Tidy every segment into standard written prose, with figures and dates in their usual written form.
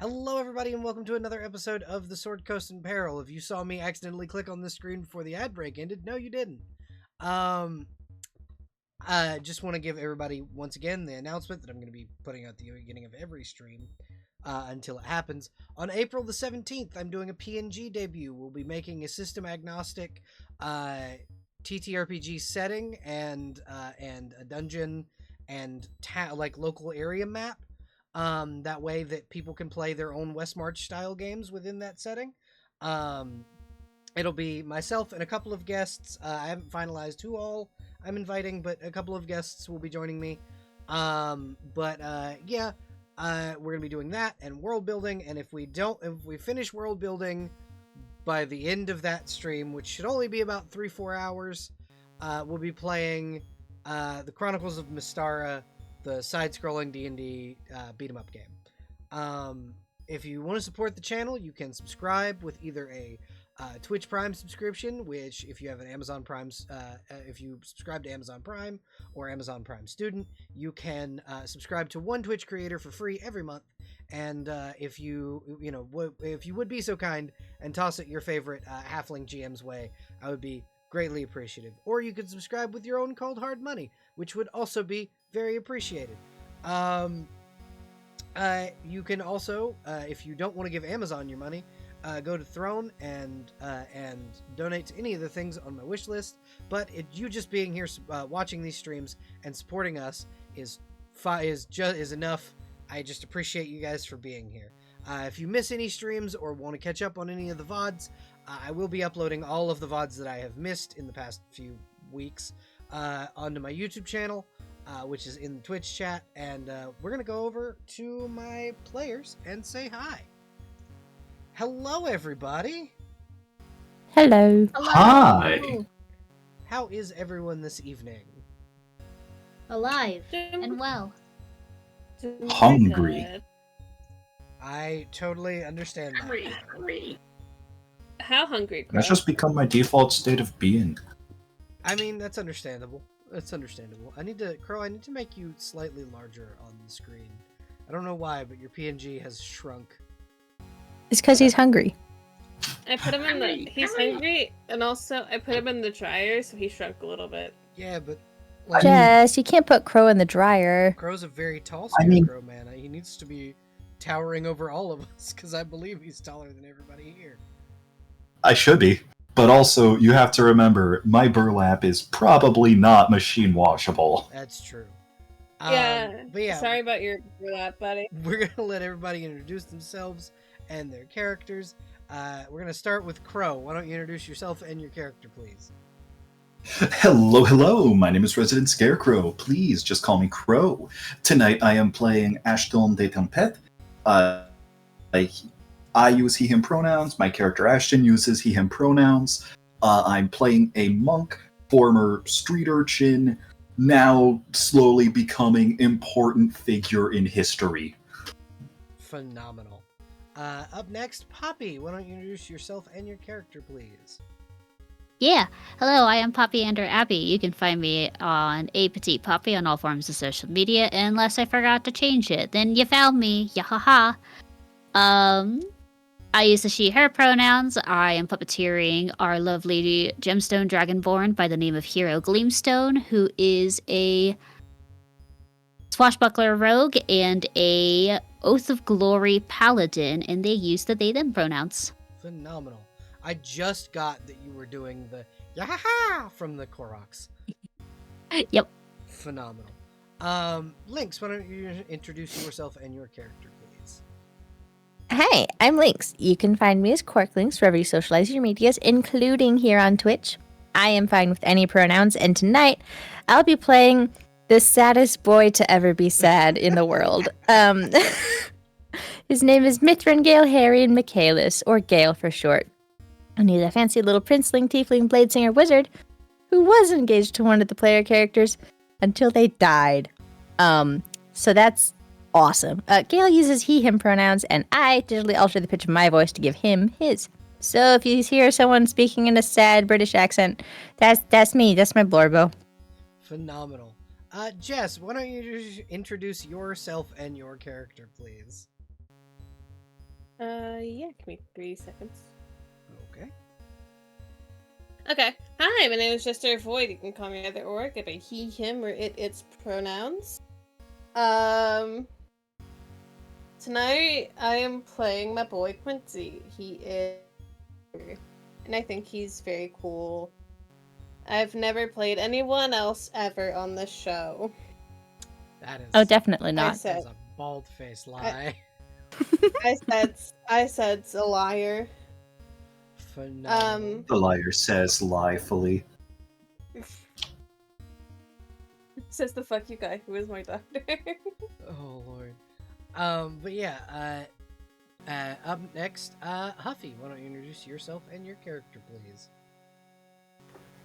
Hello, everybody, and welcome to another episode of The Sword Coast in Peril. If you saw me accidentally click on the screen before the ad break ended, no, you didn't. I just want to give everybody, once again, the announcement that I'm going to be putting out at the beginning of every stream until it happens. On April the 17th, I'm doing a PNG debut. We'll be making a system-agnostic TTRPG setting and a dungeon and local area map. That way that people can play their own West March style games within that setting. It'll be myself and a couple of guests. I haven't finalized who all I'm inviting, but a couple of guests will be joining me. We're gonna be doing that and world building. And if we finish world building by the end of that stream, which should only be about 3-4 hours, we'll be playing the Chronicles of Mystara, the side-scrolling D&D beat-em-up game. If you want to support the channel, you can subscribe with either a Twitch Prime subscription, which if you have an Amazon Prime, if you subscribe to Amazon Prime or Amazon Prime Student, you can subscribe to one Twitch creator for free every month. And if you would be so kind and toss it your favorite Halfling GM's way, I would be greatly appreciative. Or you could subscribe with your own cold hard money, which would also be very appreciated. You can also, if you don't want to give Amazon your money, go to Throne and donate to any of the things on my wish list. But you just being here, watching these streams and supporting us is enough. I just appreciate you guys for being here. If you miss any streams or want to catch up on any of the VODs, I will be uploading all of the VODs that I have missed in the past few weeks onto my YouTube channel, which is in the Twitch chat, and we're going to go over to my players and say hi. Hello, everybody. Hello. Hi. How is everyone this evening? Alive and well. Hungry. I totally understand that. Hungry. How hungry, Crow? That's just become my default state of being. I mean, that's understandable. That's understandable. Crow, I need to make you slightly larger on the screen. I don't know why, but your PNG has shrunk. It's because he's hungry. I put him in the... He's hungry, and also I put him in the dryer, so he shrunk a little bit. Yeah, but... Jess, you can't put Crow in the dryer. Crow's a very tall scarecrow, man. He needs to be towering over all of us, because I believe he's taller than everybody here. I should be. But also, you have to remember, my burlap is probably not machine washable. That's true. But yeah, sorry about your burlap, buddy. We're going to let everybody introduce themselves and their characters. We're going to start with Crow. Why don't you introduce yourself and your character, please? Hello. My name is Resident Scarecrow. Please just call me Crow. Tonight I am playing Ashton de Tempête. I use he, him pronouns. My character Ashton uses he, him pronouns. I'm playing a monk, former street urchin, now slowly becoming important figure in history. Phenomenal. Up next, Poppy. Why don't you introduce yourself and your character, please? Yeah. Hello, I am Poppy Under Abbey. You can find me on A Petite Poppy on all forms of social media, unless I forgot to change it. Then you found me. Yahaha. I use the she, her pronouns. I am puppeteering our lovely gemstone dragonborn by the name of Hero Gleamstone, who is a swashbuckler rogue and a Oath of Glory paladin, and they use the they, them pronouns. Phenomenal. I just got that you were doing the yahaha from the Koroks. Yep. Phenomenal. Lynx, why don't you introduce yourself and your character, please? Hey, I'm Lynx. You can find me as Quarklynx wherever you socialize your medias, including here on Twitch. I am fine with any pronouns, and tonight I'll be playing the saddest boy to ever be sad in the world. His name is Mithrin Gale Harry Michaelis, or Gale for short. And he's a fancy little princeling, tiefling, bladesinger wizard who was engaged to one of the player characters until they died. So that's awesome. Gale uses he, him pronouns, and I digitally alter the pitch of my voice to give him his. So if you hear someone speaking in a sad British accent, that's me. That's my blorbo. Phenomenal. Jess, why don't you introduce yourself and your character, please? Yeah, give me 3 seconds. Okay. Okay. Hi, my name is Jester Void. You can call me either or. Get by he, him, or its pronouns. Tonight I am playing my boy Quincy. He is, and I think he's very cool. I've never played anyone else ever on this show. That is. Oh, definitely not. That is a bald-faced lie. I said it's a liar. Phenomenal. The liar says liefully. Says the fuck you guy who is my doctor. Oh lord. But yeah. Up next, Huffy. Why don't you introduce yourself and your character, please?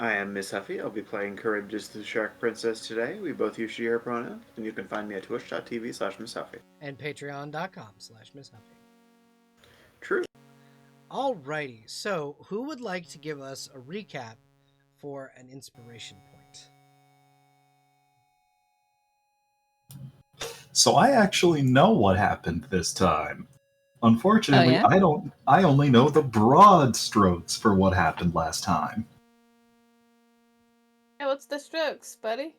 I am Miss Huffy. I'll be playing Courageous the Shark Princess today. We both use she, her pronouns, and you can find me at twitch.tv/Miss Huffy. And patreon.com/Miss Huffy. True. Alrighty, so who would like to give us a recap for an inspiration point? So I actually know what happened this time. Unfortunately, Oh, yeah? I only know the broad strokes for what happened last time. Hey, what's the strokes, buddy?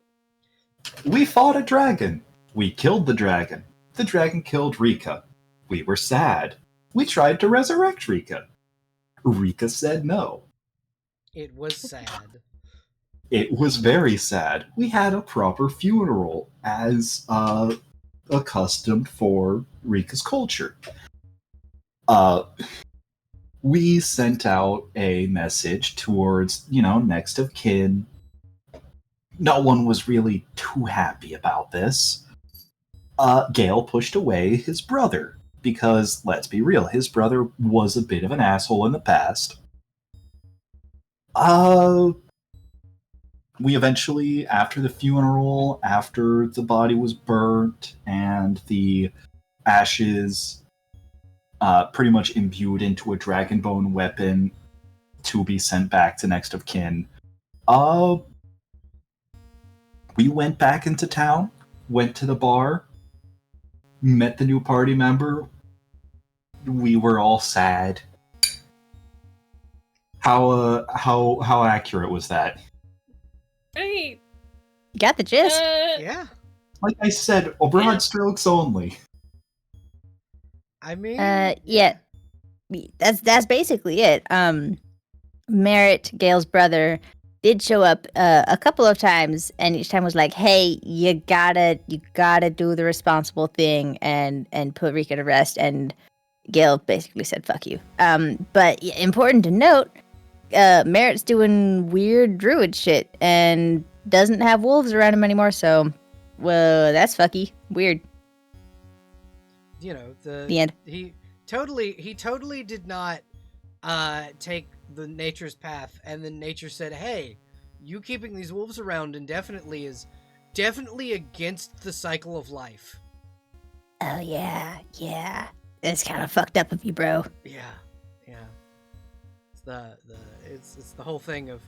We fought a dragon. We killed the dragon. The dragon killed Rika. We were sad. We tried to resurrect Rika. Rika said no. It was sad. It was very sad. We had a proper funeral as accustomed for Rika's culture. We sent out a message towards, next of kin. No one was really too happy about this. Gale pushed away his brother, because, let's be real, his brother was a bit of an asshole in the past. We eventually, after the funeral, after the body was burnt, and the ashes pretty much imbued into a dragonbone weapon to be sent back to next of kin, we went back into town, went to the bar, met the new party member. We were all sad. How accurate was that? Right. You got the gist. Yeah, Like I said, broad strokes only. I mean... Yeah. That's basically it. Merritt, Gail's brother, did show up a couple of times, and each time was like, "Hey, you gotta do the responsible thing and put Rika to rest." And Gail basically said, "Fuck you." But important to note, Merritt's doing weird druid shit and doesn't have wolves around him anymore. So, well, that's fucky weird. The end. He totally did not take the nature's path, and then nature said, "Hey, you keeping these wolves around indefinitely is definitely against the cycle of life." Oh yeah. It's kind of fucked up of you, bro. Yeah. It's the whole thing of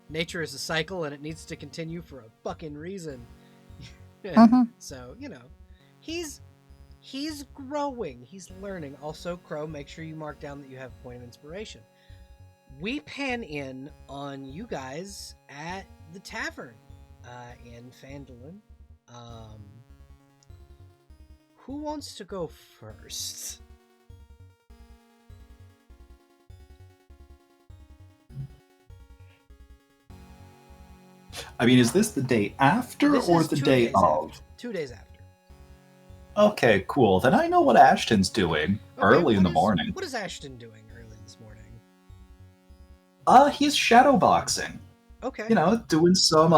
nature is a cycle and it needs to continue for a fucking reason. So he's growing, he's learning. Also, Crow, make sure you mark down that you have a point of inspiration. We pan in on you guys at the tavern in Phandalin. Who wants to go first? I mean, is this the day after This or is the 2 day days of? after. 2 days after. Okay, cool. Then I know what Ashton's doing early in the morning. What is Ashton doing early this morning? He's shadowboxing. Okay. Doing some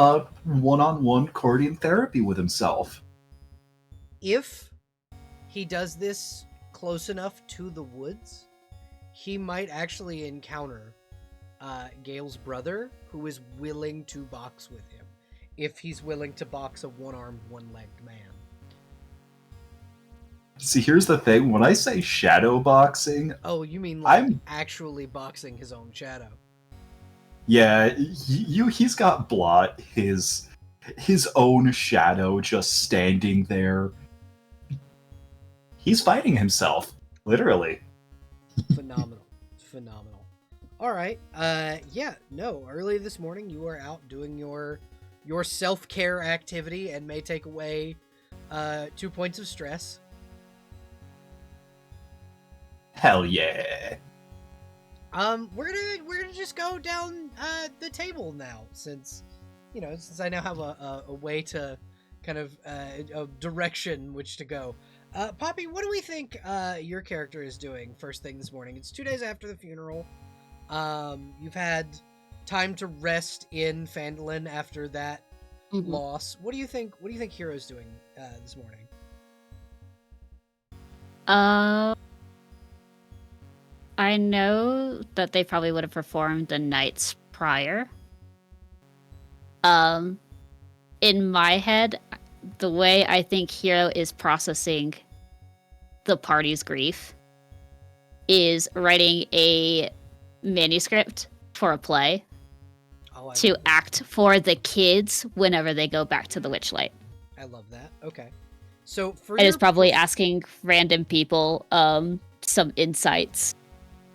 one-on-one courting therapy with himself. If he does this close enough to the woods, he might actually encounter Gale's brother, who is willing to box with him, if he's willing to box a one-armed, one-legged man. See, here's the thing. When I say shadowboxing, Oh, you mean like I'm actually boxing his own shadow? Yeah, he's got Blot, his own shadow, just standing there. He's fighting himself. Literally. Phenomenal. Phenomenal. All right. Yeah, no, early this morning you were out doing your self-care activity and may take away 2 points of stress. Hell yeah. We're gonna just go down the table now, since I now have a way to kind of a direction which to go. Poppy, what do we think your character is doing first thing this morning? It's 2 days after the funeral. You've had time to rest in Phandalin after that loss. What do you think Hero's doing this morning? I know that they probably would have performed the nights prior. In my head, the way I think Hero is processing the party's grief is writing a manuscript for a play to act for the kids whenever they go back to the Witchlight. I love that. Okay. So and is probably asking random people some insights.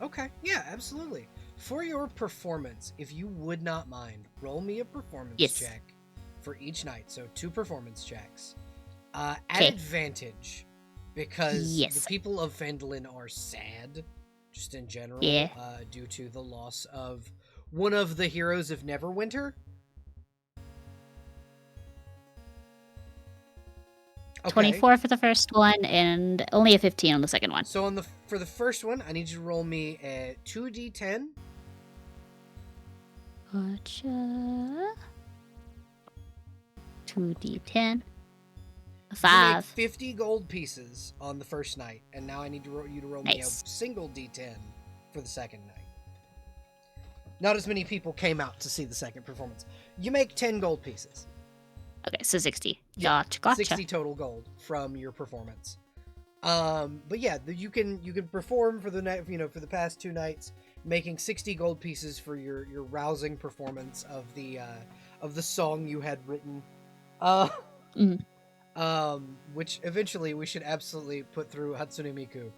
Okay, yeah, absolutely. For your performance, if you would not mind, roll me a performance check for each night. So 2 performance checks. At advantage, because the people of Phandalin are sad, just in general, due to the loss of one of the heroes of Neverwinter. Okay. 24 for the first one, and only a 15 on the second one. So for the first one, I need you to roll me a 2d10. Gotcha. 2d10. You 5. make 50 gold pieces on the first night, and now I need you to roll me a single d10 for the second night. Not as many people came out to see the second performance. You make 10 gold pieces. Okay, so 60. Yeah, Gotcha. 60 total gold from your performance. But yeah, you can perform for the night, for the past 2 nights, making 60 gold pieces for your rousing performance of the song you had written. Which eventually we should absolutely put through Hatsune Miku.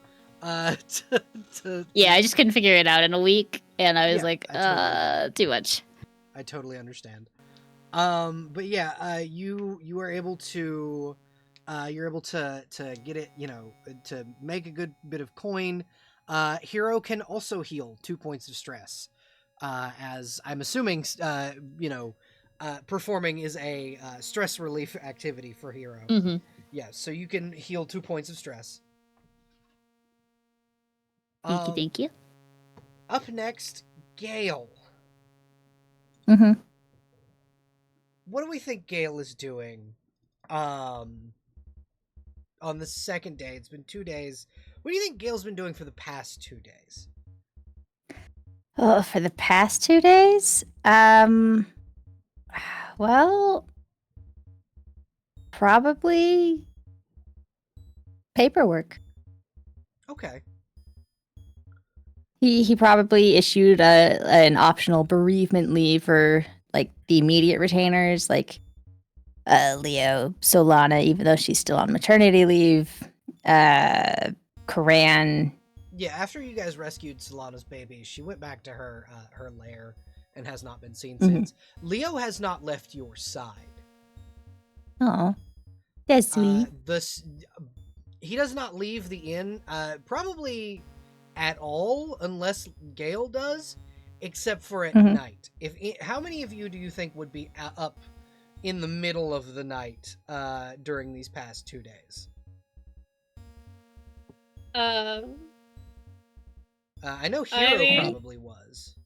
Yeah, I just couldn't figure it out in a week, and I was too much. I totally understand. But yeah, you are able to get it, to make a good bit of coin. Hero can also heal 2 points of stress, as I'm assuming, performing is a stress relief activity for Hero. Mm-hmm. Yeah, so you can heal 2 points of stress. Thank you. Up next, Gale. Mm-hmm. What do we think Gale is doing on the second day? It's been 2 days. What do you think Gale's been doing for the past 2 days? Oh, for the past 2 days? Well, probably paperwork. Okay. He probably issued an optional bereavement leave for like the immediate retainers, like Leo, Solana, even though she's still on maternity leave, Karan. Yeah, after you guys rescued Solana's baby, she went back to her lair and has not been seen since. Leo has not left your side. Oh, that's sweet. He does not leave the inn, probably at all, unless Gale does, except for at night. How many of you do you think would be up in the middle of the night during these past 2 days? I know Hero probably was.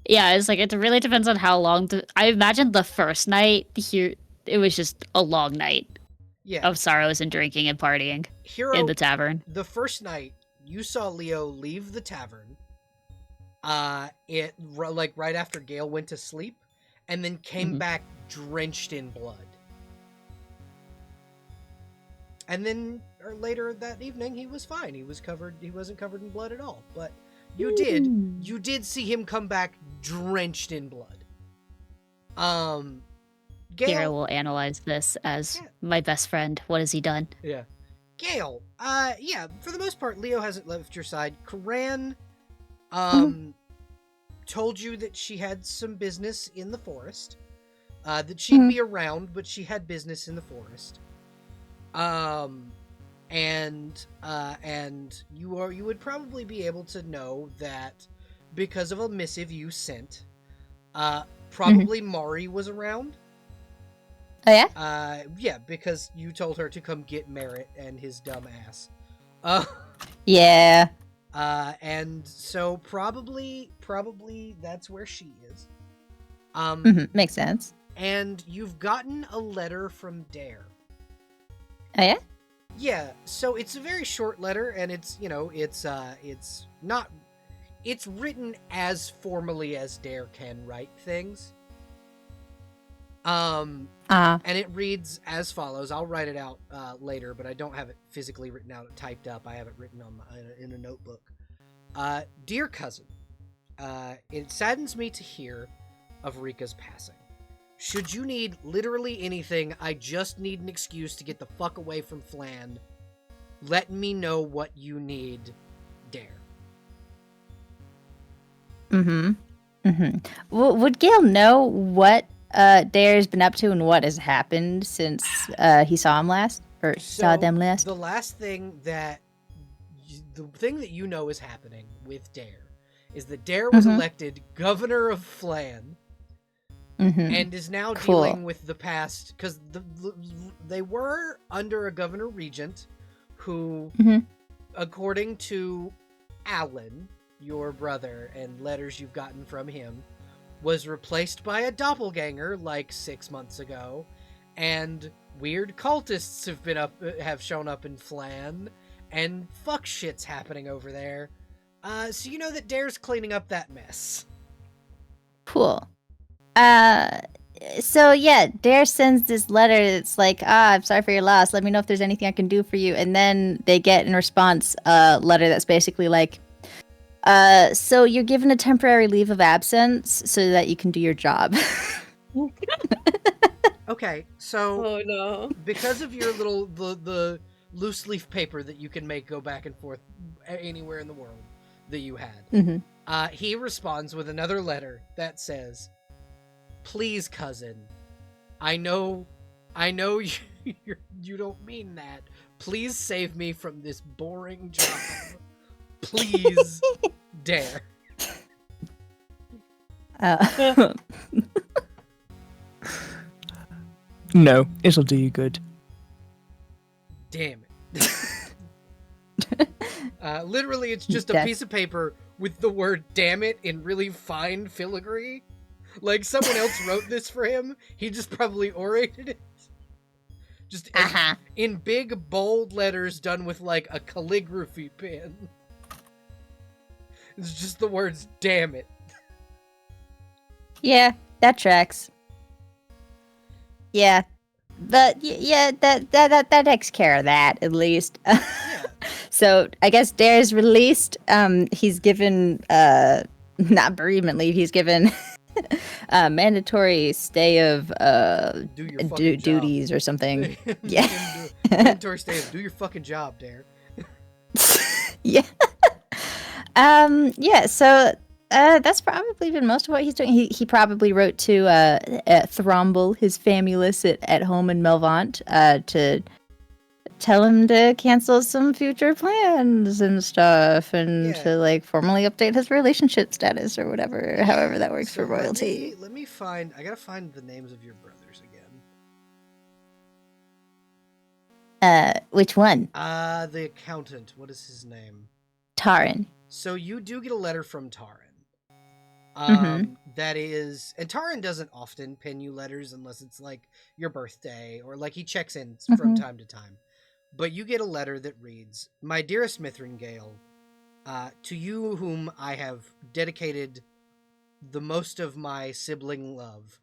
Yeah, it's like it really depends on how long. I imagine the first night here, it was just a long night. Yeah. Of sorrows and drinking and partying in the tavern. The first night you saw Leo leave the tavern, right after Gale went to sleep, and then came back drenched in blood. And then later that evening, he was fine. He wasn't covered in blood at all. But you did see him come back drenched in blood. Gale will analyze this as my best friend. What has he done? Yeah. Gale, yeah, for the most part, Leo hasn't left your side. Karan, told you that she had some business in the forest. That she'd be around, but she had business in the forest. And you would probably be able to know that because of a missive you sent, probably Mari was around. Oh yeah? Yeah, because you told her to come get Merritt and his dumb ass. Yeah. And so probably that's where she is. Makes sense. And you've gotten a letter from Dare. Oh yeah? Yeah, so it's a very short letter, and it's written as formally as Dare can write things. And it reads as follows. I'll write it out later, but I don't have it physically written out, typed up. I have it written in a notebook. Dear cousin, it saddens me to hear of Rika's passing. Should you need literally anything, I just need an excuse to get the fuck away from Flan. Let me know what you need, Dare. Would Gale know what Dare's been up to and what has happened since he saw him last? Or saw them last? The thing that you know is happening with Dare is that Dare was elected governor of Flan. And is now dealing with the past, because they were under a governor regent who, according to Alan, your brother, and letters you've gotten from him, was replaced by a doppelganger like 6 months ago, and weird cultists have shown up in Flan, and fuck shit's happening over there. So you know that Dare's cleaning up that mess. Cool. So yeah, Dare sends this letter. It's like, I'm sorry for your loss. Let me know if there's anything I can do for you. And then they get in response a letter that's basically like, so you're given a temporary leave of absence so that you can do your job. Okay, so Oh no. because of your little the loose leaf paper that you can make go back and forth anywhere in the world that you had, he responds with another letter that says, "Please, cousin, I know you don't mean that. Please save me from this boring job. Please, Dare." No, it'll do you good. Damn it. Literally, it's just a piece of paper with the word "damn it" in really fine filigree. Like someone else wrote this for him. He just probably orated it. Just in big, bold letters done with like a calligraphy pen. It's just the words "damn it." Yeah, that tracks. Yeah. That takes care of that, at least. Yeah. So I guess Dare's released. He's given not bereavement leave. He's given mandatory stay of Do your fucking job. duties or something. Yeah. Mandatory stay of do your fucking job, Dare. Yeah. Yeah. So that's probably been most of what he's doing. He probably wrote to Thromble, his famulus at home in Melvant, to tell him to cancel some future plans and stuff, and to like formally update his relationship status or whatever, however that works for royalty. Let me find. I gotta find the names of your brothers again. Which one? The accountant. What is his name? Taran. So you do get a letter from Taran. That is, and Taran doesn't often pen you letters unless it's like your birthday or like he checks in from time to time. But you get a letter that reads, "My dearest Mithringale, to you whom I have dedicated the most of my sibling love,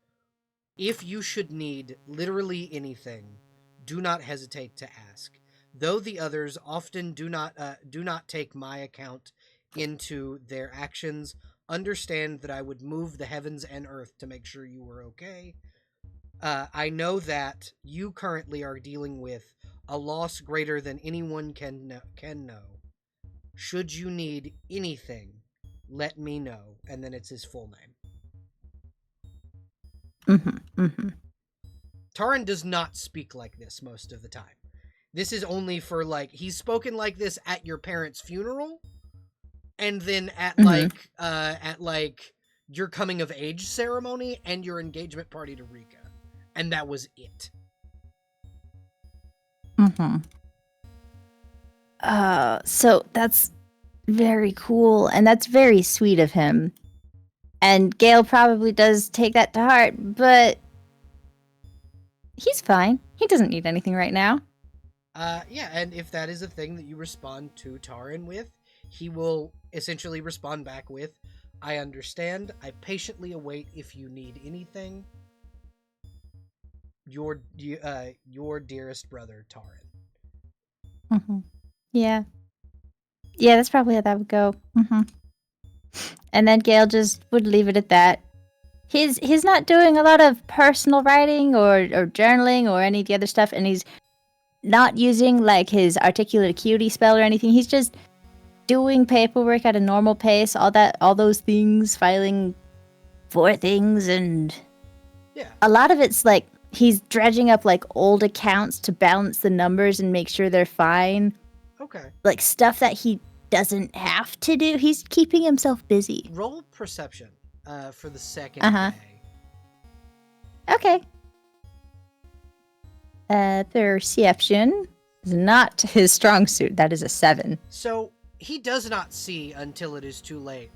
if you should need literally anything, do not hesitate to ask. Though the others often do not take my account into their actions, understand that I would move the heavens and earth to make sure you were okay. I know that you currently are dealing with a loss greater than anyone can know. Should you need anything, let me know. And then it's his full name. Taran does not speak like this most of the time. This is only for, like, he's spoken like this at your parents' funeral, and then at your coming of age ceremony and your engagement party to Rika. And that was it. So that's very cool, and that's very sweet of him. And Gale probably does take that to heart, but he's fine. He doesn't need anything right now. Yeah, and if that is a thing that you respond to Taran with, he will essentially respond back with, I understand. I patiently await if you need anything. Your dearest brother, Taran. Yeah. Yeah, that's probably how that would go. And then Gale just would leave it at that. He's not doing a lot of personal writing or journaling or any of the other stuff, and he's not using like his articulate acuity spell or anything. He's just doing paperwork at a normal pace, all those things, filing for things, and yeah, a lot of it's like he's dredging up like old accounts to balance the numbers and make sure they're fine. Okay. Like stuff that he doesn't have to do. He's keeping himself busy. Roll perception for the second day. Okay. Perception is not his strong suit. That is a 7. So he does not see until it is too late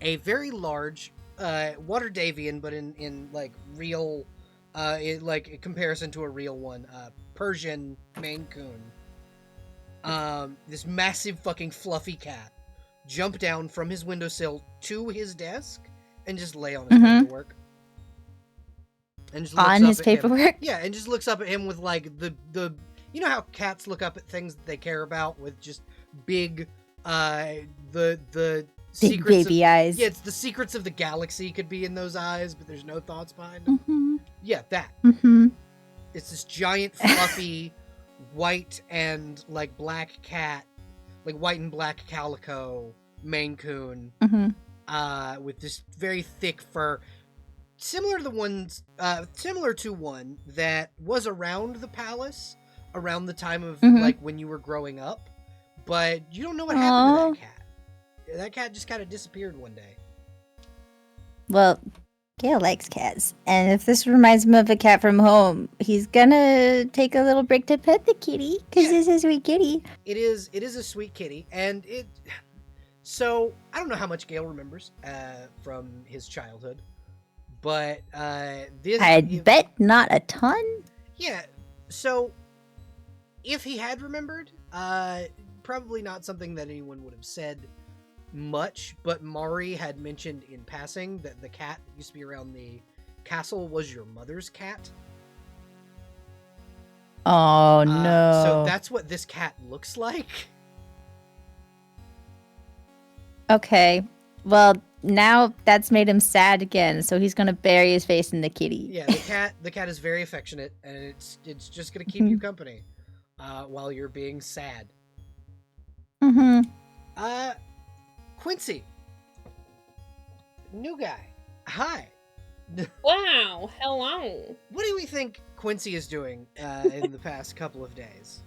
a very large water Davian, but in like real, in comparison to a real one, Persian Maine Coon. This massive fucking fluffy cat jump down from his windowsill to his desk and just lay on his paperwork. And just on his paperwork? Yeah, and just looks up at him with like the you know how cats look up at things that they care about with just big the big secrets baby of, eyes. Yeah, it's the secrets of the galaxy could be in those eyes, but there's no thoughts behind them. Yeah, that. It's this giant fluffy white and like black cat, like white and black calico Maine Coon, with this very thick fur, similar to one that was around the palace around the time of like when you were growing up, but you don't know what happened to that cat. That cat just kind of disappeared one day. Well, Gale likes cats, and if this reminds him of a cat from home, he's gonna take a little break to pet the kitty, because it's a sweet kitty. It is a sweet kitty, and it... So, I don't know how much Gale remembers from his childhood, but this... I'd bet not a ton. Yeah, so, if he had remembered, probably not something that anyone would have said much, but Mari had mentioned in passing that the cat that used to be around the castle was your mother's cat. Oh no. So that's what this cat looks like. Okay. Well, now that's made him sad again, so he's gonna bury his face in the kitty. Yeah, the cat is very affectionate, and it's just gonna keep you company while you're being sad. Quincy. New guy. Hi. Wow, hello. What do we think Quincy is doing in the past couple of days?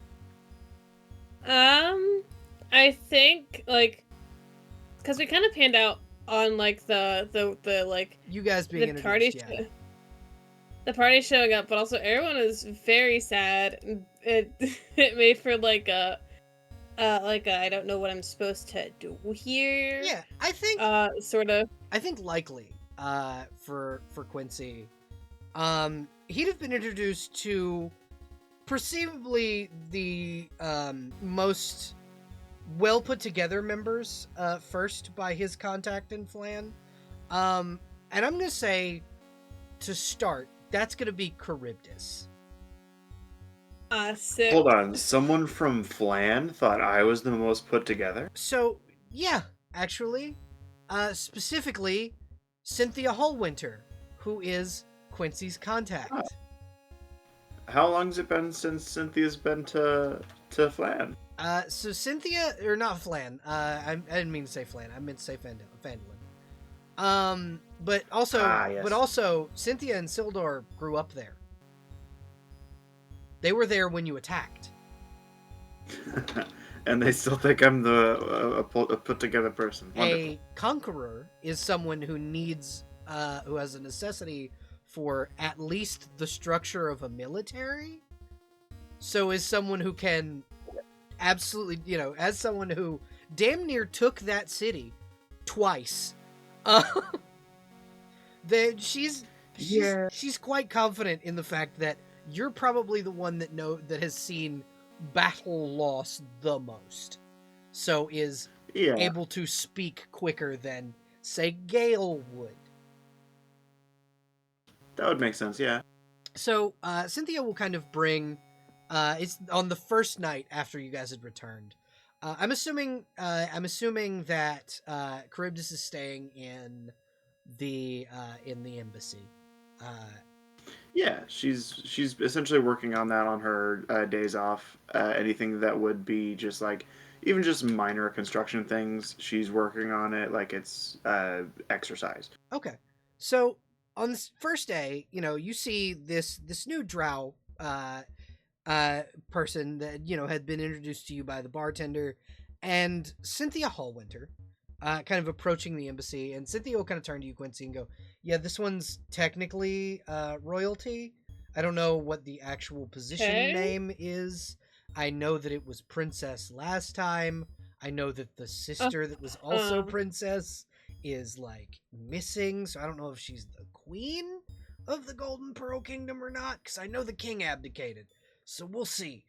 I think, like, because we kind of panned out on, like, the like... You guys being the party introduced, the party showing up, but also everyone is very sad. It made for, like a I don't know what I'm supposed to do here. Yeah, I think sort of. I think likely for Quincy, he'd have been introduced to perceivably the most well put together members first by his contact in Flan, and I'm gonna say to start that's gonna be Charybdis. Hold on, someone from Flan thought I was the most put together? So, yeah, actually, specifically, Cynthia Hallwinter, who is Quincy's contact. how long's it been since Cynthia's been to Flan? So Cynthia, or not Flan. I didn't mean to say Flan. I meant to say Fandolin. But Yes. also, Cynthia and Sildor grew up there. They were there when you attacked. And they still think I'm a put together person. Wonderful. A conqueror is someone who needs, who has a necessity for at least the structure of a military. So is someone who can absolutely, as someone who damn near took that city twice. She's quite confident in the fact that you're probably the one that has seen battle loss the most, so is able to speak quicker than, say, Gale would. That would make sense, yeah. So Cynthia will kind of bring, it's on the first night after you guys had returned. I'm assuming that Charybdis is staying in the embassy. Yeah, she's essentially working on that on her days off. Anything that would be just like, even just minor construction things, she's working on it like it's exercise. Okay, so on this first day, you see this new drow person that had been introduced to you by the bartender, and Cynthia Hallwinter, kind of approaching the embassy, and Cynthia will kind of turn to you, Quincy, and go, "Yeah, this one's technically royalty. I don't know what the actual position name is. I know that it was princess last time. I know that the sister that was also princess is like missing, so I don't know if she's the queen of the Golden Pearl Kingdom or not, because I know the king abdicated. So we'll see."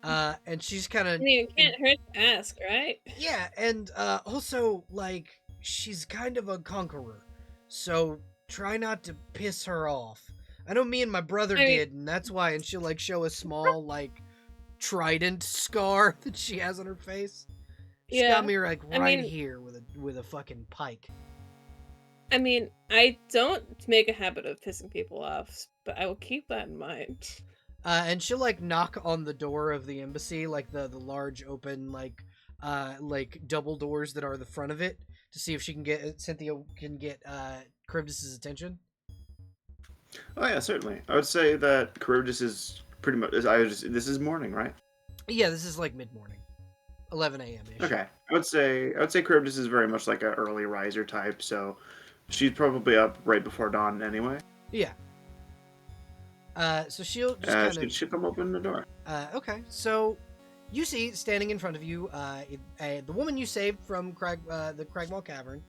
And she's kind of... I mean, it can't hurt to ask, right? Yeah, and also, like, she's kind of a conqueror, so try not to piss her off. I know me and my brother did, and that's why, and she'll, like, show a small, like, trident scar that she has on her face. She got me, like, here with a fucking pike. I mean, I don't make a habit of pissing people off, but I will keep that in mind. And she'll, like, knock on the door of the embassy, like the large open, like double doors that are the front of it, to see if Cynthia can get Charybdis' attention. Oh yeah, certainly. I would say that Charybdis is pretty much. This is morning, right? Yeah, this is like mid-morning, 11 a.m. ish. Okay, I would say Charybdis is very much like an early riser type, so she's probably up right before dawn anyway. Yeah. So she'll just she'll come open the door. Okay, so you see standing in front of you the woman you saved from the Cragmaw Cavern,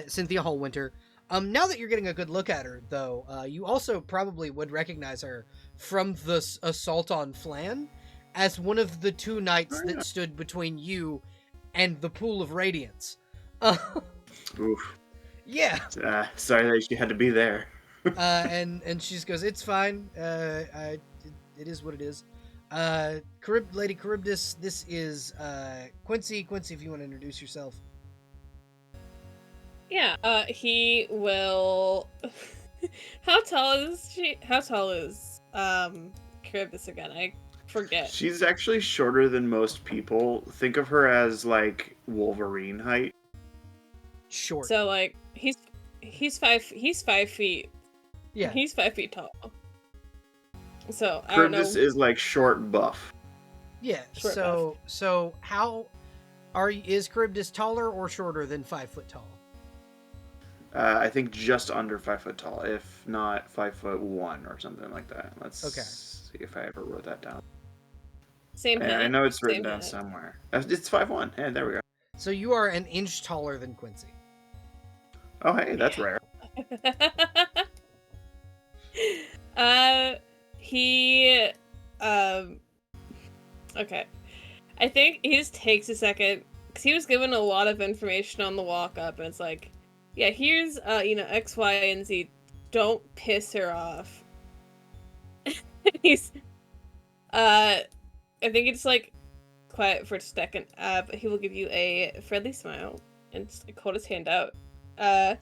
Cynthia Hallwinter. Now that you're getting a good look at her, though, you also probably would recognize her from the assault on Flan as one of the two knights that stood between you and the Pool of Radiance. Oof. Yeah. Sorry that she had to be there. And she just goes, "It's fine. It is what it is. Lady Charybdis, this is Quincy. Quincy, if you want to introduce yourself." Yeah, he will... How tall is she? How tall is Charybdis again? I forget. She's actually shorter than most people. Think of her as like Wolverine height. Short. So like he's 5 feet. Yeah. He's 5 feet tall. So I don't know. Charybdis is like short buff. Yeah. Short So how is Charybdis taller or shorter than 5 foot tall? I think just under 5 foot tall, if not 5'1" or something like that. Let's see if I ever wrote that down. Same height. I know it's written down somewhere. It's 5'1". Hey, there we go. So you are an inch taller than Quincy. Oh, hey, that's rare. Okay. I think he just takes a second, because he was given a lot of information on the walk up, and it's like, yeah, here's, X, Y, and Z. Don't piss her off. He's, I think it's, like, quiet for a second, but he will give you a friendly smile, and just, like, hold his hand out. Hi,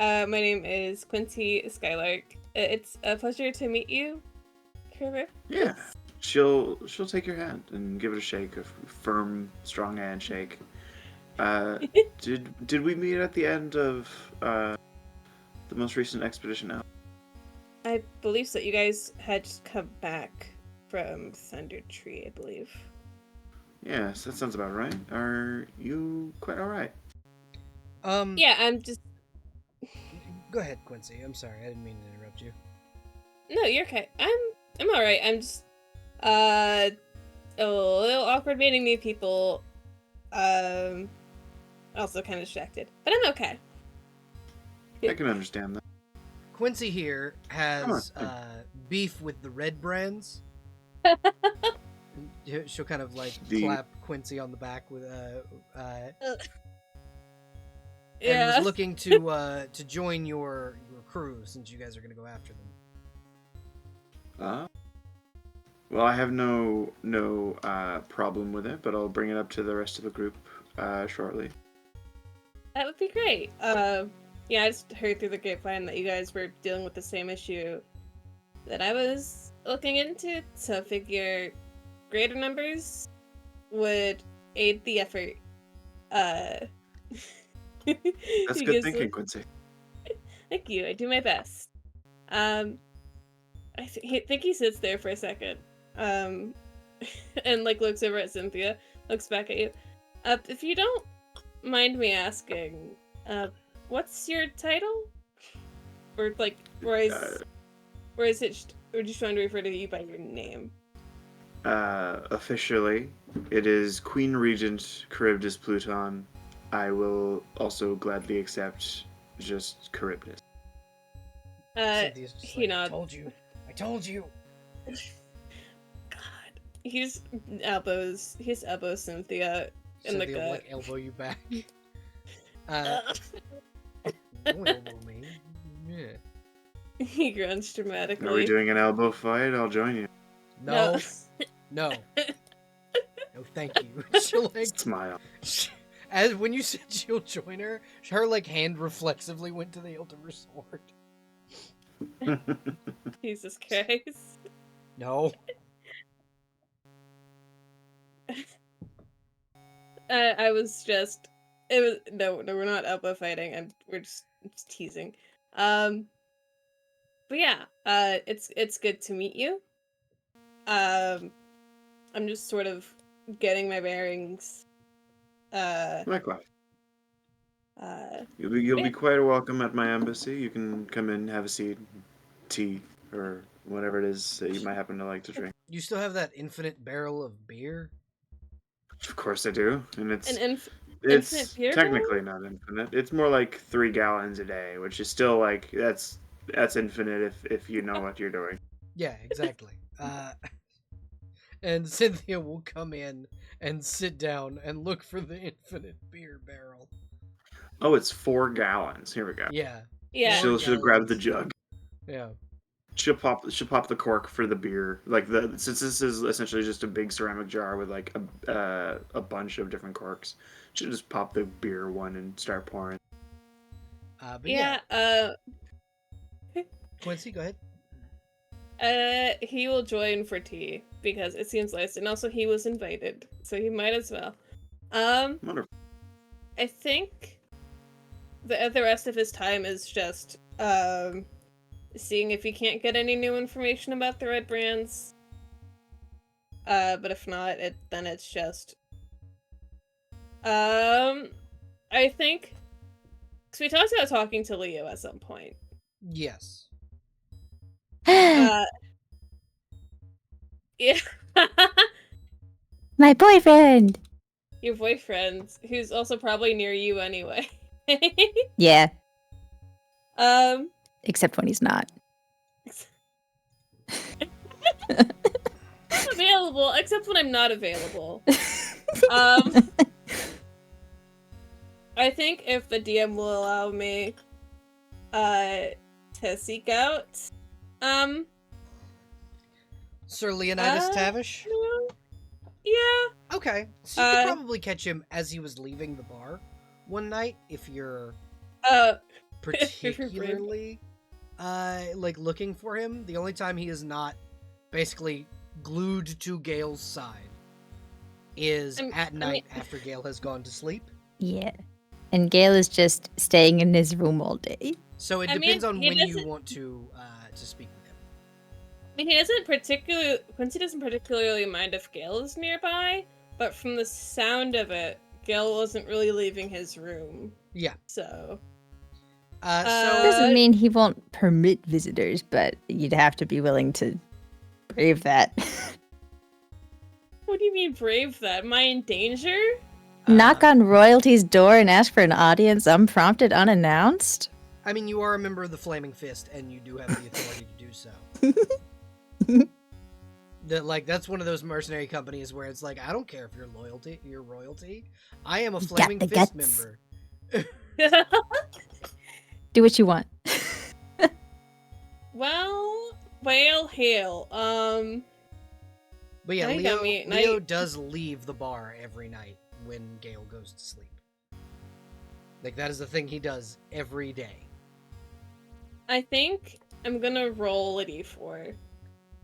my name is Quincy Skylark. It's a pleasure to meet you, Kerber. Yeah. She'll take your hand and give it a shake, a firm, strong handshake. Did we meet at the end of the most recent expedition out? I believe so. You guys had just come back from Thunder Tree, I believe. Yes, that sounds about right. Are you quite all right? Yeah, I'm just. Go ahead, Quincy. I'm sorry, I didn't mean to interrupt you. No, you're okay. I'm all right. I'm just a little awkward meeting new people. Also kind of distracted, but I'm okay. I can understand that. Quincy here has Come on. beef with the red brands. She'll kind of like clap Quincy on the back with and was looking to join your crew since you guys are gonna go after them. Well, I have no problem with it, but I'll bring it up to the rest of the group shortly. That would be great. Yeah, I just heard through the grapevine that you guys were dealing with the same issue that I was looking into, so figure greater numbers would aid the effort. That's good thinking, Quincy. Thank you. I do my best. I think he sits there for a second, and like looks over at Cynthia, looks back at you. If you don't mind me asking, what's your title? Or is it? Or just trying to refer to you by your name? Officially, it is Queen Regent Charybdis Pluton. I will also gladly accept just Charybdis. Cynthia's just he like, nods. I told you. God, he elbows Cynthia in the Cynthia will, gut. like elbow you back. Don't elbow me. Yeah. He grunts dramatically. Are we doing an elbow fight? I'll join you. No. No, thank you. She'll like Smile. As when you said she'll join her, her like hand reflexively went to the hilt of her sword. Jesus Christ. No. I was just. It was no. We're not elbow fighting. We're just teasing. But yeah. It's good to meet you. I'm just sort of getting my bearings. Likewise. Yeah. You'll be quite welcome at my embassy. You can come in, have a seat, tea, or whatever it is that you might happen to like to drink. You still have that infinite barrel of beer? Of course I do, and it's infinite beer technically not infinite. It's more like 3 gallons a day, which is still like that's infinite if you know what you're doing. Yeah, exactly. And Cynthia will come in and sit down and look for the infinite beer barrel. Oh, it's 4 gallons. Here we go. Yeah. Yeah. She'll grab the jug. Yeah. She'll pop the cork for the beer. Since this is essentially just a big ceramic jar with like a bunch of different corks, she'll just pop the beer one and start pouring. But Quincy, go ahead. He will join for tea because it seems nice, and also he was invited, so he might as well. Wonderful. I think the rest of his time is just seeing if he can't get any new information about the red brands. But if not, then it's just I think because we talked about talking to Leo at some point. Yes. Yeah. My boyfriend. Your boyfriend, who's also probably near you anyway. Yeah. Except when he's not. Available, except when I'm not available. I think if the DM will allow me to seek out Sir Leonidas Tavish? Yeah. Okay. So you could probably catch him as he was leaving the bar one night if you're particularly like looking for him. The only time he is not basically glued to Gale's side is at night after Gale has gone to sleep. Yeah. And Gale is just staying in his room all day. So it depends on when you want to speak with him. I mean, Quincy doesn't particularly mind if Gale is nearby, but from the sound of it, Gale wasn't really leaving his room. Yeah. So. Doesn't mean he won't permit visitors, but you'd have to be willing to brave that. What do you mean brave that? Am I in danger? Knock on royalty's door and ask for an audience unprompted, unannounced? I mean, you are a member of the Flaming Fist, and you do have the authority to do so. That's one of those mercenary companies where it's like, I don't care if you're royalty. I am a Flaming Fist member. Do what you want. Well, hail. But yeah, Leo does leave the bar every night when Gale goes to sleep. Like, that is the thing he does every day. I think I'm gonna roll a d4.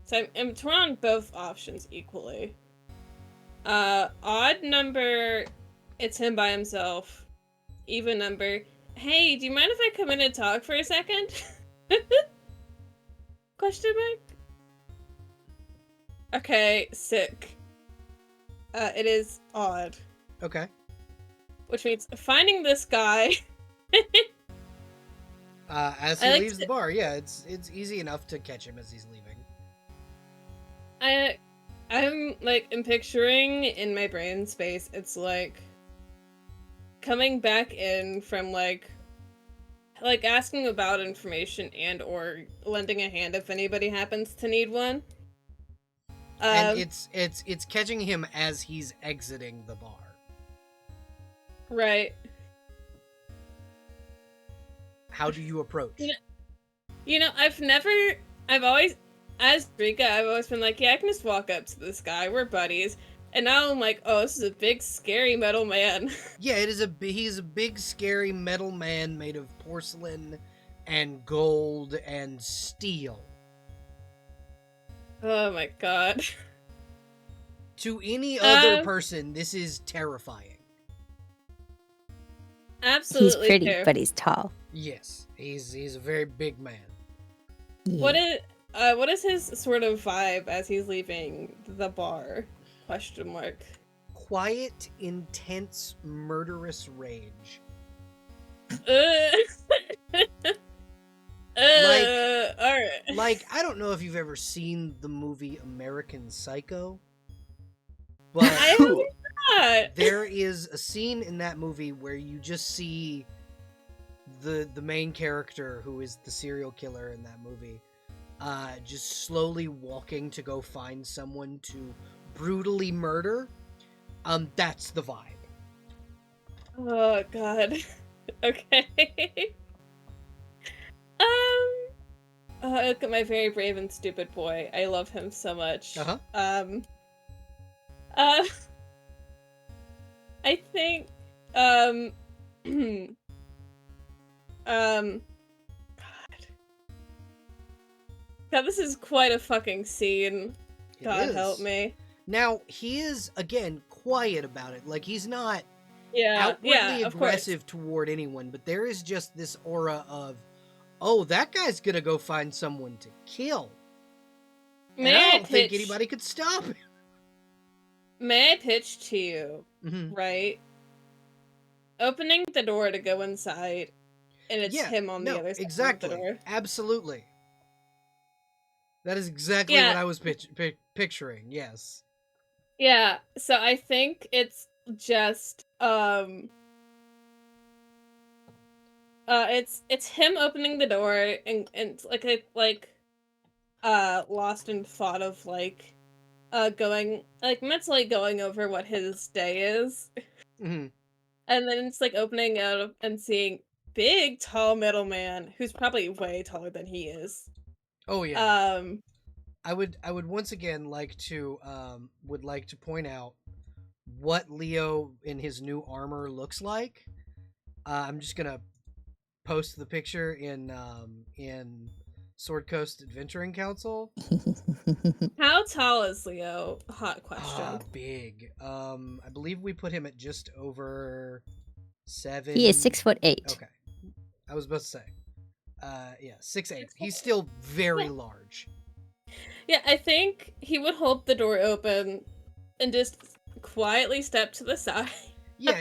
So I'm torn on both options equally. Odd number, it's him by himself. Even number, hey, do you mind if I come in and talk for a second? Question mark? Okay, sick. It is odd. Okay. Which means finding this guy. As he leaves the bar, yeah, it's easy enough to catch him as he's leaving. I'm picturing in my brain space, it's like coming back in from like asking about information and or lending a hand if anybody happens to need one. And it's catching him as he's exiting the bar. Right. How do you approach? You know, I've always, as Rika, I've always been like, yeah, I can just walk up to this guy, we're buddies. And now I'm like, oh, this is a big, scary metal man. Yeah, he's a big, scary metal man made of porcelain and gold and steel. Oh my god. To any other person, this is terrifying. Absolutely. He's pretty, but he's tall. Yes, he's a very big man. Yeah. What is his sort of vibe as he's leaving the bar? Question mark. Quiet, intense, murderous rage. Alright. Like, I don't know if you've ever seen the movie American Psycho, but I have not. There is a scene in that movie where you just see the main character, who is the serial killer in that movie, just slowly walking to go find someone to brutally murder. That's the vibe. Oh god. Okay. Look at my very brave and stupid boy. I love him so much. I think God. God, this is quite a fucking scene. God help me. Now, he is, again, quiet about it. Like, he's not outwardly aggressive toward anyone, but there is just this aura of, oh, that guy's gonna go find someone to kill. And I don't think anybody could stop him. May I pitch to you, Mm-hmm. right? Opening the door to go inside, and it's him on the other side of the door. Absolutely. That is exactly what I was picturing, yes. Yeah, so I think it's just, it's him opening the door and lost in thought of, going, mentally going over what his day is. Mm-hmm. And then it's, opening out and seeing big, tall metal man, who's probably way taller than he is. Oh, yeah. I would once again like to point out what Leo in his new armor looks like. I'm just gonna post the picture in Sword Coast Adventuring Council. How tall is Leo? Hot question. Big. I believe we put him at just over 7. He is 6'8". Okay. I was about to say. Yeah, 6'8". He's still very large. Yeah, I think he would hold the door open and just quietly step to the side. Yeah,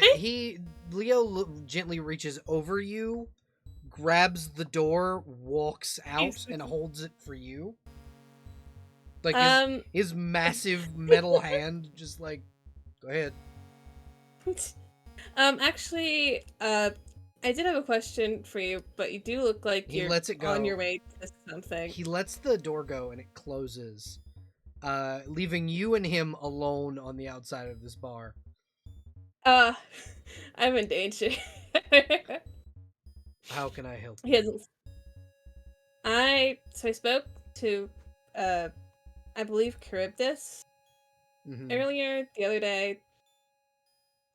Leo gently reaches over you, grabs the door, walks out, and holds it for you. Like his massive metal hand, just like, go ahead. Actually, I did have a question for you, but you do look like He you're lets it go. on your way to something. He lets the door go and it closes, leaving you and him alone on the outside of this bar. I'm in danger. How can I help He you? hasn't. I spoke to, I believe Charybdis earlier the other day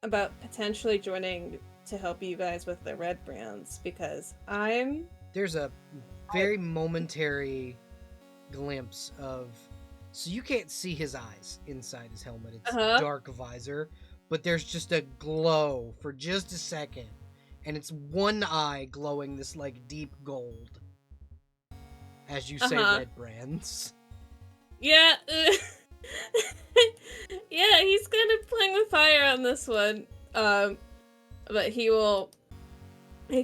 about potentially joining to help you guys with the red brands because There's a very momentary glimpse of. So you can't see his eyes inside his helmet. It's dark visor, but there's just a glow for just a second, and it's one eye glowing this like deep gold. As you say, red brands. Yeah. Yeah, he's kind of playing with fire on this one. But he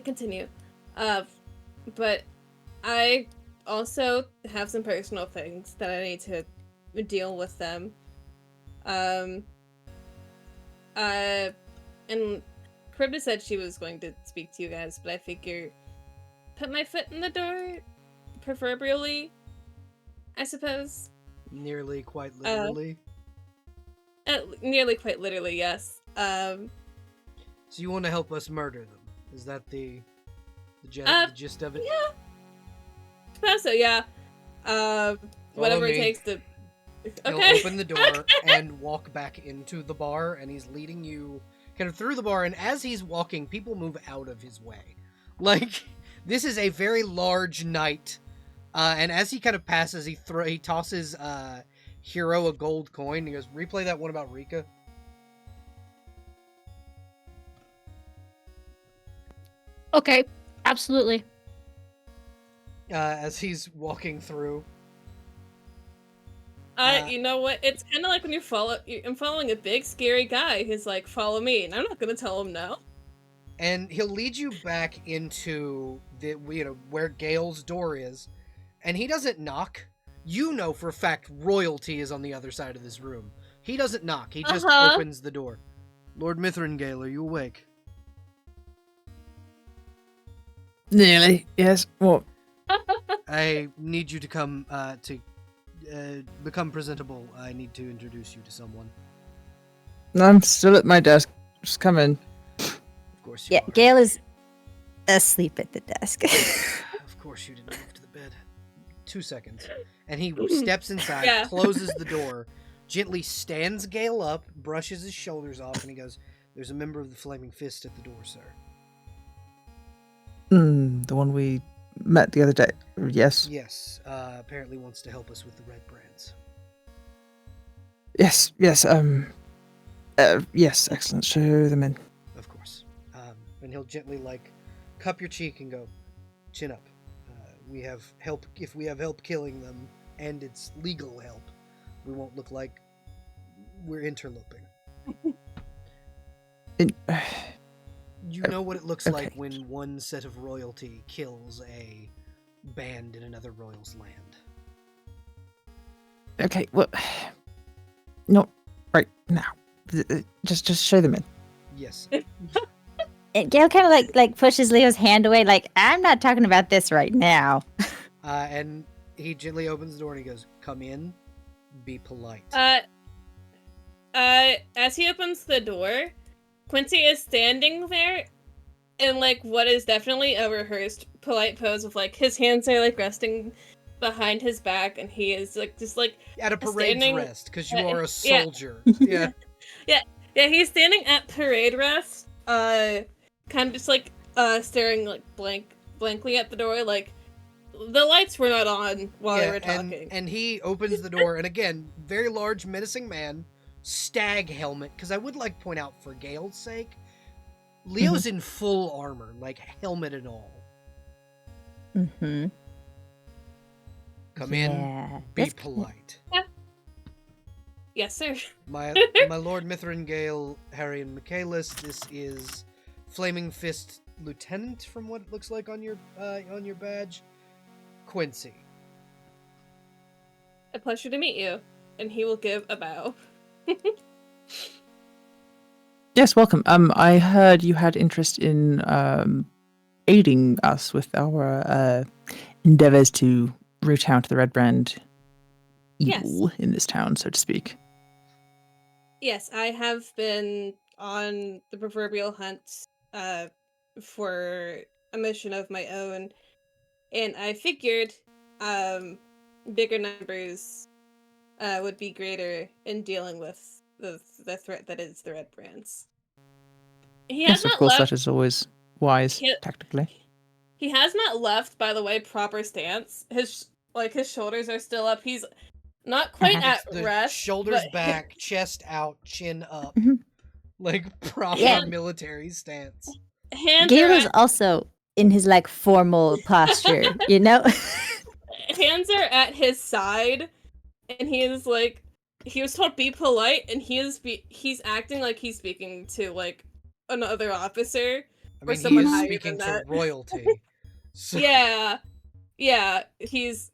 continue. But I also have some personal things that I need to deal with them. And Charybdis said she was going to speak to you guys, but I figure put my foot in the door, proverbially, I suppose. Nearly quite literally. Nearly quite literally, yes. So you want to help us murder them? Is that the gist of it? Yeah. I suppose so, yeah. Whatever it takes to... Okay. He'll open the door and walk back into the bar, and he's leading you kind of through the bar, and as he's walking, people move out of his way. Like, this is a very large night, and as he kind of passes, he tosses Hero a gold coin. He goes, replay that one about Rika. Okay, absolutely. As he's walking through. You know what? It's kind of like when I'm following a big, scary guy who's like, follow me, and I'm not going to tell him no. And he'll lead you back into where Gale's door is, and he doesn't knock. You know for a fact royalty is on the other side of this room. He doesn't knock. He just opens the door. Lord Mithrangale, are you awake? Nearly, yes. What? I need you to come to become presentable. I need to introduce you to someone. I'm still at my desk. Just come in. Of course you are. Gale is asleep at the desk. Of course you didn't move to the bed. 2 seconds. And he steps inside, closes the door, gently stands Gale up, brushes his shoulders off, and he goes, "There's a member of the Flaming Fist at the door, sir." The one we met the other day. Yes. Yes. Apparently wants to help us with the red brands. Yes. Yes. Yes. Excellent. Show them in. Of course. And he'll gently cup your cheek and go, "Chin up. We have help. If we have help killing them, and it's legal help, we won't look like we're interloping." You know what it looks like when one set of royalty kills a band in another royal's land. Okay. Well, not right now. Just show them in. Yes. And Gale kind of like pushes Leo's hand away, like, I'm not talking about this right now. And he gently opens the door and he goes, "Come in, be polite." As he opens the door, Quincy is standing there in what is definitely a rehearsed polite pose of his hands are resting behind his back, and he is just at a parade rest, because you are a yeah. soldier. Yeah. Yeah, he's standing at parade rest, kind of just staring blankly at the door, the lights were not on while we were and, talking. and he opens the door, and again, very large, menacing man, stag helmet. Because I would like to point out, for Gale's sake, Leo's in full armor, like helmet and all. Mm-hmm. Come in, be polite. Yes, sir. My Lord Mithrin-Gale, Harry and Michaelis, this is Flaming Fist Lieutenant, from what it looks like on your badge, Quincy. A pleasure to meet you. And he will give a bow. Yes, welcome. I heard you had interest in aiding us with our endeavors to root out the Red Brand evil in this town, so to speak. Yes, I have been on the proverbial hunt for a mission of my own, and I figured bigger numbers would be greater in dealing with the threat that is the Red Brands. He has Yes, of not course, left. that is always wise, tactically. He has not left, by the way, proper stance. His shoulders are still up. He's not quite at The rest. shoulders but back, chest out, chin up, Mhm. like proper Yeah. military stance. hands Gale are is also in his like formal posture, you know? hands are at his side, and he is like, he was told be polite, and he's acting like he's speaking to like another officer I or mean, he someone is higher speaking than to that. royalty. So, Yeah, he's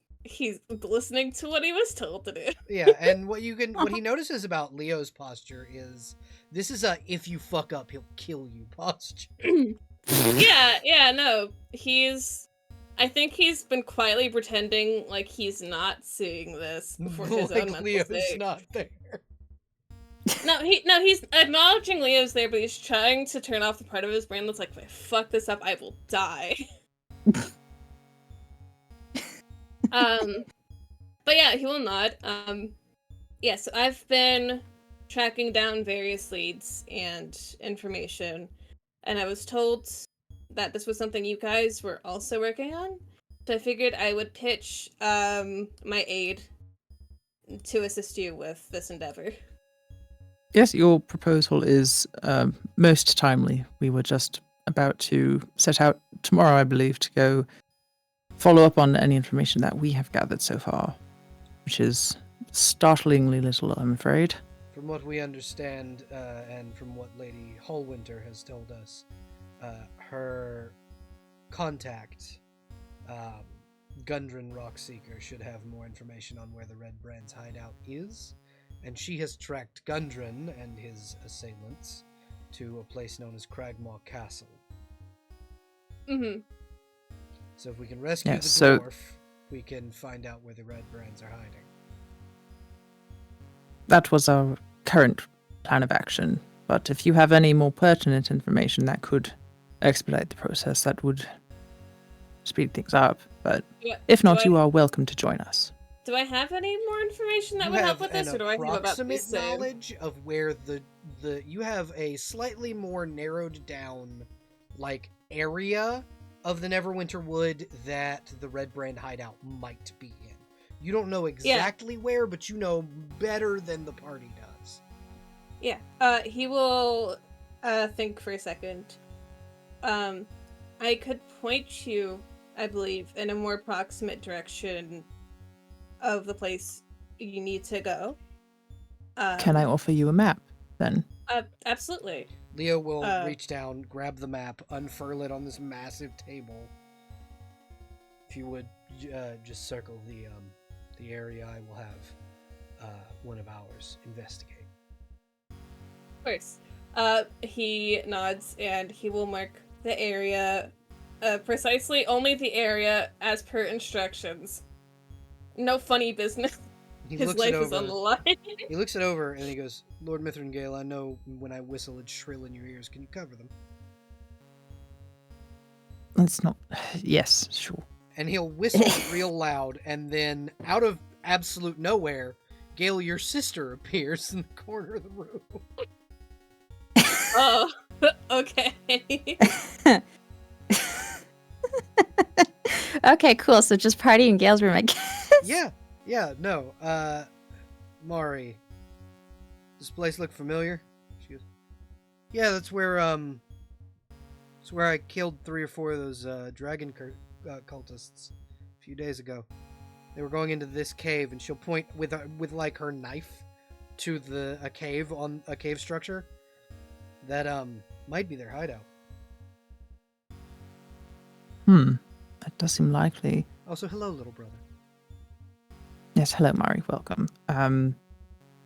listening to what he was told to do. yeah, and what he notices about Leo's posture is this is a if you fuck up he'll kill you posture. No, I think he's been quietly pretending like he's not seeing this for his own Like mental Leo's state. not there. No, he's acknowledging Leo's there, but he's trying to turn off the part of his brain that's like, if I fuck this up, I will die. But yeah, he will nod. Yes, I've been tracking down various leads and information, and I was told that this was something you guys were also working on. So I figured I would pitch my aid to assist you with this endeavor. Yes, your proposal is most timely. We were just about to set out tomorrow, I believe, to go follow up on any information that we have gathered so far, which is startlingly little, I'm afraid. From what we understand, and from what Lady Hallwinter has told us, her contact, Gundren Rockseeker, should have more information on where the Red Brand's hideout is, and she has tracked Gundren and his assailants to a place known as Cragmaw Castle. Mm-hmm. So if we can rescue the so- dwarf, we can find out where the Red Brands are hiding. That was our current plan of action, but if you have any more pertinent information that could expedite the process, that would speed things up. But if not, you are welcome to join us. Do I have any more information that You would have help with this, an or do I have about the approximate same? knowledge of where the you have a slightly more narrowed down like area of the Neverwinter Wood that the Red Brand hideout might be in. You don't know exactly where, but you know better than the party does. Yeah. He will think for a second. I could point you, I believe, in a more proximate direction of the place you need to go. Can I offer you a map, then? Absolutely. Leo will reach down, grab the map, unfurl it on this massive table. If you would just circle the area, I will have one of ours investigate. Of course. He nods and he will mark the area, precisely only the area as per instructions. No funny business. His life is on the line. He looks it over and he goes, Lord Mithrin-Gale, I know when I whistle it's shrill in your ears. Can you cover them? It's not... Yes, sure. And he'll whistle real loud, and then out of absolute nowhere, Gale, your sister, appears in the corner of the room. Oh, okay. Okay, cool. So just party in Gale's room, I guess. Yeah, no. Mari, this place look familiar? She goes, yeah, that's where I killed 3 or 4 of those dragon cultists a few days ago. They were going into this cave, and she'll point with like her knife to a cave structure that might be their hideout. That does seem likely. Also, hello, little brother. Yes, hello, Mari. Welcome.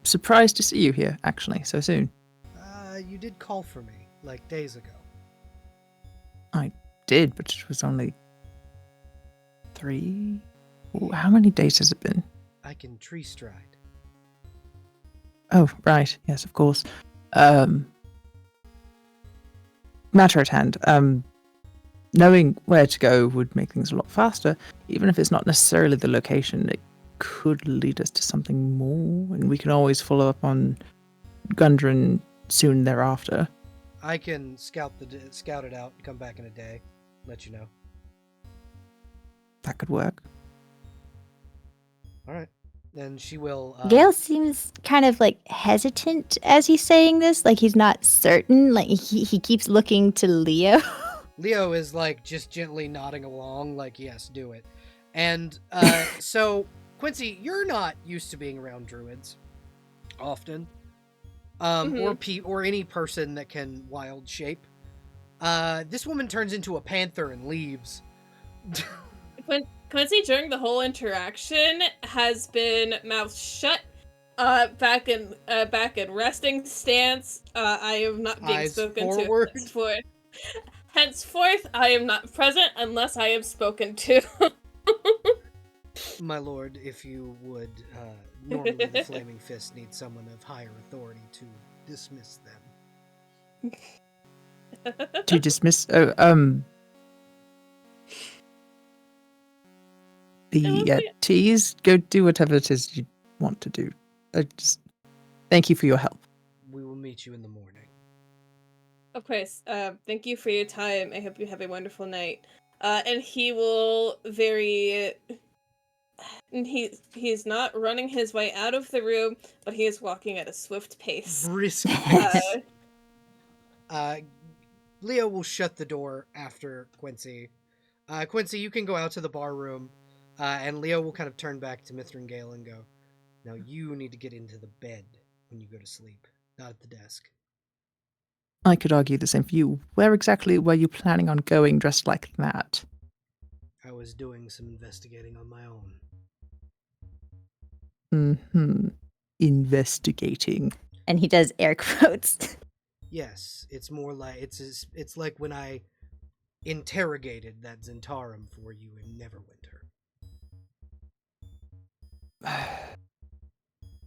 Surprised to see you here, actually, so soon. You did call for me like days ago. I did, but it was only 3. How many days has it been? I can tree stride. Oh, right. Yes, of course. Matter at hand. Knowing where to go would make things a lot faster. Even if it's not necessarily the location, it could lead us to something more, and we can always follow up on Gundren soon thereafter. I can scout it out and come back in a day. Let you know. That could work. All right. Then she will. Gale seems kind of like hesitant as he's saying this, like he's not certain. Like he keeps looking to Leo. Leo is like just gently nodding along, like, yes, do it. And so, Quincy, you're not used to being around druids often, or any person that can wild shape. This woman turns into a panther and leaves. Quincy, during the whole interaction, has been mouth shut, back in resting stance. I am not being Eyes spoken forward. to. Henceforth, I am not present unless I am spoken to. My lord, if you would, normally the Flaming Fist needs someone of higher authority to dismiss them. To dismiss. The tease. Go do whatever it is you want to do. Just thank you for your help. We will meet you in the morning. Of course. Thank you for your time. I hope you have a wonderful night. And he will he's not running his way out of the room, but he is walking at a swift pace. Brisk pace. Leo will shut the door after Quincy. Quincy, you can go out to the bar room, and Leo will kind of turn back to Mithrin Gale and go, now you need to get into the bed when you go to sleep, not at the desk. I could argue the same for you. Where exactly were you planning on going dressed like that? I was doing some investigating on my own. Investigating. And he does air quotes. Yes, it's more like it's like when I interrogated that Zentarum for you in Neverwinter.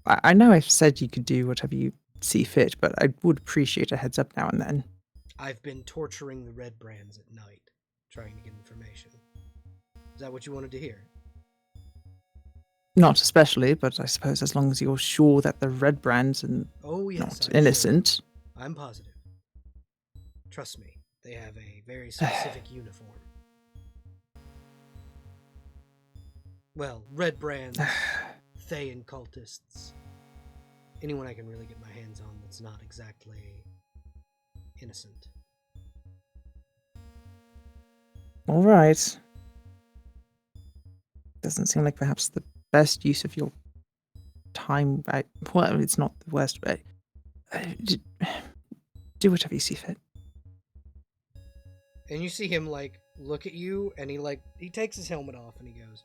I know I've said you could do whatever you see fit, but I would appreciate a heads up now and then. I've been torturing the Red Brands at night, trying to get information. Is that what you wanted to hear? Not especially, but I suppose as long as you're sure that the Red Brands are not innocent. Sure. I'm positive. Trust me, they have a very specific uniform. Well, Red Brands, Thayan cultists. Anyone I can really get my hands on that's not exactly innocent. All right. Doesn't seem like perhaps the best use of your time. Well, it's not the worst, but do whatever you see fit. And you see him like look at you, and he takes his helmet off and he goes,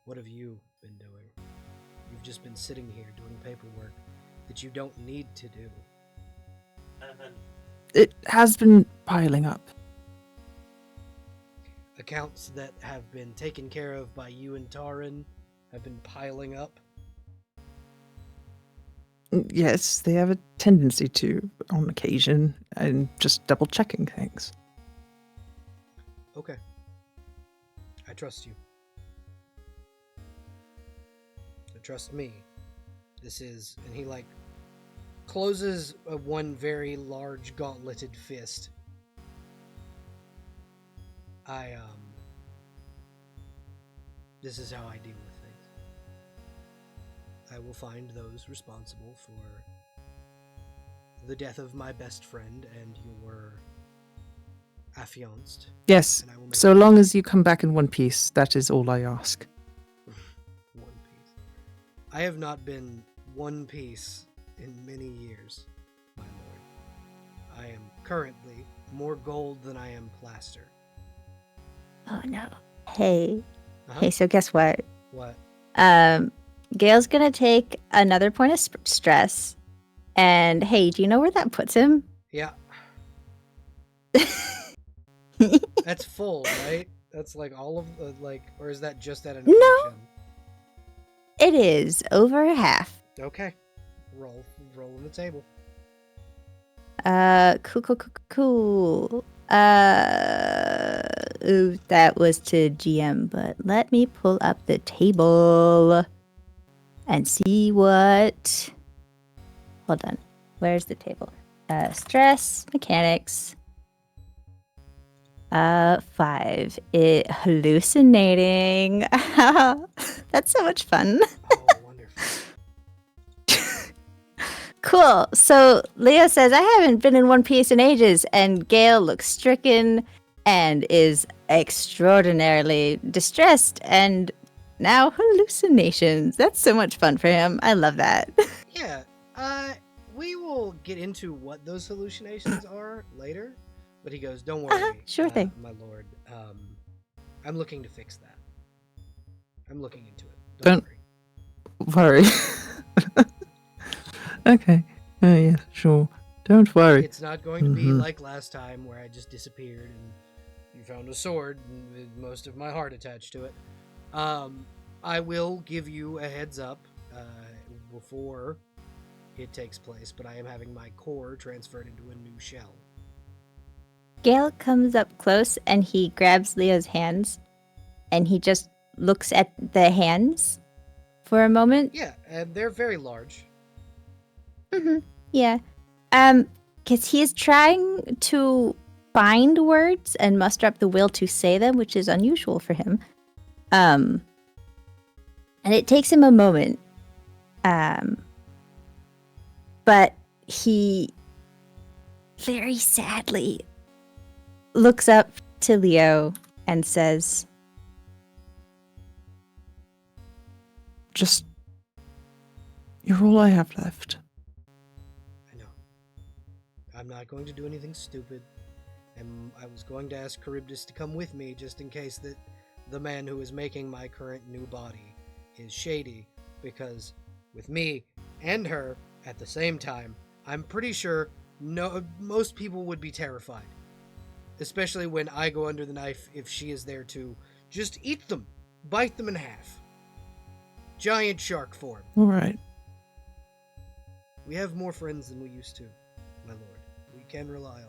"What have you been doing? You've just been sitting here doing paperwork that you don't need to do." It has been piling up. Accounts that have been taken care of by you and Taran have been piling up. Yes, they have a tendency to, on occasion, and just double checking things. Okay. I trust you. So trust me. This is, and he closes one very large gauntleted fist. I this is how I deal with things. I will find those responsible for the death of my best friend and your affianced. Yes, And I will make so long as you come back in one piece, that is all I ask. one piece. I have not been one piece in many years, my lord. I am currently more gold than I am plaster. Oh no. Hey. Uh-huh. Hey, so guess what? What? Gail's gonna take another point of stress. And hey, do you know where that puts him? Yeah, that's full, right? That's like all of the, like, or is that just at an No. affliction? It is over half. Okay. Roll on the table. Cool. Ooh, that was to GM, but let me pull up the table and see what. Hold on. Where's the table? Stress, mechanics. 5. Hallucinating. That's so much fun. Oh, wonderful. Cool. So Leo says, I haven't been in one piece in ages, and Gail looks stricken and is extraordinarily distressed and now hallucinations. That's so much fun for him. I love that. Yeah. We will get into what those hallucinations are later. But he goes, "Don't worry, sure thing. my lord. I'm looking to fix that. I'm looking into it. Don't worry." worry. Okay. Oh, yeah, sure. Don't worry. It's not going to be Mhm. like last time where I just disappeared and you found a sword with most of my heart attached to it. I will give you a heads up before it takes place, but I am having my core transferred into a new shell. Gale comes up close and he grabs Leo's hands and he just looks at the hands for a moment. Yeah, and they're very large. Mm-hmm. Yeah. Because he is trying to find words and muster up the will to say them, which is unusual for him. And it takes him a moment. But he very sadly looks up to Leo and says, Just. You're all I have left. I know. I'm not going to do anything stupid. And I was going to ask Charybdis to come with me just in case that the man who is making my current new body is shady, because with me and her at the same time, I'm pretty sure most people would be terrified. Especially when I go under the knife if she is there to just eat them, bite them in half. Giant shark form. All right. We have more friends than we used to, my lord. We can rely on them.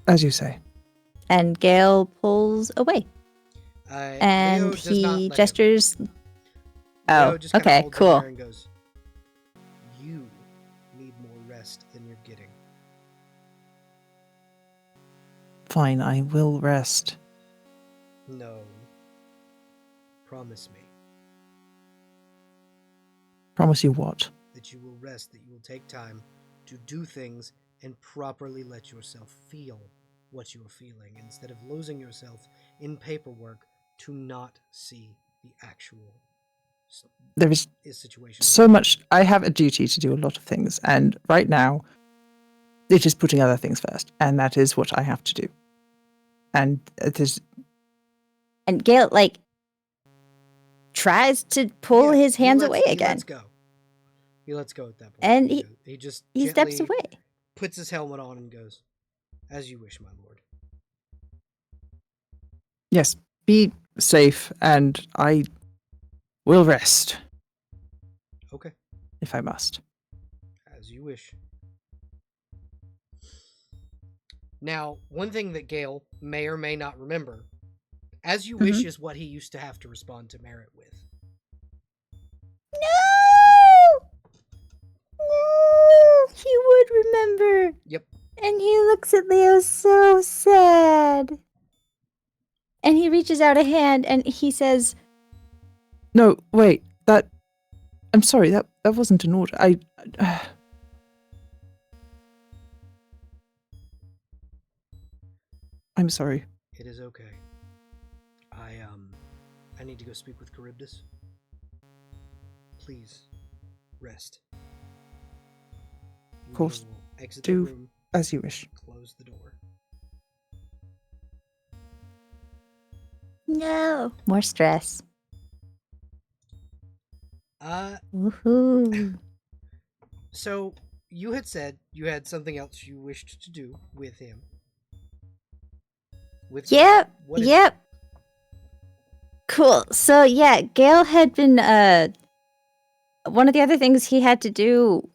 As you say. and Gale pulls away. Leo And does not he let him. gestures. Leo Oh, just kinda okay, holds him cool. there and goes, "You need more rest than you're getting." Fine, I will rest. No. Promise me Promise you what? that you will rest, that you will take time to do things and properly let yourself feel what you are feeling instead of losing yourself in paperwork to not see the actual There is situation. so much. I have a duty to do a lot of things, and right now, it is putting other things first, and that is what I have to do. And it is. And Gale, tries to pull his hands away He again. lets go. He lets go at that point. And he just he steps gently away. puts his helmet on and goes, "As you wish, my lord." Yes, be safe, and I will rest Okay, if I must. as you wish. Now, one thing that Gale may or may not remember, "as you wish" is what he used to have to respond to Merritt with. No! No! He would remember. Yep. And And he looks at Leo so sad. And he reaches out a hand and he says, No, wait. I'm sorry. That wasn't an order. I'm sorry. It is okay. I need to go speak with Charybdis. Please, rest. Of course. We will exit Do the room, as you wish. close the door. no. More stress. Woohoo. So you had said you had something else you wished to do with him. With Yep. what is- Yep. Cool. So yeah, Gale had been one of the other things he had to do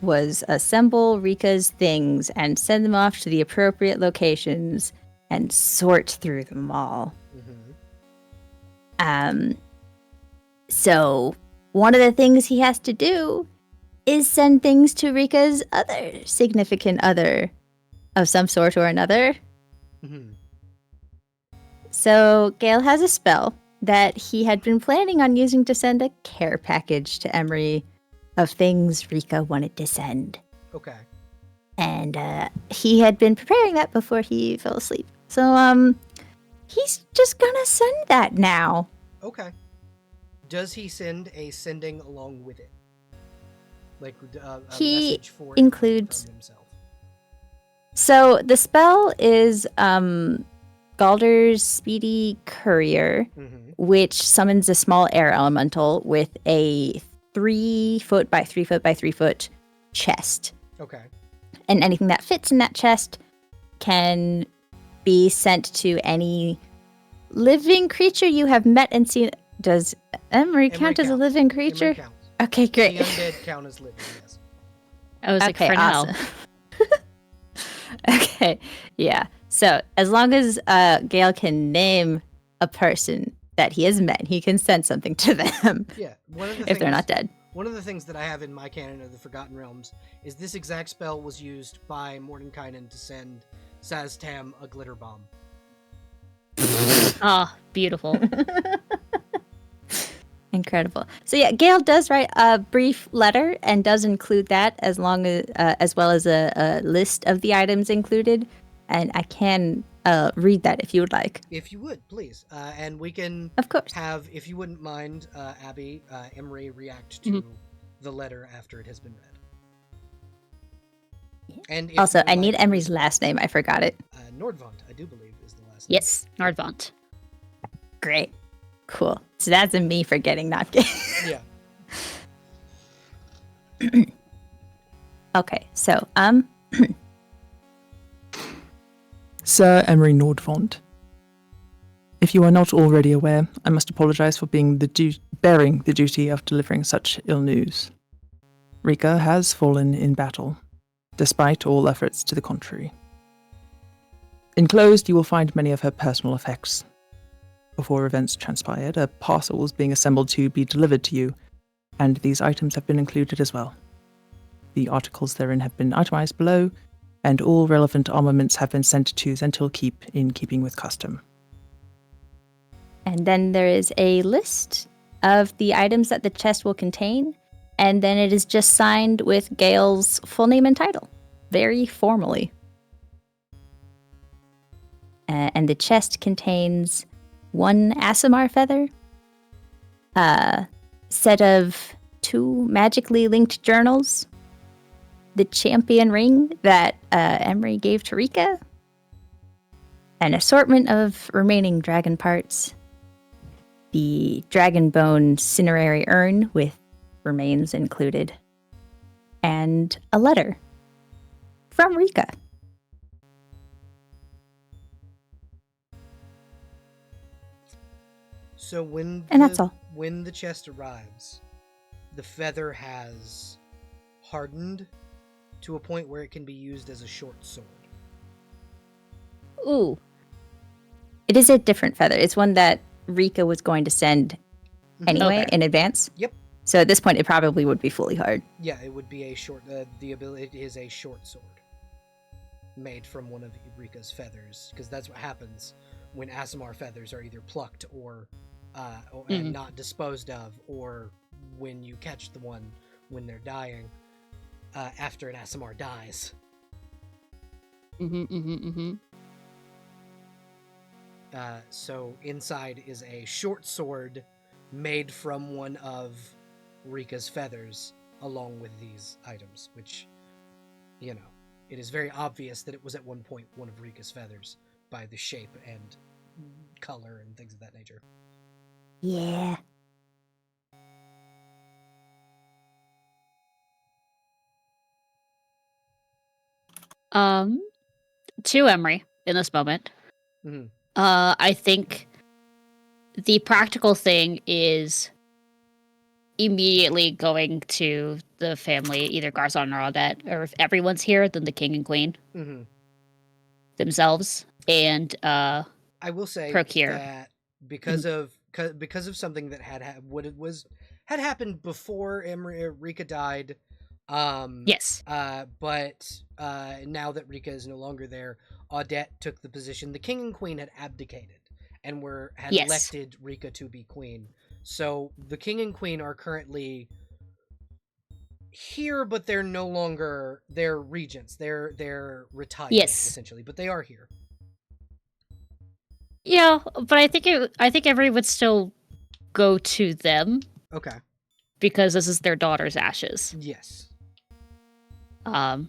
was assemble Rika's things and send them off to the appropriate locations and sort through them all. Mhm. So one of the things he has to do is send things to Rika's other significant other of some sort or another. Mhm. So Gale has a spell that he had been planning on using to send a care package to Emery of things Rika wanted to send. Okay. And he had been preparing that before he fell asleep. So he's just gonna send that now. Okay. Does he send a sending along with it? Like a He message for includes- from himself. So the spell is Galder's Speedy Courier, Mhm. which summons a small air elemental with a 3 foot by 3 foot by 3 foot chest. Okay. And anything that fits in that chest can be sent to any living creature you have met and seen. Does Emery count as a counts. living creature? Emery counts. Okay, great. The undead count as living, yes. I was like, Okay, for now. awesome. Okay, yeah. So as long as Gale can name a person that he has met, he can send something to them Yeah. One of the if they're things- not dead. One of the things that I have in my canon of the Forgotten Realms is this exact spell was used by Mordenkainen to send Saztam a glitter bomb. Oh, beautiful. Incredible. So yeah, Gale does write a brief letter and does include that as well as a list of the items included, and I can read that if you would like. If you would, please. And we can Of course. have, if you wouldn't mind, Abby, Emery react to the letter after it has been read. And if Also, you would I need like- Emery's last name. I forgot it. Nordvant, I do believe, is the last name. Yes, Nordvant. Great. Cool. So that's a me forgetting, not Gale. Yeah. Okay, so Sir Emery Nordvont. If you are not already aware, I must apologize for bearing the duty of delivering such ill news. Rika has fallen in battle, despite all efforts to the contrary. Enclosed, you will find many of her personal effects. Before events transpired, a parcel was being assembled to be delivered to you, and these items have been included as well. The articles therein have been itemized below, and all relevant armaments have been sent to Zentil Keep in keeping with custom. and then there is a list of the items that the chest will contain, and then it is just signed with Gale's full name and title, very formally. And the chest contains 1 Asimar feather, a set of 2 magically linked journals, the champion ring that Emery gave to Rika, an assortment of remaining dragon parts, the dragon bone cinerary urn with remains included, and a letter from Rika. So when And that's all. When the chest arrives, the feather has hardened to a point where it can be used as a short sword. Ooh. It is a different feather. It's one that Rika was going to send anyway Okay. in advance. Yep. So at this point, it probably would be fully hard. Yeah, it would be a short. The ability is a short sword. made from one of Rika's feathers, because that's what happens when Aasimar feathers are either plucked or and not disposed of, or when you catch the one when they're dying after an Aasimar dies. So inside is a short sword made from one of Rika's feathers, along with these items, which, you know, it is very obvious that it was at one point one of Rika's feathers by the shape and color and things of that nature. Yeah. To Emery in this moment. Mm-hmm. I think the practical thing is immediately going to the family, either Garzon or Odette, or if everyone's here, then the king and queen themselves, and I will say procure. that because of something that had happened before Rika died. Yes. But now that Rika is no longer there, Odette took the position. The king and queen had abdicated and had elected Rika to be queen. So the king and queen are currently here, but they're no longer, they're regents. They're retired essentially, but they are here. Yeah, but I think everyone would still go to them. Okay. Because this is their daughter's ashes. Yes. But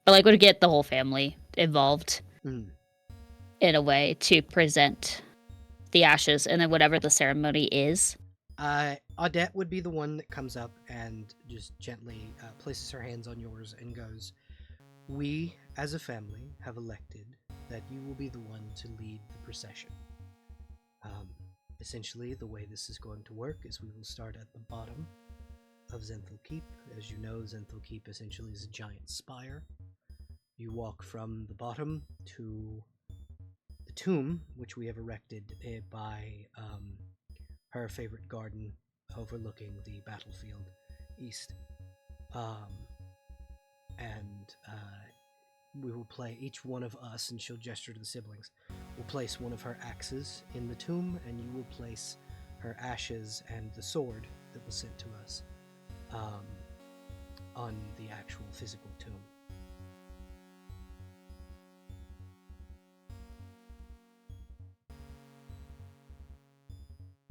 like would get the whole family involved in a way to present the ashes, and then whatever the ceremony is. Odette would be the one that comes up and just gently places her hands on yours and goes, "We, as a family, have elected that you will be the one to lead the procession. Essentially, the way this is going to work is we will start at the bottom of Zenthal Keep. As you know, Zenthal Keep essentially is a giant spire. You walk from the bottom to the tomb, which we have erected by her favorite garden overlooking the battlefield east. We will play, each one of us, and she'll gesture to the siblings, will place one of her axes in the tomb, and you will place her ashes and the sword that was sent to us on the actual physical tomb.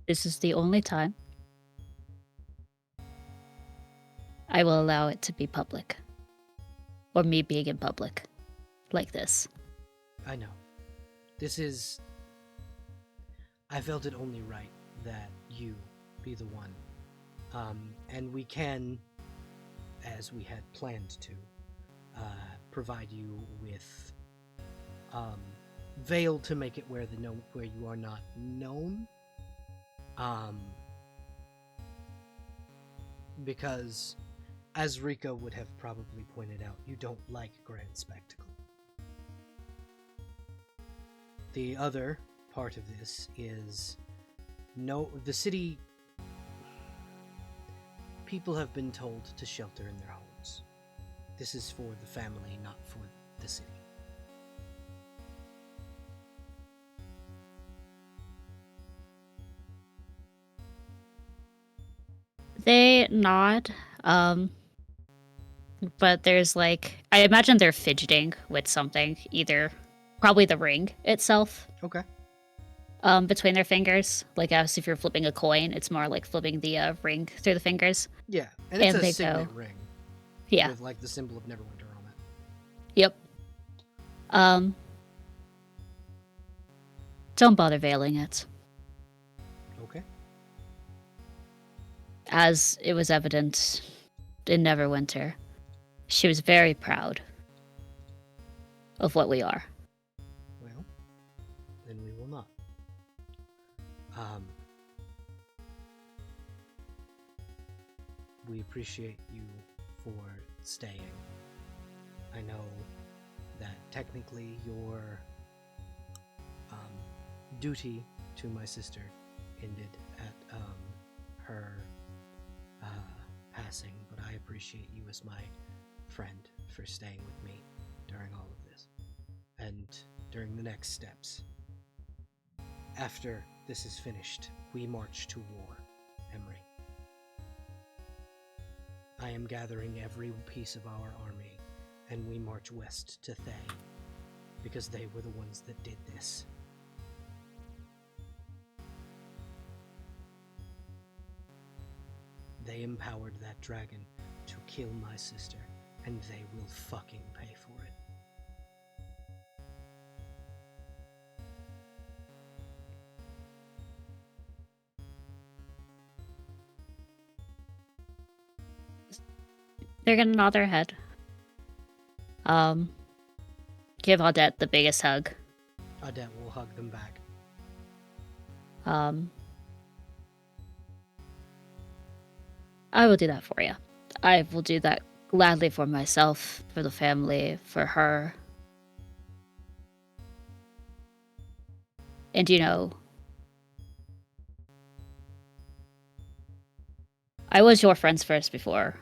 This is the only time I will allow it to be public. Or me being in public. Like this. I know. I felt it only right that you be the one. And we can, as we had planned to, provide you with veil to make it where you are not known. Because, as Rika would have probably pointed out, you don't like grand spectacle. The other part of this is, the city, people have been told to shelter in their homes. This is for the family, not for the city. They nod, but there's like, I imagine they're fidgeting with something, either probably the ring itself. Okay. Between their fingers, like as if you're flipping a coin, it's more like flipping the ring through the fingers. Yeah, and it's And a they signet go, ring. Yeah. With like the symbol of Neverwinter on it. Yep. Don't bother veiling it. Okay. As it was evident in Neverwinter, she was very proud of what we are. Well, then we will not. We appreciate you for staying. I know that technically your duty to my sister ended at her passing, but I appreciate you as my friend for staying with me during all of this and during the next steps. After this is finished, we march to war, Emery. I am gathering every piece of our army, and we march west to Thay, because they were the ones that did this. They empowered that dragon to kill my sister, and they will fucking pay for it. They're gonna nod their head. Give Audette the biggest hug. Audette will hug them back. I will do that for you. I will do that gladly for myself, for the family, for her. And you know, I was your friends first before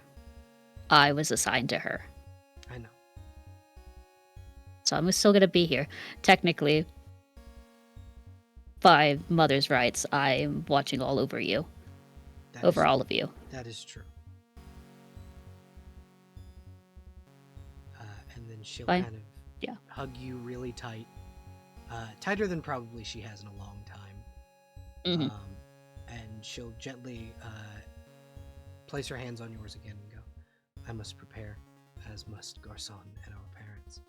I was assigned to her. I know. So I'm still gonna be here. Technically, by mother's rights, I'm watching all over you. Over all of you. That is true. And then she'll Fine. kind of Yeah. hug you really tight. Tighter than probably she has in a long time. Mhm. And she'll gently place her hands on yours again and go, I must prepare, as must Garçon and our parents.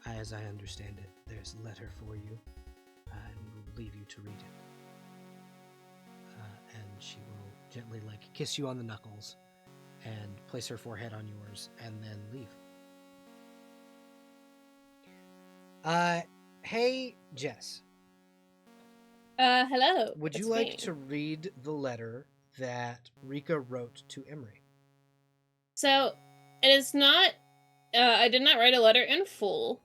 As I understand it, there's a letter for you, and we'll leave you to read it. And she will gently, kiss you on the knuckles and place her forehead on yours, and then leave. Hey, Jess. Hello. Would you it's like me. to read the letter that Rika wrote to Emery? So, it is not. I did not write a letter in full.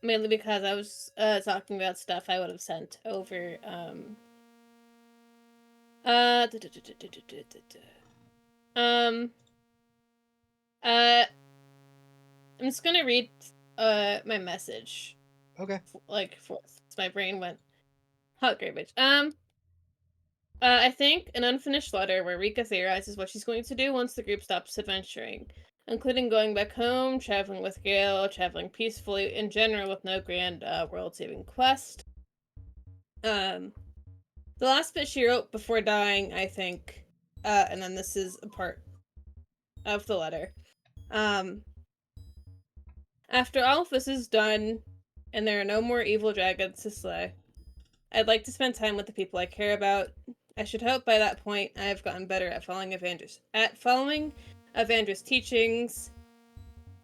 Mainly because I was talking about stuff I would have sent over. I'm just gonna read my message. Okay. For my brain went hot garbage. I think an unfinished letter where Rika theorizes what she's going to do once the group stops adventuring, including going back home, traveling with Gale, traveling peacefully, in general with no grand world-saving quest. The last bit she wrote before dying, I think, and then this is a part of the letter. After all of this is done, and there are no more evil dragons to slay, I'd like to spend time with the people I care about. I should hope by that point I have gotten better at following Evandra's teachings.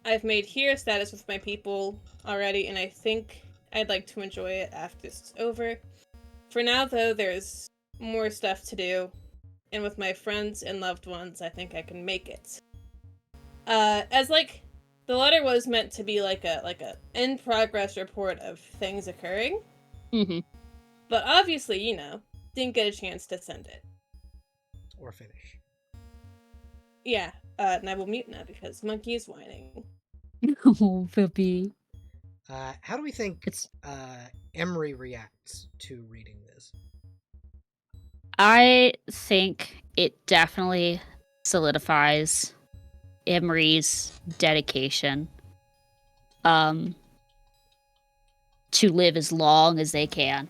I've made hero status with my people already, and I think I'd like to enjoy it after it's over. For now, though, there's more stuff to do, and with my friends and loved ones, I think I can make it. The letter was meant to be like a in progress report of things occurring. Mm-hmm. But obviously, didn't get a chance to send it. Or finish. Yeah, and I will mute now because Monkey is whining. Oh, Pippi. How do we think Emery reacts to reading this? I think it definitely solidifies Emery's dedication to live as long as they can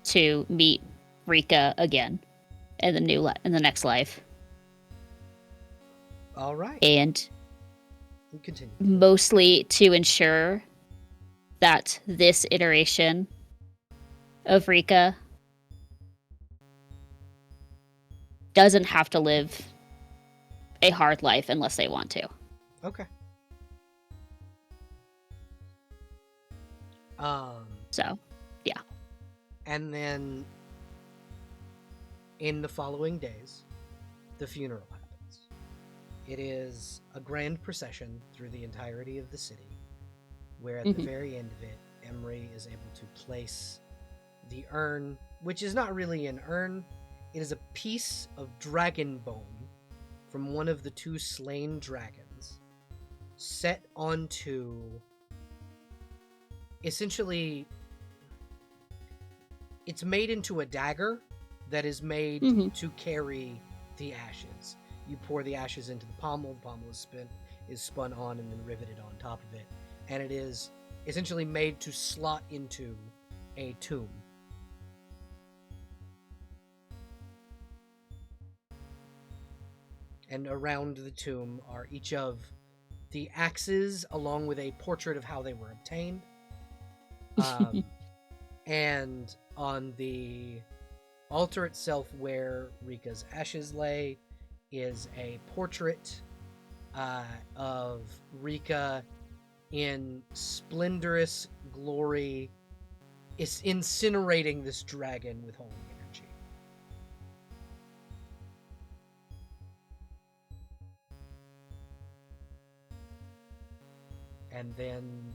to meet Rika again in the next life. All right. And we continue. Mostly to ensure that this iteration of Rika doesn't have to live a hard life unless they want to. Okay. So, yeah. And then in the following days, the funeral happens. It is a grand procession through the entirety of the city, where at the very end of it, Emery is able to place the urn, which is not really an urn. It is a piece of dragon bone from one of the 2 slain dragons set onto, essentially, it's made into a dagger that is made to carry the ashes. You pour the ashes into the pommel is spun on and then riveted on top of it, and it is essentially made to slot into a tomb. And around the tomb are each of the axes, along with a portrait of how they were obtained. And on the altar itself, where Rika's ashes lay, is a portrait of Rika in splendorous glory, is incinerating this dragon with holy energy. And then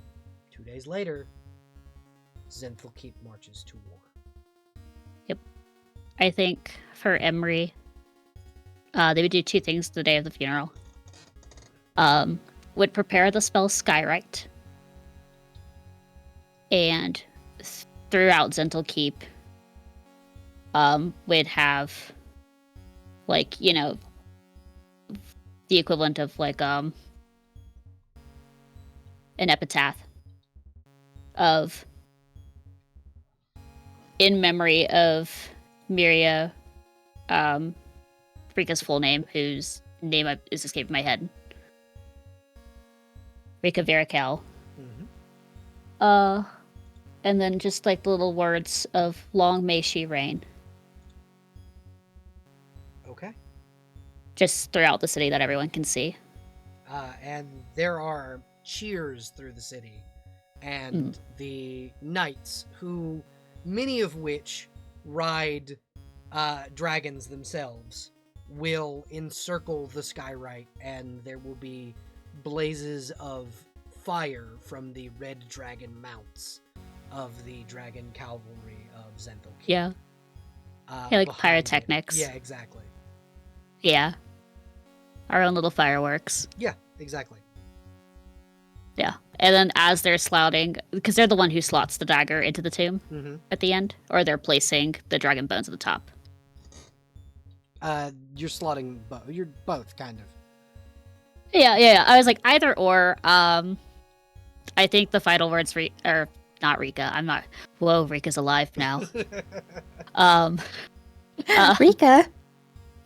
2 days later, Zenthalkeep marches to war. Yep. I think for Emery, they would do 2 things the day of the funeral. Would prepare the spell Skywrite, and throughout Zenthalkeep, would have, like, you know, the equivalent of, like, an epitaph of, in memory of Miria, Rika's full name, whose name is escaping my head. Rika Veracal. And then just like the little words of "Long may she reign." Okay. Just throughout the city that everyone can see. And there are cheers through the city, and the knights, who many of which ride dragons themselves, will encircle the Skywrite, and there will be blazes of fire from the red dragon mounts of the dragon cavalry of Zenthalkeep. Yeah. Yeah, like behind pyrotechnics. it. Yeah, exactly. Yeah. Our own little fireworks. Yeah, exactly. Yeah. And then as they're slotting, because they're the one who slots the dagger into the tomb at the end, or they're placing the dragon bones at the top. You're slotting both. You're both, kind of. Yeah. I was like, either or. I think the final words, or not Rika. I'm not. Whoa, Rika's alive now. Rika.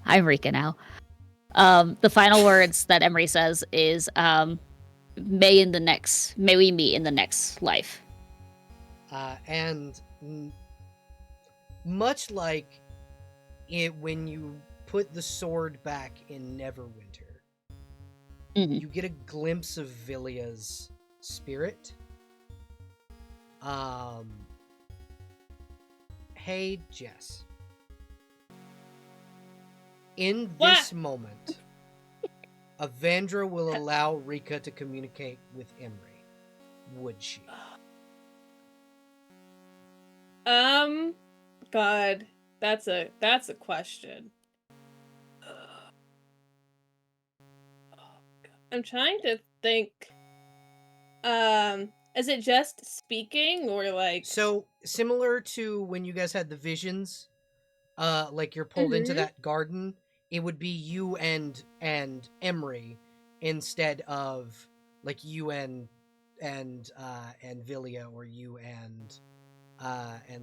I'm Rika now. The final words that Emery says is, may we meet in the next life. And much like it when you put the sword back in Neverwinter, you get a glimpse of Villia's spirit. Hey, Jess. In this moment, Avandra will allow Rika to communicate with Emery. Would she? God, that's a question. I'm trying to think. Is it just speaking or like? So similar to when you guys had the visions, like you're pulled into that garden, it would be you and Emery instead of like you and Villia, or you and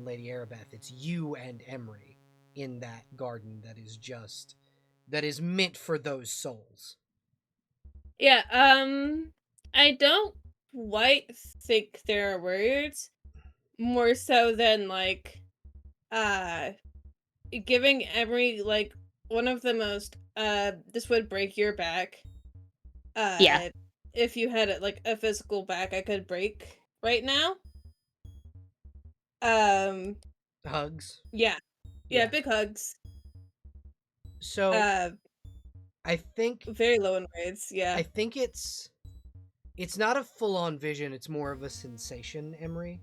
Lady Arabeth. It's you and Emery in that garden that is meant for those souls. Yeah, I don't quite think there are words, more so than like giving Emery like one of the most this would break your back. Yeah. If you had like a physical back I could break right now. Hugs. Yeah, big hugs. So I think very low in words. Yeah, I think it's not a full-on vision, it's more of a sensation, Emery.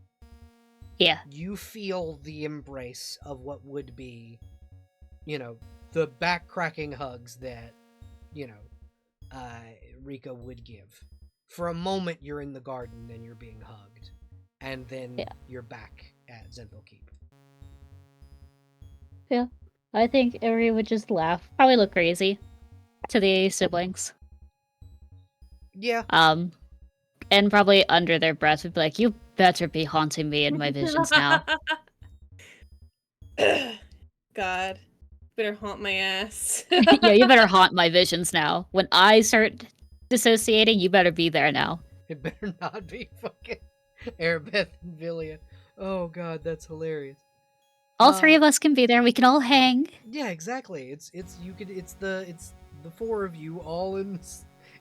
Yeah. You feel the embrace of what would be the back-cracking hugs that, Rika would give. For a moment, you're in the garden and you're being hugged. And then you're back at Zenville Keep. Yeah. I think Eri would just laugh. Probably look crazy to the siblings. Yeah. And probably under their breath would be like, "You better be haunting me in my visions now." God. Better haunt my ass. Yeah, you better haunt my visions now. When I start dissociating, you better be there now. It better not be fucking Arabeth and Villia. Oh god, that's hilarious. All three of us can be there. We can all hang. Yeah, exactly. It's the four of you all in.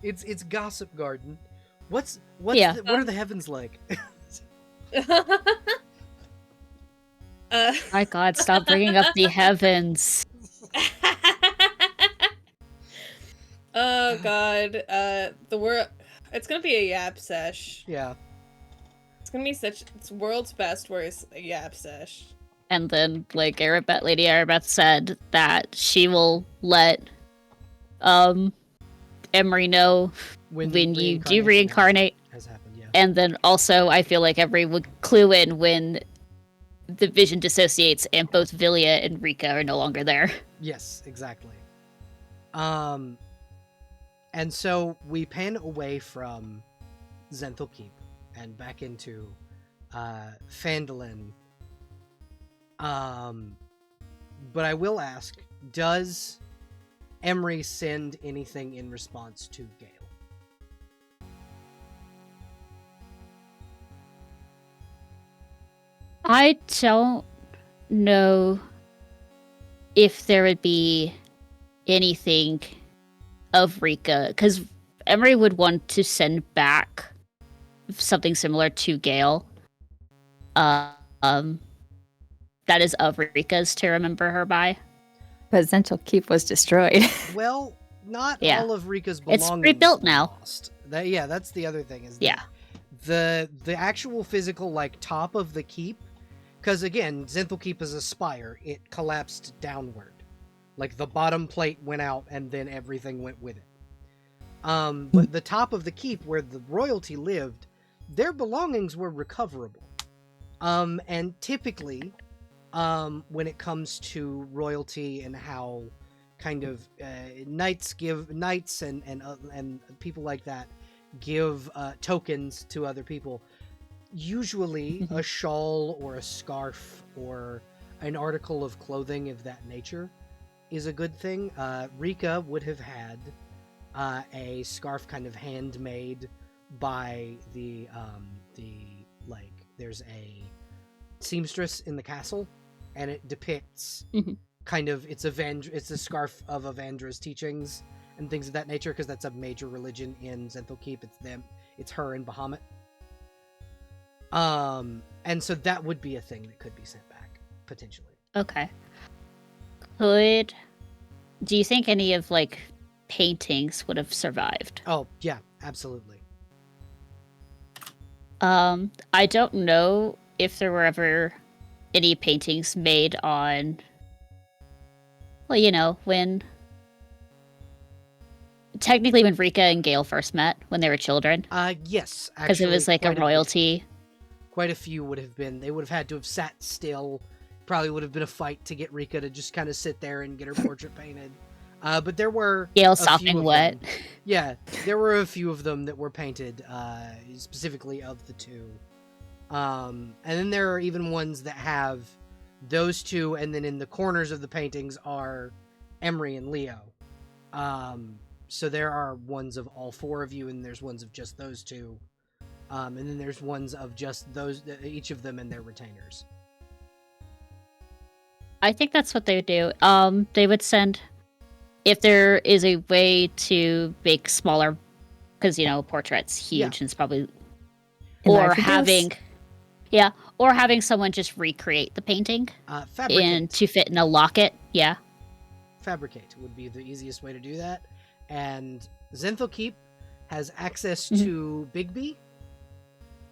It's Gossip Garden. What are the heavens like? My God, stop bringing up the heavens. Oh god, the world. It's gonna be a yap sesh. Yeah. It's gonna be it's world's best worst yap sesh. And then, like Lady Arabeth said that she will let Emery know when you do reincarnate. Has happened, yeah. And then also, I feel like Emery would clue in when the vision dissociates and both Villia and Rika are no longer there. Yes, exactly. And so we pan away from Zenthal Keep and back into Phandalin. But I will ask, does Emery send anything in response to Gale? I don't know if there would be anything of Rika, because Emery would want to send back something similar to Gale. That is of Rika's to remember her by. But Zental Keep was destroyed. Well, not all of Rika's belongings. It's rebuilt now. Lost. That's the other thing. Is that the actual physical top of the keep, because again, Zenthal Keep is a spire. It collapsed downward. Like the bottom plate went out and then everything went with it. But the top of the keep where the royalty lived, their belongings were recoverable. And typically, when it comes to royalty and how kind of knights and people like that give tokens to other people, usually a shawl or a scarf or an article of clothing of that nature is a good thing. Rika would have had a scarf kind of handmade by there's a seamstress in the castle, and it depicts kind of it's a scarf of Avandra's teachings and things of that nature, because that's a major religion in Zenthal Keep. It's her and Bahamut. And so that would be a thing that could be sent back potentially. Okay. Do you think any of paintings would have survived? Oh yeah, absolutely. I don't know if there were ever any paintings made on, when Rika and Gale first met, when they were children. Yes, actually. Because it was a royalty. Quite a few would have been. They would have had to have sat still. Probably would have been a fight to get Rika to just kind of sit there and get her portrait painted. But there were Gale sopping wet. Yeah, there were a few of them that were painted, specifically of the two. And then there are even ones that have those two, and then in the corners of the paintings are Emery and Leo. So there are ones of all four of you, and there's ones of just those two. And then there's ones of just each of them and their retainers. I think that's what they would do. They would send, if there is a way to make smaller, because portrait's huge and it's probably, or having someone just recreate the painting and to fit in a locket. Yeah, fabricate would be the easiest way to do that. And Zenthal Keep has access to Bigby.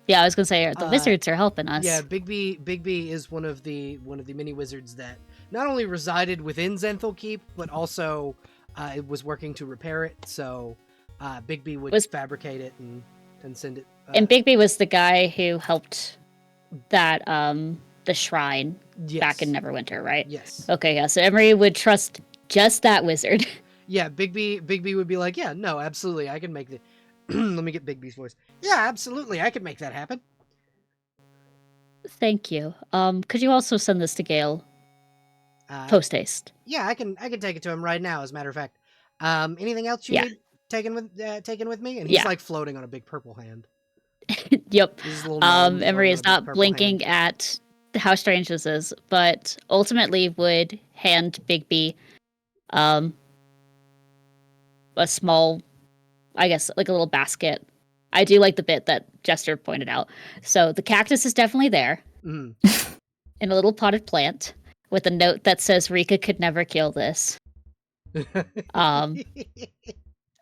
Yeah, I was gonna say the wizards are helping us. Yeah, Bigby is one of the mini wizards that not only resided within Zenthal Keep, but also it was working to repair it. So Bigby would fabricate it and send it. And Bigby was the guy who helped that the shrine back in Neverwinter, right? Yes. Okay, yeah. So Emery would trust just that wizard. Yeah, Bigby would be like, yeah, no, absolutely, I can make it. Let me get Bigby's voice. Yeah, absolutely, I can make that happen. Thank you. Could you also send this to Gale? Post haste. Yeah, I can take it to him right now. As a matter of fact, anything else you need taken with me? And he's like floating on a big purple hand. Yep. Emery is not blinking at how strange this is, but ultimately would hand Bigby a small, I guess, like a little basket. I do like the bit that Jester pointed out. So the cactus is definitely there. In a little potted plant with a note that says Rika could never kill this. Or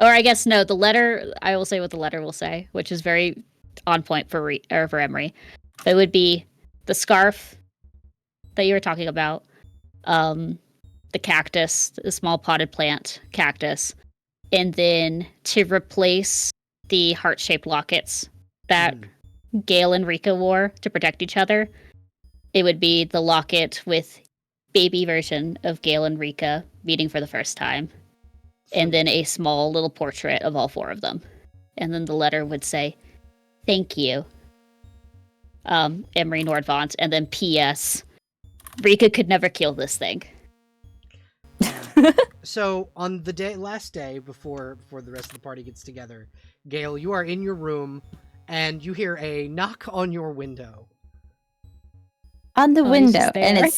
I guess no, the letter, I will say what the letter will say, which is very on point for Emery. It would be the scarf that you were talking about, the cactus, the small potted plant cactus, and then to replace the heart-shaped lockets that Gale and Rika wore to protect each other, it would be the locket with baby version of Gale and Rika meeting for the first time, and then a small little portrait of all four of them. And then the letter would say, "Thank you, Emery Nordvant," and then P.S. Rika could never kill this thing. So on the last day before the rest of the party gets together, Gale, you are in your room and you hear a knock on your window. On the window, and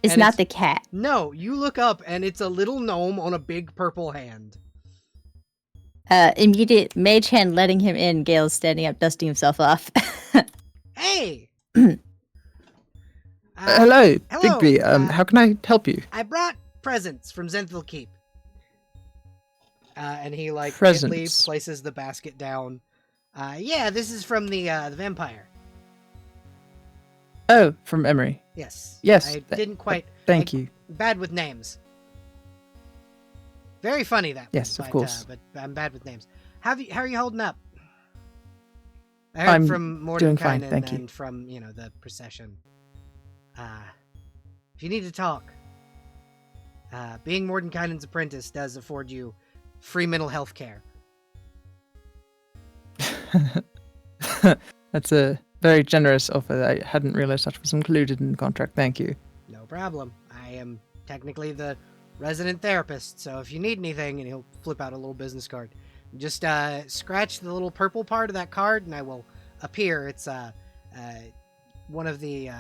it's not the cat. No, you look up and it's a little gnome on a big purple hand. Immediate mage hand letting him in. Gale's standing up, dusting himself off. Hey! Hello, Bigby. How can I help you? I brought presents from Zenthal Keep. And he gently places the basket down. Yeah, this is from the vampire. Oh, from Emery. Yes. Yes. I didn't quite. Thank you. Bad with names. Very funny that. Yes, of course. But I'm bad with names. How are you holding up? I heard from Mordecai and from the procession. If you need to talk, being Mordenkainen's apprentice does afford you free mental health care. That's a very generous offer. I hadn't realized that was included in the contract. Thank you. No problem. I am technically the resident therapist, so if you need anything, and he'll flip out a little business card, just scratch the little purple part of that card, and I will appear. It's one of the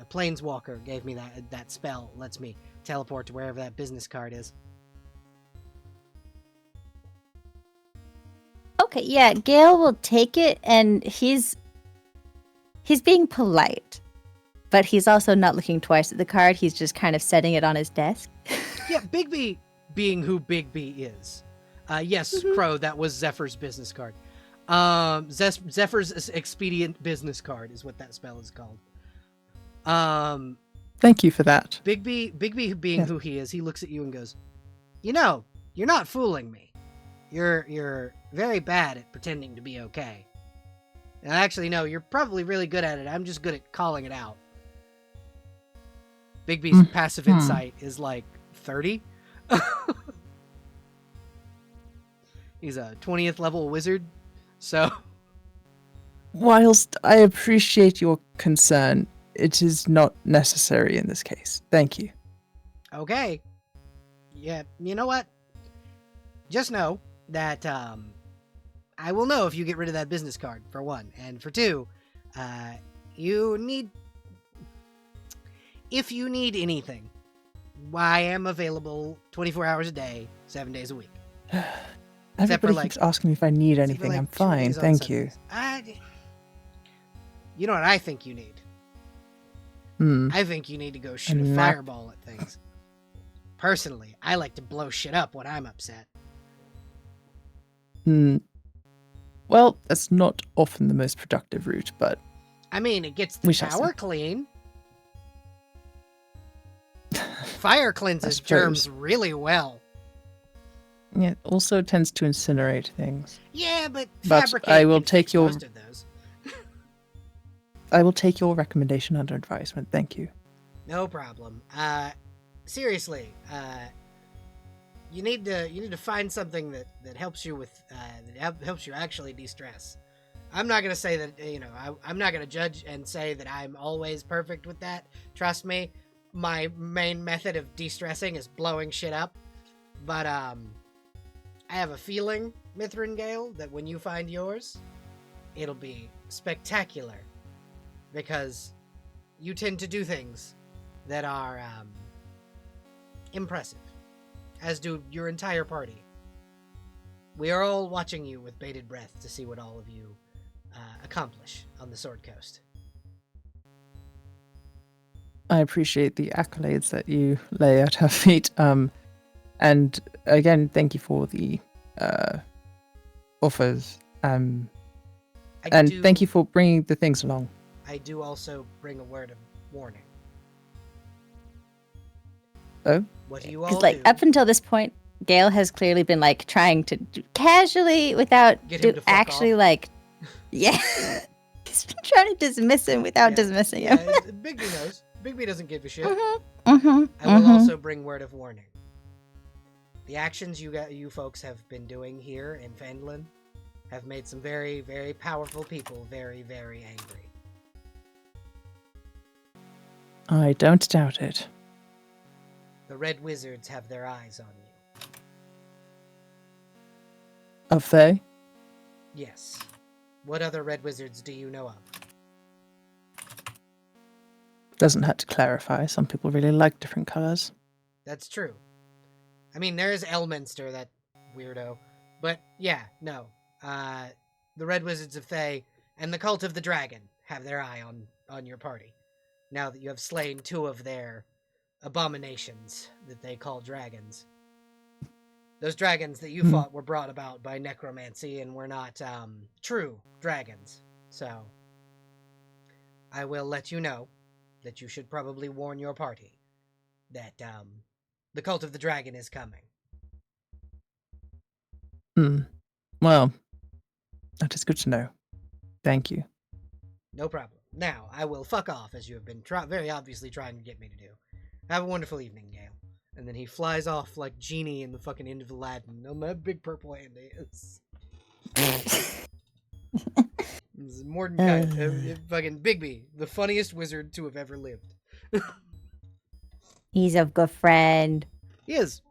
planeswalker gave me that spell. Lets me teleport to wherever that business card is. Okay, yeah, Gale will take it, and he's being polite, but he's also not looking twice at the card. He's just kind of setting it on his desk. Yeah, Bigby being who Bigby is. Yes, Crow, that was Zephyr's business card. Zephyr's expedient business card is what that spell is called. Thank you for that. Bigby being who he is, he looks at you and goes, "You're not fooling me. You're very bad at pretending to be okay. And actually, no, you're probably really good at it. I'm just good at calling it out." Bigby's passive insight is like 30. He's a 20th level wizard, so... Whilst I appreciate your concern, it is not necessary in this case. Thank you. Okay. Yeah, you know what? Just know that I will know if you get rid of that business card, for one. And for two, if you need anything, I am available 24 hours a day, 7 days a week. Everybody keeps asking me if I need anything. I'm fine, thank you. You know what I think you need? I think you need to go shoot a fireball at things. Personally, I like to blow shit up when I'm upset. Well, that's not often the most productive route, but... I mean, it gets the tower clean. fire cleanses suppose. germs really well. Yeah, it also tends to incinerate things. Yeah, but But fabricating I will can take fix your- most of those. I will take your recommendation under advisement. Thank you. No problem. Seriously, you need to find something that helps you with helps you actually de-stress. I'm not gonna say that I'm not gonna judge and say that I'm always perfect with that. Trust me, my main method of de-stressing is blowing shit up. But I have a feeling, Mithrangale, that when you find yours, it'll be spectacular, because you tend to do things that are impressive, as do your entire party. We are all watching you with bated breath to see what all of you accomplish on the Sword Coast. I appreciate the accolades that you lay at our feet. And again, thank you for the offers. And thank you for bringing the things along. I do also bring a word of warning. Oh? What do you all Because, like, do? up until this point, Gale has clearly been, like, trying to casually, without Get him to fuck actually, off. like, yeah. He's been trying to dismiss him without Yeah, dismissing him. Bigby knows. Bigby doesn't give a shit. Mm-hmm. I will also bring word of warning. The actions you folks have been doing here in Fandolin have made some very, very powerful people very, very angry. I don't doubt it. The Red Wizards have their eyes on you. Of they? Yes. What other Red Wizards do you know of? Doesn't have to clarify. Some people really like different colors. That's true. I mean, there's Elminster, that weirdo. But yeah, no. The Red Wizards of Thay and the Cult of the Dragon have their eye on your party, now that you have slain 2 of their abominations that they call dragons. Those dragons that you fought were brought about by necromancy and were not true dragons. So I will let you know that you should probably warn your party that the Cult of the Dragon is coming. Well, that is good to know. Thank you. No problem. Now, I will fuck off, as you have been very obviously trying to get me to do. Have a wonderful evening, Gale. And then he flies off like Genie in the fucking End of Aladdin. On that big purple hand is. Mordecai, fucking Bigby, the funniest wizard to have ever lived. He's a good friend. He is.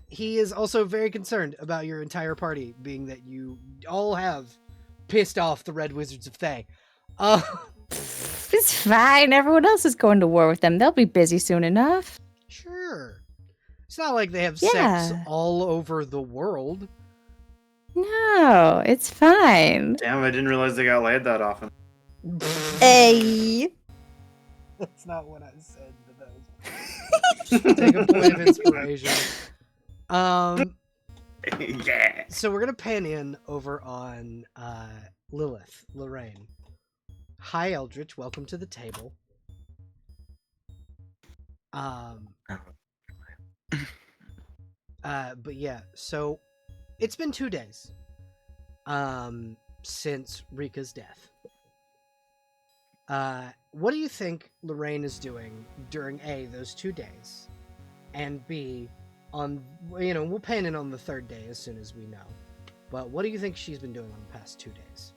He is also very concerned about your entire party, being that you all have pissed off the Red Wizards of Thay. It's fine. Everyone else is going to war with them. They'll be busy soon enough. Sure. It's not like they have sex Yeah. all over the world. No, it's fine. Damn, I didn't realize they got laid that often. Hey. That's not what I said, but that was take a point of inspiration. Yeah. So we're gonna pan in over on Lilith, Lorraine. Hi, Eldritch. Welcome to the table. But yeah, so it's been 2 days since Rika's death. What do you think Lorraine is doing during A, those 2 days, and B, on, we'll pan in on the 3rd day as soon as we know. But what do you think she's been doing on the past 2 days?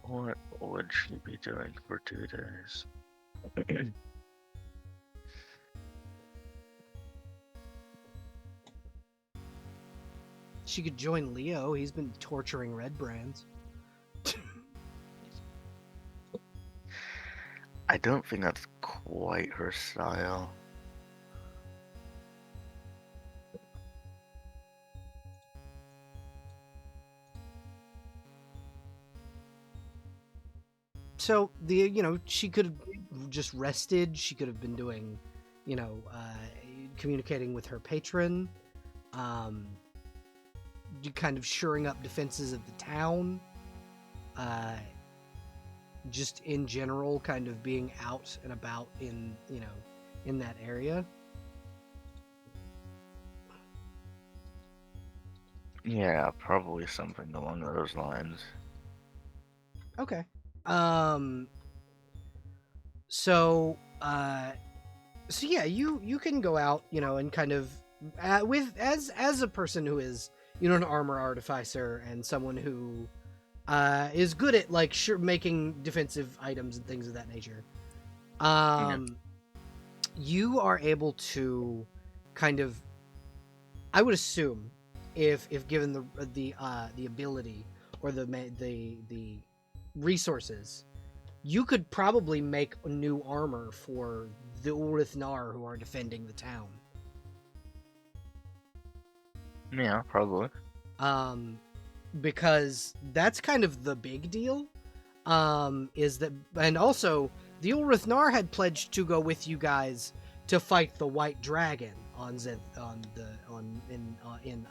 What would she be doing for 2 days? She could join Leo. He's been torturing red brands. I don't think that's quite her style. So she could have just rested. She could have been doing, communicating with her patron. you kind of shoring up defenses of the town. Just in general, kind of being out and about in in that area. Yeah, probably something along those lines. Okay. So yeah, you can go out, and kind of with as a person who is, an armor artificer and someone who is good at like making defensive items and things of that nature. You are able to kind of, I would assume, if given the ability or the resources, you could probably make a new armor for the Urithnar who are defending the town. Yeah, probably. Because that's kind of the big deal. Is that, and also the Urithnar had pledged to go with you guys to fight the White Dragon in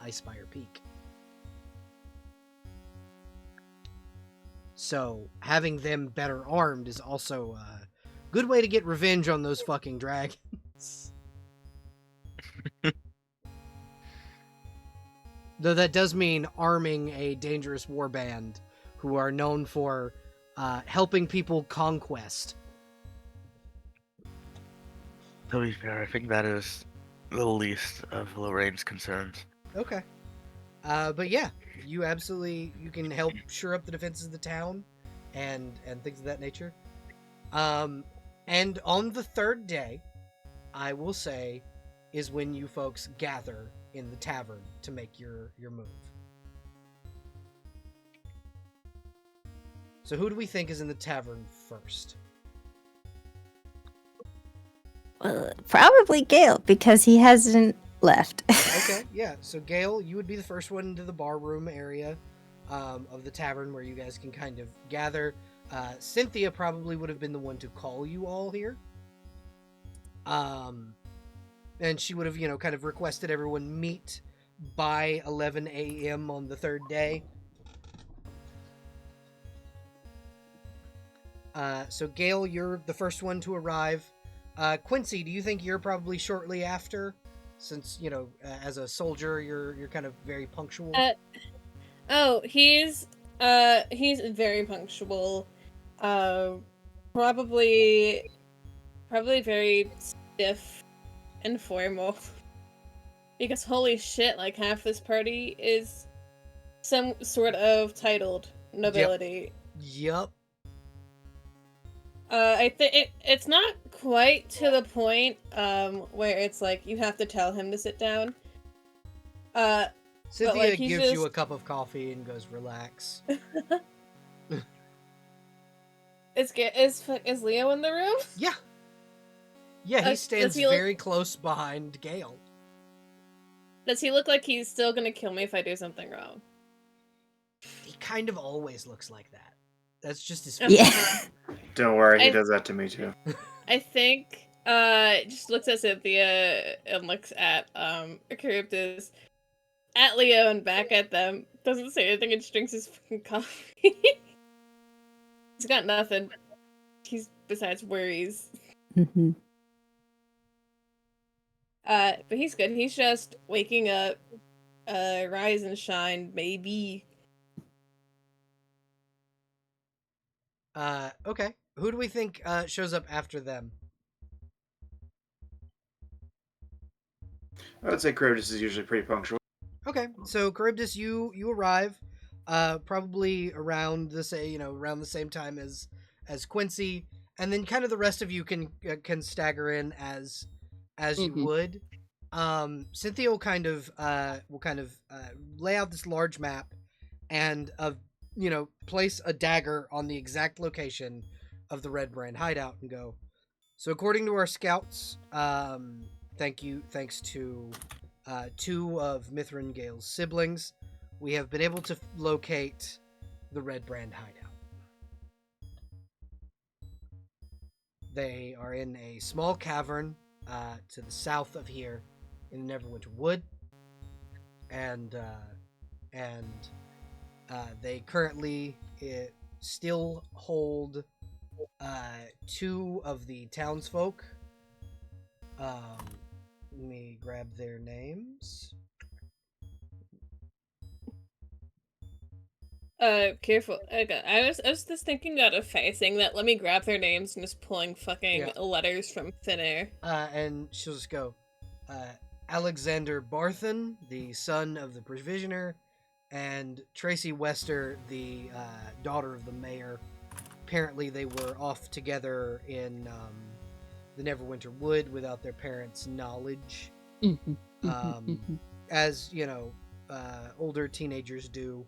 Icespire Peak. So having them better armed is also a good way to get revenge on those fucking dragons. Though that does mean arming a dangerous warband who are known for helping people conquest. To be fair, I think that is the least of Lorraine's concerns. Okay. But yeah, you can help shore up the defenses of the town and things of that nature. And on the third day, I will say, is when you folks gather in the tavern to make your move. So who do we think is in the tavern first? Well, probably Gale, because he hasn't left. Okay, yeah. So Gale, you would be the first one into the barroom area of the tavern where you guys can kind of gather. Cynthia probably would have been the one to call you all here. And she would have, kind of requested everyone meet by 11 a.m. on the third day. So Gale, you're the first one to arrive. Quincy, do you think you're probably shortly after? Since, as a soldier, you're kind of very punctual. He's very punctual. Probably very stiff and formal. Because holy shit, like half this party is some sort of titled nobility. Yep. I think it's not quite to the point where it's like you have to tell him to sit down. Cynthia gives you a cup of coffee and goes, "Relax." Is Leo in the room? Yeah. Yeah, he stands very close behind Gale. Does he look like he's still gonna kill me if I do something wrong? He kind of always looks like that. That's just his Yeah. Don't worry, he does that to me too. I think just looks at Cynthia and looks at Charybdis, at Leo and back at them. Doesn't say anything and just drinks his fucking coffee. He's got nothing. He's besides worries. Mm-hmm. But he's good. He's just waking up. Rise and shine, maybe. Okay. Who do we think shows up after them? I would say Charybdis is usually pretty punctual. Okay, so Charybdis, you arrive, probably around the same time as Quincy, and then kind of the rest of you can stagger in as you would. Cynthia will kind of lay out this large map and place a dagger on the exact location of the Red Brand hideout and go. So according to our scouts, thanks to two of Mithrin Gale's siblings, we have been able to locate the Red Brand hideout. They are in a small cavern to the south of here in the Neverwinter Wood. and they currently still hold 2 of the townsfolk. Let me grab their names. Careful. Okay, I was just thinking out of facing that. Let me grab their names and just pulling fucking letters from thin air. And she'll just go, Alexander Barthen, the son of the provisioner, and Tracy Wester, the daughter of the mayor. Apparently, they were off together in the Neverwinter Wood without their parents' knowledge, as older teenagers do.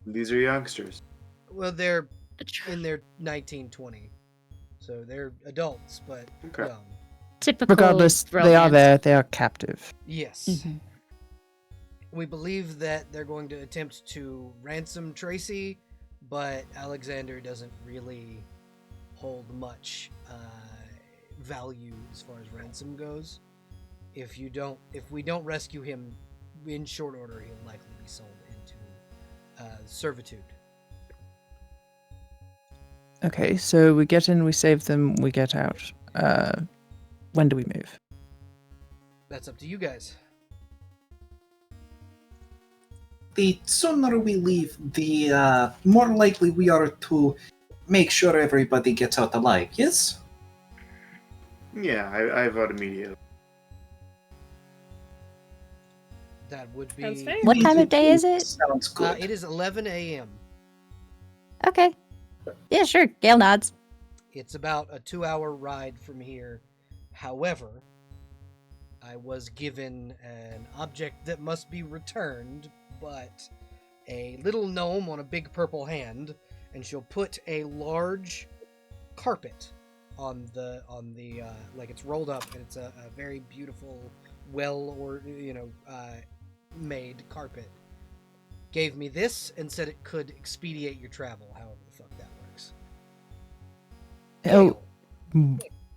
These are youngsters. Well, they're in their 1920, so they're adults, but young. Typical. Regardless, romance. they are there. They are captive. Yes. We believe that they're going to attempt to ransom Tracy, but Alexander doesn't really hold much value as far as ransom goes. If we don't rescue him in short order, he'll likely be sold into servitude. Okay, so we get in, we save them, we get out. When do we move? That's up to you guys. The sooner we leave, the more likely we are to make sure everybody gets out alive, yes? Yeah, I vote immediately. That would be... Sounds fair. What time of day is it? Sounds good. it is 11 a.m. Okay. Yeah, sure. Gale nods. It's about a 2-hour ride from here. However, I was given an object that must be returned, but a little gnome on a big purple hand, and she'll put a large carpet on the like it's rolled up, and it's a very beautiful, made carpet. Gave me this and said it could expedite your travel, however the fuck that works. Oh,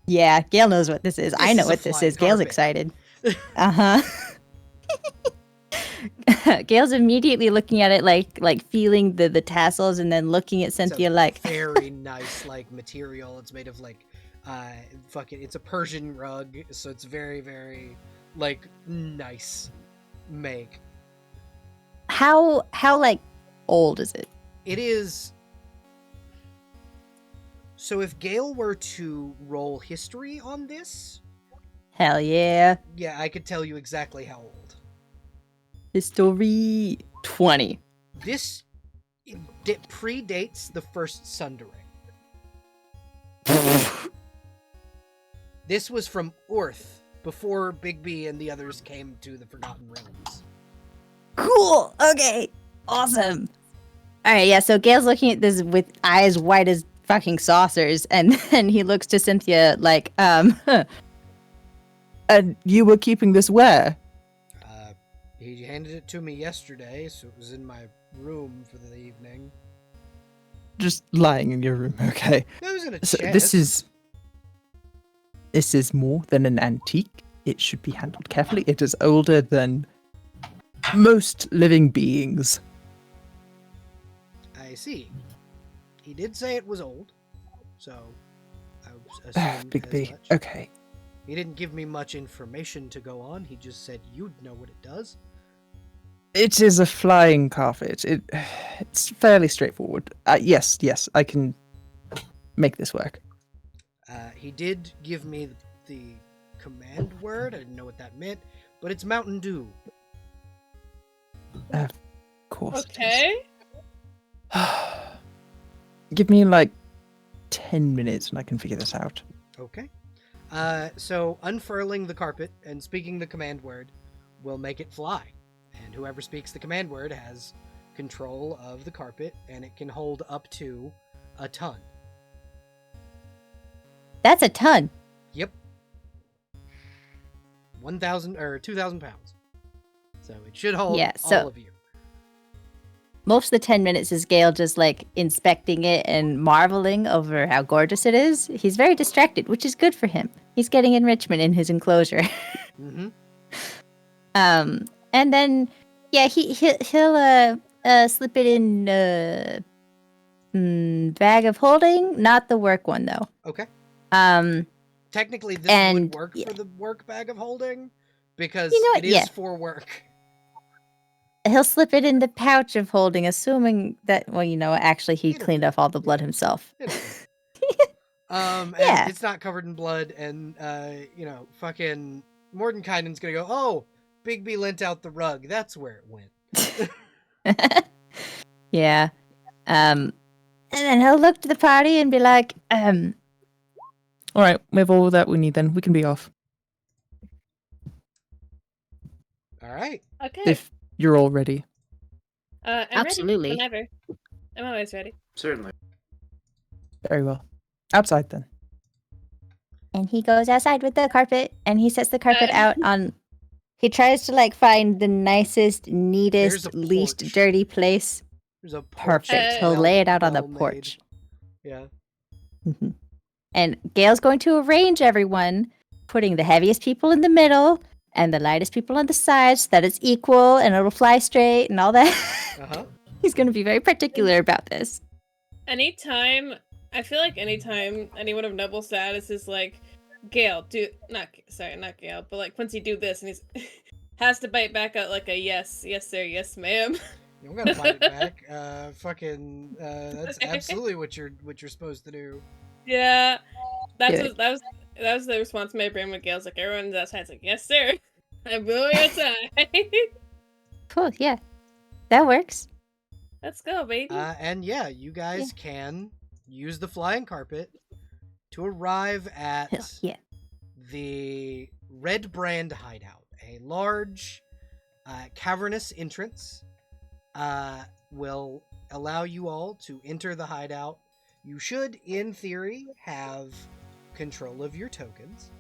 Yeah, Gale knows what this is. I This know is a what this flying is. Gale's carpet. excited. Uh-huh. Gale's immediately looking at it like feeling the tassels and then looking at Cynthia It's a like very nice material. It's made of it's a Persian rug, so it's very, very nice make. how old is it? It is. So if Gale were to roll history on this, Hell yeah. yeah, I could tell you exactly how old. History 20. This predates the first Sundering. This was from Orth, before Bigby and the others came to the Forgotten Realms. Cool. Okay. Awesome. All right, yeah, so Gale's looking at this with eyes wide as fucking saucers, and then he looks to Cynthia like, and you were keeping this where? He handed it to me yesterday, so it was in my room for the evening. Just lying in your room, okay. It was in a So chest. this is more than an antique. It should be handled carefully. It is older than most living beings. I see. He did say it was old, so I assumed Big as B. much. Okay. He didn't give me much information to go on. He just said you'd know what it does. It is a flying carpet. It's fairly straightforward. Yes, I can make this work. He did give me the command word. I didn't know what that meant, but it's Mountain Dew. Of course. Okay. Give me 10 minutes and I can figure this out. Okay. So unfurling the carpet and speaking the command word will make it fly. And whoever speaks the command word has control of the carpet, and it can hold up to a ton. that's a ton. Yep. 1,000 or 2,000 pounds. So it should hold Yeah, so- all of you. Most of the 10 minutes is Gale just inspecting it and marveling over how gorgeous it is. He's very distracted, which is good for him. He's getting enrichment in his enclosure. Mm-hmm. And then, yeah, he'll slip it in bag of holding, not the work one though. Okay. Um, Technically, this And- would work yeah. for the work bag of holding because You know what? it is Yeah. for work. He'll slip it in the pouch of holding, assuming that, well, actually he It'll cleaned fit. off all the blood Yeah. himself. It'll fit. And Yeah. it's not covered in blood, and fucking Mordenkainen's gonna go, oh, Bigby lent out the rug. That's where it went. Yeah. And then he'll look to the party and be like, All right, we have all that we need. Then we can be off All right. Okay. if you're all ready. I'm Absolutely. ready whenever. I'm always ready. Certainly. Very well. Outside then. and he goes outside with the carpet and he sets the carpet out on. He tries to like find the nicest, There's neatest, a least porch. dirty place. There's a porch. Perfect. Uh, He'll lay it out on the well made. porch. Yeah. Mhm. And Gail's going to arrange everyone, putting the heaviest people in the middle and the lightest people on the sides so that it's equal and it'll fly straight and all that. Uh-huh. He's going to be very particular about this. Anytime anyone of noble status is like, Gale, not Gale, but like Quincy, do this, and he's has to bite back out like a yes sir, yes ma'am. You don't gotta bite it back. That's absolutely what you're supposed to do. Yeah, Do that was the response my brain when Gale's like, everyone's outside. It's like, yes sir, I'm going outside. Cool, yeah. That works. Let's go, baby. And yeah, you guys can use the flying carpet to arrive at Hell, yeah. the Red Brand hideout. A large, cavernous entrance will allow you all to enter the hideout. You should, in theory, have control of your tokens.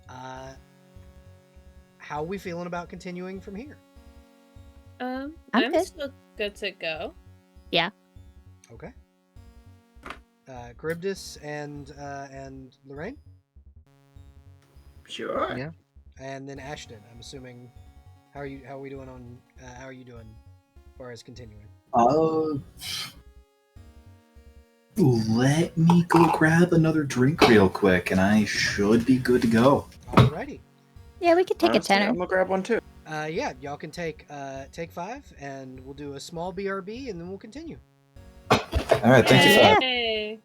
How are we feeling about continuing from here? I'm I'm good. still good to go. Okay. Charybdis and Lorraine, Sure. Yeah. and then Ashton. I'm assuming. How are we doing on? How are you doing, as far as continuing? Let me go grab another drink real quick, and I should be good to go. Alrighty. Yeah, we could take Honestly, a tenner. I'm gonna grab one too. Yeah, y'all can take 5, and we'll do a small BRB, and then we'll continue. All right, thank you for that. Yay.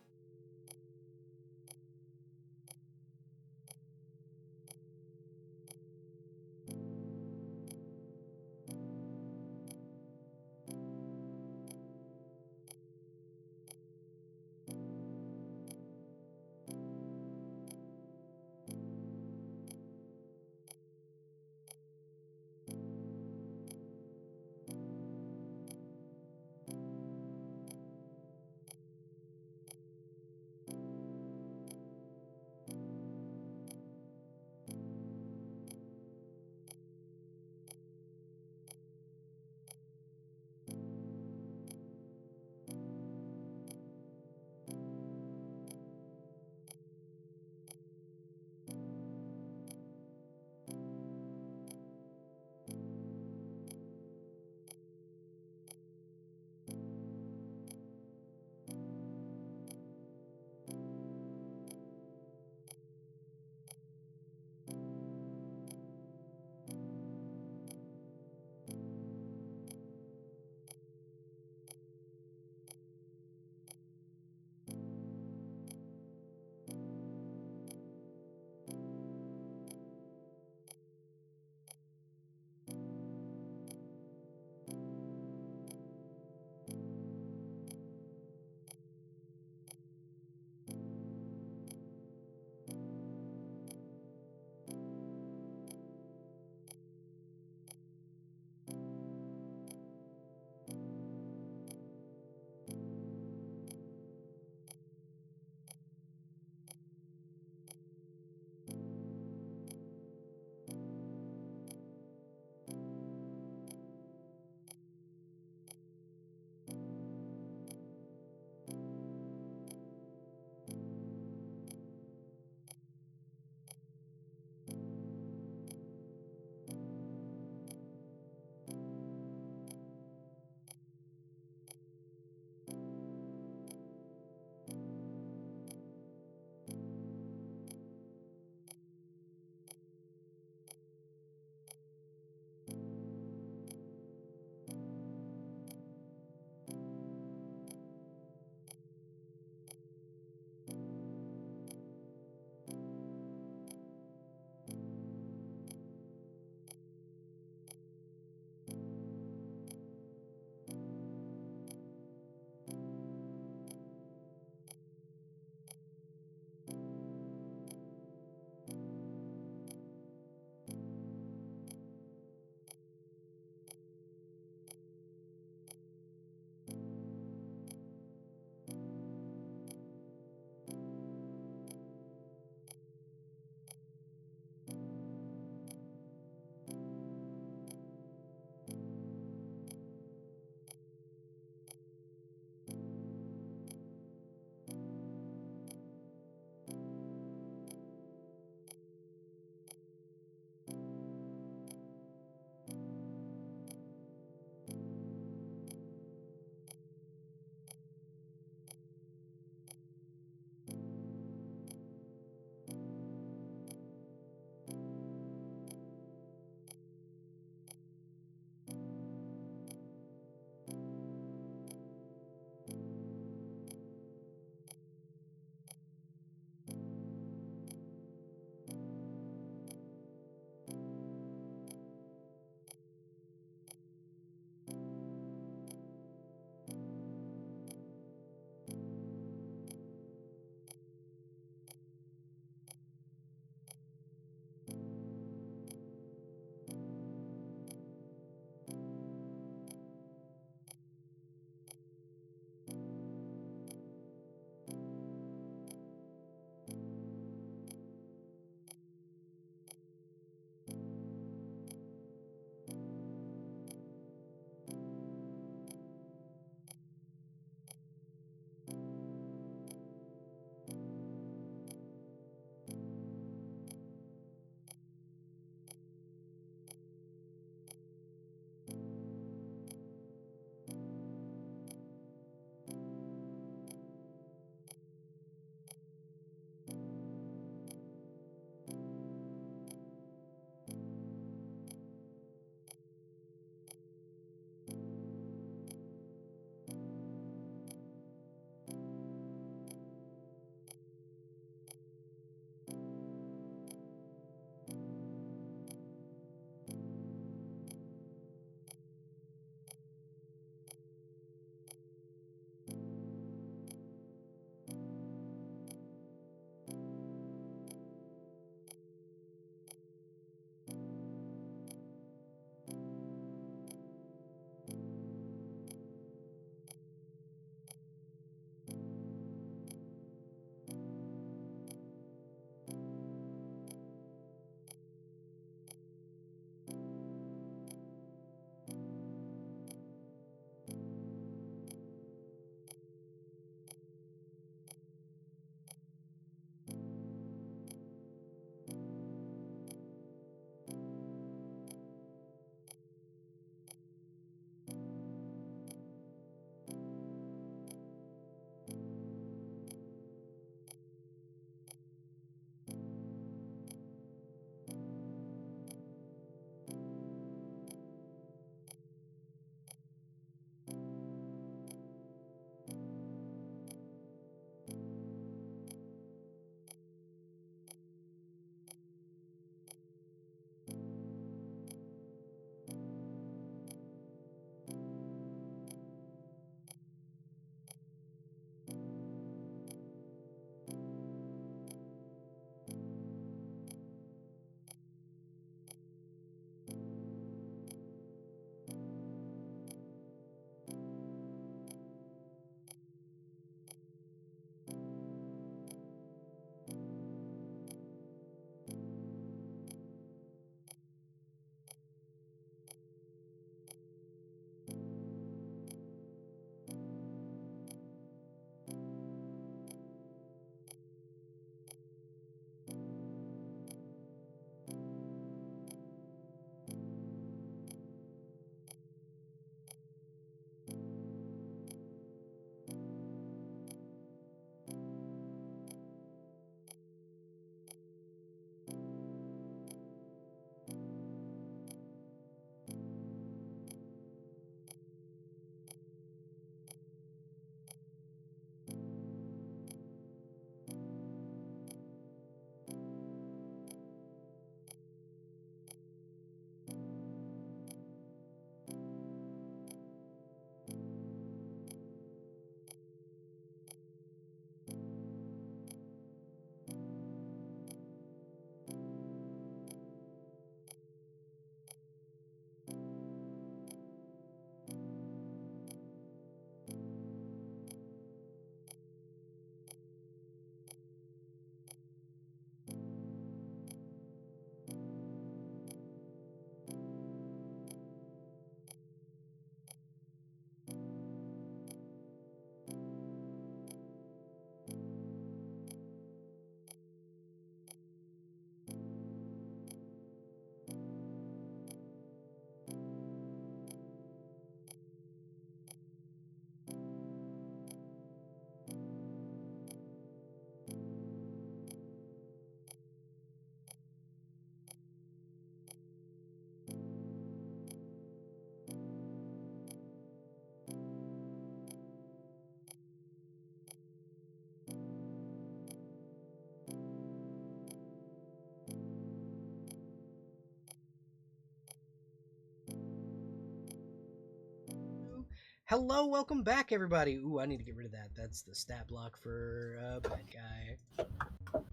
Hello, welcome back, everybody. Ooh, I need to get rid of that. That's the stat block for bad guy.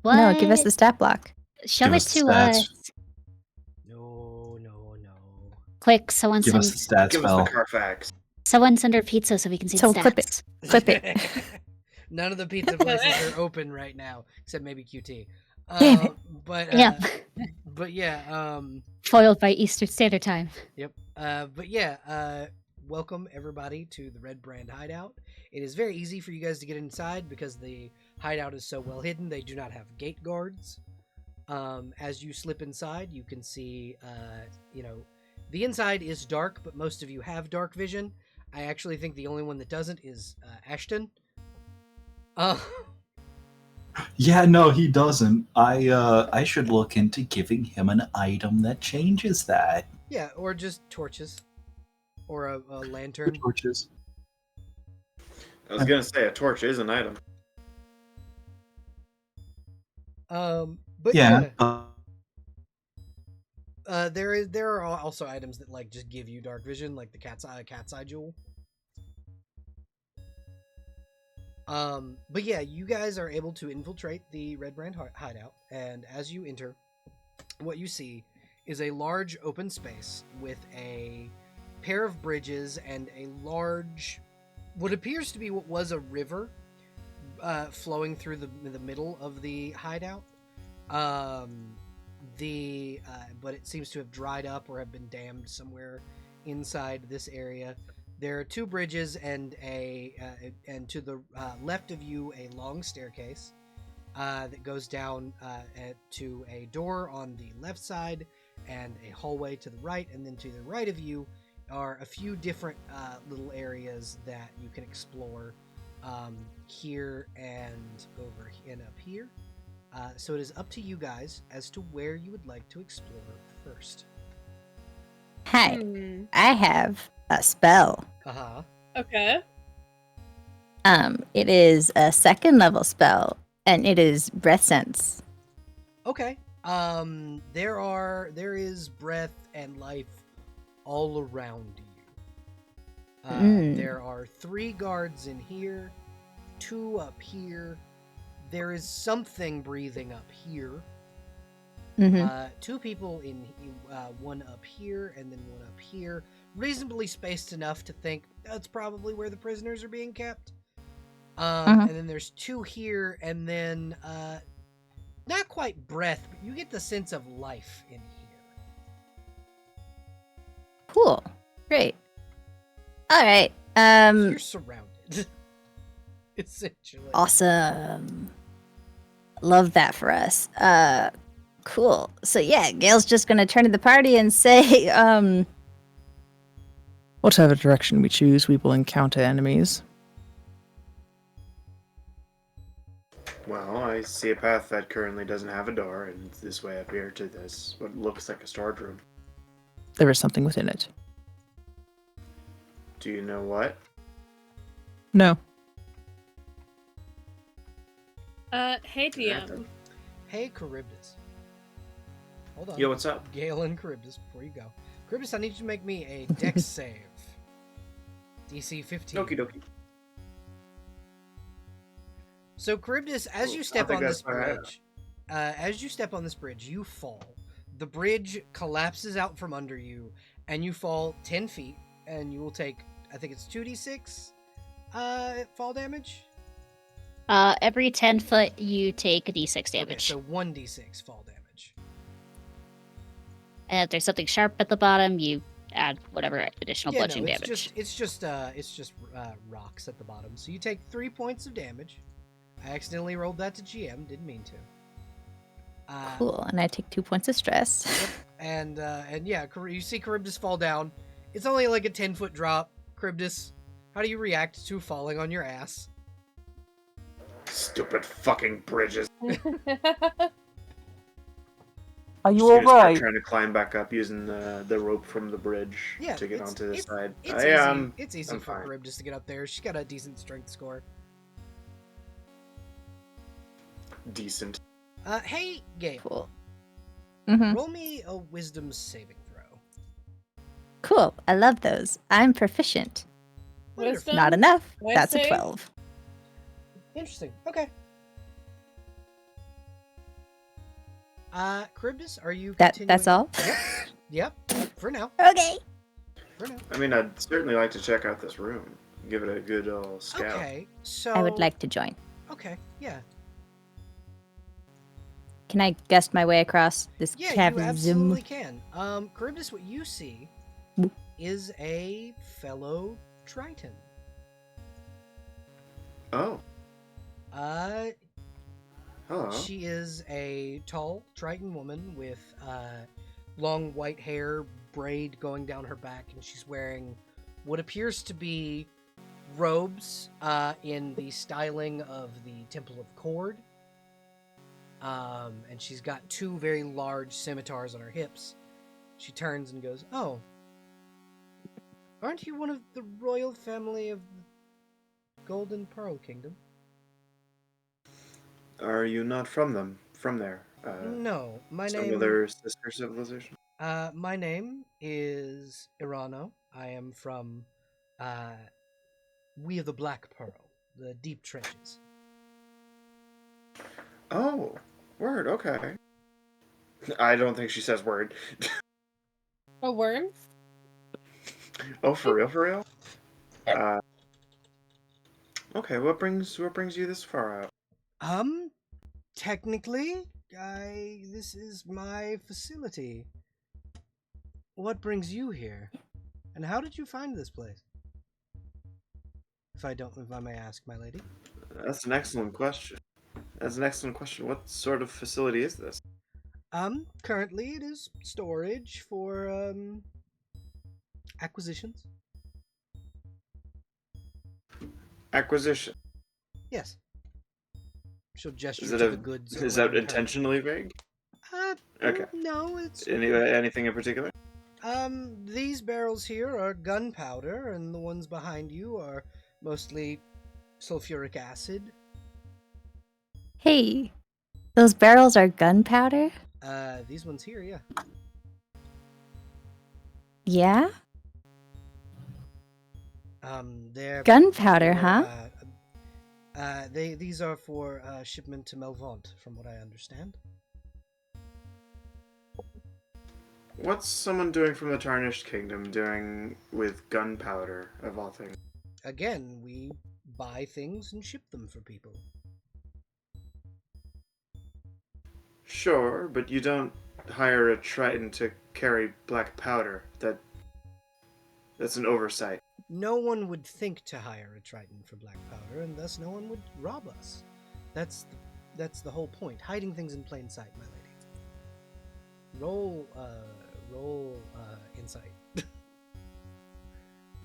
What? No, give us the stat block. Show Give it us the to stats. us. No. Quick, someone Give us the send stats, Give us Bell. the Carfax. someone send her pizza so we can see So the clip it. stats. Clip it. None of the pizza places are open right now, except maybe QT. Damn it. But Yep. but yeah, Foiled by Eastern Standard Time. Yep. But yeah, welcome everybody to the Red Brand Hideout. It is very easy for you guys to get inside because the hideout is so well hidden. They do not have gate guards. As you slip inside, you can see, the inside is dark, but most of you have dark vision. I actually think the only one that doesn't is Ashton. Yeah, no, he doesn't. I should look into giving him an item that changes that. Yeah, or just torches. Or a lantern. Torches. I was gonna say a torch is an item. But Yeah. there are also items that like just give you dark vision, like the cat's eye jewel. But yeah, you guys are able to infiltrate the Red Brand hideout, and as you enter, what you see is a large open space with a pair of bridges and a large, what appears to be what was a river, flowing through the middle of the hideout. But it seems to have dried up or have been dammed somewhere inside this area. There are two bridges and and to the left of you a long staircase that goes down to a door on the left side and a hallway to the right, and then to the right of you are a few different little areas that you can explore here and over and up here. So it is up to you guys as to where you would like to explore first. Hi, Hmm. I have a spell. Uh-huh. Okay. It is a 2nd level spell, and it is breath sense. Okay. There is breath and life all around you. There are 3 guards in here, 2 up here. There is something breathing up here. 2 people in one up here and then one up here, reasonably spaced enough to think that's probably where the prisoners are being kept. And then there's 2 here, and then not quite breath, but you get the sense of life in here. Cool. Great. All right. You're surrounded, essentially. Awesome. Love that for us. Cool. So yeah, Gail's just gonna turn to the party and say, Whatever direction we choose, we will encounter enemies. Well, I see a path that currently doesn't have a door, and it's this way up here to this what looks like a storage room. There is something within it. Do you know what? No. Hey DM. Hey, Charybdis. Hold on. Yo, what's up? Gale and Charybdis, before you go. Charybdis, I need you to make me a dex save. DC 15. Doki doki. So, Charybdis, as Cool. you I step think on this that's bridge, you fall. The bridge collapses out from under you, and you fall 10 feet, and you will take, I think it's 2d6 fall damage? Every 10 foot, you take a d6 Okay, damage. so 1d6 fall damage. And if there's something sharp at the bottom, you add whatever additional bludgeoning it's damage. It's just rocks at the bottom. So you take 3 points of damage. I accidentally rolled that to GM, didn't mean to. cool. And I take 2 points of stress. And yeah, you see Charybdis fall down. It's only like a 10-foot drop. Charybdis, how do you react to falling on your ass? Stupid fucking bridges. Are you Just gonna start alright? trying to climb back up using the rope from the bridge Yeah, to get onto the side. It's I easy. am. It's easy I'm for fine. Charybdis to get up there. She's got a decent strength score. Decent. Hey, Gabe, Cool. roll me a wisdom saving throw. Cool. I love those. I'm proficient. Wonderful. Not enough. Nice That's a save. 12. Interesting. Okay. Charybdis, are you That's continuing? all? Yep. For now. Okay. For now. I mean, I'd certainly like to check out this room. Give it a good old scout. Okay. So I would like to join. Okay. Yeah. Can I gust my way across this Yeah, you chasm? absolutely can. Charybdis, what you see Whoop. is a fellow Triton. Oh, Uh, hello. She is a tall Triton woman with long white hair, braid going down her back, and she's wearing what appears to be robes in the styling of the Temple of Cord. And she's got two very large scimitars on her hips. She turns and goes, "Oh, aren't you one of the royal family of the Golden Pearl Kingdom?" Are you not from them? From there? No, my Some name. other sister civilization? My name is Irano. I am from We of the Black Pearl, the deep trenches. Oh, word. Okay. I don't think she says word. A worm? Oh, for real? For real? Okay. What brings you this far out? Technically, this is my facility. What brings you here? And how did you find this place? If I may ask, my lady. That's an excellent question. What sort of facility is this? Currently it is storage for, acquisitions. Acquisition. Yes. She'll gesture Is it to the goods. Is that around her. intentionally vague? Okay. No, it's... Anything in particular? These barrels here are gunpowder, and the ones behind you are mostly sulfuric acid. Hey, those barrels are gunpowder? These ones here, yeah. Yeah? They're Gunpowder, for, huh? These are for shipment to Melvant, from what I understand. What's someone doing from the Tarnished Kingdom doing with gunpowder, of all things? Again, we buy things and ship them for people. Sure, but you don't hire a Triton to carry black powder. That's an oversight. No one would think to hire a Triton for black powder, and thus no one would rob us. That's the whole point. Hiding things in plain sight, my lady. Roll insight.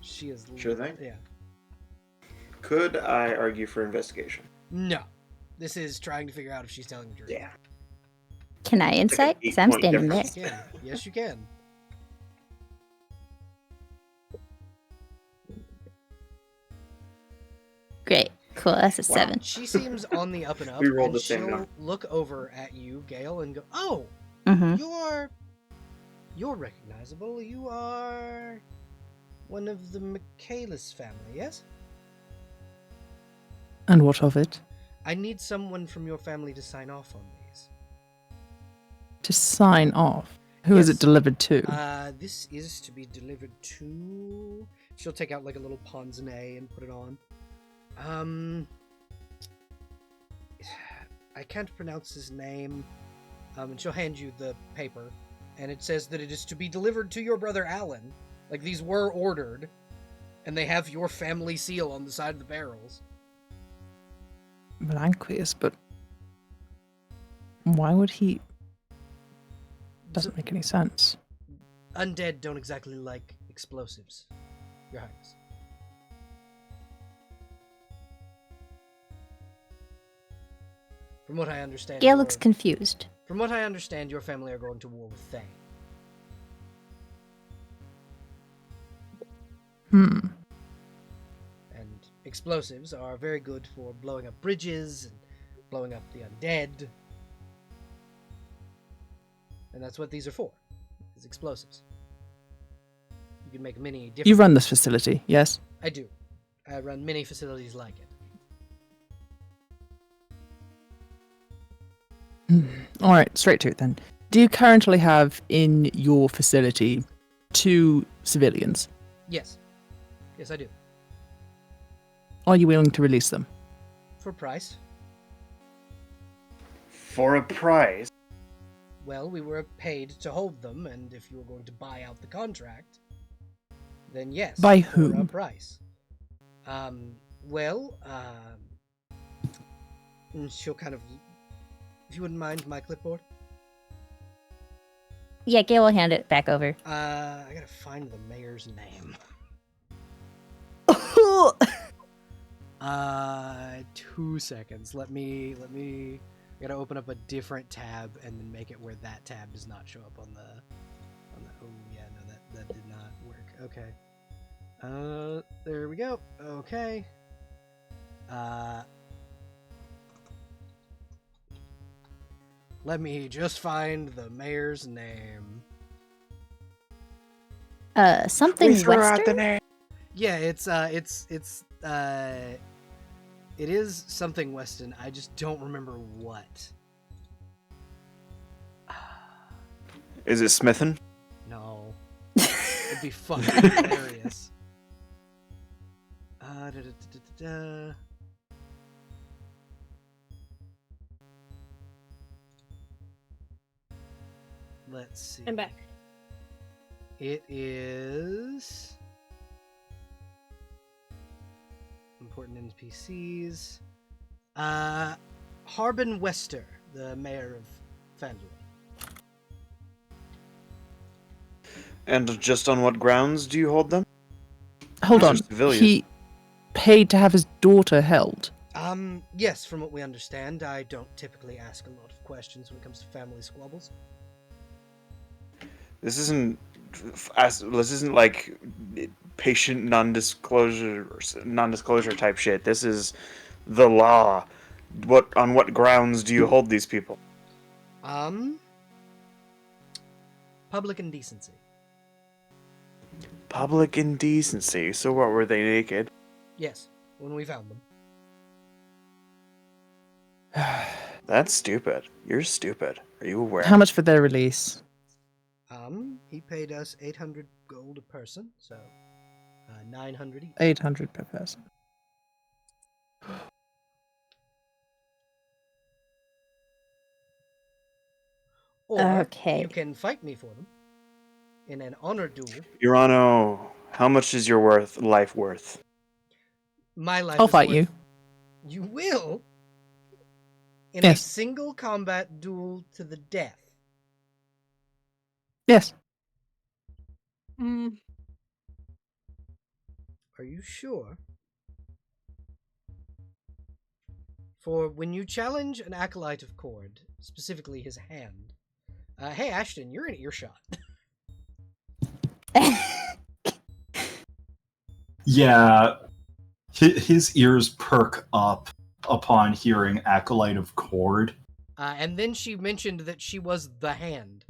She is... Sure thing. Yeah. Could I argue for investigation? No. This is trying to figure out if she's telling the truth. Yeah. Can I insight? Because I'm 8-point standing there. difference. You can. Yes, you can. Great. Cool. That's a 7. She seems on the up and up. We rolled and the same she'll number. look over at you, Gale, and go, "Oh, Mm-hmm. you're recognizable. You are one of the Michaelis family, yes? And what of it? I need someone from your family to sign off on these. To sign off. Who is Yes. it delivered to? This is to be delivered to... She'll take out like a little pince nez and put it on. I can't pronounce his name. And she'll hand you the paper, and it says that it is to be delivered to your brother Alan. Like, these were ordered, and they have your family seal on the side of the barrels. Blanquius, but why would he? Doesn't make any sense. Undead don't exactly like explosives, Your Highness. From what I understand, Gale looks confused. From what I understand, your family are going to war with Thay. Hmm. And explosives are very good for blowing up bridges and blowing up the undead. And that's what these are for, is explosives. You can make many different... You run this facility, yes? I do. I run many facilities like it. All right, straight to it then. Do you currently have in your facility 2 civilians? Yes. Yes, I do. Are you willing to release them? For price. For a price. Well, we were paid to hold them, and if you were going to buy out the contract, then yes. By for whom? a price. Well, and she'll kind of... If you wouldn't mind my clipboard. Yeah, Gail will hand it back over. I gotta find the mayor's name. 2 seconds. Let me... I gotta open up a different tab and then make it where that tab does not show up on the... Oh, yeah, no, that did not work. Okay. There we go. Okay. Let me just find the mayor's name. Something Western? name. Yeah, it is something Weston. I just don't remember what. Is it Smithin? No. It'd be fucking hilarious. Let's see. I'm back. It is important NPCs. Harbin Wester, the mayor of Fandor. And just on what grounds do you hold them? Hold These are on. civilians. He paid to have his daughter held. Yes, from what we understand, I don't typically ask a lot of questions when it comes to family squabbles. This isn't like patient non-disclosure type shit. This is the law. On what grounds do you hold these people? Public indecency. Public indecency. So what, were they naked? Yes, when we found them. That's stupid. You're stupid. Are you aware? How much for their release? He paid us 800 gold a person, so 900 each. 800 per person. Or Okay. you can fight me for them in an honor duel. Urano, how much is your life worth? My life I'll is fight worth... you. You will? In Yes. a single combat duel to the death. Yes. Are you sure? For when you challenge an acolyte of Cord, specifically his hand. Hey Ashton, you're in earshot. Yeah, his ears perk up upon hearing Acolyte of Cord. And then she mentioned that she was the hand.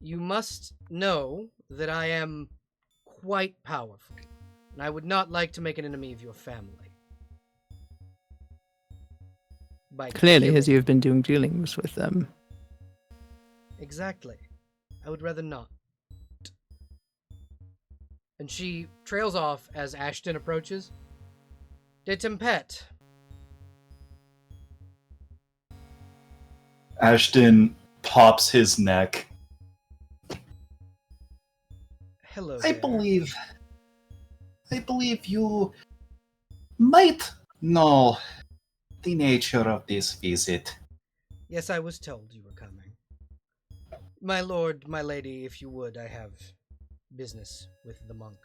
You must know that I am quite powerful, and I would not like to make an enemy of your family. By Clearly, killing- as you have been doing dealings with them. Exactly. I would rather not. And she trails off as Ashton approaches. De Tempet. Ashton pops his neck. Hello I there. believe you might know the nature of this visit. Yes, I was told you were coming. My lord, my lady, if you would, I have business with the monk.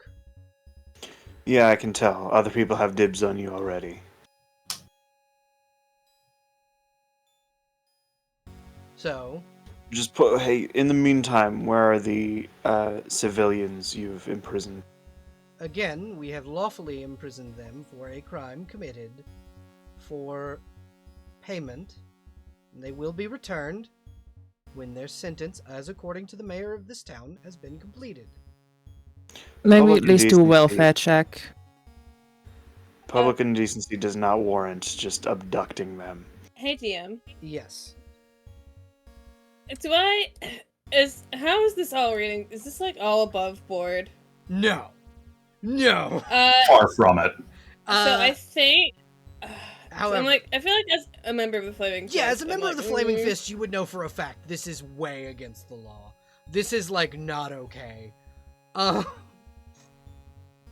Yeah, I can tell. Other people have dibs on you already. So, Just put. Hey, in the meantime, where are the civilians you've imprisoned? again, we have lawfully imprisoned them for a crime committed for payment. And they will be returned when their sentence, as according to the mayor of this town, has been completed. Maybe Public at least do a indecency. welfare check. public indecency does not warrant just abducting them. Hey, DM. Yes. How is this all reading? Is this like all above board? No. No. Far from it. So I think. However, I feel like as a member of the Flaming Fist. yeah, as a member of the Flaming "Mm." Fist, you would know for a fact this is way against the law. This is like not okay.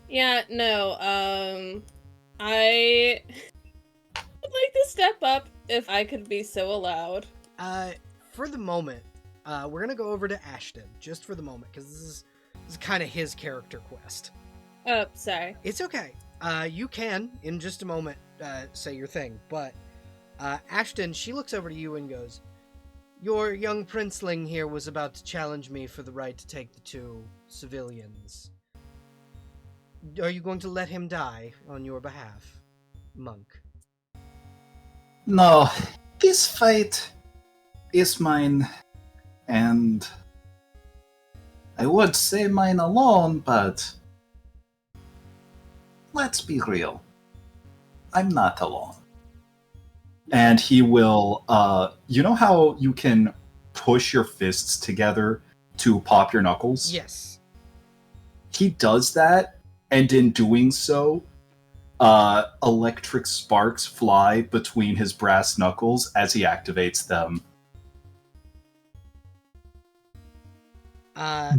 Yeah, no. I would like to step up if I could be so allowed. For the moment, we're gonna go over to Ashton just for the moment because this is kind of his character quest. Oh, sorry. It's okay. You can in just a moment say your thing, but Ashton, she looks over to you and goes, "Your young princeling here was about to challenge me for the right to take the 2 civilians. Are you going to let him die on your behalf, monk?" No, this fight is mine, and I would say mine alone, but let's be real. I'm not alone. And he will, you know how you can push your fists together to pop your knuckles? Yes. He does that, and in doing so, electric sparks fly between his brass knuckles as he activates them.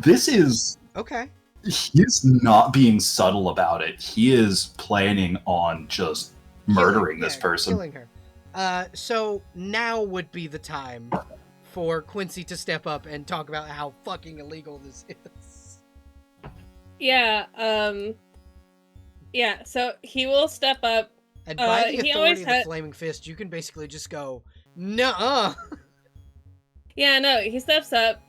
This is... Okay. He's not being subtle about it. He is planning on just murdering this person. Killing her. So now would be the time for Quincy to step up and talk about how fucking illegal this is. Yeah, yeah, so he will step up. And by the he authority always of the had- Flaming Fist, you can basically just go, nuh-uh. Yeah, no, he steps up,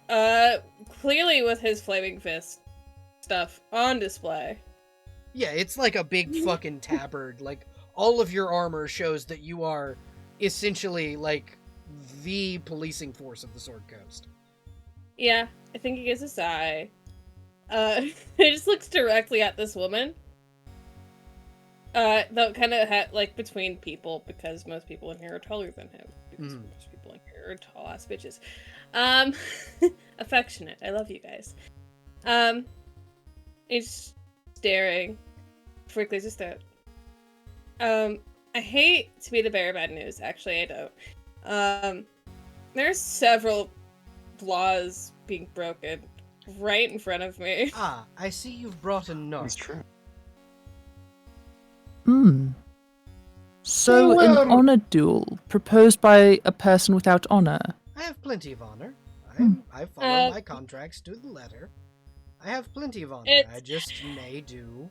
clearly with his Flaming Fist stuff on display. Yeah, it's like a big fucking tabard. Like, all of your armor shows that you are essentially, like, the policing force of the Sword Coast. Yeah, I think he gives a sigh. He just looks directly at this woman. Though kind of like between people, because most people in here are taller than him. Because most people in here are tall ass bitches. Affectionate. I love you guys. He's staring. Freakly just out. I hate to be the bearer of bad news. Actually, I don't. There's several laws being broken right in front of me. Ah, I see you've brought a note. That's true. So, an honor duel proposed by a person without honor. I have plenty of honor. I follow my contracts to the letter. I have plenty of honor. I just may do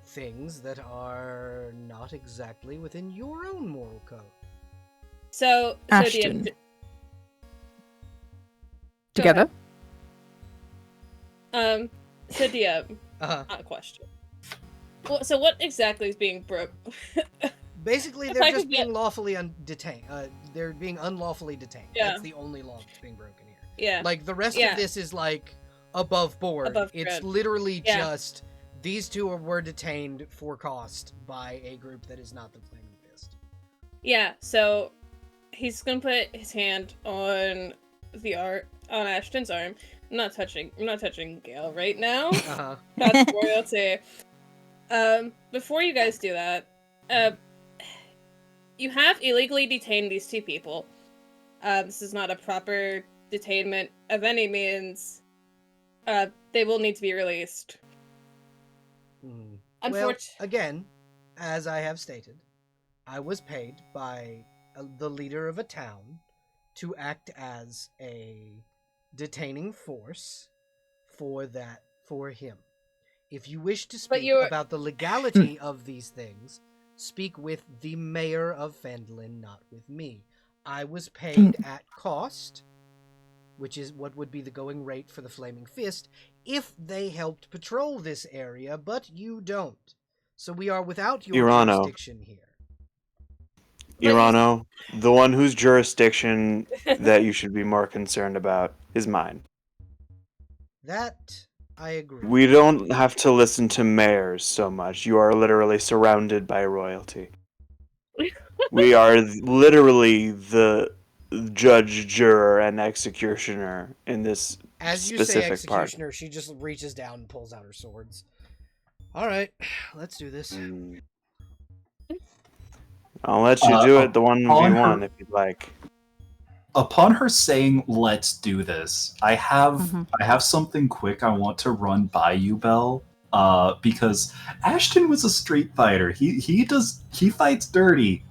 things that are not exactly within your own moral code. So Ashton. Go Together? ahead. So DM, not a question. Well, so what exactly is being broke? Basically, If they're I just could being get- lawfully detained. They're being unlawfully detained. Yeah. That's the only law that's being broken here. Yeah. Like, the rest Yeah. of this is, like, above board. Above It's board. literally Yeah. just, these 2 were detained for cost by a group that is not the Flaming Fist. Yeah, so he's gonna put his hand on on Ashton's arm. I'm not touching Gale right now. Uh-huh. That's royalty. Before you guys do that, you have illegally detained these 2 people. This is not a proper detainment of any means. They will need to be released. Well, again, as I have stated, I was paid by the leader of a town to act as a detaining force for him. If you wish to speak about the legality of these things, speak with the mayor of Fandolin, not with me. I was paid at cost, which is what would be the going rate for the Flaming Fist, if they helped patrol this area, but you don't. So we are without your Irano. jurisdiction here. Irano, the one whose jurisdiction that you should be more concerned about is mine. That I agree. We don't have to listen to mayors so much. You are literally surrounded by royalty. We are literally the judge, juror, and executioner in this As you say specific part. executioner, she just reaches down and pulls out her swords. All right, let's do this. I'll let you do it the 1v1 her- if you'd like. Upon her saying, "Let's do this," I have something quick I want to run by you, Belle. Because Ashton was a street fighter. He fights dirty.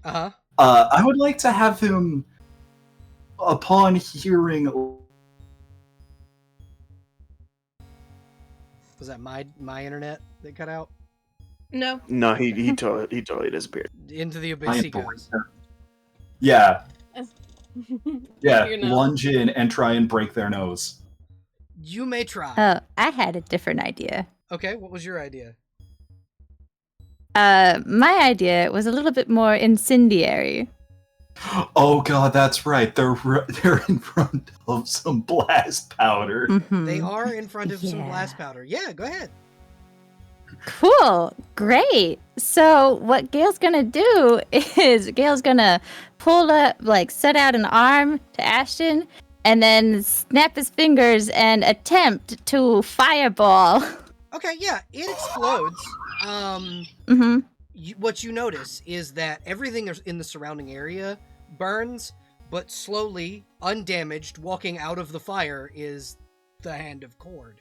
Uh-huh. I would like to have him, upon hearing. Was that my internet that cut out? No. No, he totally disappeared. Into the I abyss he am bored. goes. Yeah, You're not. lunge in and try and break their nose. You may try. Oh, I had a different idea. Okay, what was your idea? My idea was a little bit more incendiary. Oh god, that's right. They're in front of some blast powder. Mhm. They are in front of some Yeah. blast powder. Yeah, go ahead. Cool. Great. So what Gail's gonna do is Gail's gonna pull up, set out an arm to Ashton, and then snap his fingers and attempt to fireball. Okay, yeah, it explodes. Mm-hmm. What you notice is that everything in the surrounding area burns, but slowly, undamaged, walking out of the fire is the Hand of Cord.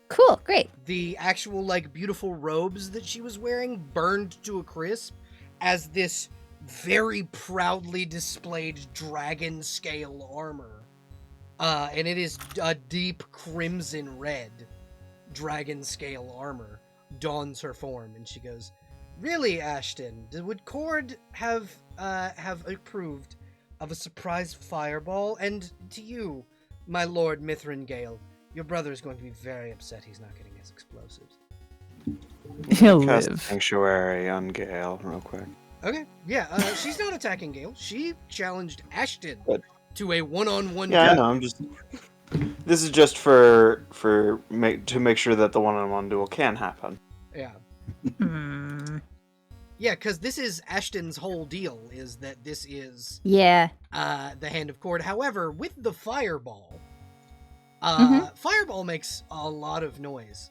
Cool. Great. The actual, beautiful robes that she was wearing burned to a crisp as this very proudly displayed dragon scale armor. And it is a deep crimson red dragon scale armor dawns her form, and she goes, "Really, Ashton, would Cord have approved of a surprise fireball? And to you, my lord Mithrin Gale, your brother is going to be very upset he's not getting his explosives." He'll Cast live. Sanctuary on Gale real quick. Okay, yeah, she's not attacking Gale. She challenged Ashton Good. to a one-on-one Yeah, I battle. know. I'm just. This is just to make sure that the one-on-one duel can happen. Yeah. Hmm. Yeah, because this is Ashton's whole deal, is that this is Yeah. the Hand of Cord. However, with the fireball, fireball makes a lot of noise.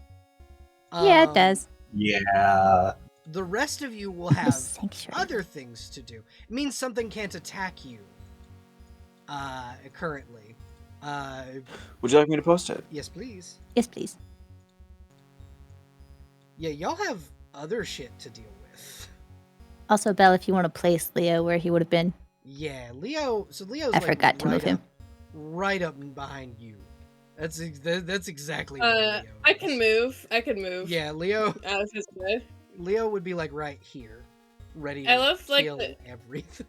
Yeah, it does. Yeah. The rest of you will The have sanctuary. other things to do. It means something can't attack you currently. Would you like me to post it? Yes, please. Yes, please. Yeah, y'all have other shit to deal with. Also, Belle, if you want to place Leo where he would have been. Yeah, Leo. So Leo's I forgot to move him. right up behind you. That's exactly. where Leo I is. can move. I can move. Yeah, Leo. Out of his way. Leo would be right here, ready I to love, kill the- everything.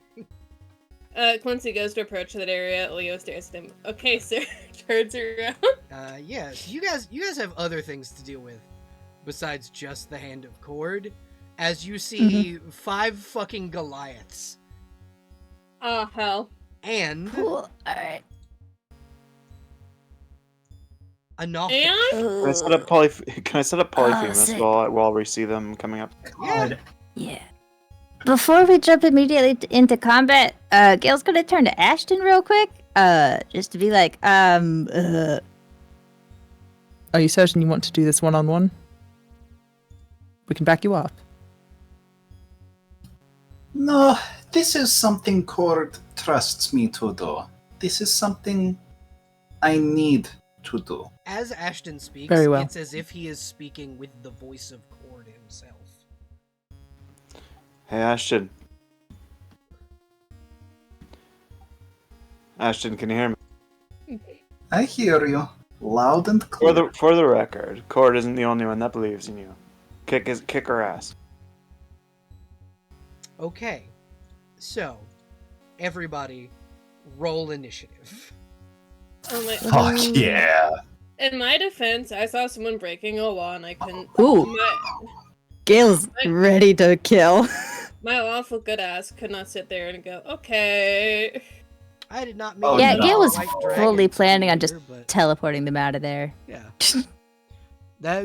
Quincy goes to approach that area. Leo stares at him. Okay, sir. Turns around. Yeah. So you guys have other things to deal with besides just the Hand of Cord. As you see 5 fucking Goliaths Oh, hell. and Cool. All right. a Nothic. And? Can I set up Polyphemus sick. while we see them coming up? God. Yeah. Before we jump immediately into combat, Gail's gonna turn to Ashton real quick. Just to be Are you certain you want to do this one-on-one? We can back you up. No, this is something Cord trusts me to do. This is something I need to do. As Ashton speaks, Very well. it's as if he is speaking with the voice of Cord himself. Hey, Ashton. Ashton, can you hear me? I hear you, loud and clear. For the record, Cord isn't the only one that believes in you. Kick her ass. Okay, so everybody, roll initiative. Oh my. Fuck yeah. In my defense, I saw someone breaking a law and I couldn't. Ooh. Gail's ready to kill. My lawful good ass could not sit there and go, okay. I did not Oh, mean Yeah, no. Gale was white fully dragons planning on either, just but teleporting them out of there. yeah.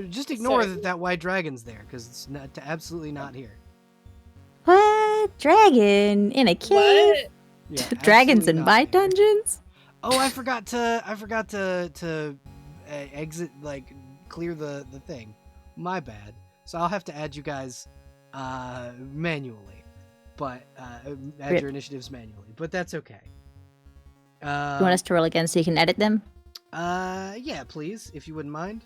Just ignore Sorry. that white dragon's there because it's absolutely not here. What? Dragon in a cave? What? Yeah, Dragons absolutely in not my here. dungeons? Oh, I forgot to exit, like, clear the thing. My bad. So I'll have to add you guys manually, but add Rip. your initiatives manually. But that's okay. You want us to roll again so you can edit them? Yeah, please, if you wouldn't mind.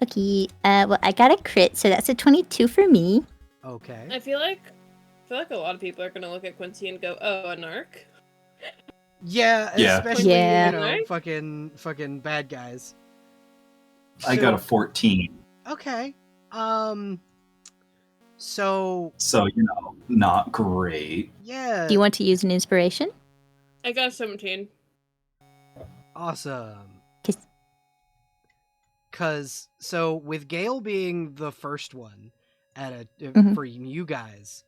Okay. Well, I got a crit, so that's a 22 for me. Okay. I feel like a lot of people are gonna look at Quincy and go, "Oh, a narc." Yeah, Yeah. especially Yeah. you know, Right? fucking bad guys. I got a So- 14, Okay. So so not great. yeah. Do you want to use an inspiration? I got a 17. Awesome. 'Cause- Cause so with Gale being the first one at Mhm. for you guys,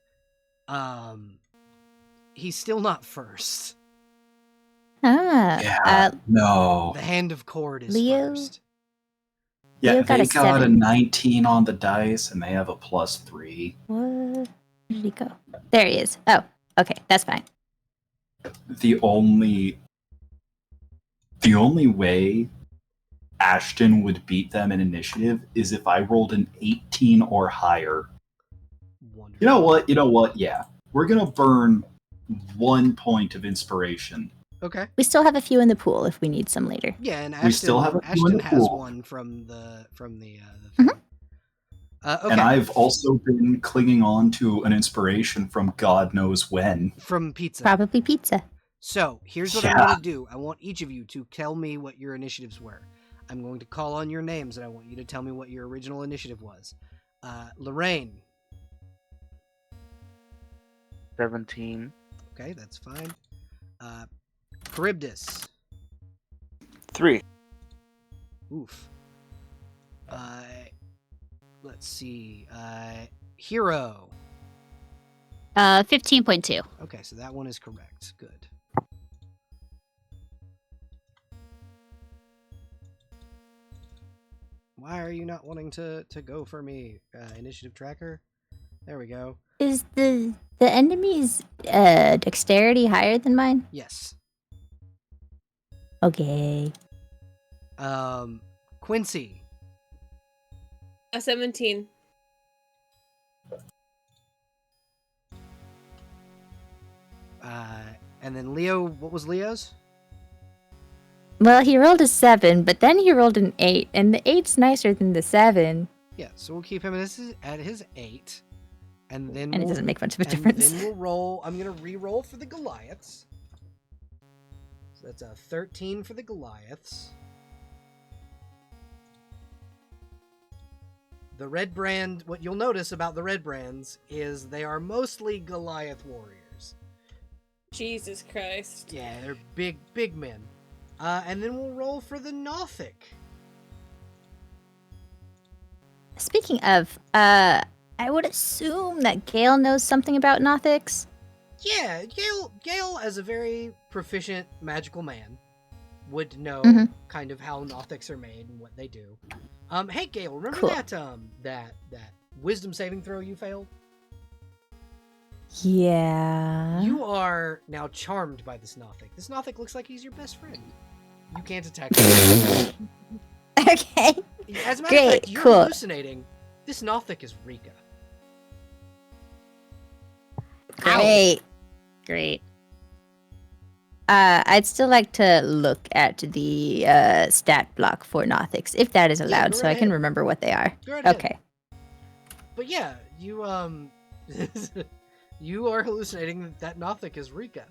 he's still not first. Ah. Yeah, no. The Hand of Cord is Leo? first. Yeah, Leo got they a got a 7. 19 on the dice, and they have a +3. Where did he go? There he is. Oh, okay, that's fine. The only way Ashton would beat them in initiative is if I rolled an 18 or higher. Wonderful. You know what? Yeah. We're going to burn 1 point of inspiration. Okay. We still have a few in the pool if we need some later. Yeah, and Ashton, We still have a few in Ashton the has pool. one from the thing. Mhm. Okay. And I've also been clinging on to an inspiration from God knows when. From pizza. Probably pizza. So here's what I'm Yeah. going to do. I want each of you to tell me what your initiatives were. I'm going to call on your names, and I want you to tell me what your original initiative was. Lorraine. 17. Okay, that's fine. Charybdis. 3. Oof. Let's see. Hero. 15.2. Okay, so that one is correct. Good. Why are you not wanting to go for me? Initiative tracker. There we go. Is the enemy's dexterity higher than mine? Yes. Okay. Quincy. A 17. And then Leo. What was Leo's? Well, he rolled a 7, but then he rolled an 8, and the 8's nicer than the 7, Yeah, so we'll keep him at his 8, and then and it we'll, doesn't make much of a and difference. then we'll roll. I'm gonna re-roll for the Goliaths. So that's a 13 for the Goliaths. The red brand. What you'll notice about the red brands is they are mostly Goliath warriors. Jesus Christ. Yeah, they're big men. And then we'll roll for the Nothic. Speaking of, I would assume that Gale knows something about Nothics. Yeah, Gale, as a very proficient magical man, would know Mhm. kind of how Nothics are made and what they do. Hey Gale, remember Cool. that wisdom saving throw you failed? Yeah. You are now charmed by this Nothic. This Nothic looks like he's your best friend. You can't attack him. Okay. As a matter of Great, fact, you're cool. hallucinating. This Nothic is Rika. Great. Great. I'd still like to look at the stat block for Nothics, if that is Yeah, allowed, go so right I can ahead. remember what they are. Go right ahead. Okay. But yeah, you you are hallucinating that Nothic is Rika.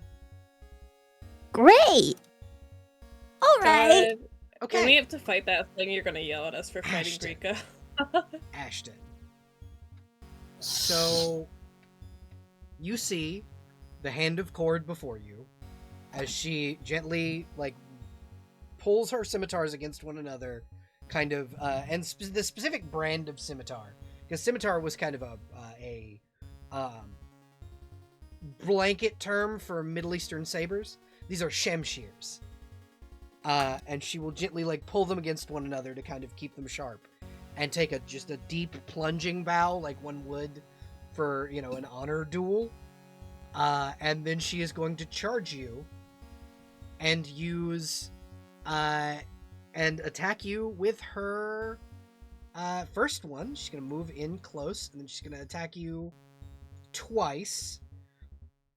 Great. All right. God, Okay. when we have to fight that thing, you're gonna yell at us for fighting Ashton. Rika. Ashton. So you see the Hand of Cord before you as she gently pulls her scimitars against one another, kind of, and the specific brand of scimitar, because scimitar was kind of a blanket term for Middle Eastern sabers. these are shamshears. And she will gently like pull them against one another to kind of keep them sharp, and take just a deep plunging bow like one would for, you know, an honor duel. And then she is going to charge you and use and attack you with her first one. She's gonna move in close, and then she's gonna attack you twice.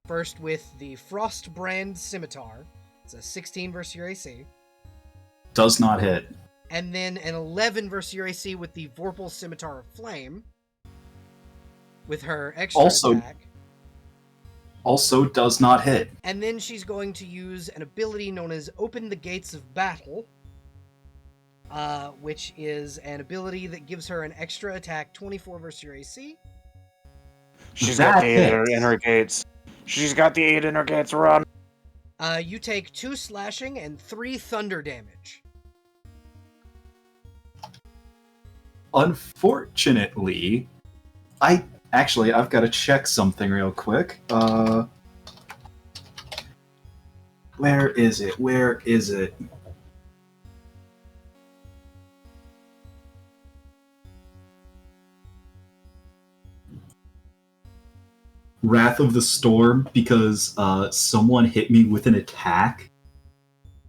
First with the Frostbrand Scimitar. It's a 16 versus your AC. Does not hit. And then an 11 versus your AC with the Vorpal Scimitar of Flame. With her extra attack. Also does not hit. And then she's going to use an ability known as Open the Gates of Battle. Which is an ability that gives her an extra attack, 24 versus your AC. She's got the 8 in her gates. She's got the 8 in her gates, run! You take 2 slashing and 3 thunder damage. Unfortunately, I've got to check something real quick. Where is it? Wrath of the Storm, because someone hit me with an attack,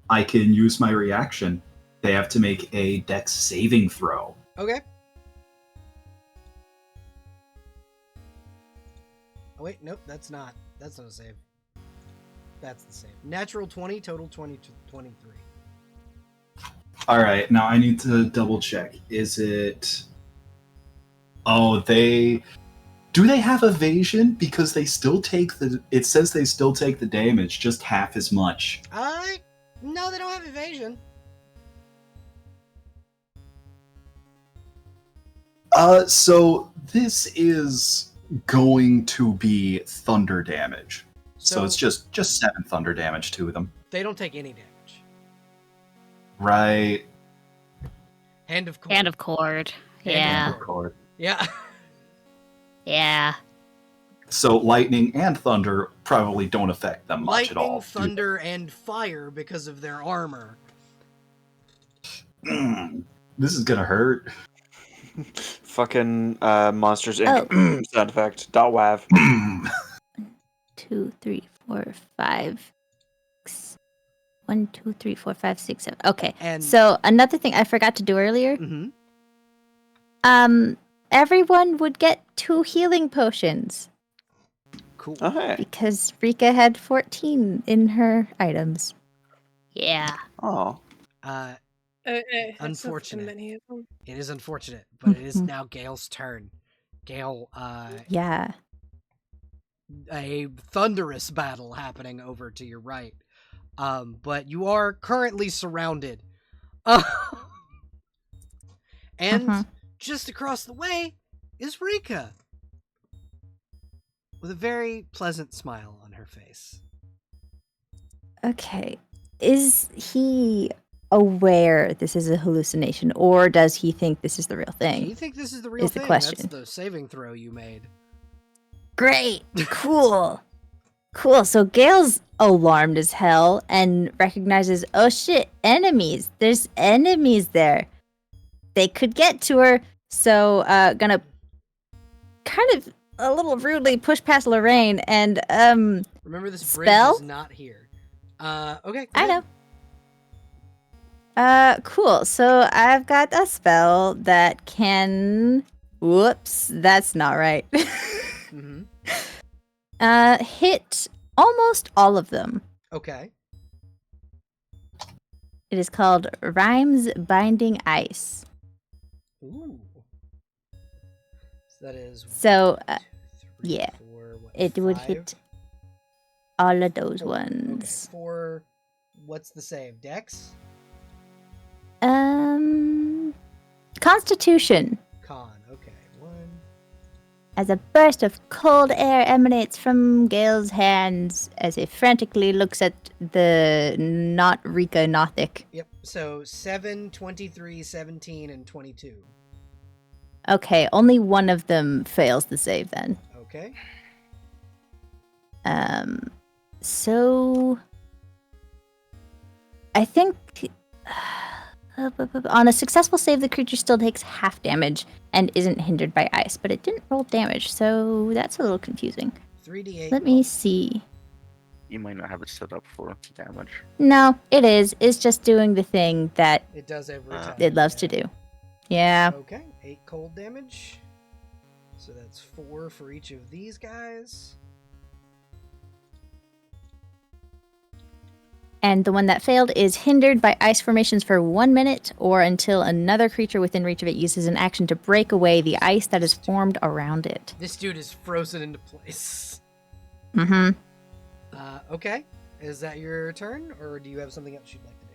I can use my reaction. They have to make a dex saving throw. Okay. Oh wait, nope, that's not a save. That's the save. Natural 20, total 23. Alright, now I need to double check. Is it... Oh, do they have evasion? Because they still take it says they still take the damage, just half as much. No, they don't have evasion. So this is going to be thunder damage. So it's just 7 thunder damage to them. They don't take any damage. Right. Hand of Cord. Yeah. Hand of Cord. Yeah. Yeah. So lightning and thunder probably don't affect them much at all. Lightning, thunder, and fire because of their armor. This is gonna hurt. Fucking Monsters Inc. Sound effect. .wav. 2, 3, 4, 5. 1, 2, 3, 4, 5, 6, 7. Okay. And so another thing I forgot to do earlier. Mhm. Everyone would get 2 healing potions Cool. Oh, hey. because Rika had 14 in her items. Yeah. Oh. Unfortunate. Many of them. It is unfortunate, but it is Mhm. now Gale's turn. Gale, Yeah. a thunderous battle happening over to your right. But you are currently surrounded. And Mhm. just across the way is Rika. With a very pleasant smile on her face. Okay. Is he aware this is a hallucination, or does he think this is the real Do thing? you think this is the real Is the thing? question. That's the saving throw you made. Great. Cool. Cool. So Gale's alarmed as hell and recognizes, oh shit, enemies. There's enemies there. They could get to her. So gonna kind of a little rudely push past Lorraine and Remember, this Spell? bridge is not here. Okay. go I ahead. know. Cool. So I've got a spell that can whoops, that's not right. Mhm. Hit almost all of them. Okay. It is called Rhymes Binding Ice. Ooh. So that is. So, 1, 2, 3, yeah. 4, what, It would 5? hit all of those 4. ones. Okay. 4. What's the save? Dex? Constitution. Con. Okay. 1. As a burst of cold air emanates from Gale's hands as he frantically looks at the not Rika Nothic. Yep. So 7, 23, 17, and 22. Okay, only one of them fails the save then. Okay. So I think on a successful save, the creature still takes half damage and isn't hindered by ice, but it didn't roll damage, so that's a little confusing. 3d8. Let me see. You might not have it set up for damage. No, it is. It's just doing the thing that It does every time. it loves to do. Yeah. Okay, 8 cold damage. So that's 4 for each of these guys. And the one that failed is hindered by ice formations for 1 minute or until another creature within reach of it uses an action to break away the ice that is formed around it. This dude is frozen into place. Mm-hmm. Okay. Is that your turn, or do you have something else you'd like to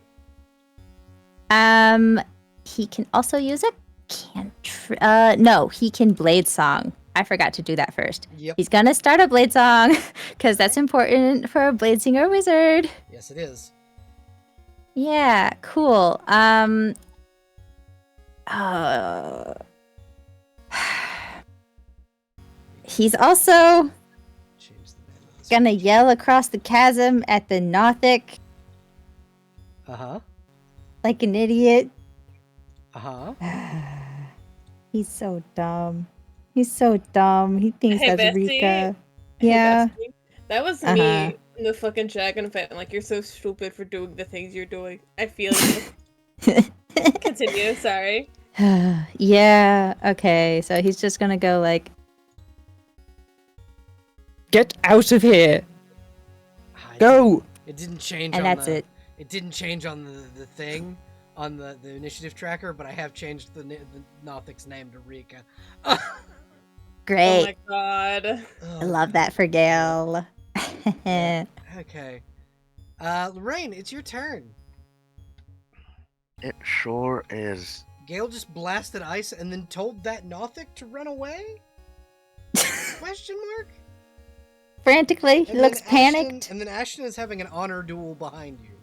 do? He can also use a cantrip. No, he can blade song. I forgot to do that first. Yep. He's gonna start a blade song because that's important for a blade singer wizard. Yes, it is. Yeah, cool. He's also Change the name of this gonna creature. yell across the chasm at the Nothic Uh-huh. like an idiot. Uh-huh. He's so dumb. He's so dumb. He thinks Hey, that's Bessie. Rika. Hey, Yeah. Bestie, that was Uh-huh. me in the fucking dragon fight. Like, you're so stupid for doing the things you're doing. I feel you. Continue, sorry. Yeah, okay. So he's just gonna go like, Get out of here! Ah, Go! It didn't change and on that's the... it. It didn't change on the thing, on the initiative tracker, but I have changed the Nothic's name to Rika. Great. Oh my god. I love that for Gale. Yeah. Okay. Lorraine, it's your turn. It sure is. Gale just blasted ice and then told that Nothic to run away? Question mark? Frantically, he And looks then Ashton- panicked. And then Ashton is having an honor duel behind you.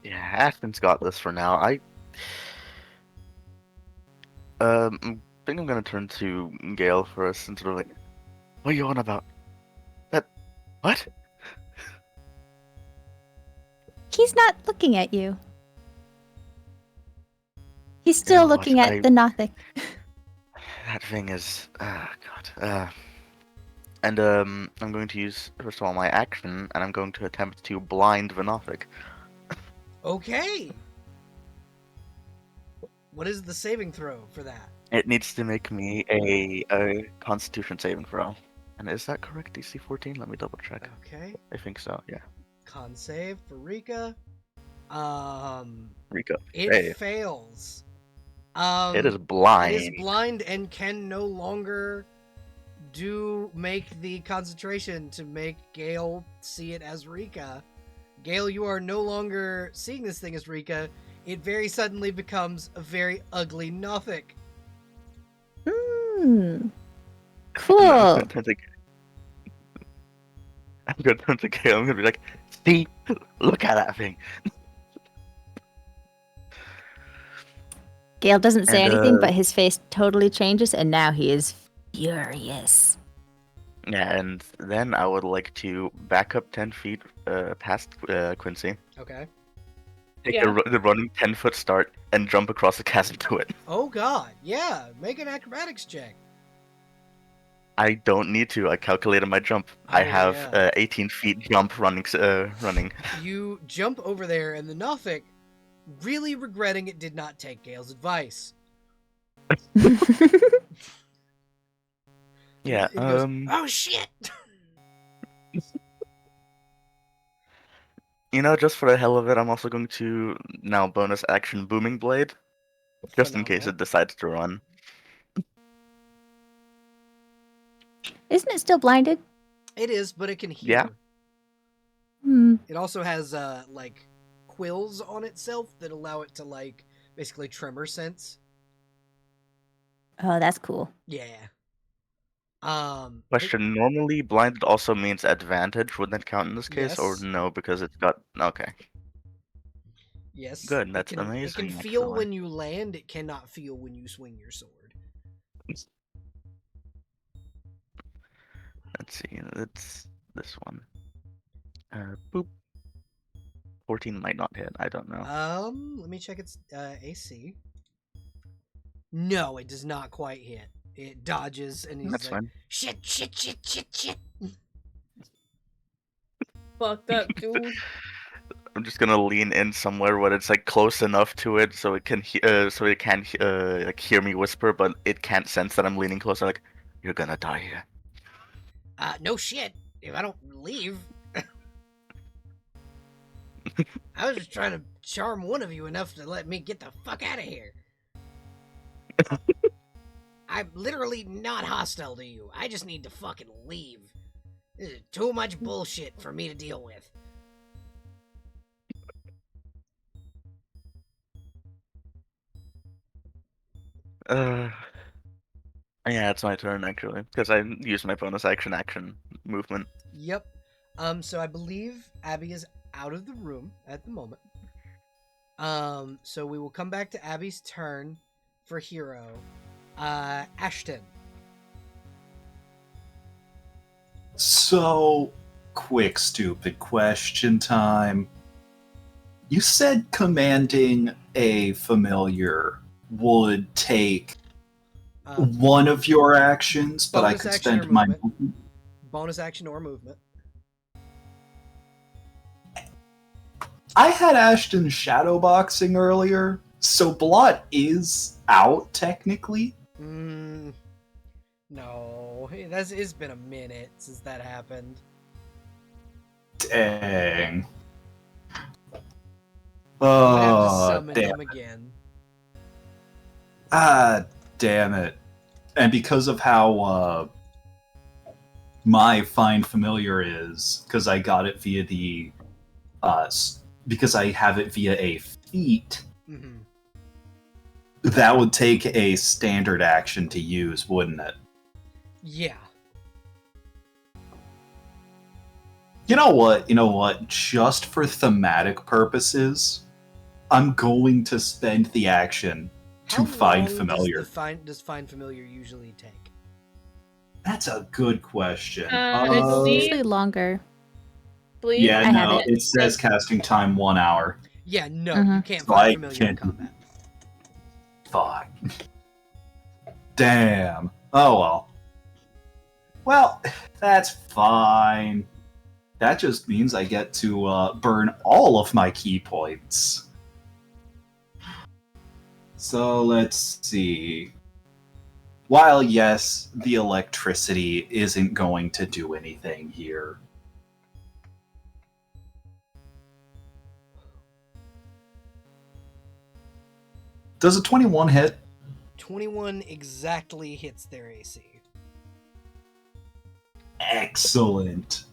Yeah, Ashton's got this for now. I think I'm gonna turn to Gale first and sort of like, what are you on about? That what? He's not looking at you. He's still You know what, looking at I- the Nothic. That thing is God. And I'm going to use first of all my action, and I'm going to attempt to blind Venothic. Okay. What is the saving throw for that? It needs to make me a Constitution saving throw. And is that correct? DC 14? Let me double check. Okay. I think so. Yeah. Con save for Rika. Rico. It Hey, fails. it is blind. It is blind and can no longer make the concentration to make Gale see it as Rika. Gale, you are no longer seeing this thing as Rika. It very suddenly becomes a very ugly Nothic. Hmm. I'm Cool. gonna turn to Gale. I'm gonna be like, see, look at that thing. Gale doesn't say And, anything, but his face totally changes, and now he is furious. Yeah, and then I would like to back up 10 feet past Quincy, Okay. take Yeah. the running 10-foot start, and jump across the chasm to it. Oh god, yeah. Make an acrobatics check. I don't need to. I calculated my jump. I Oh, have yeah. 18 feet jump running. You jump over there, and the Nothic, really regretting it did not take Gale's advice. Yeah. It goes, oh shit! Just for the hell of it, I'm also going to now bonus action Booming Blade, just in case Phenomenal. it decides to run. Isn't it still blinded? It is, but it can hear. Yeah. Hmm. It also has like quills on itself that allow it to like basically tremor sense. Oh, that's cool. Yeah. Question: normally, blinded also means advantage. Would that count in this case, or Yes. no? Because it's got okay. Yes. Good, that's It can amazing, feel actually. when you land. It cannot feel when you swing your sword. Let's see. It's this one. Boop. 14 might not hit. I don't know. Let me check its AC. No, it does not quite hit. It dodges and he's That's like, fine. shit. Fucked up, dude. I'm just gonna lean in somewhere where it's like close enough to it so it can like hear me whisper, but it can't sense that I'm leaning closer. Like, you're gonna die here. No shit. If I don't leave. I was just trying to charm one of you enough to let me get the fuck out of here. I'm literally not hostile to you. I just need to fucking leave. This is too much bullshit for me to deal with. Yeah, it's my turn actually, because I used my bonus action movement. Yep. So I believe Abby is out of the room at the moment. So we will come back to Abby's turn for Hero. Ashton. So, quick stupid question time. You said commanding a familiar would take one of your actions, but I bonus could action spend or my movement. Bonus action or movement. I had Ashton shadowboxing earlier, so Blot is out technically. No, it's been a minute since that happened. Dang. I have to Oh, summon damn. him again. Ah, damn it. And because of how my Find Familiar is, because I got it via the because I have it via a feat, Mm-hmm. that would take a standard action to use, wouldn't it? Yeah. You know what? Just for thematic purposes, I'm going to spend the action to find familiar. Does Find Familiar usually take? That's a good question. I It's believe- usually longer. Believe Yeah, I have no, it. it says casting time 1 hour. Yeah, no, Mhm. you can't So find I Familiar in can't- combat. Fuck. Damn. Oh well. Well, that's fine. That just means I get to burn all of my key points. So let's see. While yes, the electricity isn't going to do anything here. Does a 21 hit? 21 exactly hits their AC. Excellent.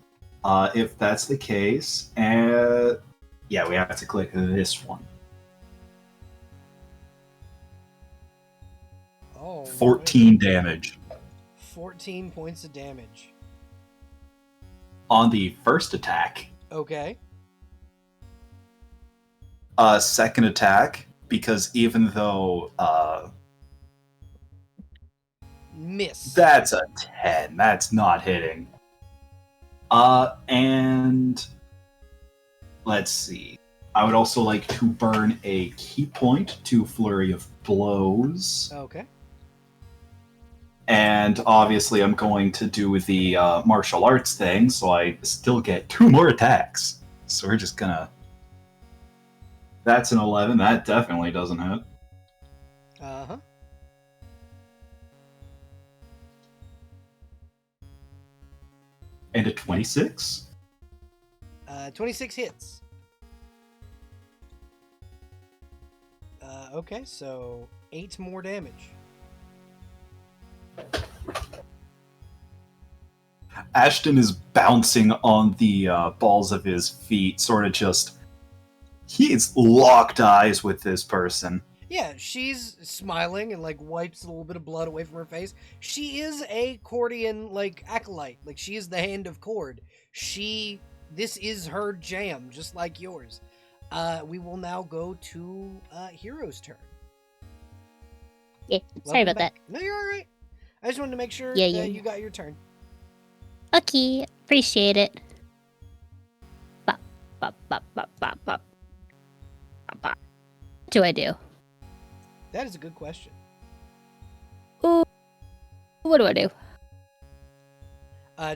If that's the case, yeah, we have to click this one. Oh, 14 damage. 14 points of damage. On the first attack. Okay. Second attack, because even though Miss. that's a 10, that's not hitting. And let's see. I would also like to burn a key point to Flurry of Blows. Okay. And obviously I'm going to do the martial arts thing, so I still get 2 more attacks. So we're just gonna... That's an 11, that definitely doesn't hit. Uh-huh. And a 26? 26 hits. Okay, so 8 more damage. Ashton is bouncing on the balls of his feet, sort of just... He's locked eyes with this person. Yeah, she's smiling and like wipes a little bit of blood away from her face. She is a Cordian like acolyte. Like she is the hand of Cord. This is her jam, just like yours. We will now go to Hero's turn. Yeah, sorry Welcome about back. No, you're all right. I just wanted to make sure Yeah, that yeah, you yeah. got your turn. Okay, appreciate it. Bop, bop, bop, bop, bop. do I do? That is a good question. Ooh, what do I do?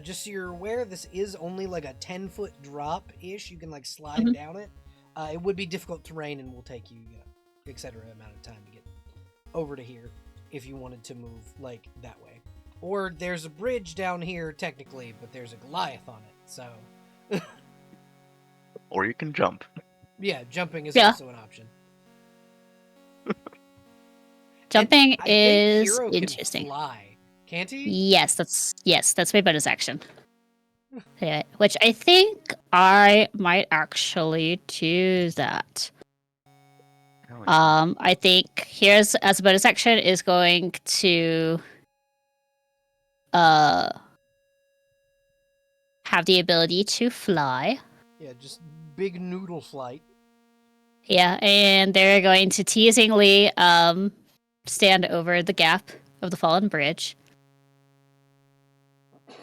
Just so you're aware, this is only like a 10-foot drop-ish. You can like slide Mhm. down it. It would be difficult terrain and will take you, etc. amount of time to get over to here if you wanted to move like that way. Or there's a bridge down here technically, but there's a Goliath on it. So Or you can jump. yeah, jumping is Yeah. also an option. Jumping I think is Hero interesting. Can fly, can't he? Yes, that's my bonus action. Yeah, which I think I might actually do that. Oh, yeah. I think here's as a bonus action is going to have the ability to fly. Yeah, just big noodle flight. Yeah, and they're going to teasingly stand over the gap of the fallen bridge.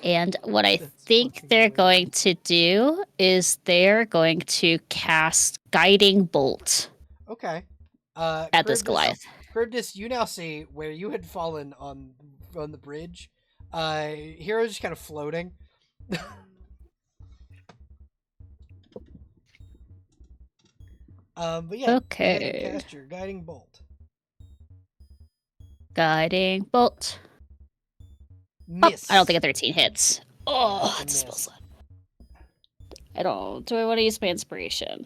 And what I That's think fucking they're hilarious. going to do is they're going to cast Guiding Bolt Okay. at this Goliath. Charybdis, you now see where you had fallen on the bridge. Hero's just kind of floating. But yeah, go ahead and Okay. cast your guiding bolt. Guiding Bolt. Oh, Miss. I don't think a 13 hits. Oh, That's a it's a spell miss. slot. I don't. Do I want to use my inspiration?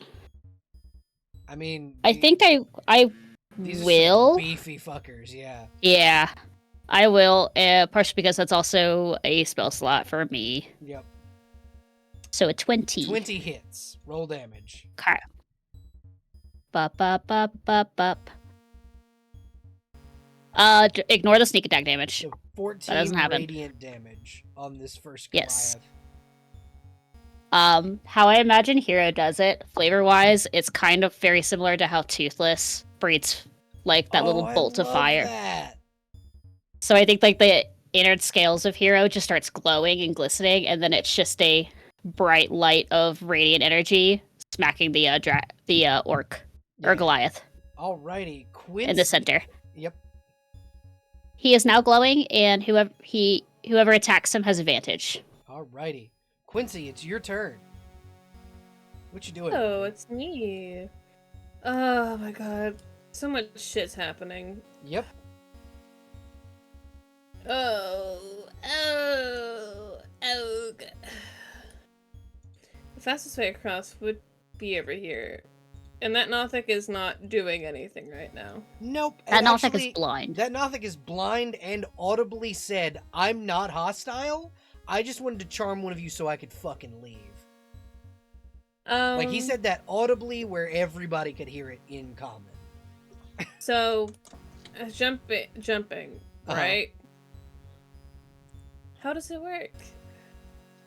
I mean, I think I these will. are some beefy fuckers. Yeah. Yeah, I will. Partially because that's also a spell slot for me. Yep. So a 20. 20 hits. Roll damage. Okay. Bup, bup, bup, bup, bup. Ignore the sneak attack damage. So 14 doesn't happen. radiant damage on this first Yes. Goliath. How I imagine Hero does it, flavor-wise, it's kind of very similar to how Toothless breeds like that little bolt of fire. That. So I think like the inner scales of Hero just starts glowing and glistening, and then it's just a bright light of radiant energy smacking the orc or Yeah. Goliath Alrighty, Quincy. in the center. Yep. He is now glowing, and whoever attacks him has advantage. Alrighty, Quincy, it's your turn. What you doing? Oh, it's me. Oh my god. So much shit's happening. Yep. Oh. God. The fastest way across would be over here. And that Nothic is not doing anything right now. Nope. That and Nothic actually, is blind. That Nothic is blind and audibly said, "I'm not hostile. I just wanted to charm one of you so I could fucking leave." Like he said that audibly where everybody could hear it in common. So, jumping, Uh-huh. right? How does it work?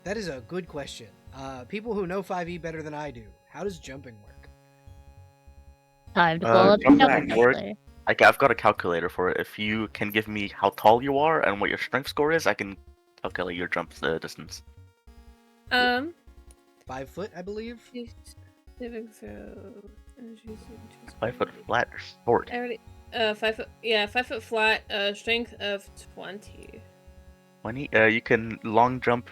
That is a good question. People who know 5e better than I do. How does jumping work? Time to pull up your jump back, work. calculator. I've got a calculator for it. If you can give me how tall you are and what your strength score is, I can calculate your jump distance. 5 foot, I believe. Saving throw. 5 foot flat or short? I already. 5 foot. Yeah, 5 foot flat. Strength of 20. 20. You can long jump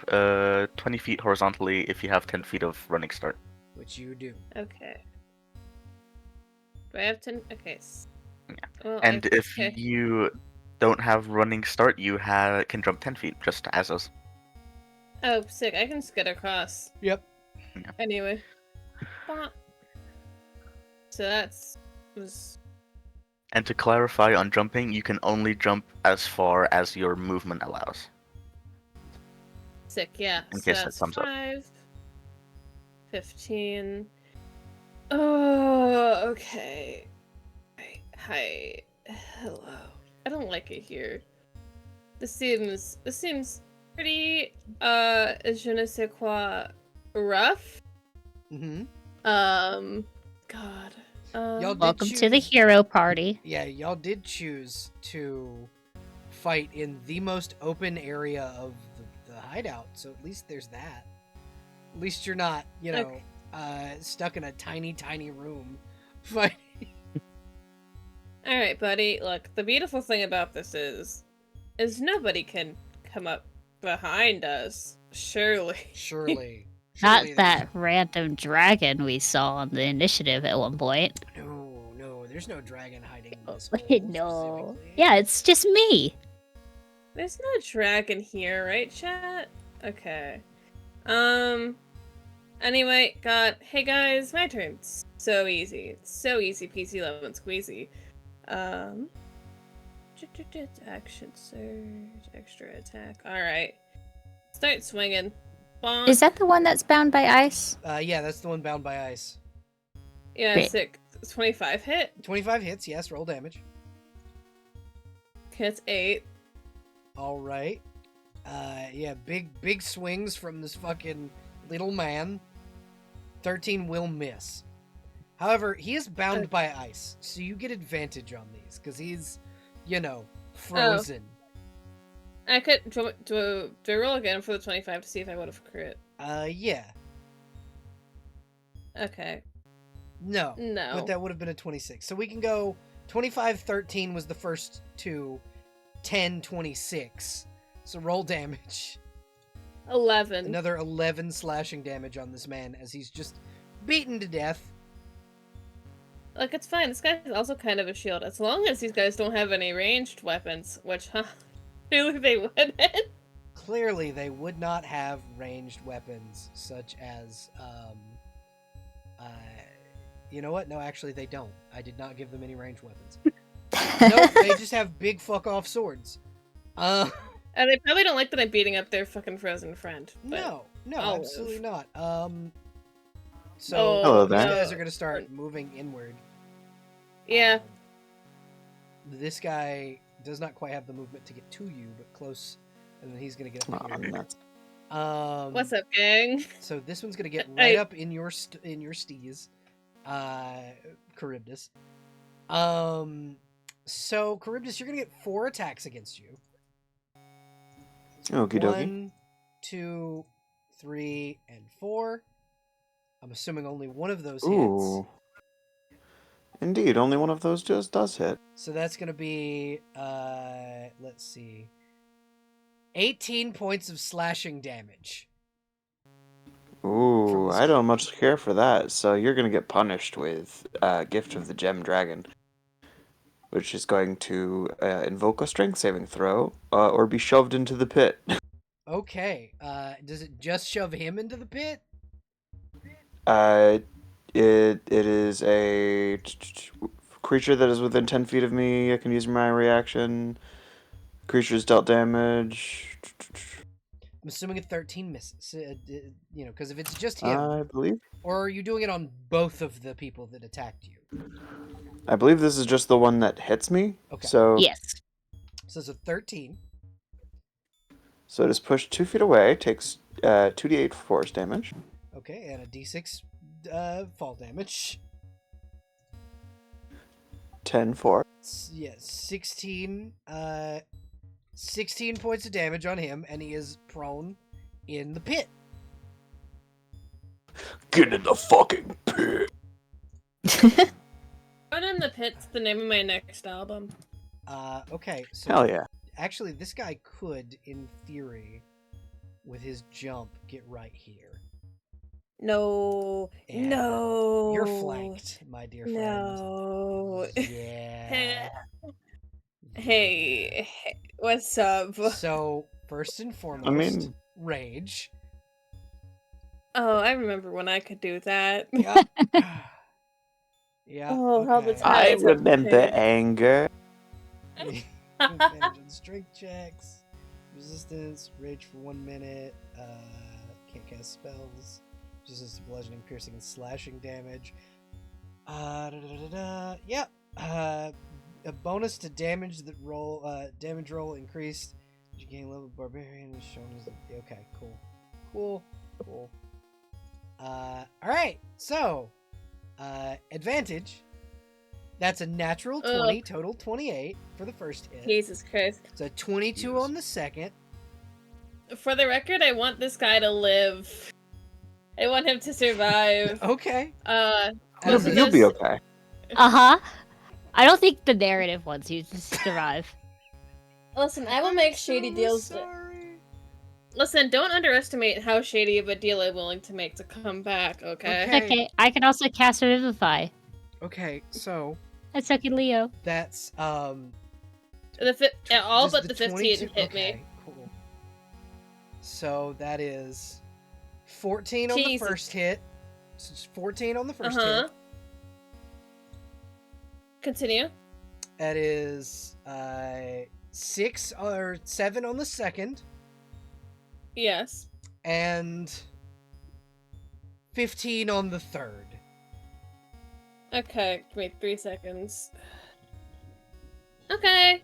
20 feet horizontally if you have 10 feet of running start. Which you do. Okay. Do I have 10? Okay. Yeah. Well, And if okay. you don't have running start, you can jump 10 feet just as us. Oh, sick! I can skid across. Yep. Yeah. Anyway. Bah. So that's was. And to clarify on jumping, you can only jump as far as your movement allows. Sick, yeah. In So case that that's comes up. 5, 15. Oh, okay. Hi. Hello. I don't like it here. This seems pretty je ne sais quoi rough. Mm-hmm. God. Y'all did Welcome to the choose- hero party. Yeah, y'all did choose to fight in the most open area of the hideout, so at least there's that. At least you're not, Okay. stuck in a tiny, tiny room fighting. All right, buddy. Look, the beautiful thing about this is nobody can come up behind us. Surely. Surely. Not Surely that random dragon we saw on the initiative at one point. No, there's no dragon hiding in this Oh, hole no. specifically. Yeah, it's just me. There's no dragon here, right, chat? Okay. Anyway, hey guys, my turn. So easy. It's so easy peasy lemon squeezy. Action surge, extra attack. Alright. Start swinging. Bonk. Is that the one that's bound by ice? Yeah, that's the one bound by ice. Yeah, Great. sick. 25 hit. 25 hits, yes, roll damage. Hits 8. All right. Yeah, big swings from this fucking little man. 13 will miss. However, he is bound by ice, so you get advantage on these because he's, frozen. I could do I roll again for the 25 to see if I would have crit. Yeah. Okay. No. No. But that would have been a 26. So we can go 25, 13 was the first two. 10, 26. So roll damage. 11. Another 11 slashing damage on this man as he's just beaten to death. Like, it's fine. This guy's also kind of a shield. As long as these guys don't have any ranged weapons, which, clearly they wouldn't. Clearly, they would not have ranged weapons, such as, you know what? No, actually, they don't. I did not give them any ranged weapons. Nope, they just have big fuck-off swords. And they probably don't like that I'm beating up their fucking frozen friend. No, I'll absolutely live. not. So, Hello these there. guys are going to start moving inward. Yeah. This guy does not quite have the movement to get to you, but close, and then he's gonna get up Aw, here. nuts. What's up, gang? So this one's gonna get right up in your steez, Charybdis. So Charybdis, you're gonna get 4 attacks against you. Okie dokie. 1, 2, 3, and 4. I'm assuming only one of those hits. Ooh. Indeed, only one of those just does hit. So that's gonna be let's see, 18 points of slashing damage. Ooh, I don't much care for that, so you're gonna get punished with Gift of the Gem Dragon, which is going to invoke a strength saving throw, or be shoved into the pit. Okay. Does it just shove him into the pit? It is a creature that is within 10 feet of me. I can use my reaction. Creature's dealt damage. I'm assuming a 13 misses. Because if it's just him, I believe. or are you doing it on both of the people that attacked you? I believe this is just the one that hits me. Okay. So Yes. So it's a 13. So it is pushed 2 feet away. Takes 2d8 force damage. Okay, and a d6 fall damage. 10 4. Yes, 16. 16 points of damage on him, and he is prone in the pit. Get in the fucking pit. Run in the Pit's the name of my next album. Okay, so Hell yeah. actually, this guy could, in theory, with his jump, get right here. No. And No. You're flanked, my dear friend. No. Yeah. Hey, what's up? So, first and foremost, rage. Oh, I remember when I could do that. Yeah. Yeah. Oh, how the okay. time- I Guys, remember okay. anger. Advantage on strength checks, resistance, rage for 1 minute, can't cast spells, resistance to bludgeoning, piercing, and slashing damage. Yep. A bonus to damage that roll, damage roll increased. You gain level barbarian is shown as okay, cool. Alright, so advantage. That's a natural 20, total 28 for the first hit. Jesus Christ. So 22 on the second. For the record, I want this guy to live. I want him to survive. Okay. You'll be okay. Uh-huh. I don't think the narrative wants you to survive. Listen, I will make shady deals. Sorry. Listen, don't underestimate how shady of a deal I'm willing to make to come back, okay? Okay. Okay, I can also cast Revivify. Okay, so That's okay, Leo. that's All does but the 15 22 hit okay, me. cool. So that is 14 on the Jesus. first hit. So it's 14 on the first Uh-huh. hit. Continue. That is 6 or 7 on the second, Yes. and 15 on the third. Okay, give me 3 seconds. Okay.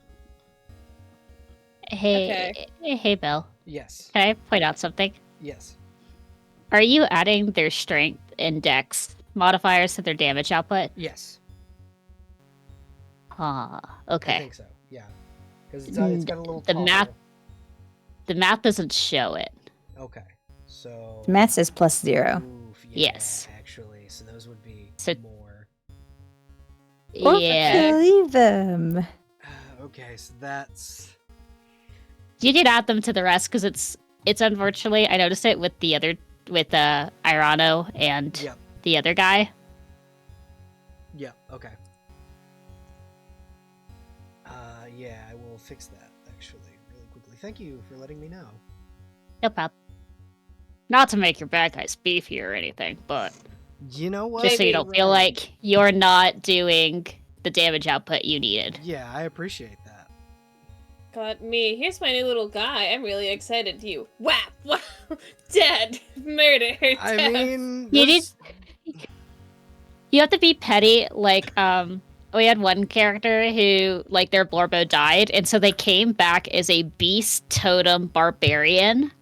Hey, Belle. Yes. Can I point out something? Yes. Are you adding their strength and dex modifiers to their damage output? Yes. Ah, I okay. think so. Yeah. Because it's got a little The math- toggle. The math doesn't show it. Okay. So Math says +0. oof, yeah, Yes. actually. So those would be So- more. Or Yeah. believe them. Okay, so that's You can add them to the rest because it's unfortunately I noticed it with the other Irano and Yep. the other guy. Yep, okay. Yeah, I will fix that actually really quickly. Thank you for letting me know. No problem. Not to make your bad guys beefy or anything, but You know what? just so you Maybe, don't feel like you're not doing the damage output you needed. Yeah, I appreciate that. Got me. Here's my new little guy. I'm really excited. You. Whap! Whap! Dead! Murder! I death. mean, You those- You have to be petty, like, we had one character who, like, their Blorbo died, and so they came back as a beast totem barbarian,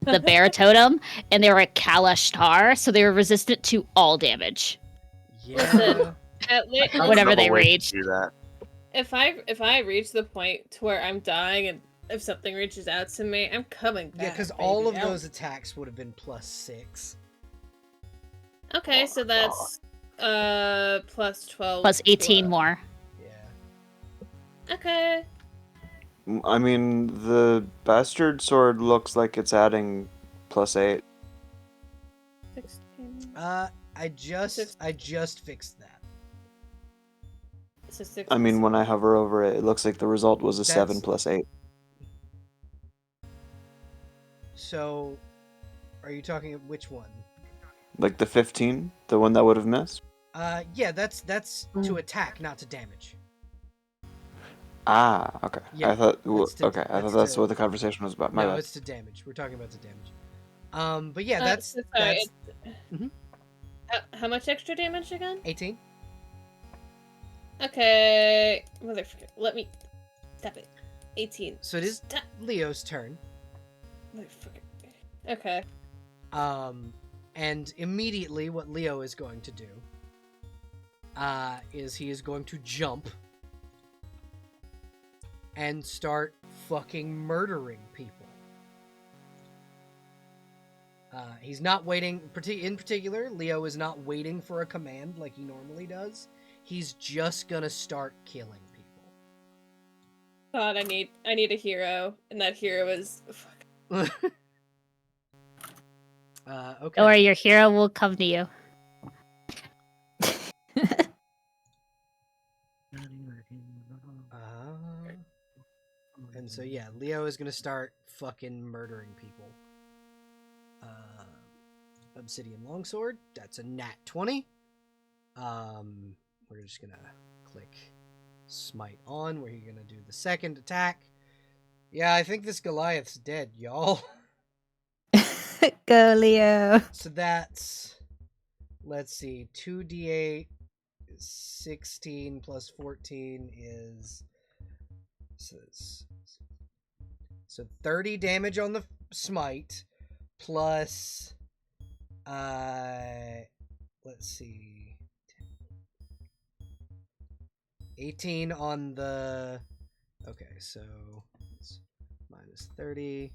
the bear totem, and they were a Kalashtar, so they were resistant to all damage. yeah. Listen. At least, That's Whenever the they whole way to rage. do that. if I reach the point to where I'm dying and if something reaches out to me, I'm coming back. Yeah, because all of baby. those attacks would have been +6. Okay, so that's plus 12. Plus 18 more. Yeah. Okay. I mean, the bastard sword looks like it's adding +8. 16. I just fixed that. So 6. I mean, when I hover over it, it looks like the result was a 7 That's- +8. So, are you talking of which one? Like the 15, the one that would have missed. Yeah, that's to attack, not to damage. Ah, okay. Yeah, I thought. that's to- Okay, I that's thought that's to- what the conversation was about. My No, bad. it's to damage. We're talking about to damage. But yeah, that's So sorry, that's Mhm. how much extra damage again? 18. Okay, motherfucker, let me stop it. 18. So it is Stop, Leo's turn. motherfucker. Okay. And immediately what Leo is going to do is he is going to jump and start fucking murdering people. He's not waiting, in particular, Leo is not waiting for a command like he normally does. He's just gonna start killing people. God, I need a hero, and that hero is fuck. Okay. Or your hero will come to you. And so yeah, Leo is gonna start fucking murdering people. Obsidian Longsword, that's a nat 20. We're just gonna click Smite on, where you're gonna do the second attack. Yeah, I think this Goliath's dead, y'all. Go, Leo. So that's, let's see, 2d8, 16 plus 14 is, so 30 damage on the smite, plus, let's see, 18 on the, okay, so it's minus 30,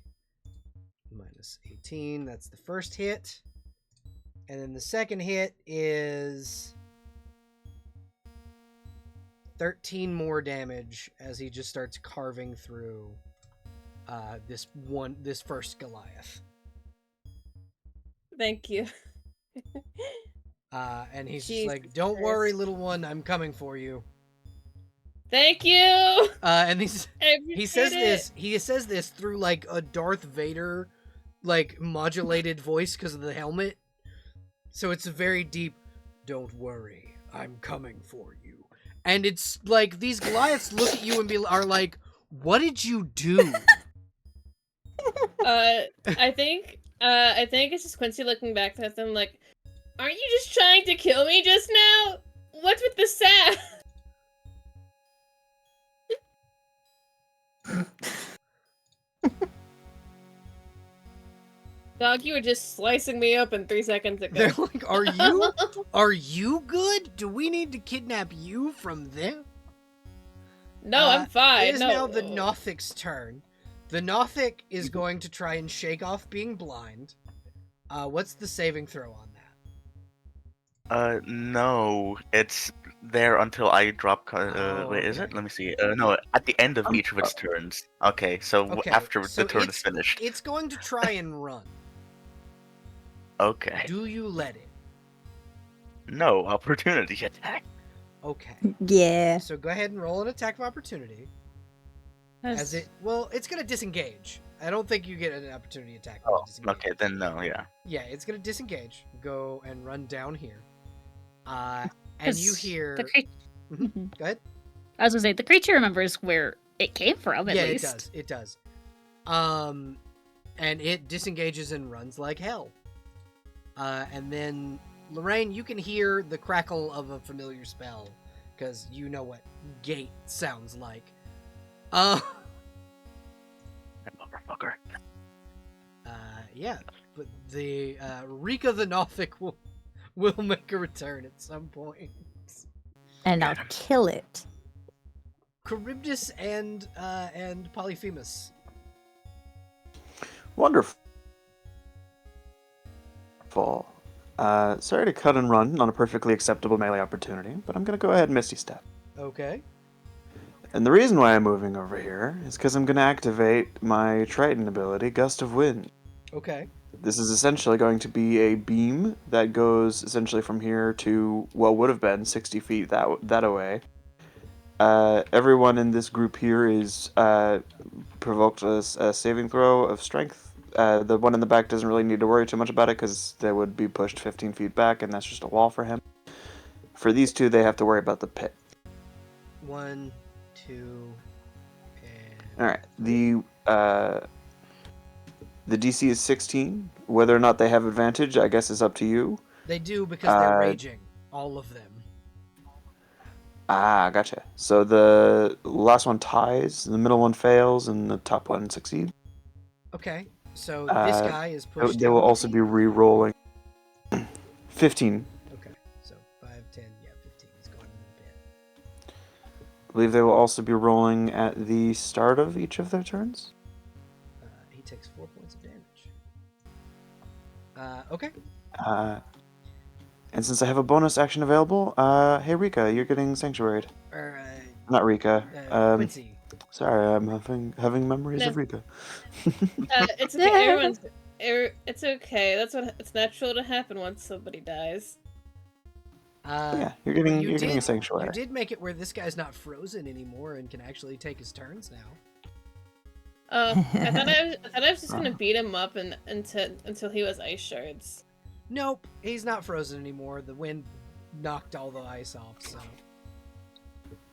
minus 18, that's the first hit. And then the second hit is 13 more damage as he just starts carving through this first Goliath. Thank you. And he's just Jesus like, "Don't Christ. worry, little one, I'm coming for you." Thank you. And he I says appreciate it. he says this through like a Darth Vader like modulated voice because of the helmet. So it's a very deep, "Don't worry, I'm coming for you." And it's like these Goliaths look at you and are like, "What did you do?" I think it's just Quincy looking back at them like, aren't you just trying to kill me just now? What's with the sass? Dog, you were just slicing me open 3 seconds ago. They're like, are you good? Do we need to kidnap you from them?" No, I'm fine. It is no. now the Nothic's turn. The Nothic is going to try and shake off being blind. What's the saving throw on that? No, it's there until I drop. Wait, is it? Okay. Let me see. No, at the end of each of its turns. Okay, so Okay, after so the turn is finished. It's going to try and run. Okay. Do you let it? No, opportunity attack. Okay. Yeah. So go ahead and roll an attack of opportunity. As it's going to disengage. I don't think you get an opportunity attack. When Oh, it disengages. okay, then no, yeah. Yeah, it's going to disengage. Go and run down here. And you hear... Mhm. Go ahead. I was gonna say the creature remembers where it came from. At least. It does. And it disengages and runs like hell. And then Lorraine, you can hear the crackle of a familiar spell because you know what gate sounds like. Motherfucker. Yeah, but the Rika the Nothic will make a return at some point. And I'll kill it. Charybdis and Polyphemus. Wonderful. Sorry to cut and run on a perfectly acceptable melee opportunity, but I'm going to go ahead and Misty Step. Okay. And the reason why I'm moving over here is because I'm going to activate my Triton ability, Gust of Wind. Okay. This is essentially going to be a beam that goes essentially from here to what would have been 60 feet that away. Everyone in this group here is provoked a saving throw of strength. The one in the back doesn't really need to worry too much about it because they would be pushed 15 feet back, and that's just a wall for him. For these two, they have to worry about the pit. 1, 2, and... Alright, the DC is 16. Whether or not they have advantage, I guess, is up to you. They do because they're raging. All of them. Ah, gotcha. So the last one ties, the middle one fails, and the top one succeeds. Okay. So this guy is pushed They will down. also be re-rolling. 15. Okay. So 5, 10, 15. He's going in the pit. I believe they will also be rolling at the start of each of their turns. He takes 4 points of damage. Okay. And since I have a bonus action available, hey Rika, you're getting sanctuaried. Not Rika. Quincy. Sorry, I'm having memories of Rika. It's okay. It's okay. It's natural to happen once somebody dies. Yeah, you're getting a sanctuary. You did make it where this guy's not frozen anymore and can actually take his turns now. I thought I was just gonna beat him up until he was ice shards. Nope, he's not frozen anymore. The wind knocked all the ice off, so...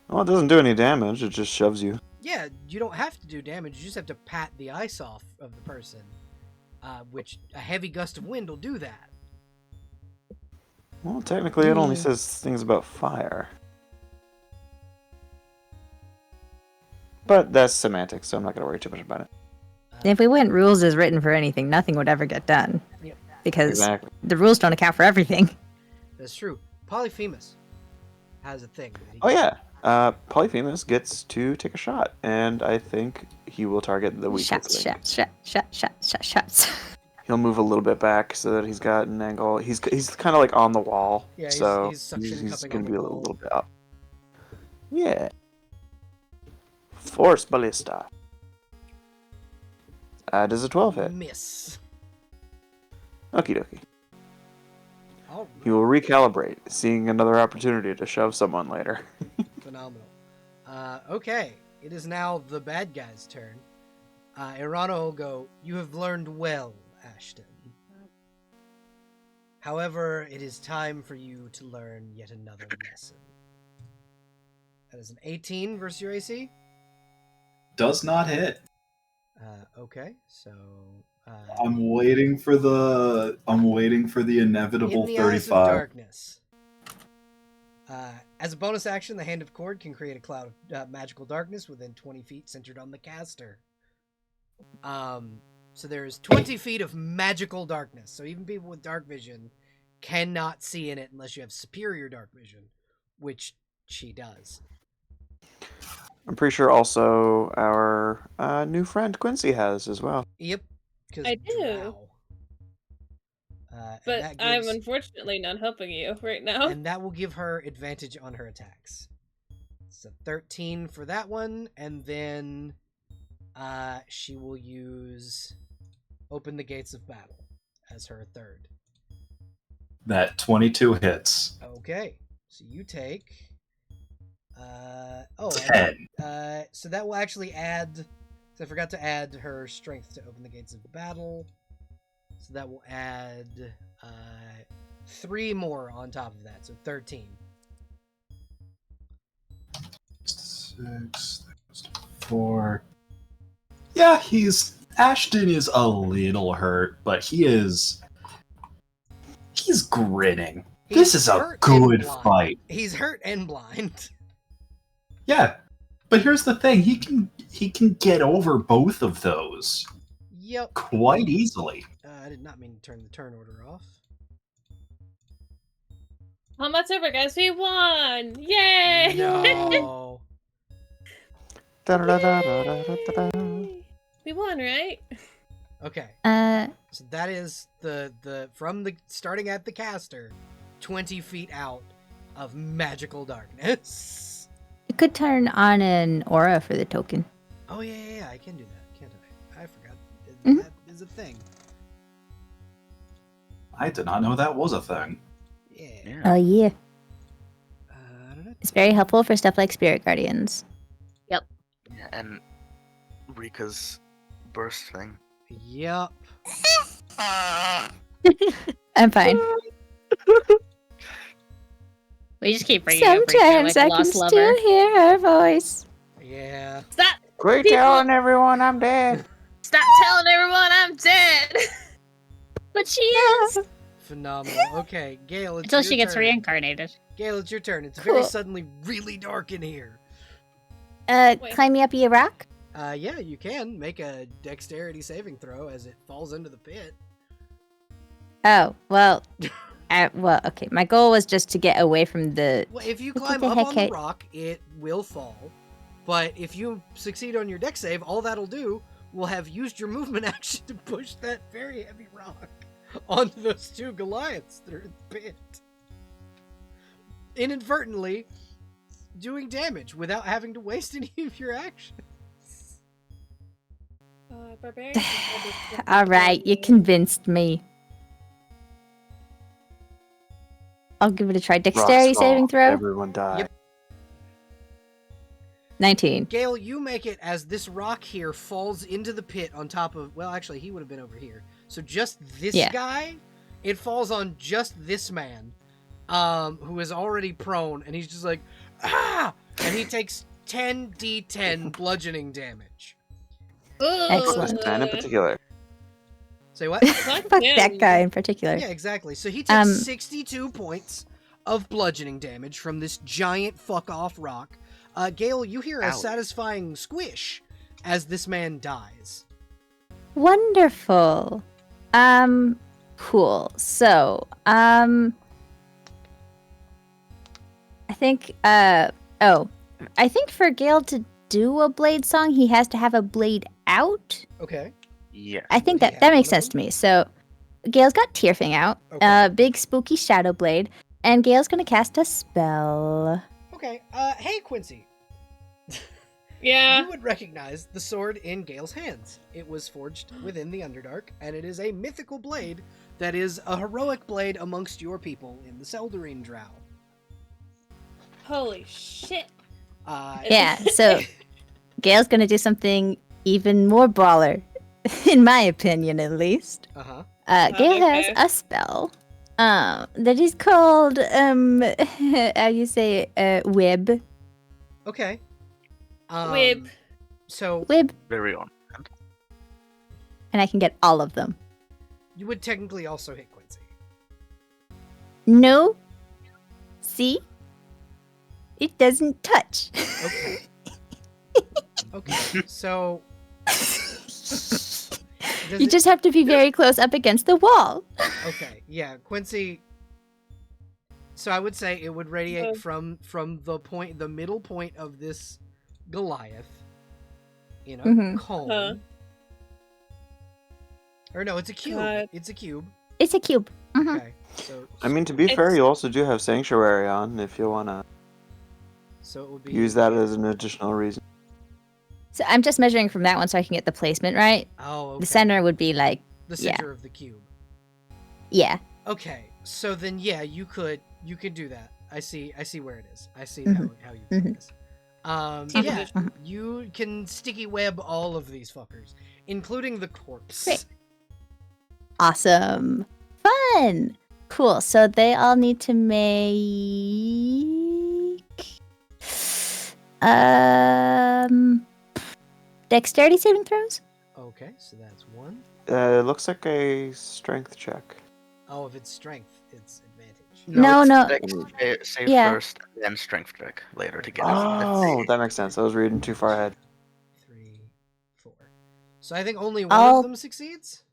Well, it doesn't do any damage, it just shoves you. Yeah, you don't have to do damage, you just have to pat the ice off of the person. Which a heavy gust of wind will do that. Well, technically it only says things about fire. But that's semantics, so I'm not going to worry too much about it. If we went rules as written for anything, nothing would ever get done. Yep. Because Exactly. the rules don't account for everything. That's true. Polyphemus has a thing. Oh yeah, Polyphemus gets to take a shot, and I think he will target the weakest link. Shots. He'll move a little bit back so that he's got an angle. He's kind of like on the wall, Yeah, so he's suction he's cupping going on to be the a wall. little bit up. Yeah. Force Ballista. Does a 12 hit? Miss. Okie dokie. All He will recalibrate, seeing another opportunity to shove someone later. Phenomenal. Okay, it is now the bad guy's turn. Irano will go, "You have learned well, Ashton. However, it is time for you to learn yet another lesson." That is an 18 versus your AC. Does not hit. Okay, so I'm waiting for the inevitable in the eyes of 35. darkness. As a bonus action, the Hand of Cord can create a cloud of magical darkness within 20 feet centered on the caster. So there's 20 feet of magical darkness. So even people with dark vision cannot see in it unless you have superior dark vision, which she does. I'm pretty sure also our new friend Quincy has as well. Yep. 'Cause I do. drow. And But that I'm gives- unfortunately not helping you right now. and that will give her advantage on her attacks. So 13 for that one, and then she will use Open the Gates of Battle as her third. That 22 hits. Okay, so you take 10. so that will actually add, so I forgot to add her strength to Open the Gates of Battle, so that will add 3 more on top of that, so 13. 6, 4. Yeah, Ashton is a little hurt, but he's grinning. This is a hurt and good blind. fight. He's hurt and blind. Yeah, but here's the thing: he can get over both of those Yep. quite easily. I did not mean to turn the turn order off. Combat's over, guys. We won! Yay! No. Da-da-da-da-da-da-da. We won, right? Okay. Uh, So that is the from the starting at the caster, 20 feet out of magical darkness. you could turn on an aura for the token. Oh yeah, I can do that, can't I? I forgot. Mhm. That is a thing. I did not know that was a thing. Yeah. Oh yeah, Uh, it's very helpful for stuff like spirit guardians. Yeah, and Rika's burst thing. Yep. I'm fine. We just keep bringing up Rika Sometimes like I a can lost still lover. hear her voice. Yeah. Stop! Quit People- telling everyone I'm dead. Stop telling everyone I'm dead! But she is! Phenomenal. Okay, Gale, it's Until your she gets turn. reincarnated. Gale, it's your turn. It's very Cool. suddenly really dark in here. Wait. Climb me up a rock. Yeah, you can make a dexterity saving throw as it falls into the pit. Oh well. Well, okay. My goal was just to get away from the. Well, if you Look climb at the up on the heck- rock, it will fall. But if you succeed on your dex save, all that'll do will have used your movement action to push that very heavy rock onto those 2 Goliaths that are in the pit. Inadvertently doing damage without having to waste any of your actions. Barbarian. All right, you convinced me. I'll give it a try. Dexterity Rocks fall, saving throw. Everyone died. Yep. 19. Gale, you make it as this rock here falls into the pit on top of, well, actually, he would have been over here. So just this Yeah. guy, it falls on just this man, who is already prone, and he's just like, ah! And he takes 10d10 bludgeoning damage. Excellent. This man in particular. Say what? Fuck that guy in particular. Yeah, exactly. So he takes Um, 62 points of bludgeoning damage from this giant fuck-off rock. Gale, you hear a Ow. satisfying squish as this man dies. Wonderful. Cool. So, I think, I think for Gale to do a blade song, he has to have a blade out. Okay. Yeah. I think Would he that have makes one of sense to me. So, Gale's got Tearfing out, Okay. big spooky shadow blade, and Gale's gonna cast a spell. Okay. Hey, Quincy. Yeah. You would recognize the sword in Gale's hands. It was forged within the Underdark, and it is a mythical blade that is a heroic blade amongst your people in the Seldarine Drow. Holy shit. Yeah, so Gail's gonna do something even more baller, in my opinion, at least. Uh-huh. Gail has Okay. a spell that is called how you say web. Okay. Whip. So Web, Very on. and I can get all of them. you would technically also hit Quincy. No. See? It doesn't touch. Okay. Okay. So You just have to be very close up against the wall. Okay, yeah, Quincy. So I would say it would radiate from the middle point of this Goliath in a Mhm. cone. Or no, it's a cube. God. It's a cube. It's a cube. Mhm. Okay, so I mean, to be fair, It's- you also do have Sanctuary on if you want to so it would be use that as an additional reason. So I'm just measuring from that one so I can get the placement right. Oh, okay. The center would be like, the yeah. center of the cube. yeah. Okay, so then yeah, you could do that. I see where it is. I see Mhm. how you do Mhm. this. Keep Yeah, it. you can sticky web all of these fuckers, including the corpse. Great. Awesome. Fun. Cool. So they all need to make dexterity saving throws? Okay, so that's one. It looks like a strength check. Oh, if it's strength, it's advantage. No, it's no. Save Yeah. first, then strength check later to get Oh, that makes sense. I was reading too far ahead. 3, 4. So I think only one I'll- of them succeeds?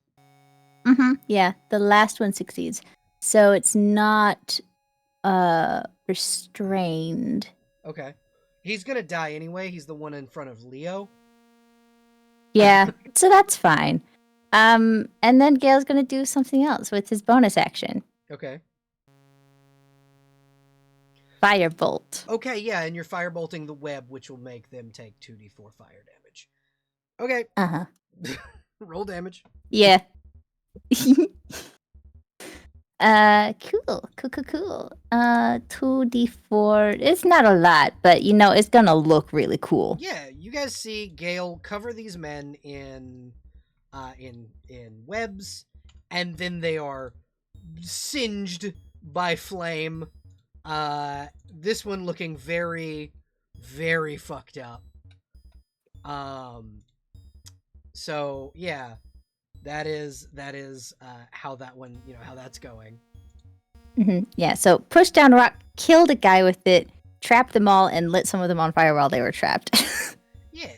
Yeah, the last one succeeds. So it's not restrained. Okay. He's gonna die anyway. He's the one in front of Leo. Yeah, so that's fine. And then Gail's gonna do something else with his bonus action. Okay. Firebolt. Okay, yeah, and you're firebolting the web, which will make them take 2d4 fire damage. Okay. Uh-huh. Roll damage. Yeah. Cool. 2d4. It's not a lot, but it's gonna look really cool. Yeah, you guys see Gale cover these men in webs, and then they are singed by flame. This one looking very, very fucked up. So yeah, that is how that one, how that's going. Yeah, so push down a rock, killed a guy with it, trapped them all, and lit some of them on fire while they were trapped. Yeah.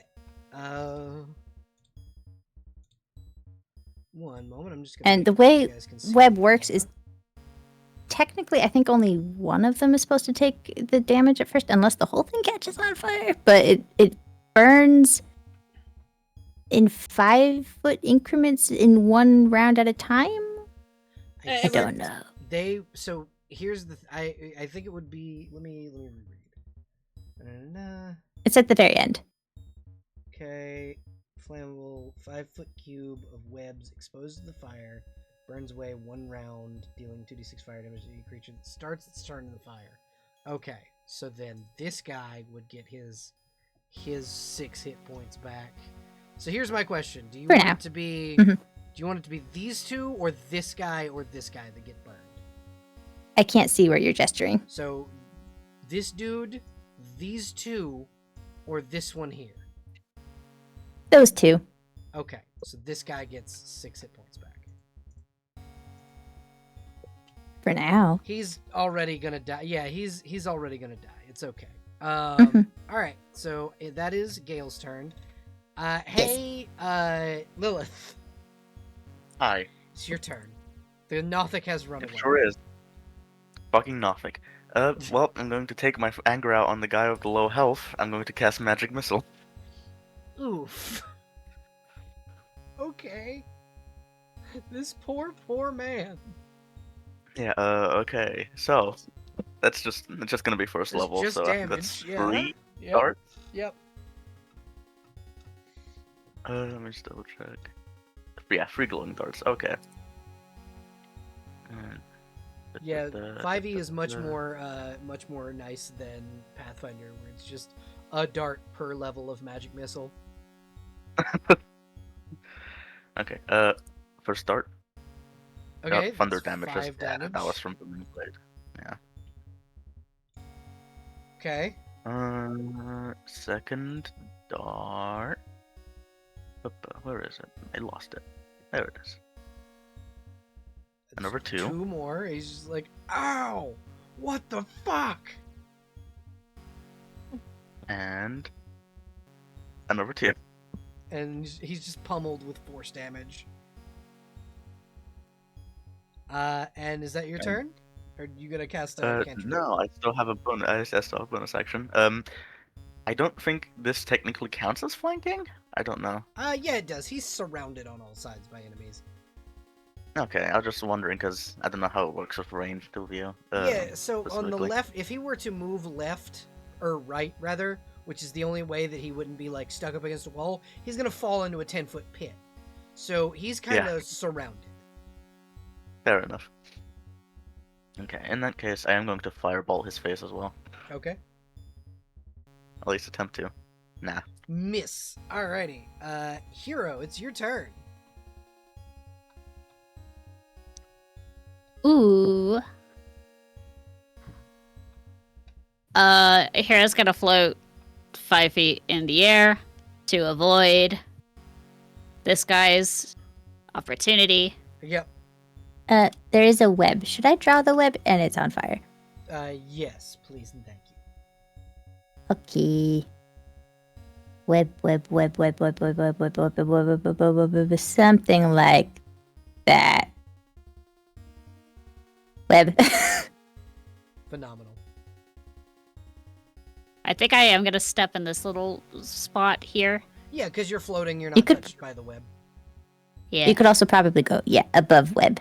One moment, I'm just gonna. And the make sure way you guys can see web the works camera. is technically, I think only one of them is supposed to take the damage at first, unless the whole thing catches on fire. But it burns in 5-foot increments in one round at a time. I don't know. So here's the. I think it would be. Let me reread. It's at the very end. Okay. Flammable 5-foot cube of webs exposed to the fire, burns away 1 round, dealing 2d6 fire damage to any creature that starts its turn in the fire. Okay, so then this guy would get his 6 hit points back. So here's my question: Do you For want now. it to be? Mhm. Do you want it to be these two, or this guy that get burned? I can't see where you're gesturing. So this dude, these two, or this one here? Those two. Okay, so this guy gets 6 hit points back. For now. He's already gonna die. Yeah, he's already gonna die. It's okay. Mhm. All right. So that is Gale's turn. Hey, Lilith, Hi. it's your turn. The Nothic has run It away. sure is. Fucking Nothic. Well, I'm going to take my anger out on the guy with the low health. I'm going to cast Magic Missile. Oof. Okay. This poor man. Yeah, okay. So, That's just gonna be first It's level, just so I think that's damage, yeah. 3 Yep. darts. Yep. Let me just double check. Yeah, 3 glowing darts. Okay. And Yeah, 5e is much more nice than Pathfinder, where it's just a dart per level of magic missile. Okay. First dart. Okay, Thunder that's damage. 5 damage. That was from the main blade. Yeah. Okay. Second dart. Where is it? I lost it. There it is. And number 2. 2 more. He's just like, ow! What the fuck? And number 2. And he's just pummeled with force damage. And is that your turn? Or are you gonna cast a cantrip? No, I still have a bonus. I still have a bonus action. I don't think this technically counts as flanking. I don't know. Yeah, it does. He's surrounded on all sides by enemies. Okay, I was just wondering because I don't know how it works with ranged view. Yeah, so on the specifically. left, if he were to move left, or right rather, which is the only way that he wouldn't be like stuck up against a wall, he's gonna fall into a 10-foot pit. So he's kind of surrounded. Fair enough. Okay, in that case, I am going to fireball his face as well. Okay. At least attempt to. Nah. Miss. Alrighty. Hero, it's your turn. Ooh. Hero's gonna float 5 feet in the air to avoid this guy's opportunity. Yep. There is a web. Should I draw the web? And it's on fire. Yes, please and thank you. Okay. Web, something like that. Web. Phenomenal. I think I am gonna step in this little spot here. Yeah, because you're floating, you're not touched by the web. Yeah. You could also probably go, above web.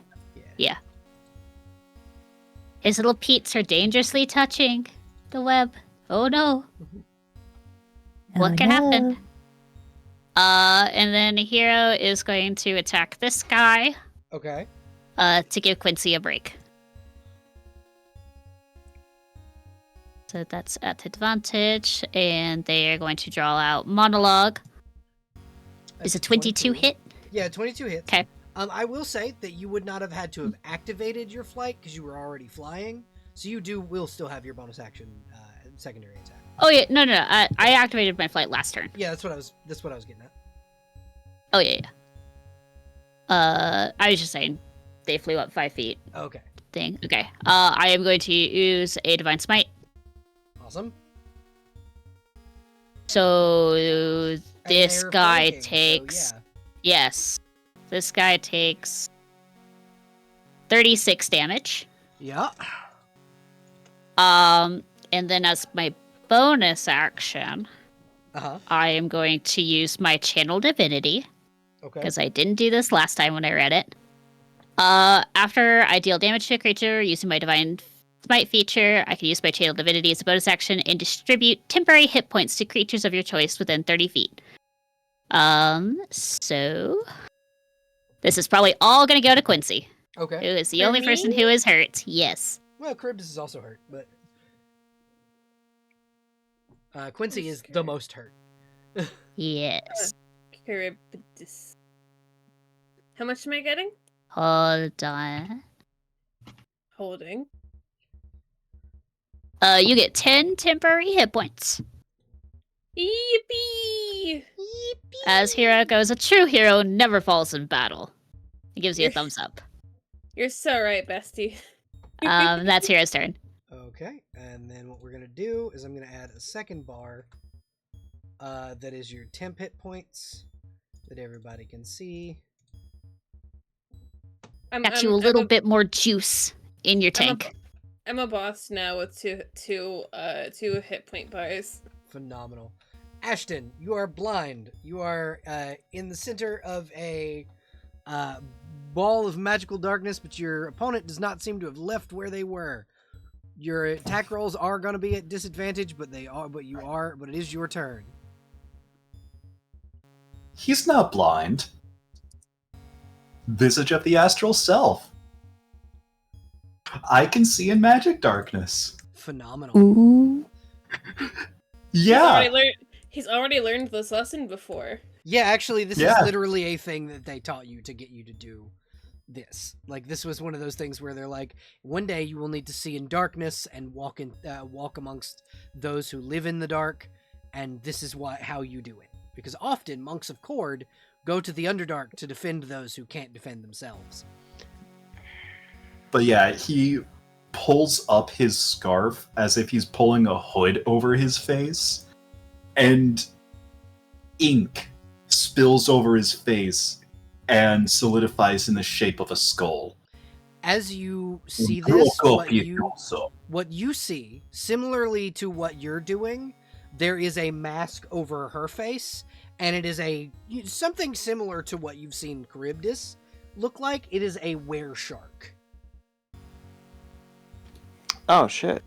Yeah. His little peats are dangerously touching the web. Oh no. What can happen? And then Hero is going to attack this guy. Okay. To give Quincy a break. So that's at advantage, and they are going to draw out monologue. Is a 22 hit? Yeah, 22 hits. Okay. I will say that you would not have had to have activated your flight because you were already flying, so you will still have your bonus action secondary attack. Oh yeah, no. I activated my flight last turn. Yeah, that's what I was getting at. Oh yeah. I was just saying, they flew up 5 feet. Okay. Thing. Okay. I am going to use a divine smite. Awesome. So this they're guy flanking, takes. so Yes. This guy takes 36 damage. yeah. And then as my bonus action, Uh-huh. I am going to use my channel divinity. Okay. Because I didn't do this last time when I read it. After I deal damage to a creature using my divine smite feature, I can use my channel divinity as a bonus action and distribute temporary hit points to creatures of your choice within 30 feet. So this is probably all going to go to Quincy, Okay. who is the For only me? person who is hurt. Yes. Well, Cribs is also hurt, but Quincy is the most hurt. Yes. Charybdis. How much am I getting? Hold on. Holding. You get 10 temporary hit points. Yippee! As Hero goes, a true hero never falls in battle. He gives you a thumbs up. You're so right, bestie. That's Hero's turn. Okay, and then what we're gonna do is I'm gonna add a second bar. That is your temp hit points that everybody can see. Got you a little bit more juice in your tank. I'm a boss now with two hit point bars. Phenomenal. Ashton, you are blind. You are in the center of a ball of magical darkness, but your opponent does not seem to have left where they were. Your attack rolls are going to be at disadvantage, but it is your turn. He's not blind. Visage of the astral self. I can see in magic darkness. Phenomenal. Ooh. Yeah. He's already learned this lesson before. Yeah, actually, this is Yeah. literally a thing that they taught you to get you to do this. Like, this was one of those things where they're like, one day you will need to see in darkness and walk amongst those who live in the dark, and this is how you do it. Because often monks of Cord go to the Underdark to defend those who can't defend themselves. But yeah, he pulls up his scarf as if he's pulling a hood over his face, and ink spills over his face and solidifies in the shape of a skull. As you see this, what you see, similarly to what you're doing, there is a mask over her face, and it is something similar to what you've seen Charybdis look like. It is a were-shark. Oh shit.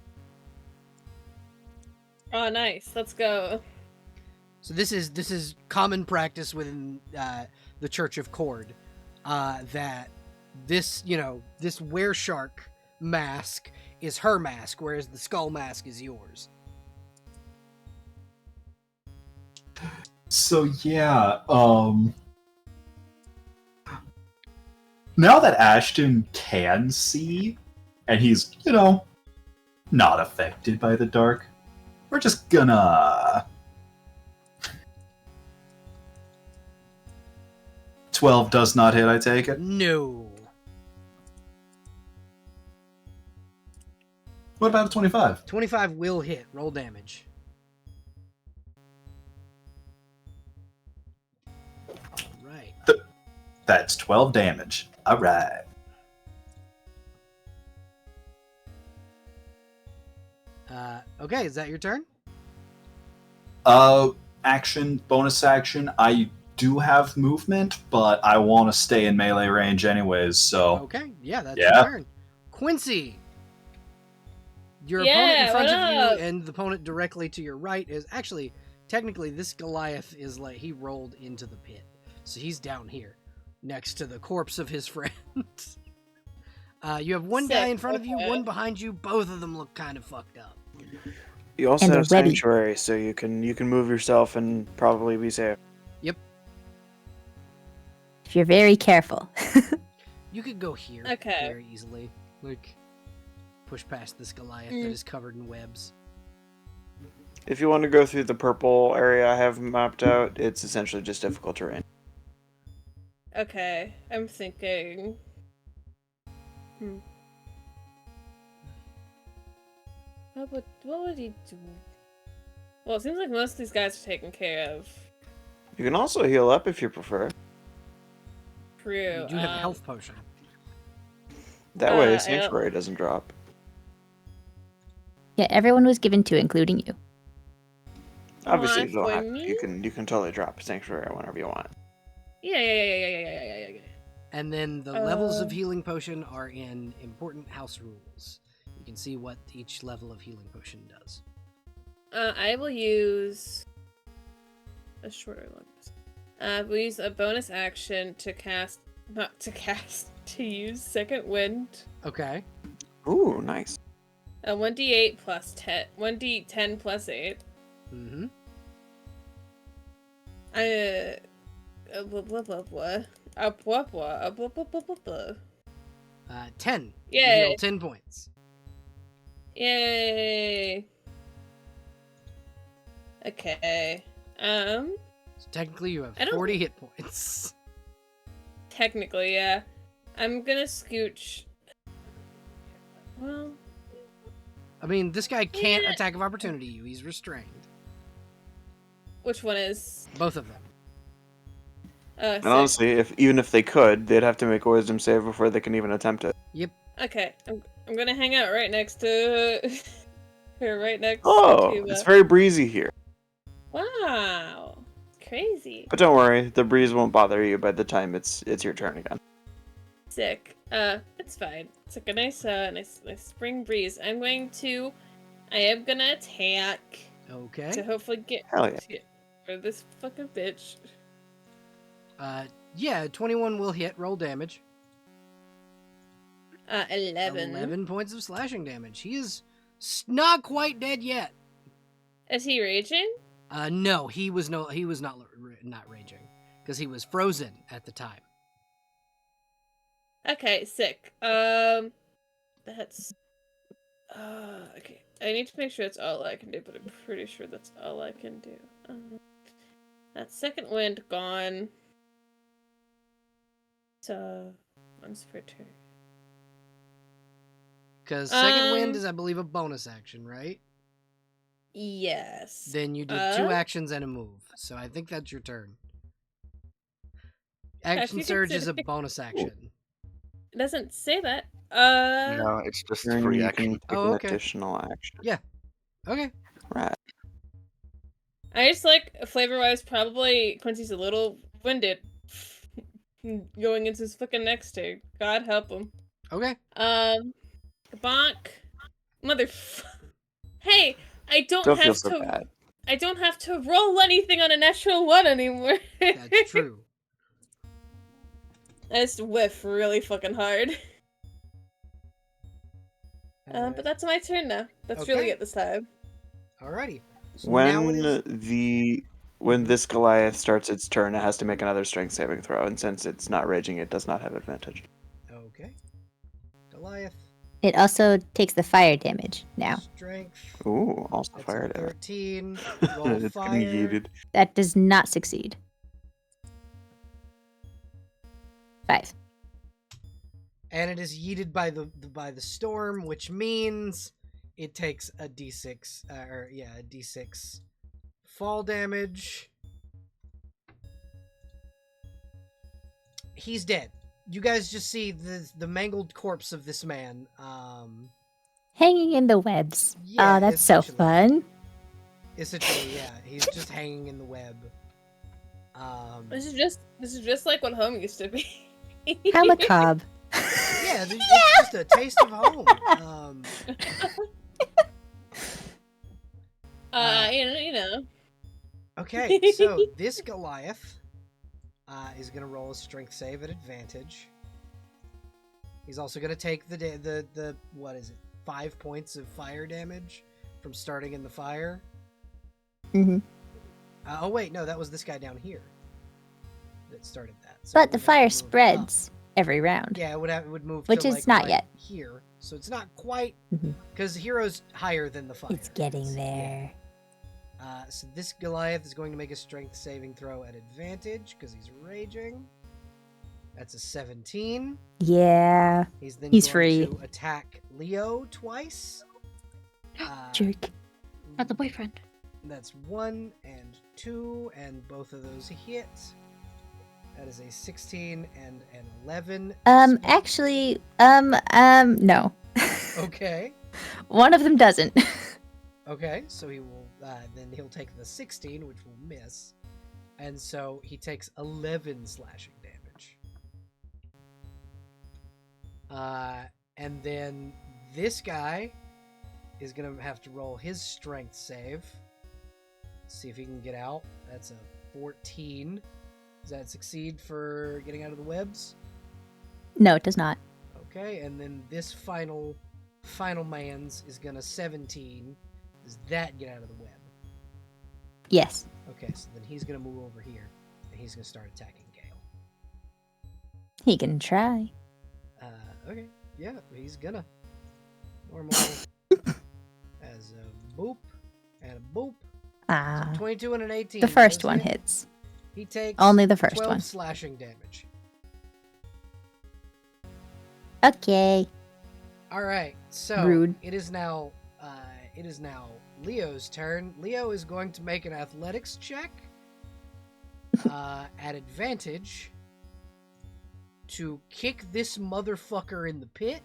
Oh, nice. Let's go. So this is common practice within the Church of Cord, that this were-shark mask is her mask, whereas the skull mask is yours. So yeah, now that Ashton can see, and he's, not affected by the dark, we're just gonna... 12 does not hit, I take it? No. What about a 25? 25 will hit. Roll damage. Right. That's 12 damage. Alright. Okay, is that your turn? Action, bonus action. I do have movement, but I want to stay in melee range anyways, so... Okay, yeah, that's your turn. Quincy! Your opponent in front of you and the opponent directly to your right is... Actually, technically, this Goliath is like... He rolled into the pit. So he's down here, next to the corpse of his friend. You have one guy in front of you, one behind you. Both of them look kind of fucked up. You also And have they're ready. sanctuary, so you can move yourself and probably be safe. Yep. If you're very careful. You could go here very easily. Like, push past this Goliath that is covered in webs. If you want to go through the purple area I have mapped out, it's essentially just difficult terrain. Okay, I'm thinking... What would he do? Well, it seems like most of these guys are taken care of. You can also heal up if you prefer. True. You do have a health potion. That way, sanctuary doesn't drop. Yeah, everyone was given 2, including you. Obviously, you don't for have to. me? You can totally drop sanctuary whenever you want. Yeah. And then the levels of healing potion are in important house rules. You can see what each level of healing potion does. I will use a shorter one. We'll use a bonus action to use Second Wind. Okay. Ooh, nice. 1d8 plus 10. 1d10 plus 8. Mm-hmm. 10. You Yay. heal 10 points. Yay! Okay. So technically you have 40 hit points. Technically, yeah. I'm gonna scooch. Well... I mean, this guy can't attack of opportunity you. He's restrained. Which one is? Both of them. And honestly, even if they could, they'd have to make a wisdom save before they can even attempt it. Yep. Okay, I'm gonna hang out right next to her, right next Oh, to... it's very breezy here. Wow. Crazy. But don't worry, the breeze won't bother you by the time it's your turn again. Sick. It's fine. It's like a nice spring breeze. I am gonna attack Okay. to hopefully get Hell yeah. rid of this fucking bitch. Yeah, 21 will hit. Roll damage. 11. 11 points of slashing damage. He is not quite dead yet. Is he raging? No, he was not raging because he was frozen at the time. Okay, sick. That's okay. I need to make sure that's all I can do, but I'm pretty sure that's all I can do. That second wind gone. So once per turn. Because second wind is, I believe, a bonus action, right? Yes. Then you did 2 actions and a move, so I think that's your turn. Action surge is a bonus action. It doesn't say that. No, it's just Then free you action. can take Oh, an okay. additional action. Yeah. Okay. Right. I just like flavor-wise, probably Quincy's a little winded going into his fucking next turn. God help him. Okay. Bonk, Hey, I don't Don't have feel so to. bad. I don't have to roll anything on a natural 1 anymore. That's true. I just whiff really fucking hard. But that's my turn now. That's really okay. it this time. Alrighty. So now it is... When this Goliath starts its turn, it has to make another strength saving throw, and since it's not raging, it does not have advantage. Okay. Goliath. It also takes the fire damage now. Strength. Ooh, also That's fire a damage. 13. Roll It's fire. getting yeeted. That does not succeed. 5. And it is yeeted by the storm, which means it takes a d6 a d6 fall damage. He's dead. You guys just see the mangled corpse of this man. Hanging in the webs. Yeah, Oh, that's so essentially. fun. Essentially, yeah, he's just hanging in the web. This is just like what home used to be. How macabre. Yeah, it's just a taste of home. You know. Okay, so this Goliath is gonna roll a strength save at advantage. He's also gonna take the what is it, 5 points of fire damage from starting in the fire. Mm-hmm. Oh wait, no, that was this guy down here that started that. So But it the would have to fire move spreads every round. Yeah, it would move. Which to, is like, not right yet. here, so it's not quite Mhm. because hero's higher than the fire. It's getting Yeah. there. So this Goliath is going to make a strength saving throw at advantage because he's raging. That's a 17. Yeah. He's then He's going free. to attack Leo twice. Jerk. Not the boyfriend. That's 1 and 2, and both of those hit. That is a 16 and an 11. Actually, no. Okay. One of them doesn't. Okay, so he will then he'll take the 16, which will miss, and so he takes 11 slashing damage. And then this guy is gonna have to roll his strength save. See if he can get out. That's a 14. Does that succeed for getting out of the webs? No, it does not. Okay, and then this final man's is gonna 17. Does that get out of the web? Yes. Okay, so then he's gonna move over here, and he's gonna start attacking Gale. He can try. Okay, yeah, he's gonna. Normal as a boop and a boop. Ah. 22 and an 18. The first does one hit. hits. He takes Only the first 12 one. slashing damage. Okay. All right, so Rude. it is now Leo's turn. Leo is going to make an athletics check at advantage to kick this motherfucker in the pit.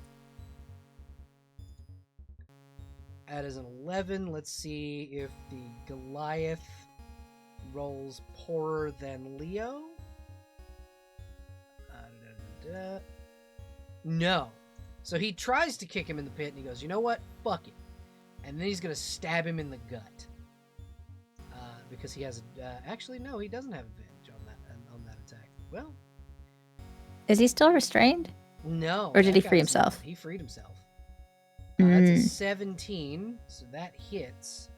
That is an 11. Let's see if the Goliath rolls poorer than Leo. No. So he tries to kick him in the pit, and he goes, you know what? Fuck it. And then he's going to stab him in the gut. Because he has... actually, no, he doesn't have advantage on that attack. Well... Is he still restrained? No. Or did that he free guy's not. himself? He freed himself. That's a Mm. 17, so that hits.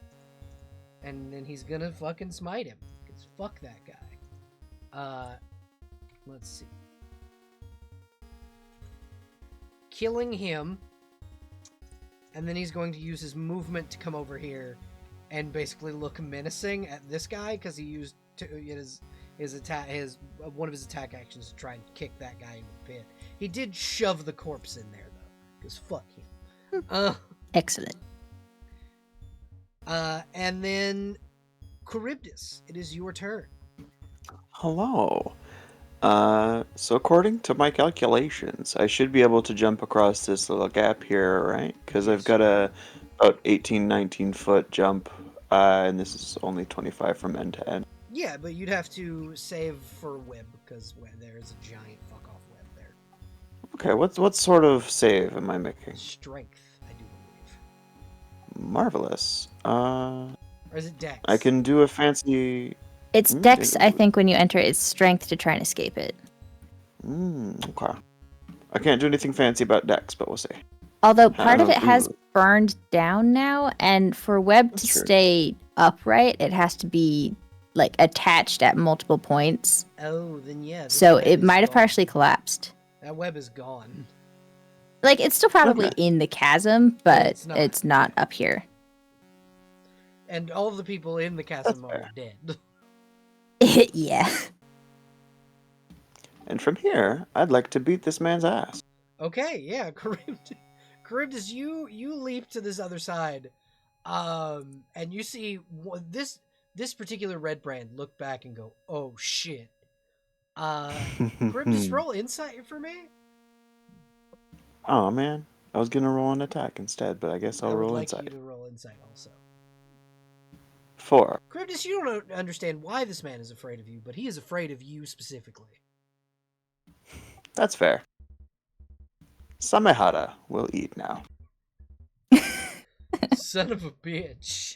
And then he's gonna fucking smite him. Because fuck that guy. Let's see. Killing him. And then he's going to use his movement to come over here and basically look menacing at this guy because he used his attack, one of his attack actions to try and kick that guy in the pit. He did shove the corpse in there though, because fuck him. Excellent. And then Charybdis, it is your turn. Hello. So according to my calculations, I should be able to jump across this little gap here, right? Because I've got a about 18, 19 foot jump, and this is only 25 from end to end. Yeah, but you'd have to save for web because there's a giant fuck off web there. Okay, what sort of save am I making? Strength, I do believe. Marvelous. Or is it Dex? I can do a fancy. It's Dex, I think, when you enter its strength to try and escape it. Okay. I can't do anything fancy about Dex, but we'll see. Although part of it has burned down now, and for web to stay upright, it has to be like attached at multiple points. Oh, then yeah. So it might have partially collapsed. That web is gone. Like, it's still probably in the chasm, but it's not up here. And all of the people in the chasm are dead. Yeah. And from here, I'd like to beat this man's ass. Okay, yeah, Charybdis, you leap to this other side, and you see this particular red brand look back and go, "Oh shit!" Charybdis, roll insight for me. Oh man, I was gonna roll an attack instead, but I guess I'll roll insight. I would like you to roll insight also. 4. Charybdis, you don't understand why this man is afraid of you, but he is afraid of you specifically. That's fair. Samehara will eat now. Son of a bitch.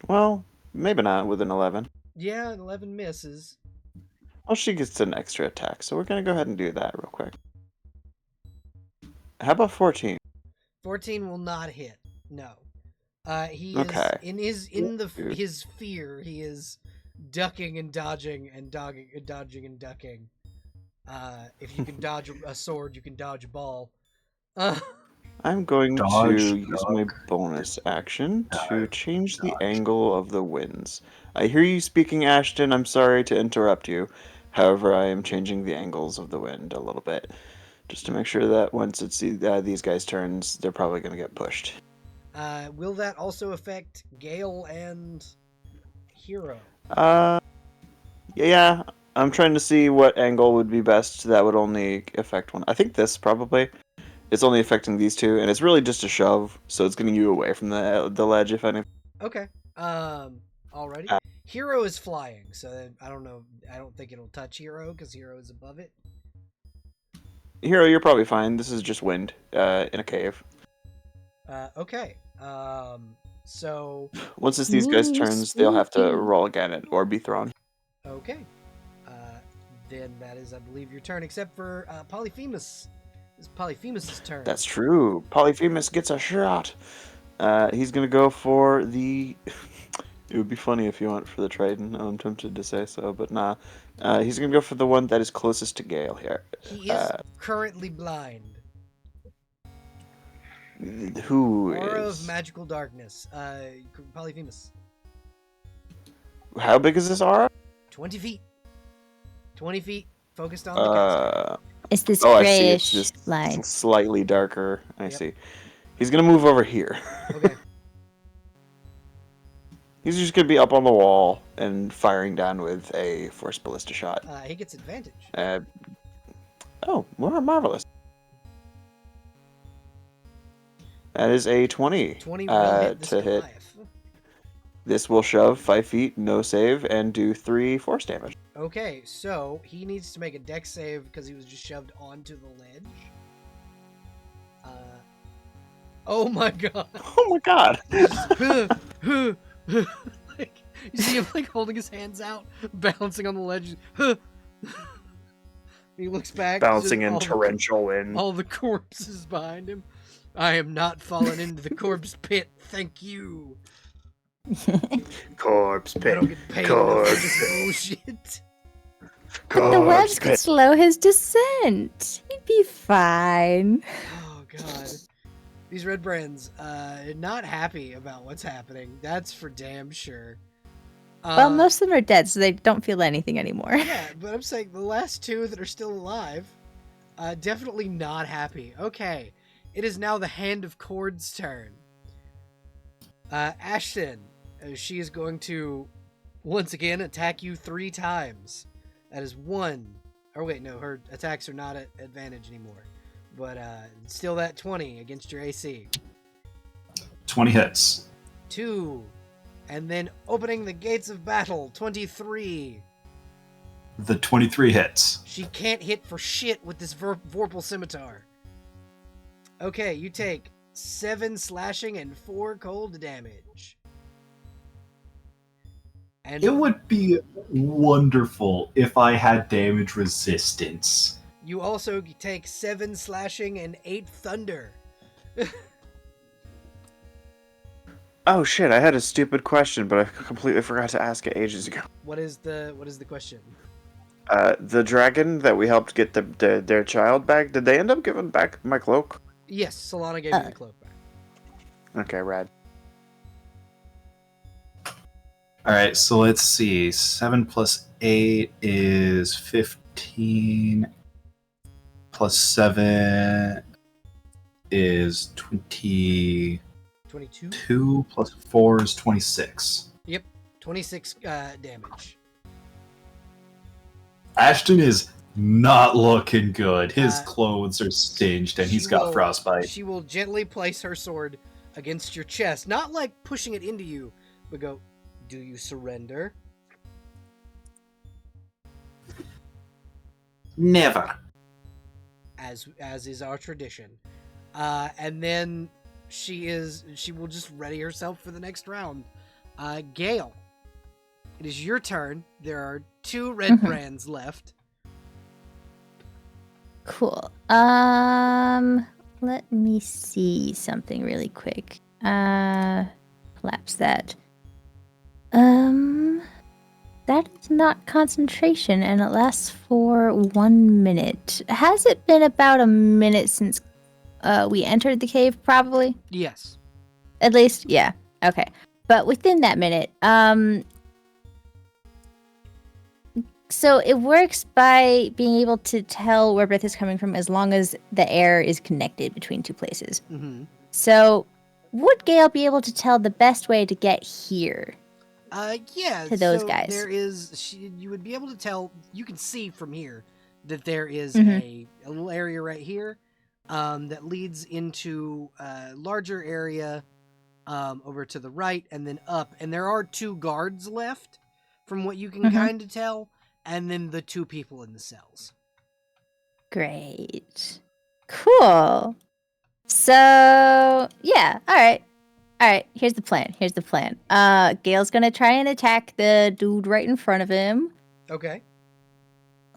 Well, maybe not with an 11. Yeah, an 11 misses. Well, she gets an extra attack, so we're gonna go ahead and do that real quick. How about 14? 14 will not hit. No. He is Okay. his fear. He is ducking and dodging and dodging and ducking. If you can dodge a sword, you can dodge a ball. I'm going Dodge, to use my bonus action to change the angle of the winds. I hear you speaking, Ashton. I'm sorry to interrupt you. However, I am changing the angles of the wind a little bit, just to make sure that once it's these guys' turns, they're probably going to get pushed. Will that also affect Gale and Hero? Yeah. I'm trying to see what angle would be best that would only affect one. I think this probably. It's only affecting these two, and it's really just a shove, so it's getting you away from the ledge, if anything. Okay. Alrighty. Hero is flying, so I don't know. I don't think it'll touch Hero because Hero is above it. Hero, you're probably fine. This is just wind in a cave. Okay. So once it's these guys' turns, they'll have to roll again or be thrown. Okay. Then that is, I believe, your turn, except for Polyphemus. It's Polyphemus' turn. That's true. Polyphemus gets a shot. He's gonna go for the. It would be funny if he went for the Triton. I'm tempted to say so, but nah. He's gonna go for the one that is closest to Gale here. He is currently blind. Who Aura is? of magical darkness. Polyphemus. How big is this aura? 20 feet. 20 feet. Focused on the caster. It's this I see. grayish It's just line. slightly darker. I see. He's gonna move over here. Okay. He's just gonna be up on the wall and firing down with a force ballista shot. He gets advantage. Oh, marvelous. That is a 20. 20 will hit this to hit. Goliath. This will shove 5 feet, no save, and do 3 force damage. Okay, so he needs to make a dex save because he was just shoved onto the ledge. Oh my god. Oh my god. Like, you see him like holding his hands out, bouncing on the ledge. He looks back, Bouncing just in torrential wind. all the corpses behind him. I am not falling into the corpse pit, thank you. Corpse I don't pit. get paid enough for Corpse this pit. bullshit. But the webs Corpse could pit. slow his descent. He'd be fine. Oh god. These red brands, not happy about what's happening. That's for damn sure. Well, most of them are dead, so they don't feel anything anymore. Yeah, but I'm saying the last two that are still alive, definitely not happy. Okay, it is now the Hand of Cord's turn. Ashton, she is going to once again attack you 3 times. That is 1. Or wait, no, her attacks are not at advantage anymore. But still that 20 against your AC. 20 hits. 2. And then opening the gates of battle, 23. The 23 hits. She can't hit for shit with this Vorpal Scimitar. Okay, you take 7 slashing and 4 cold damage. And It would be wonderful if I had damage resistance. you also take 7 slashing and 8 thunder. Oh shit! I had a stupid question, but I completely forgot to ask it ages ago. What is the question? The dragon that we helped get their child back. Did they end up giving back my cloak? Yes, Solana gave you the cloak back. Okay, rad. Alright, so let's see. 7 plus 8 is 15. Plus 7 is 22. 22? Plus 4 is 26. Yep, 26 damage. Ashton is not looking good. His Uh, clothes are singed and he's She got will- frostbite. She will gently place her sword against your chest, not like pushing it into you, but go, do you surrender? Never. As is our tradition. And then she will just ready herself for the next round. Gale, it is your turn. There are 2 red brands left. Cool. Let me see something really quick. Collapse that. That is not concentration, and it lasts for 1 minute. Has it been about a minute since we entered the cave? Probably. Yes. At least, yeah. Okay. But within that minute, so it works by being able to tell where breath is coming from as long as the air is connected between 2 places. Mm-hmm. So, would Gale be able to tell the best way to get here? Yeah. To those so guys. There is. You would be able to tell. You can see from here that there is Mhm. a little area right here, that leads into a larger area, over to the right and then up. And there are 2 guards left, from what you can Mhm. kind of tell, and then the 2 people in the cells. Great. Cool. So, yeah. All right. Here's the plan. Gale's gonna try and attack the dude right in front of him. Okay.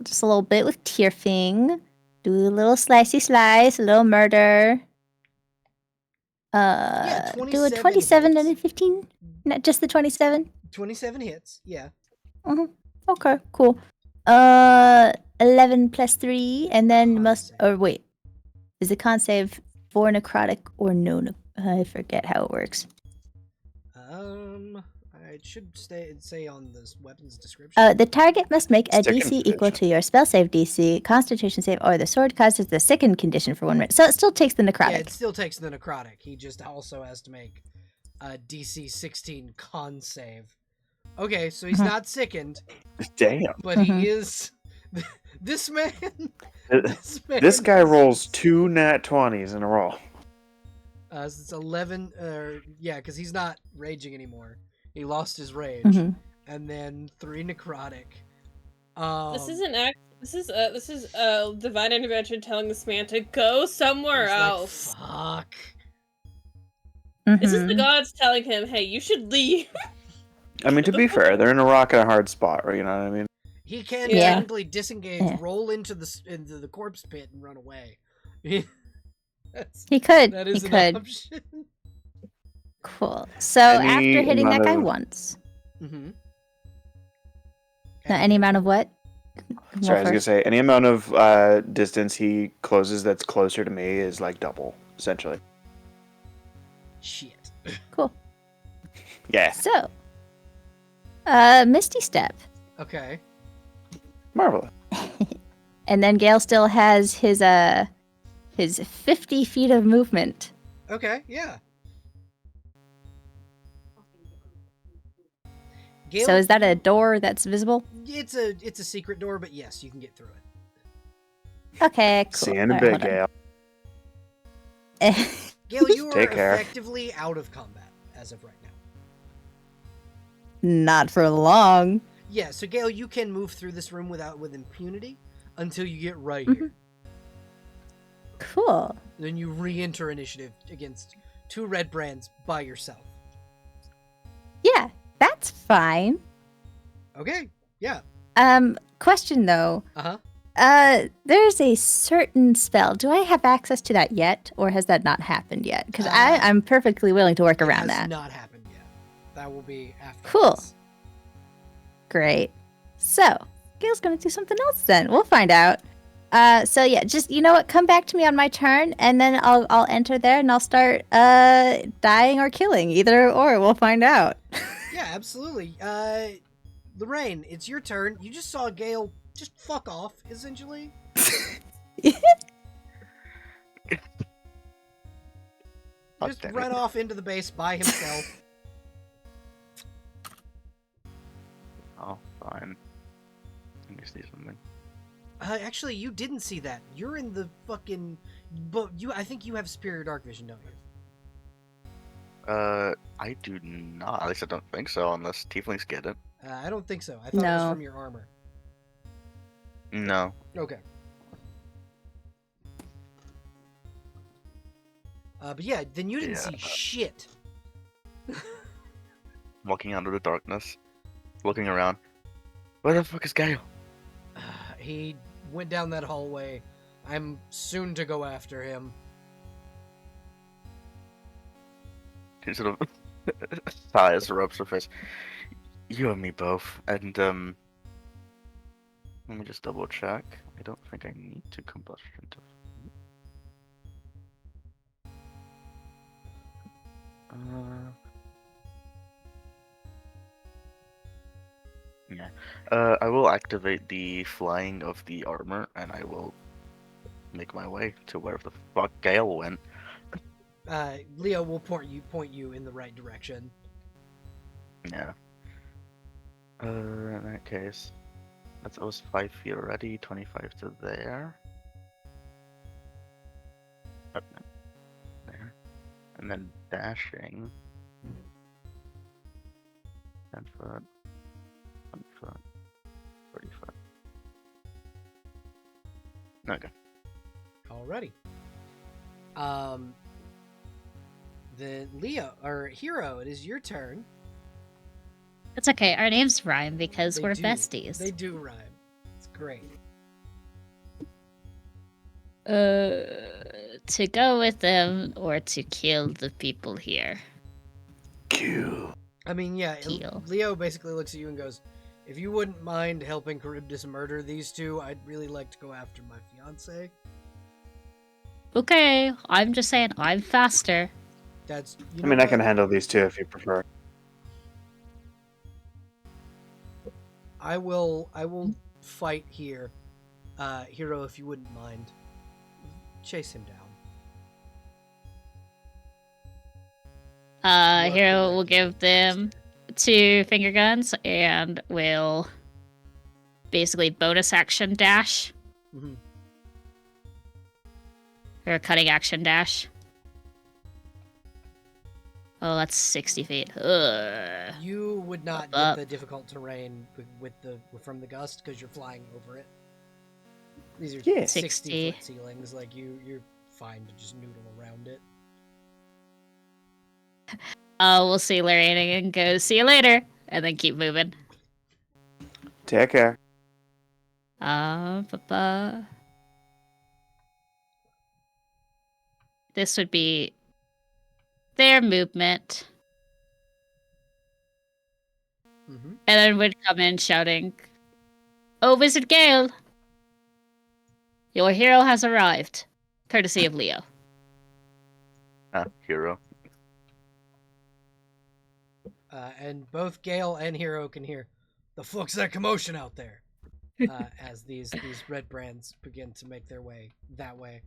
Just a little bit with Tearfing. Do a little slicey slice, a little murder. Do a 27 27 and a hits. 15? Not just the 27? 27 hits. Yeah. Okay, cool. 11 plus 3, and then Con save. wait. Is the con save for necrotic or no? I forget how it works. It should say on this weapons description. The target must make a Second DC equal condition. to your spell save DC, Constitution save, or the sword causes the second condition for 1 minute. So it still takes the necrotic. Yeah, it still takes the necrotic. He just also has to make a DC 16 con save. Okay, so he's not sickened, Damn. but he is. This man. This guy rolls 2 nat 20s in a row. So it's 11. Yeah, because he's not raging anymore. He lost his rage, Mhm. and then 3 necrotic. This is an act. This is divine intervention telling this man to go somewhere else. Fuck. This is the Mhm. gods telling him, "Hey, you should leave." I mean, to be fair, they're in a rock and a hard spot, right? You know what I mean? He can Yeah. technically disengage, Yeah. roll into the corpse pit, and run away. He could. That is He an could. option. Cool. So Any after hitting that amount guy of- once. Mm-hmm. Now, any amount of what? Sorry, I was gonna say any amount of distance he closes that's closer to me is like double, essentially. Shit. Cool. Yeah, So, Misty Step. Okay. marvelous. And then Gale still has his 50 feet of movement. Okay. Yeah. Gale, So is that a door that's visible? it's a secret door, but yes, you can get through it. Okay, cool. See you in a All bit, right, Gale. hold on. Gale, you are Take care. effectively out of combat as of right now. Not for long. Yeah, so Gale, you can move through this room with impunity until you get right Mhm. here. Cool. Then you re-enter initiative against 2 red brands by yourself. Yeah, that's fine. Okay. Yeah. Question though. Uh-huh. There's a certain spell. Do I have access to that yet, or has that not happened yet? Because I'm perfectly willing to work It around has that. not happened yet. That will be after Cool. this. Great. So, Gale's gonna do something else then. We'll find out. So yeah, just you know what? Come back to me on my turn, and then I'll enter there and I'll start dying or killing, either or. We'll find out. Yeah, absolutely. Lorraine, it's your turn. You just saw Gale just fuck off, essentially. God Just damn it. run off into the base by himself. Oh, fine. Let me see something. Actually, you didn't see that. You're in the fucking... But I think you have superior dark vision, don't you? I do not. At least I don't think so, unless tieflings get it. I don't think so. I thought it was No. from your armor. No. Okay. But yeah, then you didn't Yeah. see shit. Walking out of the darkness, looking around. Where the fuck is Gale? He went down that hallway. I'm soon to go after him. He sort of sighs, rubs her face. You and me both. And let me just double check. I don't think I need to combustion to. Yeah. I will activate the flying of the armor, and I will make my way to where the fuck Gale went. Leo will point you in the right direction. Yeah. In that case, that was 5 feet already. 25 to there. Up there, and then dashing. 10 foot. 1 foot. 30 foot. Okay. Alrighty. The Leo or Hero, it is your turn. It's okay. Our names rhyme because They we're do. besties. They do rhyme. It's great. To go with them or to kill the people here. Q. I mean, yeah, Kill. Leo basically looks at you and goes, if you wouldn't mind helping Charybdis murder these two, I'd really like to go after my fiance. Okay, I'm just saying I'm faster. That's. You I know mean, I what? can handle these two if you prefer. I will fight here, Hero. If you wouldn't mind, chase him down. You are Hero will correct, give them Master. 2 finger guns and will basically bonus action dash Mhm. or cutting action dash. Oh, that's 60 feet. Ugh. You would not get Up. the difficult terrain from the gust because you're flying over it. These are Yeah. 60-foot ceilings. Like you're fine to just noodle around it. We'll see Lorraine and go, see you later, and then keep moving. Take care. This would be their movement. Mm-hmm. And then would come in shouting, "Oh, Wizard Gale! Your hero has arrived, courtesy of Leo." Hero. And both Gale and Hero can hear, "The fuck's that commotion out there?" As these red brands begin to make their way that way.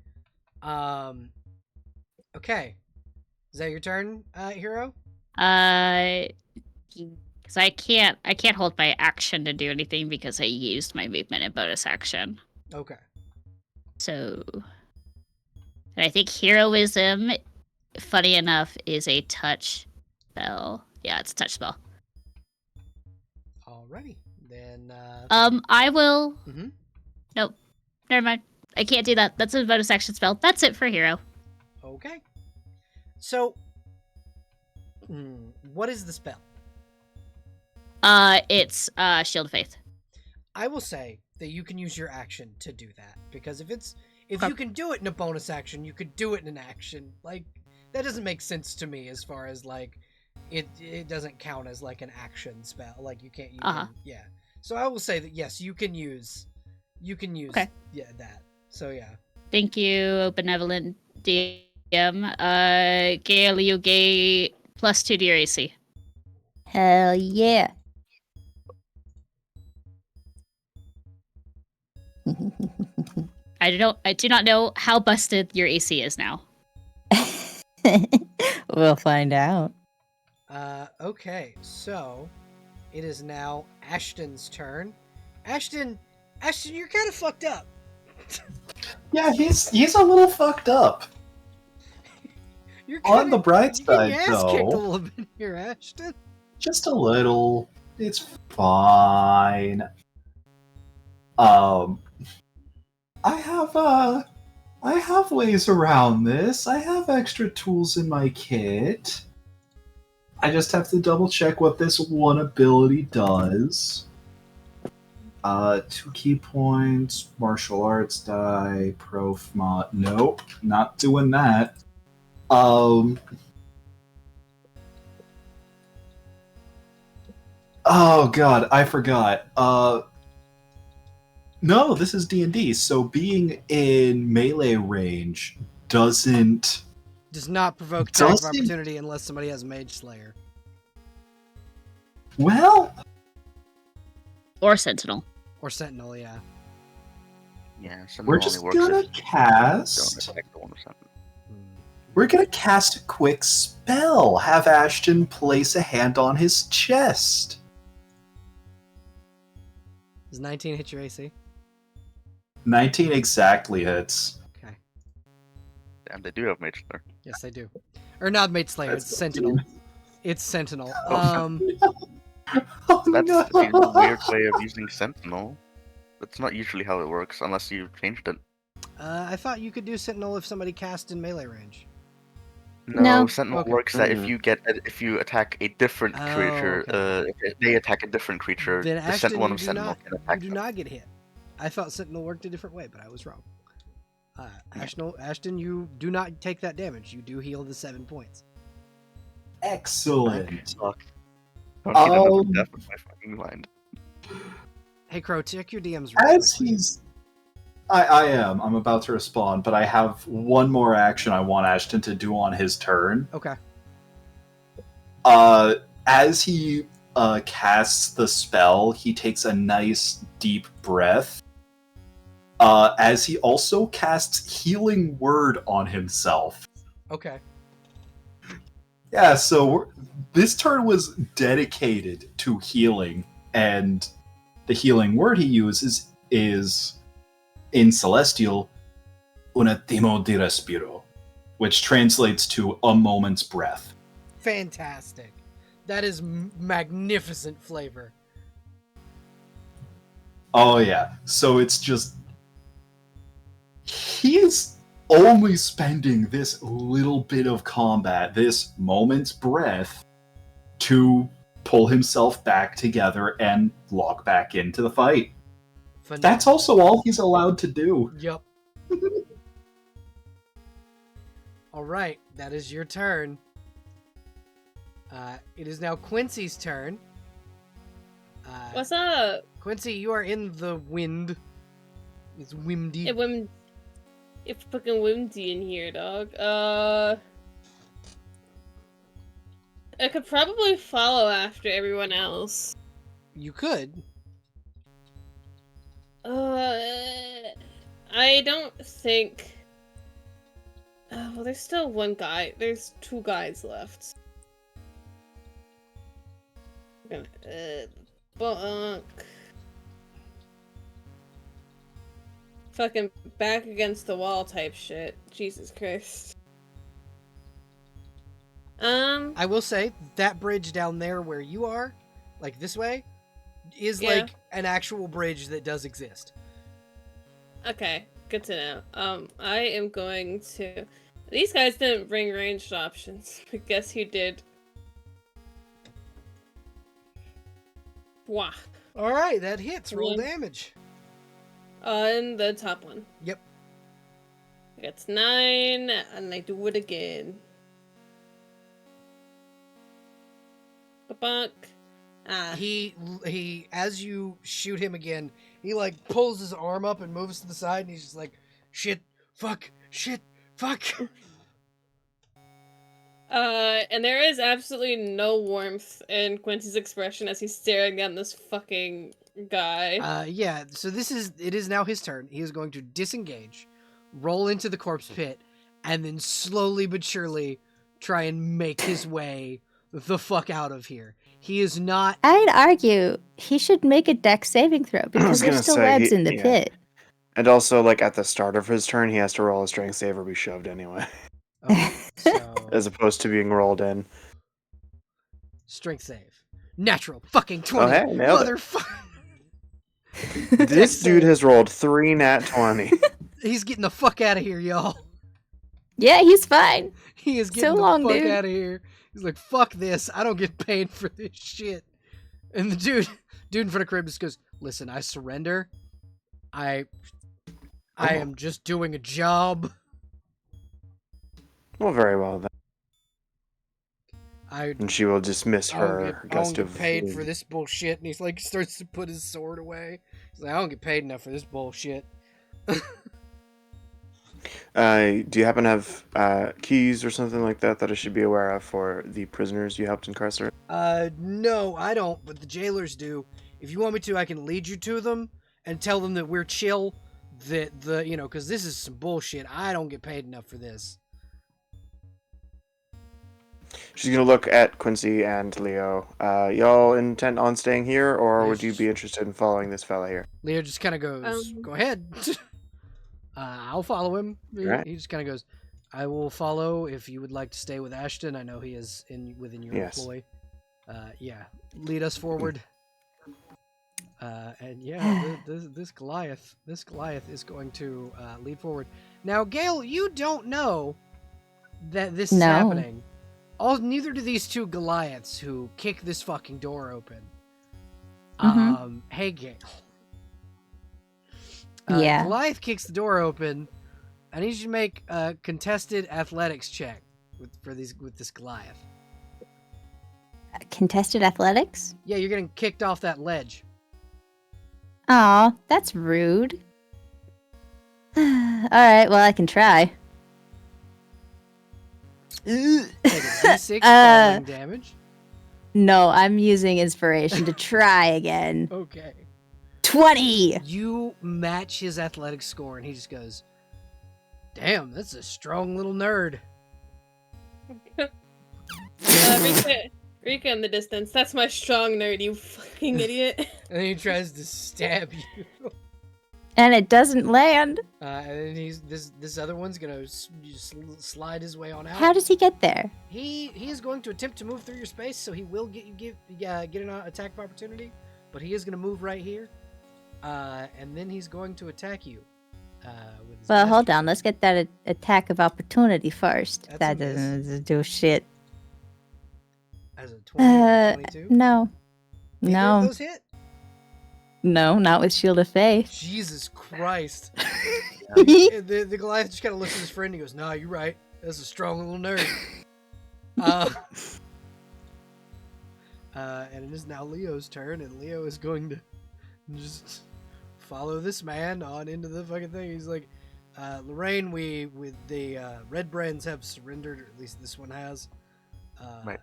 Okay. Is that your turn, Hero? Because I can't hold my action to do anything because I used my movement and bonus action. Okay. So, and I think heroism, funny enough, is a touch spell. Yeah, it's a touch spell. Alrighty. Then I will. Mhm. Nope. Never mind. I can't do that. That's a bonus action spell. That's it for hero. Okay. So what is the spell? It's Shield of Faith. I will say that you can use your action to do that, because if Okay. you can do it in a bonus action, you could do it in an action. Like, that doesn't make sense to me as far as like it doesn't count as like an action spell. Like you can't yeah. So I will say that yes, you can use Okay. yeah, that. So yeah. Thank you, benevolent DM. Gale, you get +2 to your AC. Hell yeah. I do not know how busted your AC is now. We'll find out. Okay, so it is now Ashton's turn. Ashton, you're kind of fucked up. Yeah, he's a little fucked up. You're On the bright you're getting side, your ass kicked a though, little bit here, Ashton. just a little. It's fine. I have ways around this. I have extra tools in my kit. I just have to double check what this one ability does. 2 key points, martial arts die, prof mod. Nope, not doing that. Oh god, I forgot. No, this is D&D, so being in melee range Does not provoke attack of Doesn't- opportunity unless somebody has Mage Slayer. Well, Or Sentinel. Or Sentinel, yeah. Yeah, Sentinel we're only just works gonna if you don't cast. attack the one with Sentinel. We're gonna cast a quick spell. Have Ashton place a hand on his chest. Does 19 hit your AC? 19 exactly hits. Okay. Damn, they do have Mage Slayer. Yes, they do. Or not Mage Slayer, That's it's Sentinel. It's Sentinel. Oh, That's no. a weird way of using Sentinel. That's not usually how it works, unless you changed it. I thought you could do Sentinel if somebody cast in melee range. No, No. Sentinel Okay. works that if you attack a different Oh, creature, okay. if they attack a different creature, Then the Ashton, one you of do Sentinel not, can attack you do them. not get hit. I thought Sentinel worked a different way, but I was wrong. Ashton, you do not take that damage. You do heal the 7 points. Excellent. Fuck. Don't need another Um, death in my fucking mind. Hey, Crow, check your DMs real As quick. he's. I am. I'm about to respond, but I have one more action I want Ashton to do on his turn. Okay. As he casts the spell, he takes a nice deep breath. As he also casts Healing Word on himself. Okay. Yeah, so this turn was dedicated to healing, and the healing word he uses is, in Celestial, un attimo di respiro, which translates to a moment's breath. fantastic. That is magnificent flavor. Oh yeah. So it's just he's only spending this little bit of combat, this moment's breath, to pull himself back together and log back into the fight. Phenomenal. That's also all he's allowed to do. Yep. All right, that is your turn. It is now Quincy's turn. What's up? Quincy, you are in the wind. It's windy. It's fucking windy in here, dog. I could probably follow after everyone else. You could. I don't think. Well, there's still one guy. There's 2 guys left. Bonk. Fucking back against the wall type shit. Jesus Christ. I will say that bridge down there where you are, like this way, is Yeah. like an actual bridge that does exist. Okay, good to know. I am going to. These guys didn't bring ranged options, but guess who did? Wah. All right, that hits. Roll One. damage. On the top one. Yep. That's 9, and I do it again. Bonk. Ah. He as you shoot him again, he like pulls his arm up and moves to the side, and he's just like, shit, fuck, shit, fuck. And there is absolutely no warmth in Quincy's expression as he's staring down this fucking guy. Yeah, so it is now his turn. He is going to disengage, roll into the corpse pit, and then slowly but surely try and make his way the fuck out of here. He is not. I'd argue he should make a dex saving throw because gonna there's still say, webs in the yeah. pit. And also, like, at the start of his turn, he has to roll a strength save or be shoved anyway, Okay, so as opposed to being rolled in. strength save, natural fucking 20. Oh, hey, nailed it. Motherfucker. This dude has rolled 3 nat 20. He's getting the fuck out of here, y'all. Yeah, he's fine. He is getting So the long, fuck dude. out of here. He's like, fuck this. I don't get paid for this shit. And the dude in front of Crib just goes, listen, I surrender. I am just doing a job. Well, very well then. I And she will dismiss I don't her get, I don't gust get of paid wind. for this bullshit. And he's like, starts to put his sword away. He's like, I don't get paid enough for this bullshit. Do you happen to have keys or something like that that I should be aware of for the prisoners you helped incarcerate? No, I don't, but the jailers do. If you want me to, I can lead you to them and tell them that we're chill. That because this is some bullshit. I don't get paid enough for this. She's gonna look at Quincy and Leo. Y'all intent on staying here, or would you be interested in following this fella here? Leo just kind of goes, go ahead. I'll follow him. Right. He just kind of goes, I will follow if you would like to stay with Ashton. I know he is within your Yes. employ. Yeah, lead us forward. And yeah, this Goliath is going to lead forward. Now, Gale, you don't know that this is No. happening. Neither do these 2 Goliaths who kick this fucking door open. Mhm. Hey, Gale. Yeah. Goliath kicks the door open. I need you to make a contested athletics check with this Goliath. Contested athletics? Yeah, you're getting kicked off that ledge. Aw, that's rude. Alright, well, I can try. Take a d6 falling damage. No, I'm using inspiration to try again. Okay. 20! You match his athletic score, and he just goes, damn, that's a strong little nerd. Rika in the distance. That's my strong nerd, you fucking idiot. And then he tries to stab you. And it doesn't land. And then this other one's gonna just slide his way on out. How does he get there? He is going to attempt to move through your space, so he will get an attack of opportunity, but he is going to move right here, and then he's going to attack you. With his Well, best- hold on. Let's get that attack of opportunity first. That's a That miss. doesn't do shit. As a 20 or 22. No. Neither of No. those hit. No, not with Shield of Faith. Jesus Christ. The Goliath just kind of looks at his friend and he goes, "Nah, you're right. That's a strong little nerd." And it is now Leo's turn, and Leo is going to just follow this man on into the fucking thing. He's like, Lorraine, with the Red Brands have surrendered, or at least this one has. Right.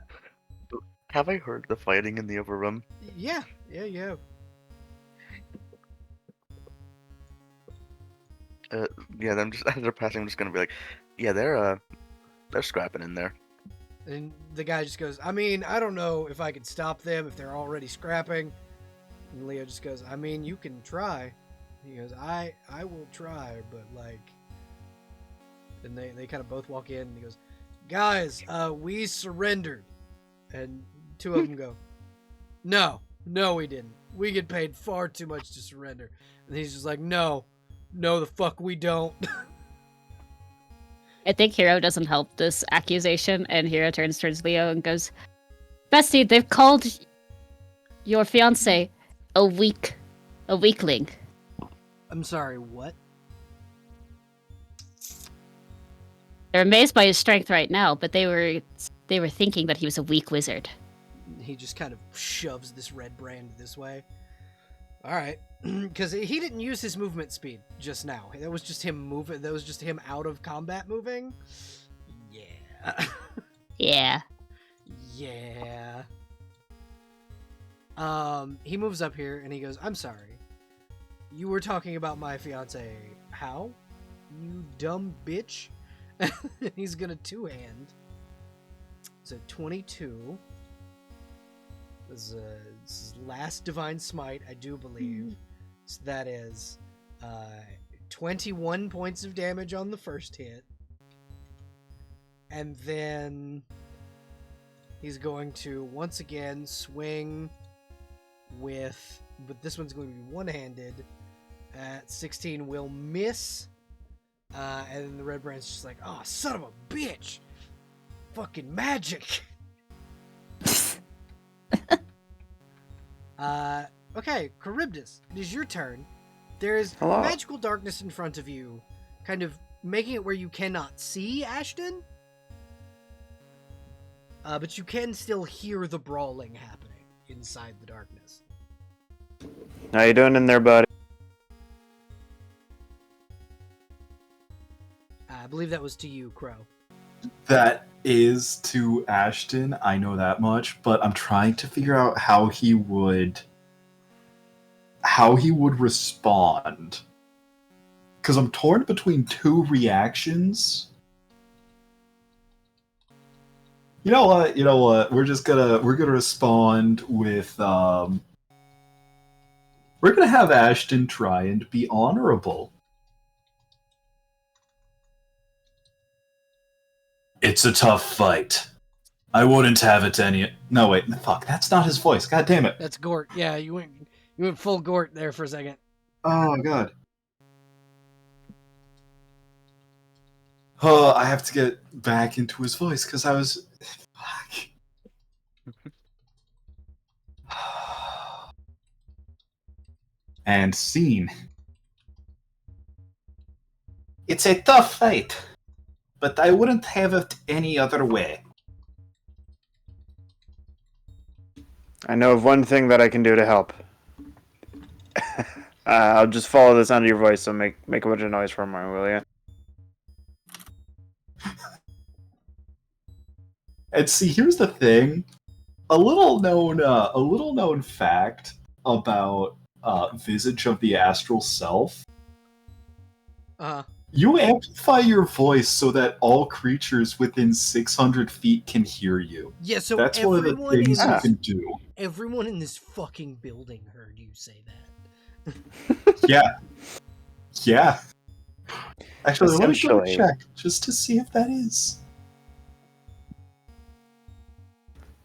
Have I heard the fighting in the upper room? Yeah. Yeah, I'm just as they're passing, I'm just gonna be like, yeah, they're scrapping in there. And the guy just goes, I mean, I don't know if I could stop them if they're already scrapping. And Leo just goes, I mean, you can try. He goes, I will try, but like... And they kind of both walk in, and he goes, guys, we surrendered. And two of them go, no, we didn't. We get paid far too much to surrender. And he's just like, no, the fuck we don't. I think Hero doesn't help this accusation, and Hero turns towards Leo and goes, Bestie, they've called your fiance a weakling. I'm sorry, what? They're amazed by his strength right now, but they were thinking that he was a weak wizard. He just kind of shoves this red brand this way. All right, because he didn't use his movement speed just now. That was just him moving. That was just him out of combat moving. Yeah. Yeah. Yeah. He moves up here and he goes, I'm sorry. You were talking about my fiance. How? You dumb bitch. He's gonna two-hand. So 22. This is his last divine smite, I do believe. So that is 21 points of damage on the first hit. And then he's going to once again swing with, but this one's going to be one-handed. At 16 will miss. And then the red brand's just like, oh, son of a bitch! Fucking magic! Okay, Charybdis, it is your turn. There is Hello. magical darkness in front of you, kind of making it where you cannot see Ashton. But you can still hear the brawling happening inside the darkness. How you doing in there, buddy? I believe that was to you, Crow. That is to Ashton, I know that much, but I'm trying to figure out how he would respond. Because I'm torn between two reactions. You know what? We're gonna respond with we're gonna have Ashton try and be honorable. It's a tough fight. I wouldn't have it any. No wait, fuck. That's not his voice. God damn it. That's Gort. Yeah, you went full Gort there for a second. Oh god. Oh, I have to get back into his voice because I was. Fuck. And scene. It's a tough fight, but I wouldn't have it any other way. I know of one thing that I can do to help. I'll just follow the sound of your voice, so make a bunch of noise for me, will you? And see, here's the thing: a little known fact about Visage of the Astral Self. You amplify your voice so that all creatures within 600 feet can hear you. Yeah, so That's one of the everyone things in you this, can do. everyone in this fucking building heard you say that. Yeah. Yeah. Actually, let me go Essentially- check just to see if that is.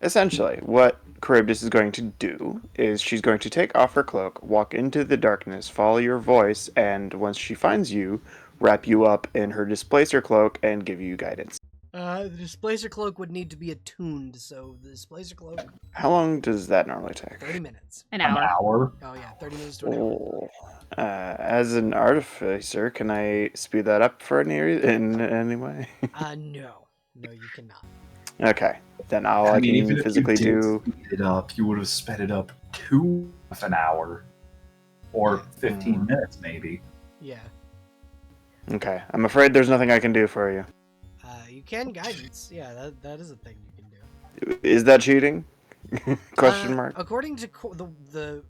Essentially, what Charybdis is going to do is she's going to take off her cloak, walk into the darkness, follow your voice, and once she finds you, wrap you up in her displacer cloak and give you guidance. The displacer cloak would need to be attuned, so the displacer cloak, How long does that normally take? 30 minutes. An An hour. hour. Oh yeah, 30 minutes to an hour. Oh. As an artificer, can I speed that up for in any way? No, you cannot. Okay, then all I, mean, can even if physically you did do. speed it up, you would have sped it up to half an hour. Or 15 minutes, maybe. Yeah. Okay, I'm afraid there's nothing I can do for you. You can guidance. Yeah, that is a thing you can do. Is that cheating? Question mark. According to the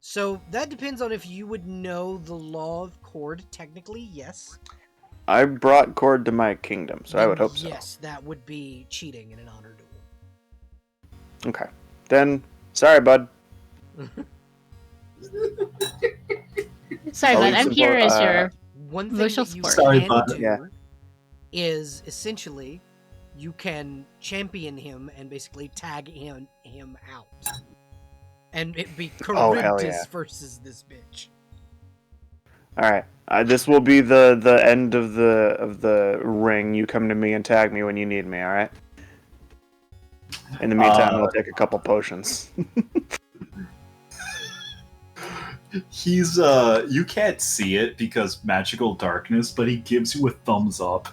so that depends on if you would know the law of chord. Technically, yes. I brought Cord to my kingdom, so I would hope so. Yes, that would be cheating in an honor duel. Okay, then sorry, bud. Sorry, I'll bud. leave I'm some here more, as your. One thing Emotional that you support. Sorry, can bud. do Yeah. is essentially you can champion him and basically tag him out, and it be Oh, hell Charybdis yeah. versus this bitch. All right, this will be the end of the ring. You come to me and tag me when you need me. All right. In the meantime, I'll take a couple potions. He's you can't see it because magical darkness, but he gives you a thumbs up.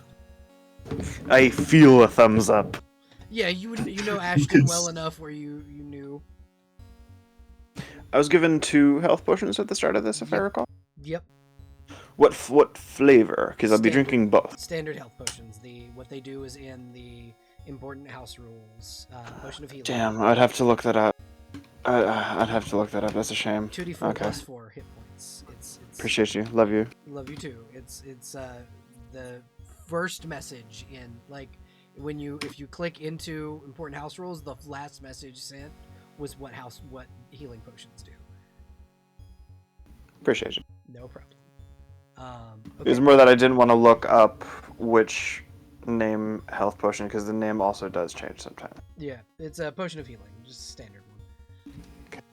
I feel a thumbs up. Yeah, you know Ashton well enough where you knew. I was given 2 health potions at the start of this, if I Yep. recall. Yep. What flavor? Because I'll be Standard. drinking both. Standard health potions. What they do is in the important house rules. Potion of healing. Damn, I'd have to look that up. I'd have to look that up. That's a shame. 2d4 Okay. plus 4 hit points. It's Appreciate you. Love you. Love you too. It's the first message in, like, if you click into important house rules, the last message sent was what healing potions do. Appreciate you. No problem. It was Okay. more that I didn't want to look up which name health potion because the name also does change sometimes. Yeah, it's a potion of healing, just a standard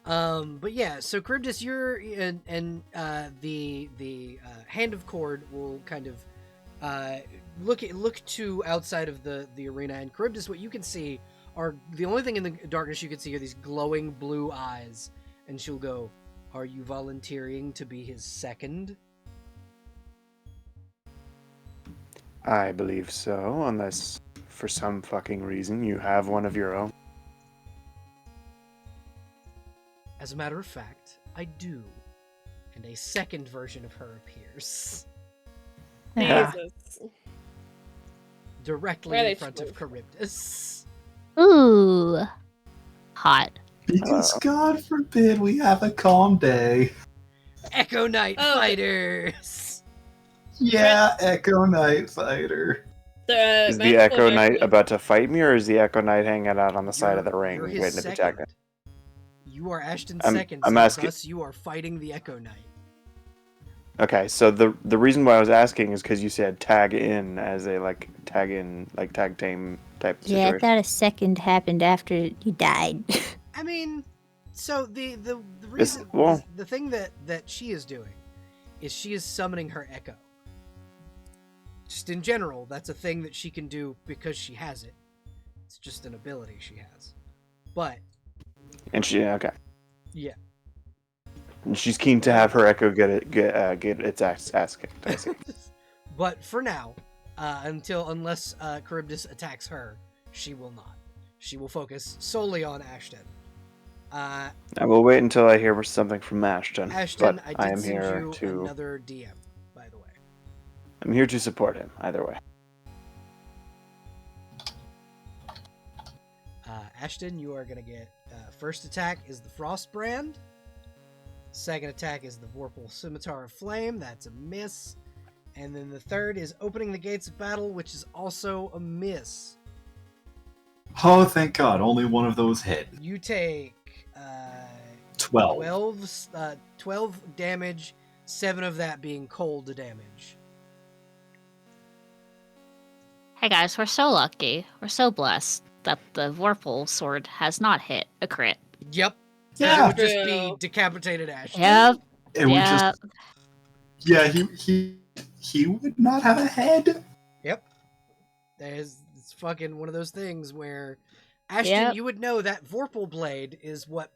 one. But yeah, so Charybdis, you're and the Hand of Cord will kind of look to outside of the arena, and Charybdis, what you can see are the only thing in the darkness you can see are these glowing blue eyes, and she'll go, "Are you volunteering to be his second?" I believe so, unless for some fucking reason you have one of your own. As a matter of fact, I do, and a second version of her appears Jesus. directly Where are in they front of from? Charybdis. Ooh. Hot. Because God forbid we have a calm day. Echo Knight Oh. Fighters. Yeah, Echo Knight Fighter. Is the Echo Knight about to fight me, or is the Echo Knight hanging out on the side of the ring You're waiting his to be second. tagged? You are Ashton's I'm- second, I'm so asking- thus you are fighting the Echo Knight. Okay, so the reason why I was asking is because you said tag in as a tag team type Yeah, I situation. thought a second happened after you died. I mean, so the reason, the thing that she is doing is she is summoning her Echo. Just in general, that's a thing that she can do because she has it. It's just an ability she has. But And okay. yeah. And she's keen to have her Echo get its ass kicked. I see. But for now, unless Charybdis attacks her, she will not. She will focus solely on Ashton. I will wait until I hear something from Ashton. Ashton, but I I did am send here you to. another DM, by the way. I'm here to support him either way. Ashton, you are going to get first attack is the Frost Brand. Second attack is the Vorpal Scimitar of Flame. That's a miss. And then the third is Opening the Gates of Battle, which is also a miss. Oh, thank God, only one of those hit. You take 12. 12 damage 7 of that being cold damage. Hey guys, we're so lucky. We're so blessed that the Vorpal sword has not hit a crit. Yep. Yeah. It would just be True. decapitated Ashton. Yep. It would Yep. just. Yeah, he would not have a head. Yep. It's fucking one of those things where Ashton, Yep. you would know that Vorpal blade is what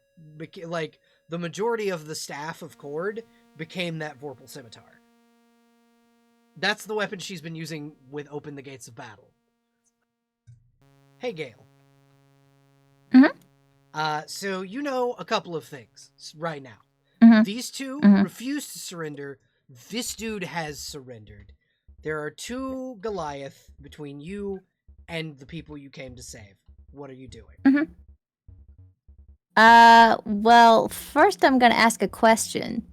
like the majority of the staff of Cord became that Vorpal scimitar. That's the weapon she's been using with Open the Gates of Battle. Hey, Gale. So you know a couple of things right now. Mhm. These two Mhm. refused to surrender. This dude has surrendered. There are 2 Goliath between you and the people you came to save. What are you doing? Well, first I'm gonna ask a question.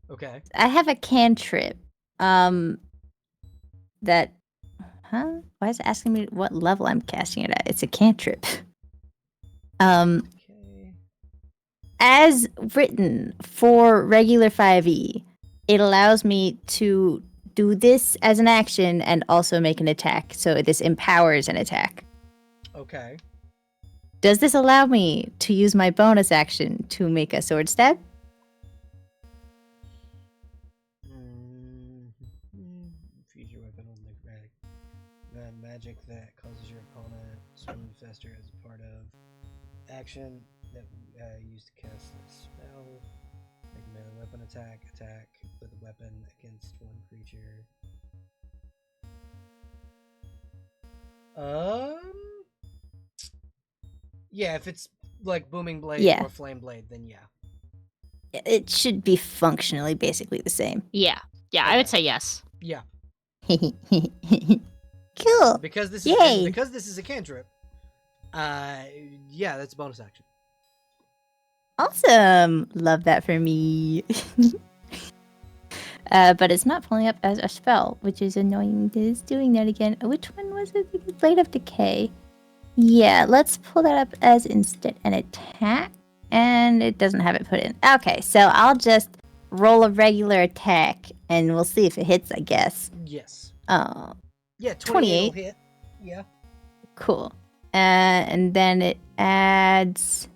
Okay. I have a cantrip. That, huh? Why is it asking me what level I'm casting it at? It's a cantrip. Okay. As written for regular 5e, it allows me to do this as an action and also make an attack. So this empowers an attack. Okay. Does this allow me to use my bonus action to make a sword stab? Infuse your weapon with necrotic magic that causes your opponent to swing faster as a part of action that used to cast a spell. Make a melee weapon attack with a weapon against one creature. Yeah, if it's like booming blade Yeah. or flame blade, then yeah. It should be functionally basically the same. Yeah. Yeah, I Okay. would say yes. Yeah. Cool. Because this Yay. is a cantrip. Yeah, that's a bonus action. Awesome. Love that for me. But it's not pulling up as a spell, which is annoying. It is doing that again. Which one was it? Blade of Decay. Yeah, let's pull that up as instead an attack. And it doesn't have it put in. Okay, so I'll just roll a regular attack and we'll see if it hits, I guess. Yes. Yeah, 28 will hit. Yeah. Cool. And then it adds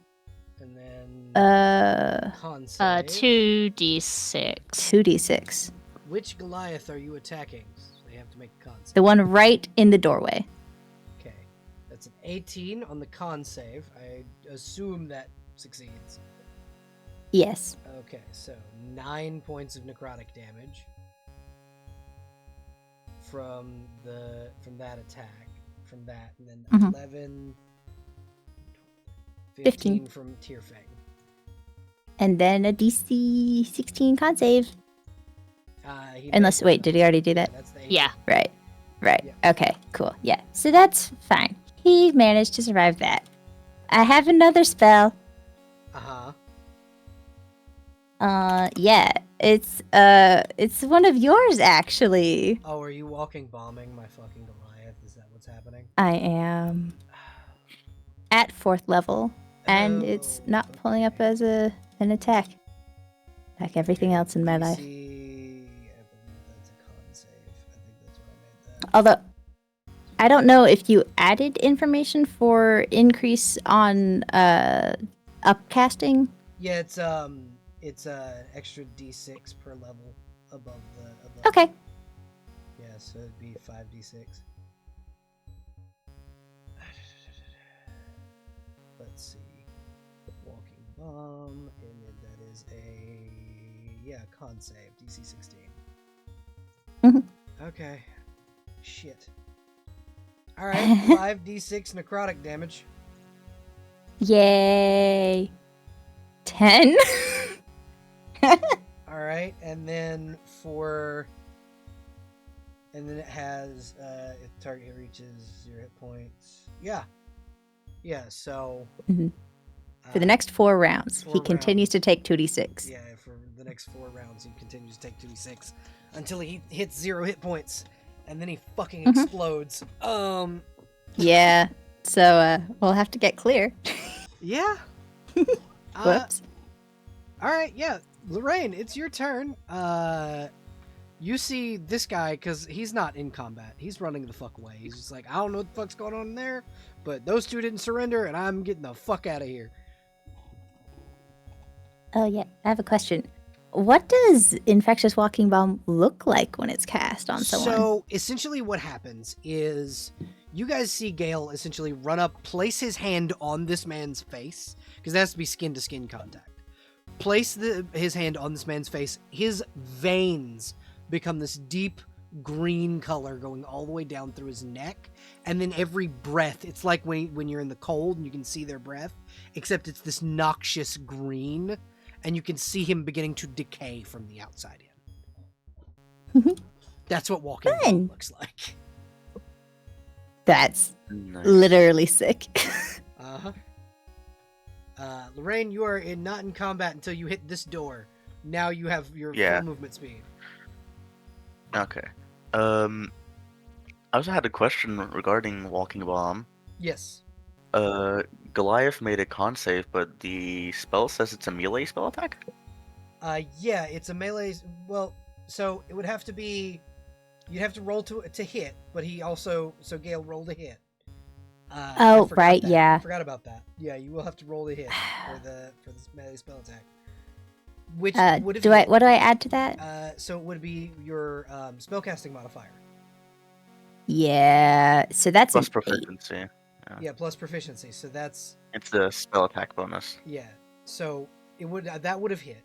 And then con save. 2d6. 2d6. Which Goliath are you attacking? So they have to make a con save. The one right in the doorway. Okay. That's an 18 on the con save. I assume that succeeds. Yes. Okay, so 9 points of necrotic damage from that attack, from that, and then Mhm. 11, 15 15. from Tearfang. And then a DC 16 con save. He Unless, made wait, did he already do that? That's the 18. Yeah. Right. Yeah. Okay, cool. Yeah. So that's fine. He managed to survive that. I have another spell. Uh-huh. Yeah. It's one of yours actually. Oh, are you walking bombing my fucking Goliath? Is that what's happening? I am at 4th level, and it's Oh, not pulling up as an attack. Like everything else in my life. DC, I believe that's a con save. I think that's why I made that. Although I don't know if you added information for increase on upcasting. Yeah, it's extra D6 per level above the. Okay. Yeah, so it'd be 5d6. Let's see. Walking bomb, and then that is a con save, DC 16. Mhm. Okay. Shit. All right, 5d6 necrotic damage. Yay. 10. All right, and then it has if target reaches 0 hit points. Yeah. So Mhm. For the next 4 rounds, 4 he continues rounds. to take 2d6. Yeah, for the next 4 rounds, he continues to take 2d6 until he hits 0 hit points, and then he fucking Mhm. explodes. Yeah. So we'll have to get clear. Yeah. Whoops. All right, yeah. Lorraine, it's your turn. You see this guy, because he's not in combat. He's running the fuck away. He's just like, I don't know what the fuck's going on in there, but those two didn't surrender, and I'm getting the fuck out of here. Oh, yeah. I have a question. What does Infectious Walking Bomb look like when it's cast on someone? So, essentially what happens is you guys see Gale essentially run up, place his hand on this man's face, because it has to be skin-to-skin contact. Place his hand on this man's face. His veins become this deep green color going all the way down through his neck, and then every breath, it's like when you're in the cold and you can see their breath, except it's this noxious green, and you can see him beginning to decay from the outside in. That's what Walking Bomb looks like. That's Nice. literally sick. Uh-huh. Lorraine, you are not in combat until you hit this door. Now you have your Yeah. full movement speed. Okay. I also had a question regarding Walking Bomb. Yes. Goliath made a con save, but the spell says it's a melee spell attack? Yeah, it's a melee. Well, so it would have to be. You'd have to roll to hit, but he also. So Gale rolled a hit. I forgot right, that. yeah. I forgot about that. Yeah, you will have to roll the hit for this melee spell attack. Which would have What do I add to that? So it would be your spellcasting modifier. Yeah, so that's Plus an 8. proficiency. Yeah, plus proficiency. So that's It's the spell attack bonus. yeah. So it would that would have hit.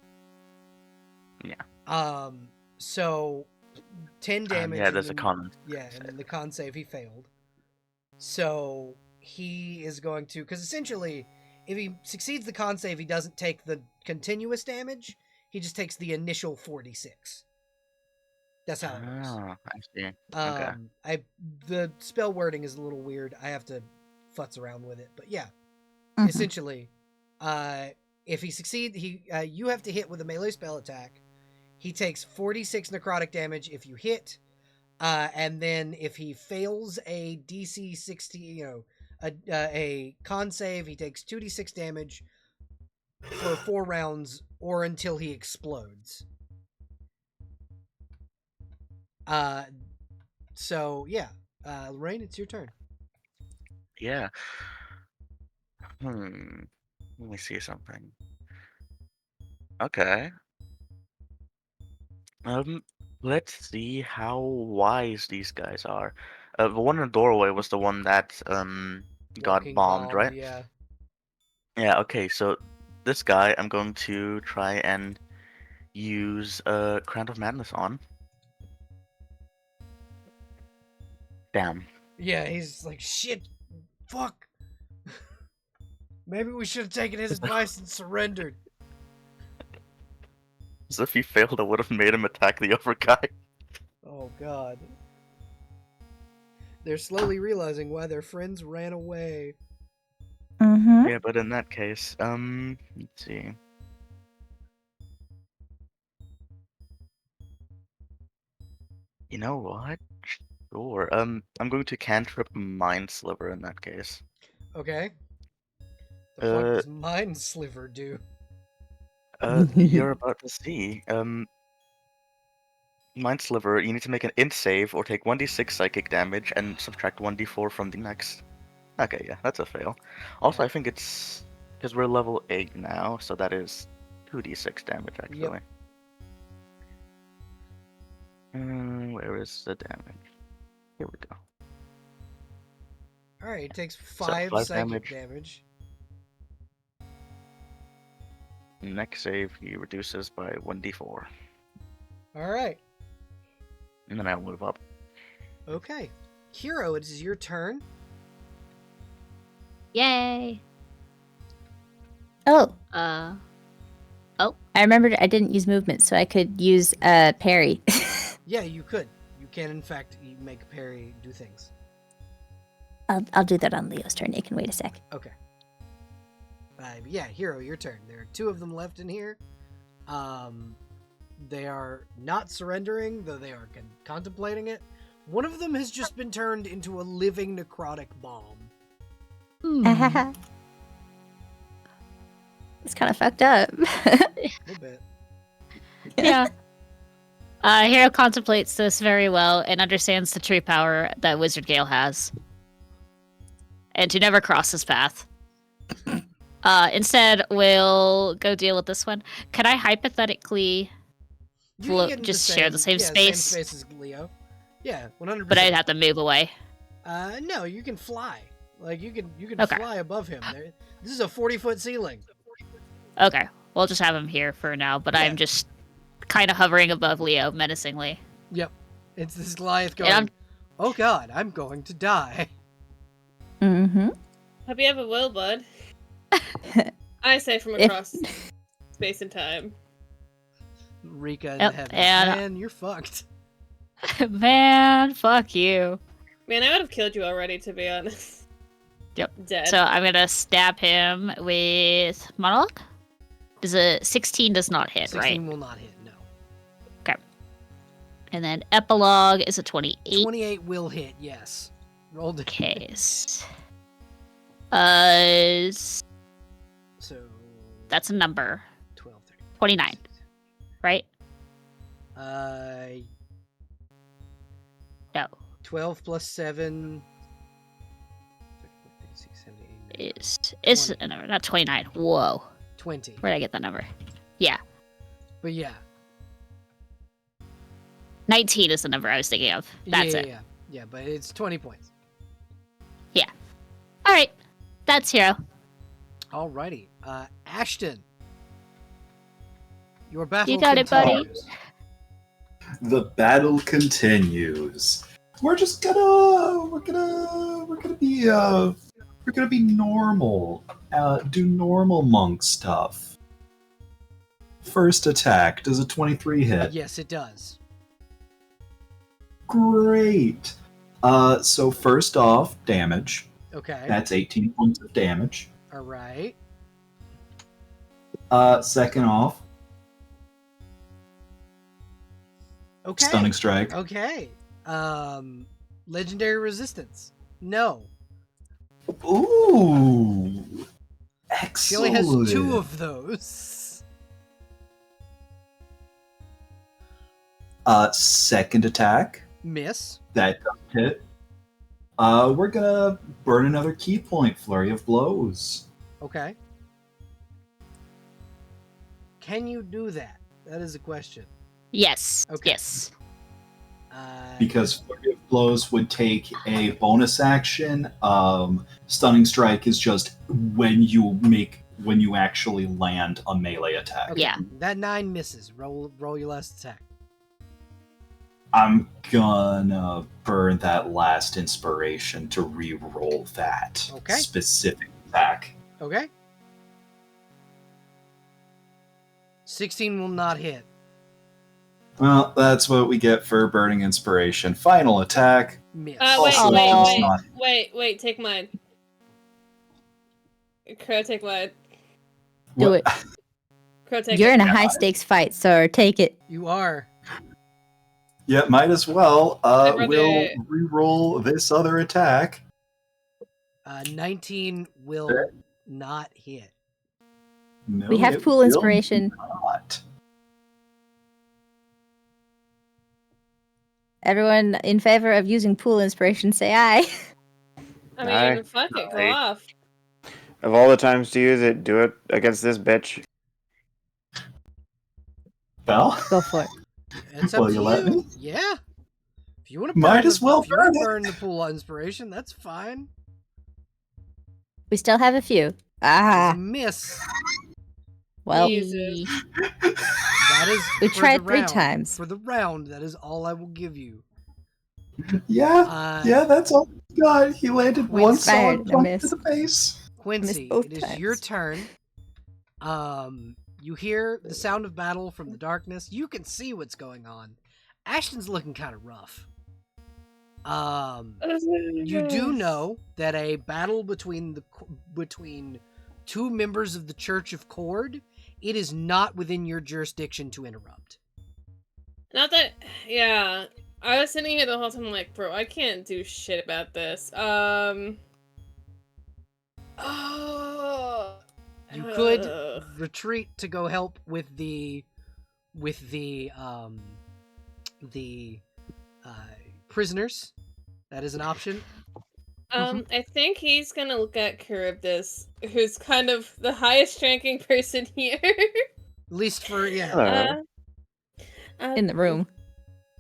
Yeah. So 10 damage. Yeah, and there's a then- con. Yeah, and then the con save he failed. So he is going to, because essentially, if he succeeds the con save, he doesn't take the continuous damage. He just takes the initial 46. That's how it works. Oh, I see. Okay. The spell wording is a little weird. I have to futz around with it, but yeah, Mhm. essentially, if he succeeds, you have to hit with a melee spell attack. He takes 46 necrotic damage if you hit, and then if he fails a DC 60, a con save, he takes 2d6 damage for 4 rounds or until he explodes. So yeah, Lorraine, it's your turn. Yeah. Let me see something. Okay. Let's see how wise these guys are. The one in the doorway was the one that got Walking bombed, bomb, right? Yeah. Yeah, okay, so this guy I'm going to try and use Crown of Madness on. Damn. Yeah, he's like, shit, fuck. Maybe we should have taken his advice and surrendered. As if he failed, I would have made him attack the other guy. Oh god. They're slowly realizing why their friends ran away. Mm-hmm. Yeah, but in that case, let's see. You know what? Sure. I'm going to cantrip Mind Sliver in that case. Okay. The fuck does Mind Sliver do? You're about to see. Mind Sliver, you need to make an int save or take 1d6 psychic damage and subtract 1d4 from the next. Okay, yeah, that's a fail. Also, I think it's because we're level 8 now, so that is 2d6 damage actually. Yep. Where is the damage? Here we go. Alright, it takes 5 5 psychic damage. damage. Next save, he reduces by 1d4. Alright. And then I'll move up. Okay. Hero, it is your turn. Yay. Oh, Oh, I remembered I didn't use movement, so I could use parry. Yeah, you could. You can, in fact, make parry do things. I'll do that on Leo's turn. It can wait a sec. Okay. Yeah, Hero, your turn. There are 2 of them left in here. They are not surrendering, though they are contemplating it. One of them has just been turned into a living necrotic bomb. It's kind of fucked up. A little bit. Yeah. Hero contemplates this very well and understands the true power that Wizard Gale has. And to never cross his path. Instead, we'll go deal with this one. Could I hypothetically You can get in just share the same space? Same space as Leo. Yeah, 100%. But I'd have to move away. No, you can fly. Like you can Okay. fly above him. This is a 40-foot ceiling. Okay. We'll just have him here for now, but Yeah. I'm just kind of hovering above Leo menacingly. Yep. It's this Goliath And going, oh god, I'm going to die. Mm-hmm. Hope you have a will, bud. I say from If- across space and time. Rika in Yep, the heavens. and- Man, you're fucked. Man, fuck you. Man, I would have killed you already, to be honest. Yep. Dead. So I'm gonna stab him with monologue. Does a 16 does not hit, 16 right? will not hit, no. And then epilogue is a 28. 28 will hit, yes. Rolled it. Case. So That's a number. 12, 13. 29, right? No. 12 plus 7. Is a number, not 29. Whoa. 20. Where'd I get that number? Yeah. But yeah. 19 is the number I was thinking of. That's it. Yeah, but it's 20 points. Alright. That's hero. Alrighty. Ashton. Your battle You got it, buddy. continues. The battle continues. We're gonna be normal. Do normal monk stuff. First attack, does a 23 hit? Yes, it does. Great. So first off, damage. Okay. That's 18 points of damage. Alright. Second off, Okay. stunning strike. Okay. Legendary resistance. No. Ooh. She only Excellent. has 2 of those. Second attack. Miss. That doesn't hit. We're gonna burn another key point. Flurry of blows. Okay. Can you do that? That is a question. Yes. Okay. Yes. Because flurry of blows would take a bonus action. Stunning strike is just when you actually land a melee attack. Okay. Yeah. That 9 misses. Roll your last attack. I'm gonna burn that last inspiration to re-roll that Okay. specific attack. Okay. 16 will not hit. Well, that's what we get for burning inspiration. Final attack. Miss. Also does not- Wait, take mine. Crow, take mine. Do What- it. Crow, take You're it. in a high stakes fight, sir. Take it. You are. Yeah, might as well. I'd We'll rather- re-roll this other attack. 19 will not hit. No, We have it pool will inspiration. not. Everyone in favor of using pool inspiration, say aye. I mean, Aye. fuck it, go Aye. off. Of all the times to use it, do it against this bitch. Well, Go for it. It's up Will to you you. let me? Yeah. If you want to Might as well if you wanna burn it. burn the pool inspiration, that's fine. We still have a few. It's Ah, a miss. well, Jesus. That is we for tried the 3 round. times. For the round, that is all I will give you. yeah, that's all we got. He landed Wait, one inspired, solid no punch miss. to the face. Quincy, both it is your times. turn. You hear the sound of battle from the darkness. You can see what's going on. Ashton's looking kind of rough. You do know that a battle between 2 members of the Church of Cord, it is not within your jurisdiction to interrupt. Not that, yeah. I was sitting here the whole time like, bro, I can't do shit about this. You could retreat to go help with the with the prisoners. That is an option. I think he's gonna look at Charybdis, who's kind of the highest ranking person here. At least for Hello. In the room.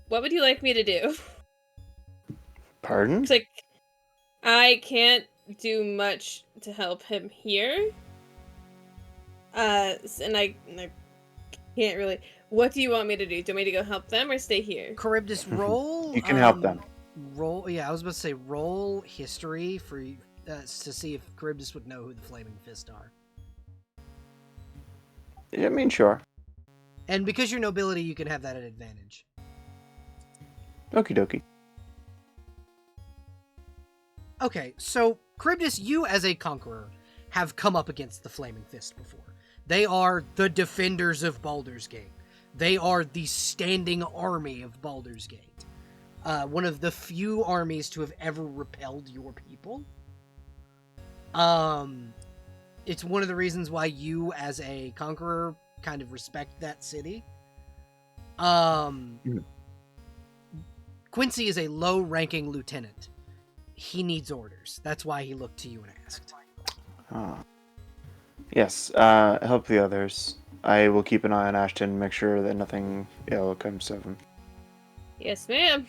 What would you like me to do? Pardon? It's like, I can't do much to help him here. And I can't really. What do you want me to do? Do you want me to go help them or stay here? Charybdis, roll. You can help them. Roll. Yeah, I was about to say roll history for to see if Charybdis would know who the Flaming Fist are. Yeah, I mean, sure. And because you're nobility, you can have that at advantage. Okie dokie. Okay, so Charybdis, you as a conqueror have come up against the Flaming Fist before. They are the defenders of Baldur's Gate. They are the standing army of Baldur's Gate. One of the few armies to have ever repelled your people. It's one of the reasons why you, as a conqueror, kind of respect that city. Quincy is a low-ranking lieutenant. He needs orders. That's why he looked to you and asked. Yes, help the others. I will keep an eye on Ashton, make sure that nothing ill comes of him. Yes, ma'am.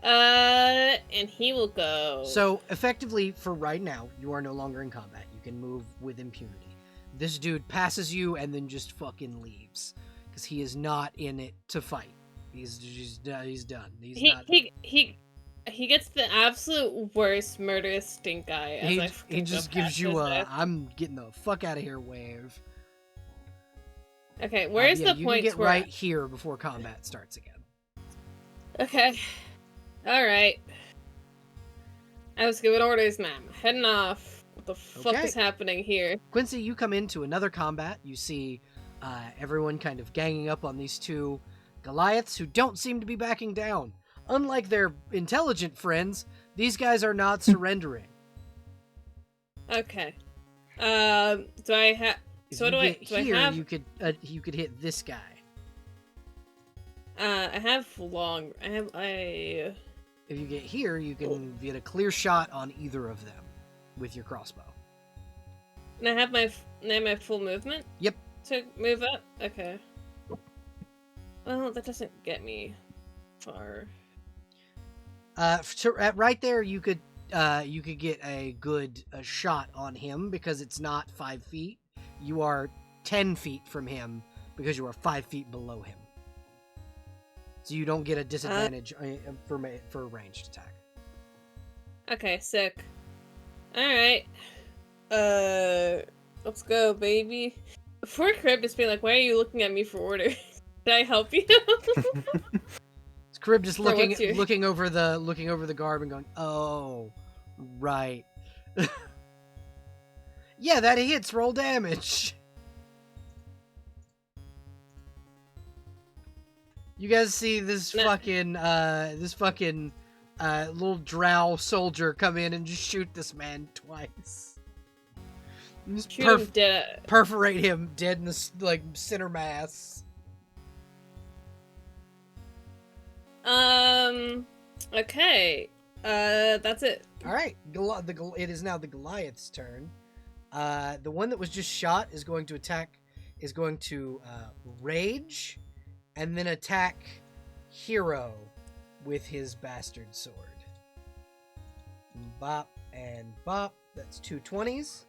And he will go. So, effectively, for right now, you are no longer in combat. You can move with impunity. This dude passes you and then just fucking leaves. Because he is not in it to fight. He's done. He gets the absolute worst murderous stink eye. He just gives you a I'm getting the fuck out of here wave. Okay, where's the you point? You can get right here before combat starts again. Okay. Alright. I was giving orders, ma'am. Heading off. What the fuck is happening here? Quincy, you come into another combat. You see everyone kind of ganging up on these two Goliaths who don't seem to be backing down. Unlike their intelligent friends, these guys are not surrendering. Okay. Do I have... So what do I... Do here, I have... you could hit this guy. I have long... I... If you get here, you can get a clear shot on either of them with your crossbow. And I have my full movement? Yep. To move up? Okay. Well, that doesn't get me far. Right there, you could get a good shot on him because it's not 5 feet. You are 10 feet from him because you are 5 feet below him. So you don't get a disadvantage for a ranged attack. Okay, sick. Alright. Let's go, baby. Before Crib just being like, why are you looking at me for orders? Did I help you? It's Crib just looking over the garb and going, oh, right. Yeah, that hits. Roll damage. You guys see this fucking little drow soldier come in and just shoot this man twice. Just Shoot him dead. Perforate him dead in the center mass. Okay. That's it. All right. It is now the Goliath's turn. The one that was just shot is going to attack. Is going to rage, and then attack Hero with his bastard sword. Bop and bop. That's 2 20s.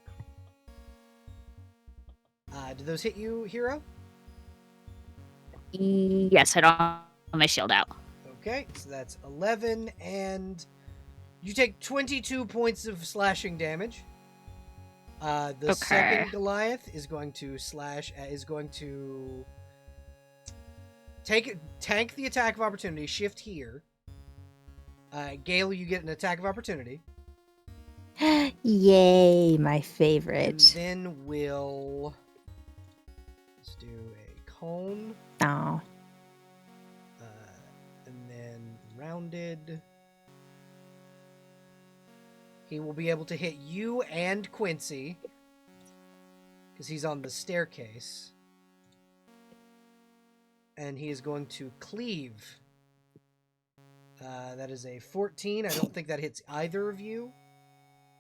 Do those hit you, Hero? Yes, I don't have my shield out. Okay, so that's 11, and you take 22 points of slashing damage. The second Goliath is going to tank the attack of opportunity, shift here. Gale, you get an attack of opportunity. Yay, my favorite. And then we'll let's do a cone. Oh. And then rounded. He will be able to hit you and Quincy because he's on the staircase. and he is going to cleave. That is a 14. I don't think that hits either of you.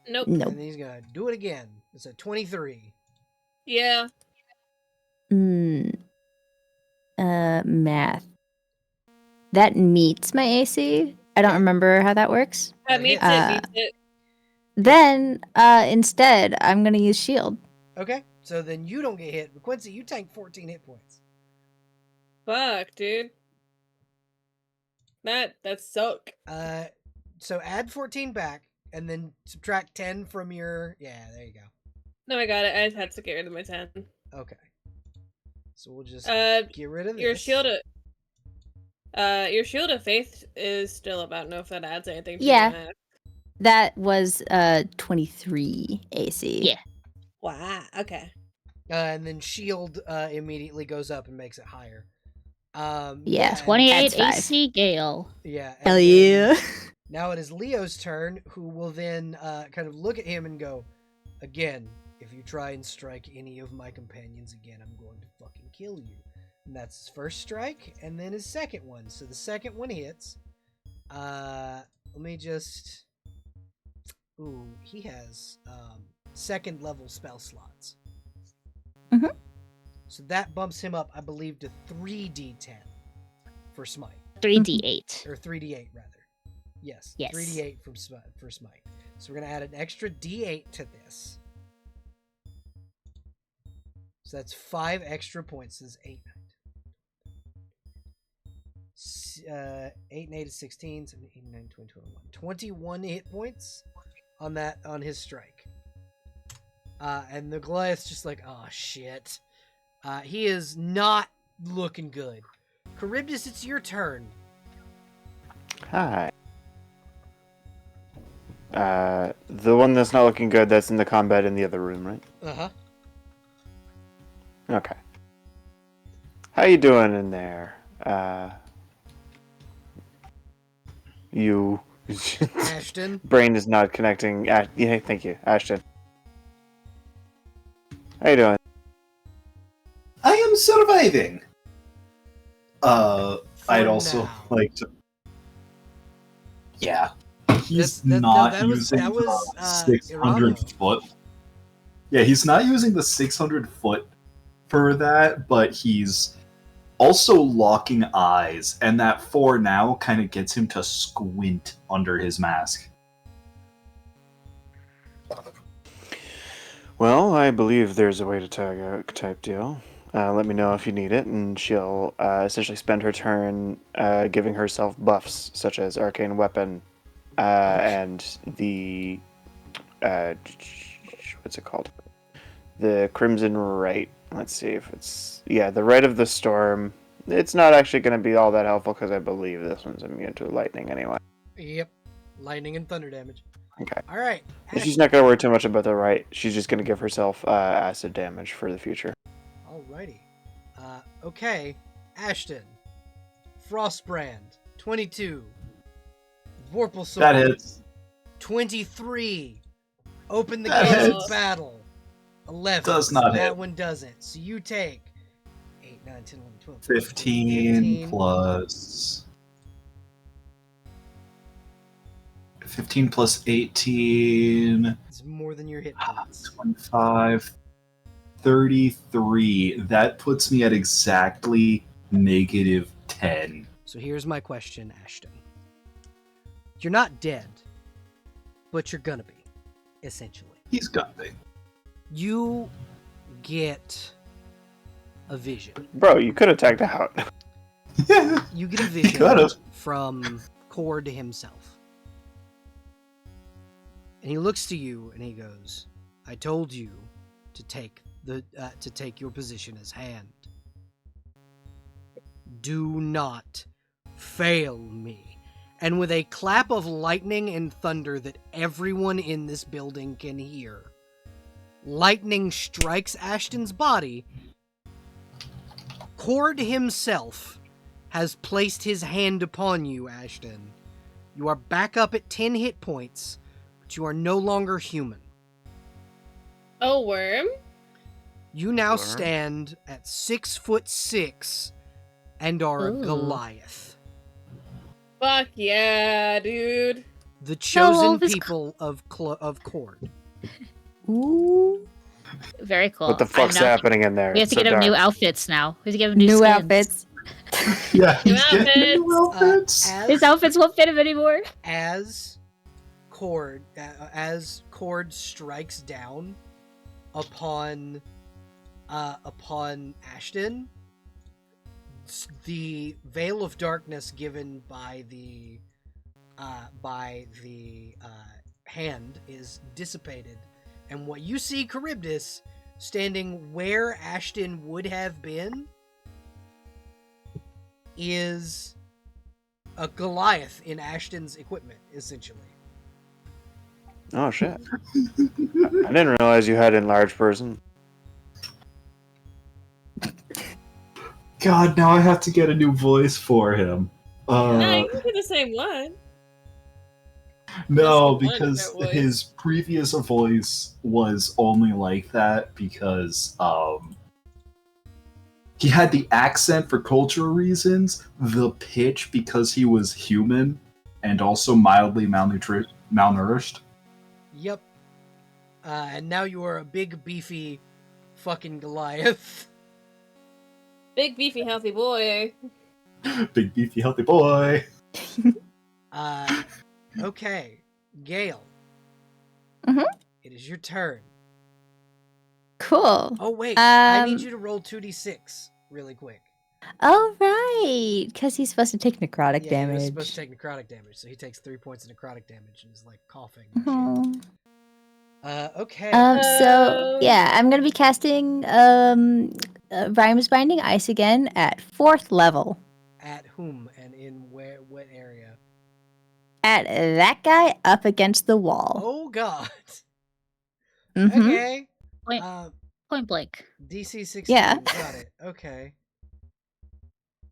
Nope. Nope. And then he's going to do it again. It's a 23. Yeah. Math. That meets my AC. I don't Okay. remember how that works. That That meets hits. it. Beats it. Then, instead, I'm gonna use shield. Okay, so then you don't get hit. But Quincy, you tank 14 hit points. Fuck, dude. That suck. So add 14 back, and then subtract 10 from your... Yeah, there you go. No, I got it. I just had to get rid of my 10. Okay. So we'll just get rid of this. Your shield of faith is still about. Know if that adds anything to Yeah. your math. That was 23 AC. Yeah. Wow. Okay. And then shield immediately goes up and makes it higher. Yeah. and- 28 That's five. AC Gale. Yeah. Hell and yeah. then now it is Leo's turn, who will then kind of look at him and go, again, if you try and strike any of my companions again, I'm going to fucking kill you. And that's his first strike, and then his second one. So the second one hits. Let me just... Ooh, he has second level spell slots. Mhm. So that bumps him up, I believe, to 3d10 for smite. 3d8. Or 3d8, rather. Yes, Yes. 3d8 for smite. So we're going to add an extra d8 to this. So that's 5 extra points. This is 8. 8 and 8 is 16, 7, 8, 9, 20, 21. 21 hit points on his strike. And the Goliath's just like, oh shit. He is not looking good. Charybdis, it's your turn. Hi. The one that's not looking good, that's in the combat in the other room, right? Uh-huh. Okay. How you doing in there? You... Ashton. Brain is not connecting. Yeah, thank you, Ashton. How you doing? I am surviving. I'd For also now. like to. Yeah, he's That not was using the 600 Irano. foot. Yeah, he's not using the 600 foot for that, but he's also locking eyes, and that 4 now kind of gets him to squint under his mask. Well, I believe there's a way to tag out type deal. Let me know if you need it, and she'll essentially spend her turn giving herself buffs, such as Arcane Weapon, and the... what's it called? The Crimson Rite. Let's see if it's... Yeah, the Rite of the Storm. It's not actually going to be all that helpful, because I believe this one's immune to lightning anyway. Yep. Lightning and thunder damage. Okay. All right. But she's not going to worry too much about the Rite. She's just going to give herself acid damage for the future. Alrighty. Okay. Ashton. Frostbrand. 22. Vorpal Sword. That hits. 23. Open the That gates hits. of battle. 11. Does not That hit. one doesn't. So you take 8, 9, 10, 11, 12. 15 plus 15 plus 18, It's more than your hit points. 25, 33. That puts me at exactly -10. So here's my question, Ashton. You're not dead, but you're gonna be, essentially. He's got me. You get a vision. Bro, you could have tagged out. You get a He vision could've. from Cord himself. And he looks to you and he goes, I told you to take your position as hand. Do not fail me. And with a clap of lightning and thunder that everyone in this building can hear, lightning strikes Ashton's body. Cord himself has placed his hand upon you, Ashton. You are back up at 10 hit points, but you are no longer human. Oh, worm? You now Worm? stand at 6'6" and are a Ooh. Goliath. Fuck yeah, dude. The all chosen of his people of Cord. Ooh. Very cool. What the fuck's Now happening in there? We have It's to so get him new dark. outfits now. We have to give him new New skins. outfits. Yeah, New he's getting new outfits. His outfits won't fit him anymore. As Cord strikes down upon Ashton, the veil of darkness given by the hand is dissipated, and what you see Charybdis standing where Ashton would have been is a Goliath in Ashton's equipment, essentially. Oh shit! I didn't realize you had enlarged person. God, now I have to get a new voice for him. No, you can do the same one. No, Just the one because different voice. his previous voice was only like that because he had the accent for cultural reasons, the pitch because he was human, and also mildly malnourished. Yep. And now you are a big, beefy, fucking Goliath. Big, beefy, healthy boy. Big beefy healthy boy. Okay, Gale. Mhm. It is your turn. Cool. Oh wait, I need Um, you to roll 2d6 really quick. Oh, right. Because he's supposed to take necrotic Yeah, he was damage. supposed to take necrotic damage, so he takes 3 points of necrotic damage and is like coughing. And shit. Oh. Okay. So yeah, I'm gonna be casting Rhymes Binding Ice again at 4th level. At whom and in what area? At that guy up against the wall. Oh god. Mhm. Okay. Point, point blank. DC 16. Yeah. Got it. Okay.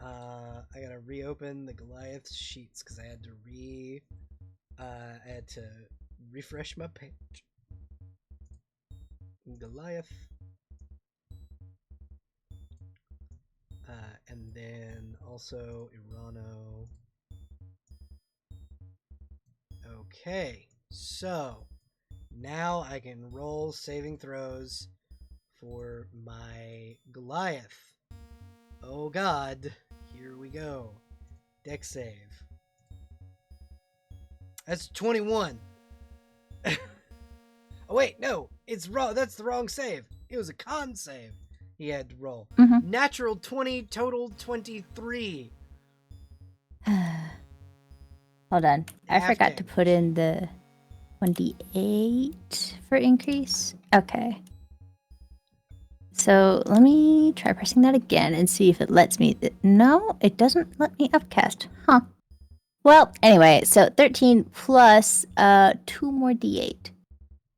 I gotta reopen the Goliath sheets because I had to refresh my page. Goliath. And then also Irano. Okay, so now I can roll saving throws for my Goliath. Oh god, here we go. Dex save. That's 21. Oh wait, no, it's wrong. That's the wrong save. It was a con save he had to roll. Mhm. Natural 20, total 23. Hold on. I Half forgot to damage. put in the 1d8 for increase. Okay. So let me try pressing that again and see if it lets me. No, it doesn't let me upcast. Huh. Well, anyway, so 13 plus 2 more d8.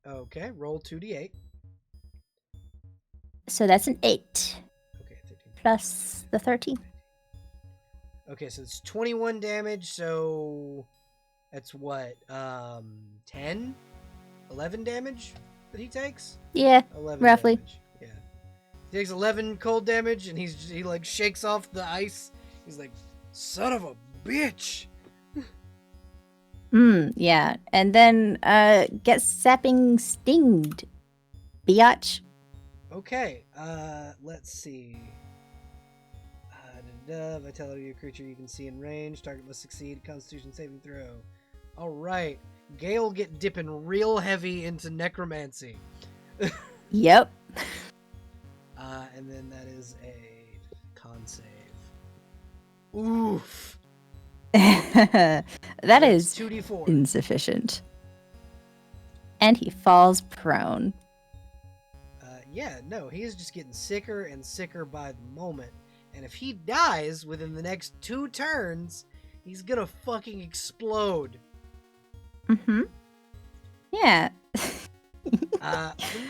Okay, roll 2d8. So that's an 8 Okay, 13. plus the 13. Okay, so it's 21 damage, so that's what, 10? 11 damage that he takes? Yeah, 11 roughly. damage. Yeah. He takes 11 cold damage, and he like shakes off the ice. He's like, son of a bitch! Yeah. And then gets sapping stinged. Biatch. Okay, let's see. Vitality of a creature you can see in range. Target must succeed a Constitution saving throw. Alright. Gale get dipping real heavy into necromancy. Yep. And then that is a con save. Oof. That is 2d4. insufficient. And he falls prone. Yeah, no, he is just getting sicker and sicker by the moment. And if he dies within the next 2 turns, he's gonna fucking explode. Mm-hmm. Yeah.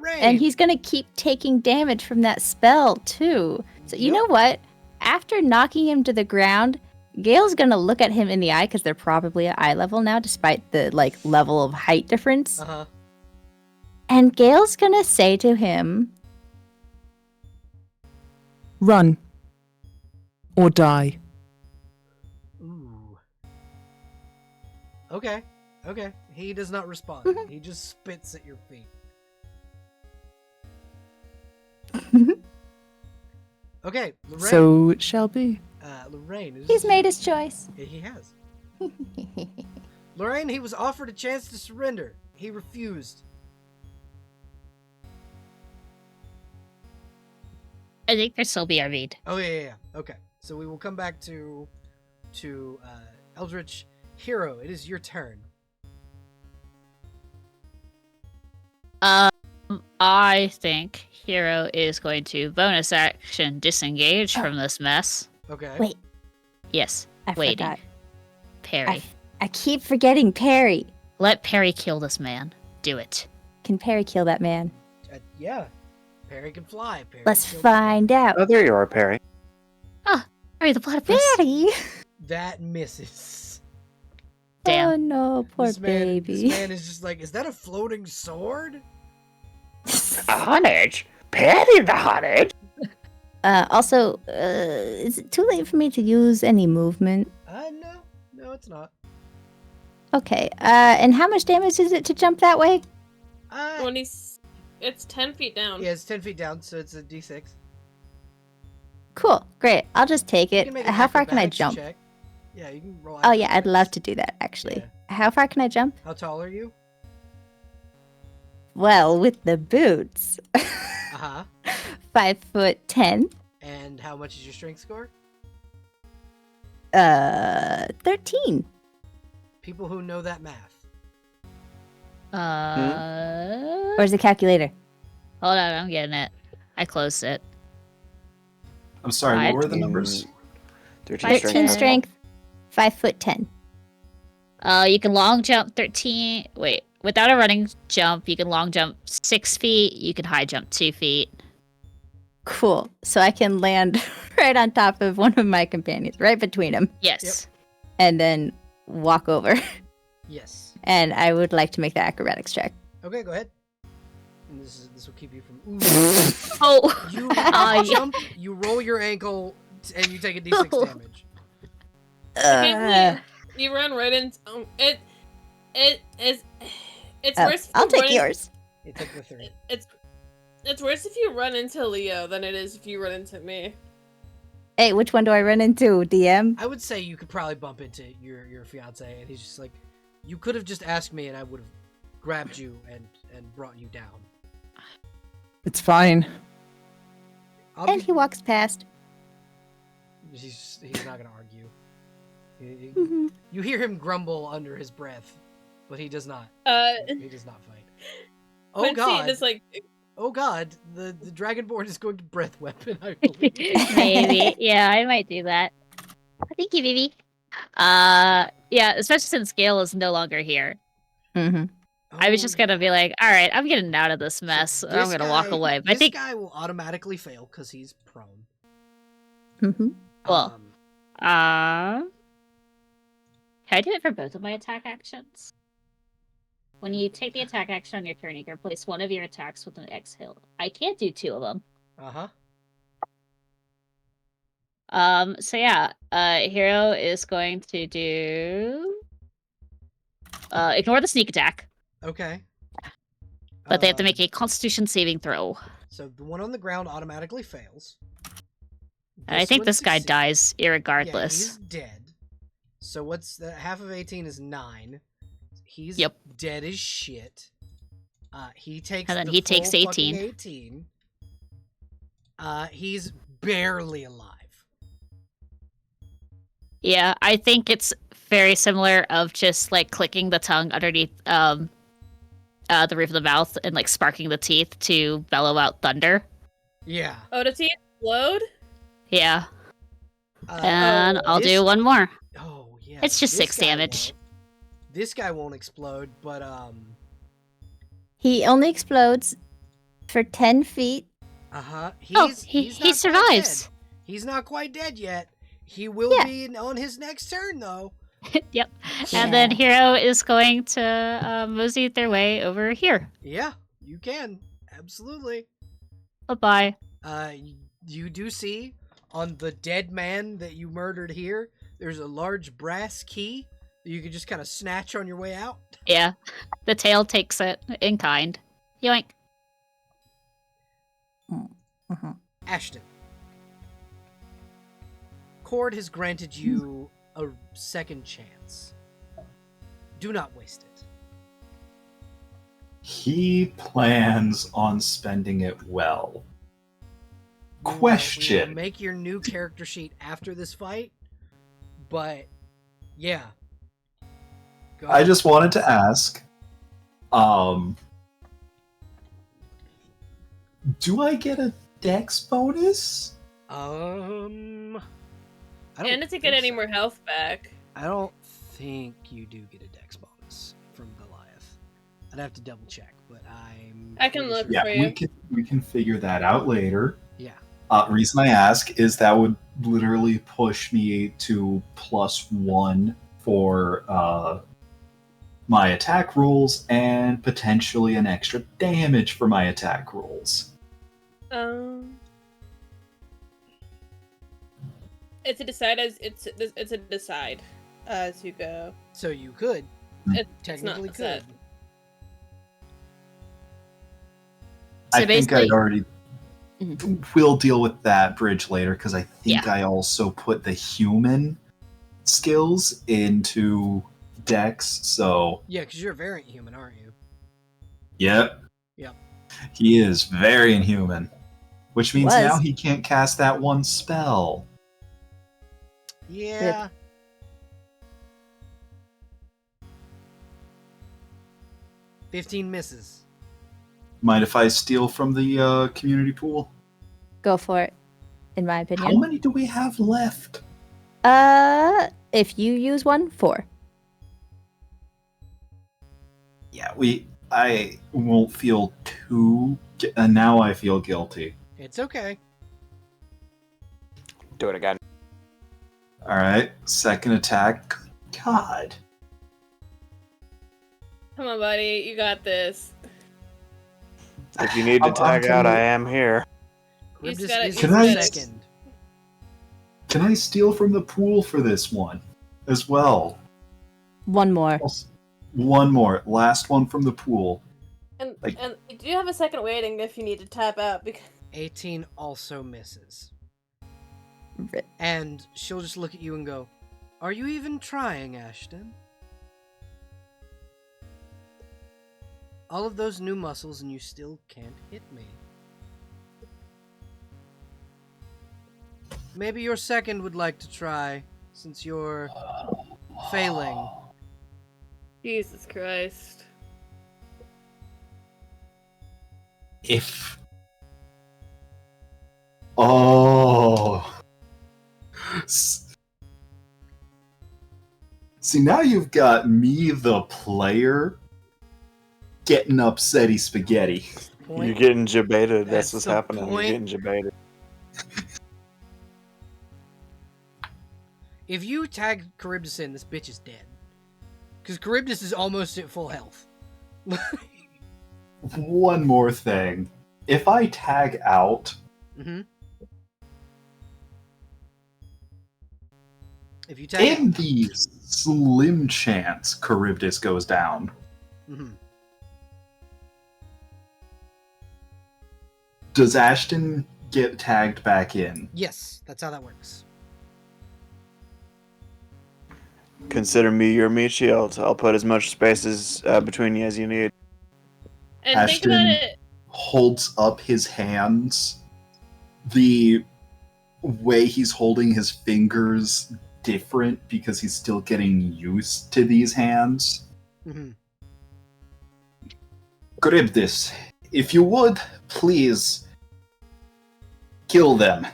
Rain. And he's gonna keep taking damage from that spell, too. So you know what? After knocking him to the ground, Gale's gonna look at him in the eye, because they're probably at eye level now, despite the, level of height difference. Uh-huh. And Gale's gonna say to him, Run. or die. Ooh. Okay. Okay. He does not respond. He just spits at your feet. Okay, Lorraine. So it shall be. Lorraine is. He's made his choice. Yeah, he has. Lorraine, he was offered a chance to surrender. He refused. I think there's still BRB'd. Oh yeah. Okay, so we will come back to Eldritch. Hero, it is your turn. I think Hero is going to bonus action disengage from this mess. Okay. Wait, Yes, I waiting. forgot. Parry. I keep forgetting Perry. Let Parry kill this man. Do it. Can Perry kill that man? Yeah. Perry can fly. Perry Let's can- find out. Oh, there you are, Perry. Parry the platypus. Perry! That misses. Damn. Oh no, poor This baby. man is just like, is that a floating sword? Honage? Perry the Honage? Also, is it too late for me to use any movement? No, it's not. Okay, and how much damage is it to jump that way? It's 10 feet down. Yeah, it's 10 feet down, so it's a d6. Cool, great. I'll just take You it. can make an How far can I acrobatics jump? check. Yeah, you can roll. Oh yeah, I'd acrobatics. love to do that actually. Yeah. How far can I jump? How tall are you? Well, with the boots, Uh-huh. 5'10". And how much is your strength score? 13. People who know that math. Where's the calculator? Hold on, I'm getting it. I closed it. I'm sorry, what were the numbers? 13 strength, 5'10". You can long jump 13. Wait, without a running jump, you can long jump 6 feet. You can high jump 2 feet. Cool. So I can land right on top of one of my companions, right between them, Yes. and then walk over. Yes. And I would like to make the acrobatics check. Okay, go ahead. And this will keep you from. Ooh. Oh. You Yeah. jump, you roll your ankle, and you take a d6 damage. You run right into it's Oh, worse. If I'll you take run- yours. You take the 3. It's worse if you run into Leo than it is if you run into me. Hey, which one do I run into? DM? I would say you could probably bump into your fiance, and he's just like, you could have just asked me, and I would have grabbed you and brought you down. It's fine. And he walks past. He's not gonna argue. Mhm. You hear him grumble under his breath, but he does not. He does not fight. Oh Quincy god! is like, Oh god! The Dragonborn is going to breath weapon. I believe. Maybe. Yeah, I might do that. Thank you, baby. Yeah, especially since Gale is no longer here. Mm-hmm. I was just gonna be like, all right, I'm getting out of this mess. I'm gonna walk away. But I This think, guy will automatically fail because he's prone. Mm-hmm. Well, Um, can I do it for both of my attack actions? When you take the attack action on your turn, you can replace one of your attacks with an exhale. I can't do 2 of them. uh-huh. So yeah, Hero is going to do ignore the sneak attack, Okay. but they have to make a Constitution saving throw. So the one on the ground automatically fails. And I think one this guy succeeds. dies Yeah, irregardless. he's dead. So what's the half of 18 is 9. He's Yep. dead as shit. He takes And then the he takes full fucking 18. 18. He's barely alive. Yeah, I think it's very similar of just like clicking the tongue underneath the roof of the mouth and like sparking the teeth to bellow out thunder. Yeah. oh, does he explode? Yeah, Uh, and I'll this- do one more. Oh yeah. It's just this 6 guy damage. won't. This guy won't explode, but He only explodes for 10 feet. He's Oh, he's he not quite survives. dead. He's not quite dead yet. He will Yeah. be on his next turn though. Yep. And then Yeah. Hero is going to mosey their way over here. Yeah, you can. Absolutely. Bye-bye. You do see on the dead man that you murdered here, there's a large brass key that you can just kind of snatch on your way out. Yeah. The tail takes it in kind. Yoink. Mm-hmm. Ashton. Cord has granted you a second chance. Do not waste it. He plans on spending it well. We will Question. make your new character sheet after this fight, but yeah. Go I ahead. just wanted to ask, do I get a dex bonus? I don't And to think get any so. more health back. I don't think you do get a dex bonus from Goliath. I'd have to double check, but I can pretty look sure. Yeah, for you. we can figure that out later. Yeah. Reason I ask is that would literally push me to +1 for my attack rolls and potentially an extra damage for my attack rolls. It's a decide as you go. So you could It's technically not set. could. So I think I basically- already will deal with that bridge later because I think Yeah. I also put the human skills into Dex. So Yeah, because you're a variant human, aren't you? yep, Yep. he is very inhuman, which means Was. now he can't cast that one spell. Yeah. Good. 15 misses. Mind if I steal from the community pool? Go for it, in my How opinion. many do we have left? If you use one, 4. Yeah, I won't feel too. And now I feel guilty. It's okay. Do it again. All right, second attack. God. Come on, buddy. You got this. If you need to I'm tag out, kinda- I am here. You just Charybdis gotta- is you Can I- gotta- second. Can I steal from the pool for this one as well? One more. One more. Last one from the pool. And Like- and you do have a second waiting if you need to tap out because 18 also misses. Rip. And she'll just look at you and go, "Are you even trying, Ashton? All of those new muscles and you still can't hit me. Maybe your second would like to try, since you're failing." Jesus Christ. If. Oh. See, now you've got me, the player, getting upsetty spaghetti. Point. You're getting jebaited. That's That's what's the happening. point. You're getting jebaited. If you tag Charybdis in, this bitch is dead. Because Charybdis is almost at full health. One more thing. If I tag out, Mm-hmm. If you tag in the slim chance Charybdis goes down, Mm-hmm. does Ashton get tagged back in? Yes, that's how that works. Consider me your meat shield. I'll put as much space as between you as you need. And think about Ashton it. holds up his hands. The way he's holding his fingers different because he's still getting used to these hands. Mm-hmm. Charybdis, if you would, please kill them.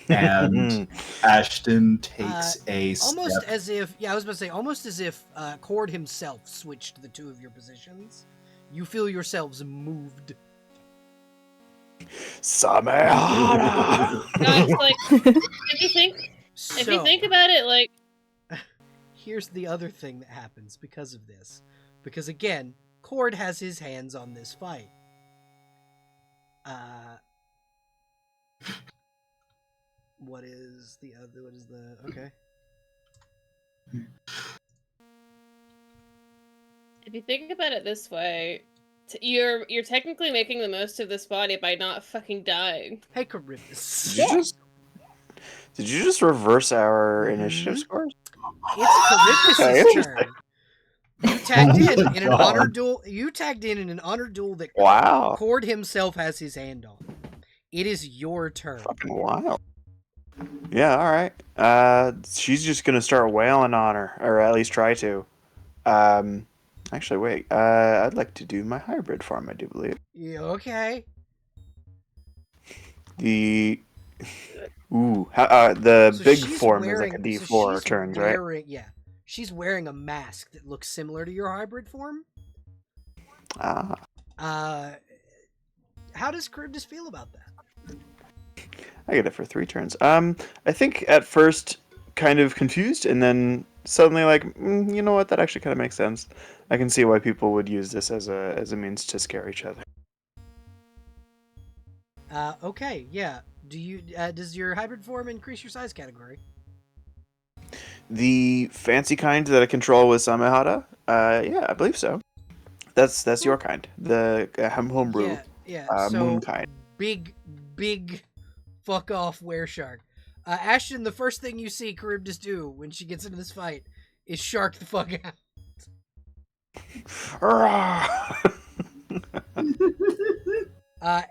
And Ashton takes a Almost step. as if, I was about to say, almost as if Cord himself switched the two of your positions. You feel yourselves moved. Samehana! No, it's like if you think about it, like Here's the other thing that happens because of this. Because again, Cord has his hands on this fight. What is the other? What is the okay? If you think about it this way, you're technically making the most of this body by not fucking dying. Hey, Charybdis. Did you just reverse our Mhm. initiative scores? It's Charybdis' Okay, turn. You tagged in Oh my in an honor God. duel. You tagged in an honor duel that Wow. Cord himself has his hand on. It is your turn. Fucking wild. Yeah, alright. She's just gonna start wailing on her, or at least try to. Actually, wait. I'd like to do my hybrid form, I do believe. Yeah, okay. The the So big she's form wearing, is like a D4 turns, right? Yeah, she's wearing a mask that looks similar to your hybrid form. Ah. How does Charybdis feel about that? I get it for 3 turns. I think at first kind of confused, and then suddenly like, you know what? That actually kind of makes sense. I can see why people would use this as a means to scare each other. Okay, yeah. Does your hybrid form increase your size category? The fancy kind that I control with Samehada, yeah, I believe so. That's your kind, the homebrew Yeah. So moon kind. big fuck off wereshark. Ashton, the first thing you see Charybdis do when she gets into this fight is shark the fuck out.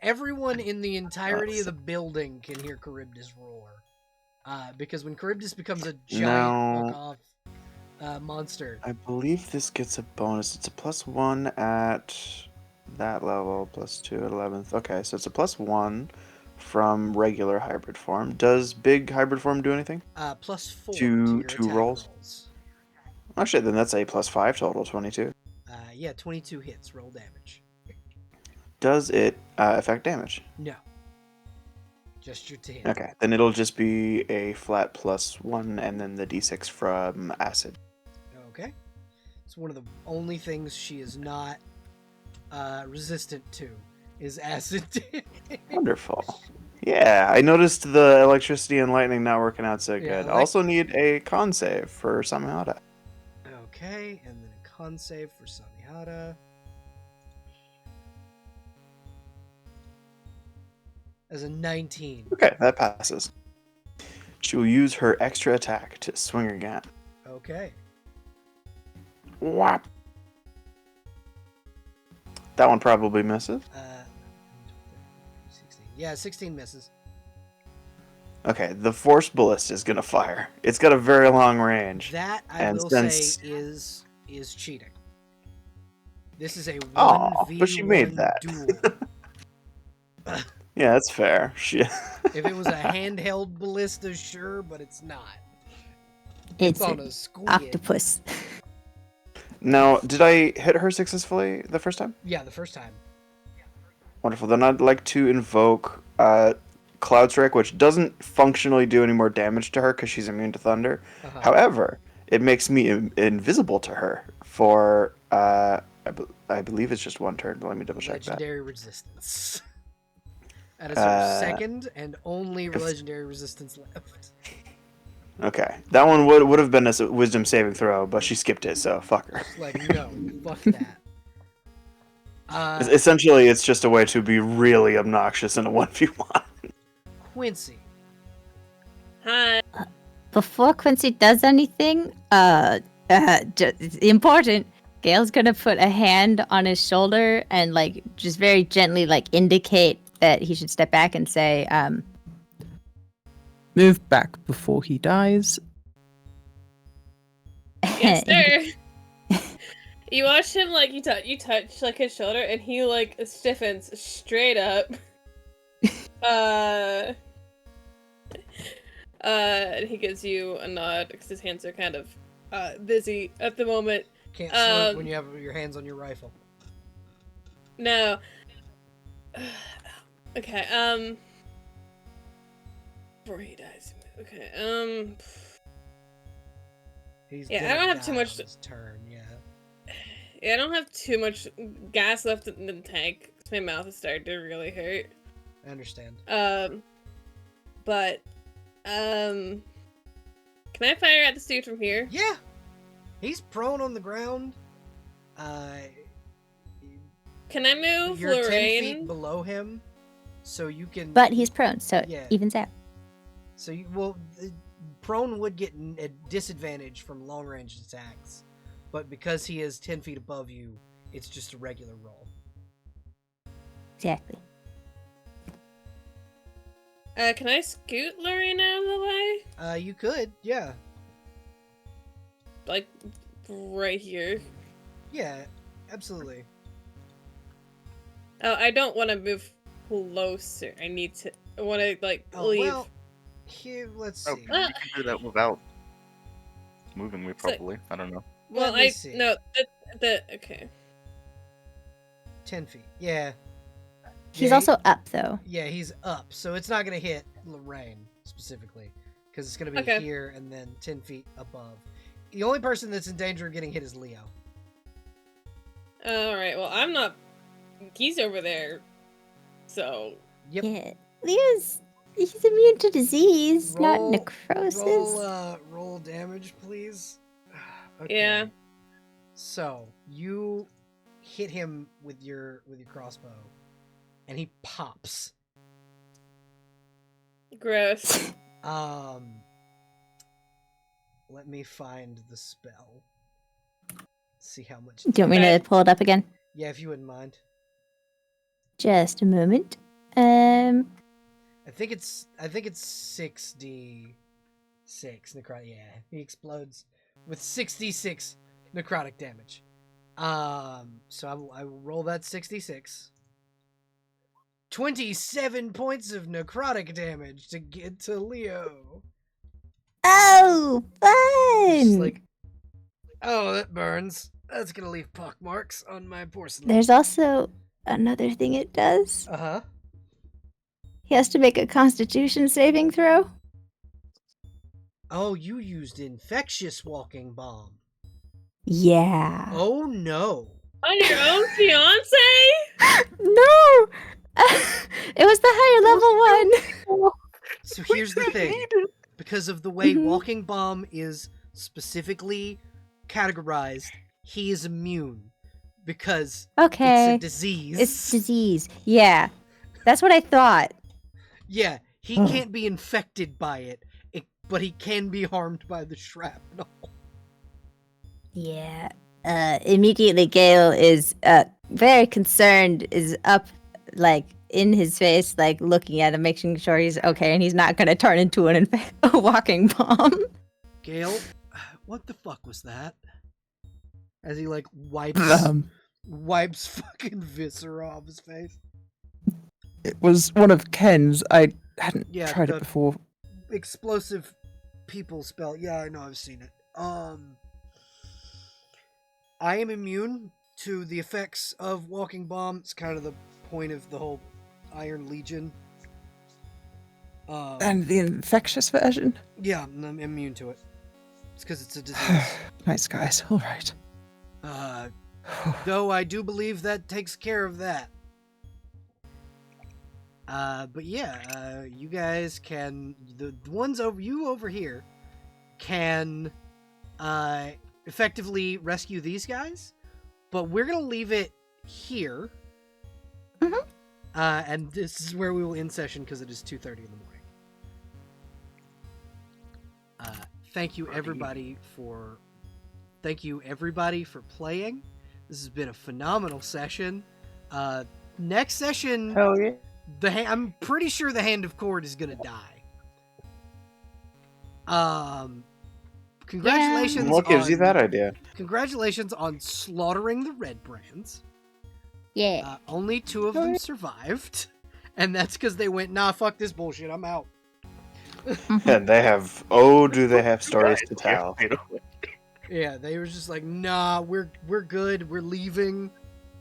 Everyone in the entirety of the building can hear Charybdis roar. Because when Charybdis becomes a giant fuck off monster. I believe this gets a bonus. It's a +1 at that level, +2 at 11th. Okay, so it's a +1 from regular hybrid form. Does big hybrid form do anything? +4 to your attack rolls. Actually, then that's a +5 total, 22. Yeah, 22 hits, roll damage. Does it affect damage? No. Just your to hit. Okay, then it'll just be a flat +1 and then the d6 from acid. Okay. It's one of the only things she is not resistant to is acid damage. Wonderful. Yeah, I noticed the electricity and lightning not working out so Yeah, good. Also need a con save for Samehada. Okay, and then a con save for Samehada. As a 19. Okay, that passes. She will use her extra attack to swing again. Okay. Whap. That one probably misses. 16. Yeah, 16 misses. Okay, the force ballista is gonna fire. It's got a very long range. That I And will since- say is cheating. This is a 1v1 Aw, but she made that. duel. Yeah, that's fair. She... If it was a handheld ballista, sure, but it's not. It's on an a squid. octopus. Now, did I hit her successfully the first time? Yeah, the first time. Wonderful. Then I'd like to invoke Cloud Strike, which doesn't functionally do any more damage to her because she's immune to thunder. Uh-huh. However, it makes me invisible to her for, I believe it's just 1 turn, but let me double check that. Legendary resistance. That is her second and only legendary resistance left. Okay. That one would have been a wisdom saving throw, but she skipped it, so fuck her. It's like, no, fuck that. Essentially, it's just a way to be really obnoxious in a 1v1. Quincy. Hi. Before Quincy does anything, important, Gail's gonna put a hand on his shoulder and like just very gently like indicate that he should step back and say, Move back before he dies. Yes, sir. You watch him like you touch like his shoulder, and he like stiffens straight up. And he gives you a nod because his hands are kind of busy at the moment. Can't sleep when you have your hands on your rifle. No. Okay. Before he dies. Okay. Yeah, I don't have too much. His turn. Yeah. Yeah, I don't have too much gas left in the tank because my mouth is starting to really hurt. I understand. But Can I fire at this dude from here? Yeah, he's prone on the ground. Can I move You're 10 feet Lorraine? below him, so you can. But he's prone, so Yeah. it evens out. So prone would get a disadvantage from long range attacks, but because he is 10 feet above you, it's just a regular roll. Exactly. Can I scoot Lorraine out of the way? You could, yeah. Like, right here. Yeah, absolutely. Oh, I don't want to move closer. I want to, like, leave. Well, here, let's Oh, see. you can do that without moving me, So- probably. I don't know. Well, Let me see. no, okay. 10 feet, yeah. He's Yeah, also up, though. Yeah, he's up, so it's not going to hit Lorraine, specifically. Because it's going to be Okay. here and then 10 feet above. The only person that's in danger of getting hit is Leo. Alright, well, I'm not. He's over there. So. Yep. Yeah. He's immune to disease, not Roll- necrosis. Roll damage, please. Okay. Yeah. So you hit him with your crossbow, and he pops. Gross. Let me find the spell. See how much. Do you want me to pull it up again? Yeah, if you wouldn't mind. Just a moment. I think it's 6d6 necrotic. Yeah, he explodes with 66 necrotic damage. So I will roll that 66. 27 points of necrotic damage to get to Leo. Oh, Just fun! like, oh, that burns. That's gonna leave pock marks on my porcelain. There's also another thing it does. Uh-huh. He has to make a Constitution saving throw. Oh, you used infectious walking bomb. Yeah. Oh no. On your own fiance? No! It was the higher level one. So here's the thing. Because of the way Mhm. walking bomb is specifically categorized, he is immune because Okay. it's a disease. It's disease. Yeah. That's what I thought. Yeah, he Ugh. can't be infected by it, but he can be harmed by the shrapnel. Yeah. Immediately Gale is very concerned, is up like in his face, like looking at him, making sure he's okay and he's not gonna turn into a walking bomb. Gale, what the fuck was that? As he like wipes fucking viscera off his face. It was one of Ken's. I hadn't Yeah, tried the- it before. Explosive people spell. Yeah, I know, I've seen it. I am immune to the effects of walking bomb. It's kind of the point of the whole Iron Legion. And the infectious version? Yeah, I'm immune to it. It's because it's a disease. Nice guys. All right. Though I do believe that takes care of that. But yeah, you guys can, the ones over here can effectively rescue these guys, but we're gonna leave it here. Mhm. And this is where we will end session because it is 2:30 in the morning. Thank you everybody for playing. This has been a phenomenal session. Next session, Hell yeah. I'm pretty sure the Hand of Cord is gonna die. Congratulations. What gives you on- that idea? Congratulations on slaughtering the red brands. Yeah. Only 2 of them survived, and that's because they went, nah, fuck this bullshit, I'm out. And they have. Oh, do they have stories to Yeah, tell? you know. Yeah, they were just like, nah, we're good, we're leaving.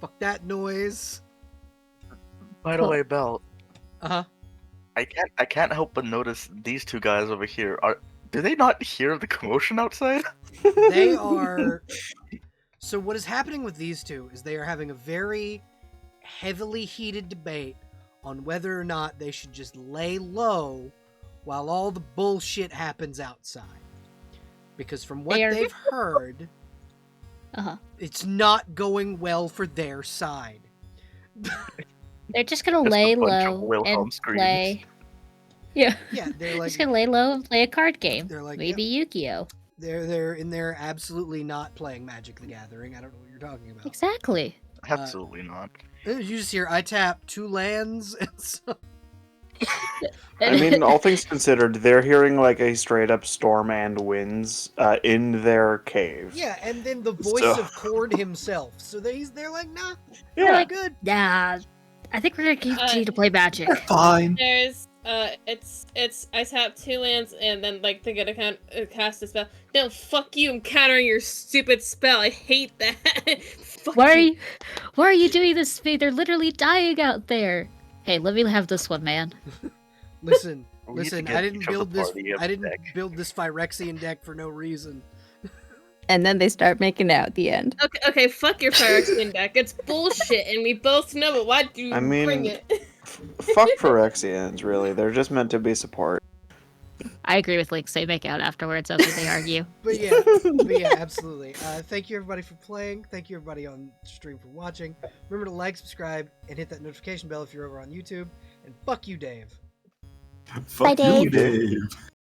Fuck that noise. By the way, Belle, Uh-huh. I can't help but notice these two guys over here. Do they not hear the commotion outside? They are. So what is happening with these two is they are having a very heavily heated debate on whether or not they should just lay low while all the bullshit happens outside. Because from what They're- they've heard, Uh-huh. it's not going well for their side. They're just gonna Just a lay bunch of low Wilhelm and screams. play. Yeah. Yeah, they're like, Just gonna lay low and play a card game. they're like, Maybe Yu-Gi-Oh. they're absolutely not playing Magic the Gathering. I don't know what you're talking about. Exactly. Absolutely not. You just hear, I tap 2 lands, and so I mean, all things considered, they're hearing like a straight up storm and winds in their cave. yeah, and then the voice So- of Cord himself. So they're like, nah, Yeah. like- good. Yeah. I think we're gonna continue to play Magic. Fine. There's it's I tap 2 lands and then like to get a cast a spell. No, fuck you! I'm countering your stupid spell. I hate that. Fuck Why are you doing this to me? They're literally dying out there. Hey, let me have this one, man. Listen, We need to listen. get I didn't each of the build this. party a I didn't deck. build this Phyrexian deck for no reason. And then they start making out at the end. Okay, fuck your Phyrexian deck. It's bullshit, and we both know it. Why do you I mean- bring it? Fuck Phyrexians, really. They're just meant to be support. I agree with Link. They make out afterwards after they argue. But yeah, absolutely. Thank you everybody for playing. Thank you everybody on stream for watching. Remember to like, subscribe, and hit that notification bell if you're over on YouTube. And fuck you, Dave. Fuck Bye, you, Dave. Dave.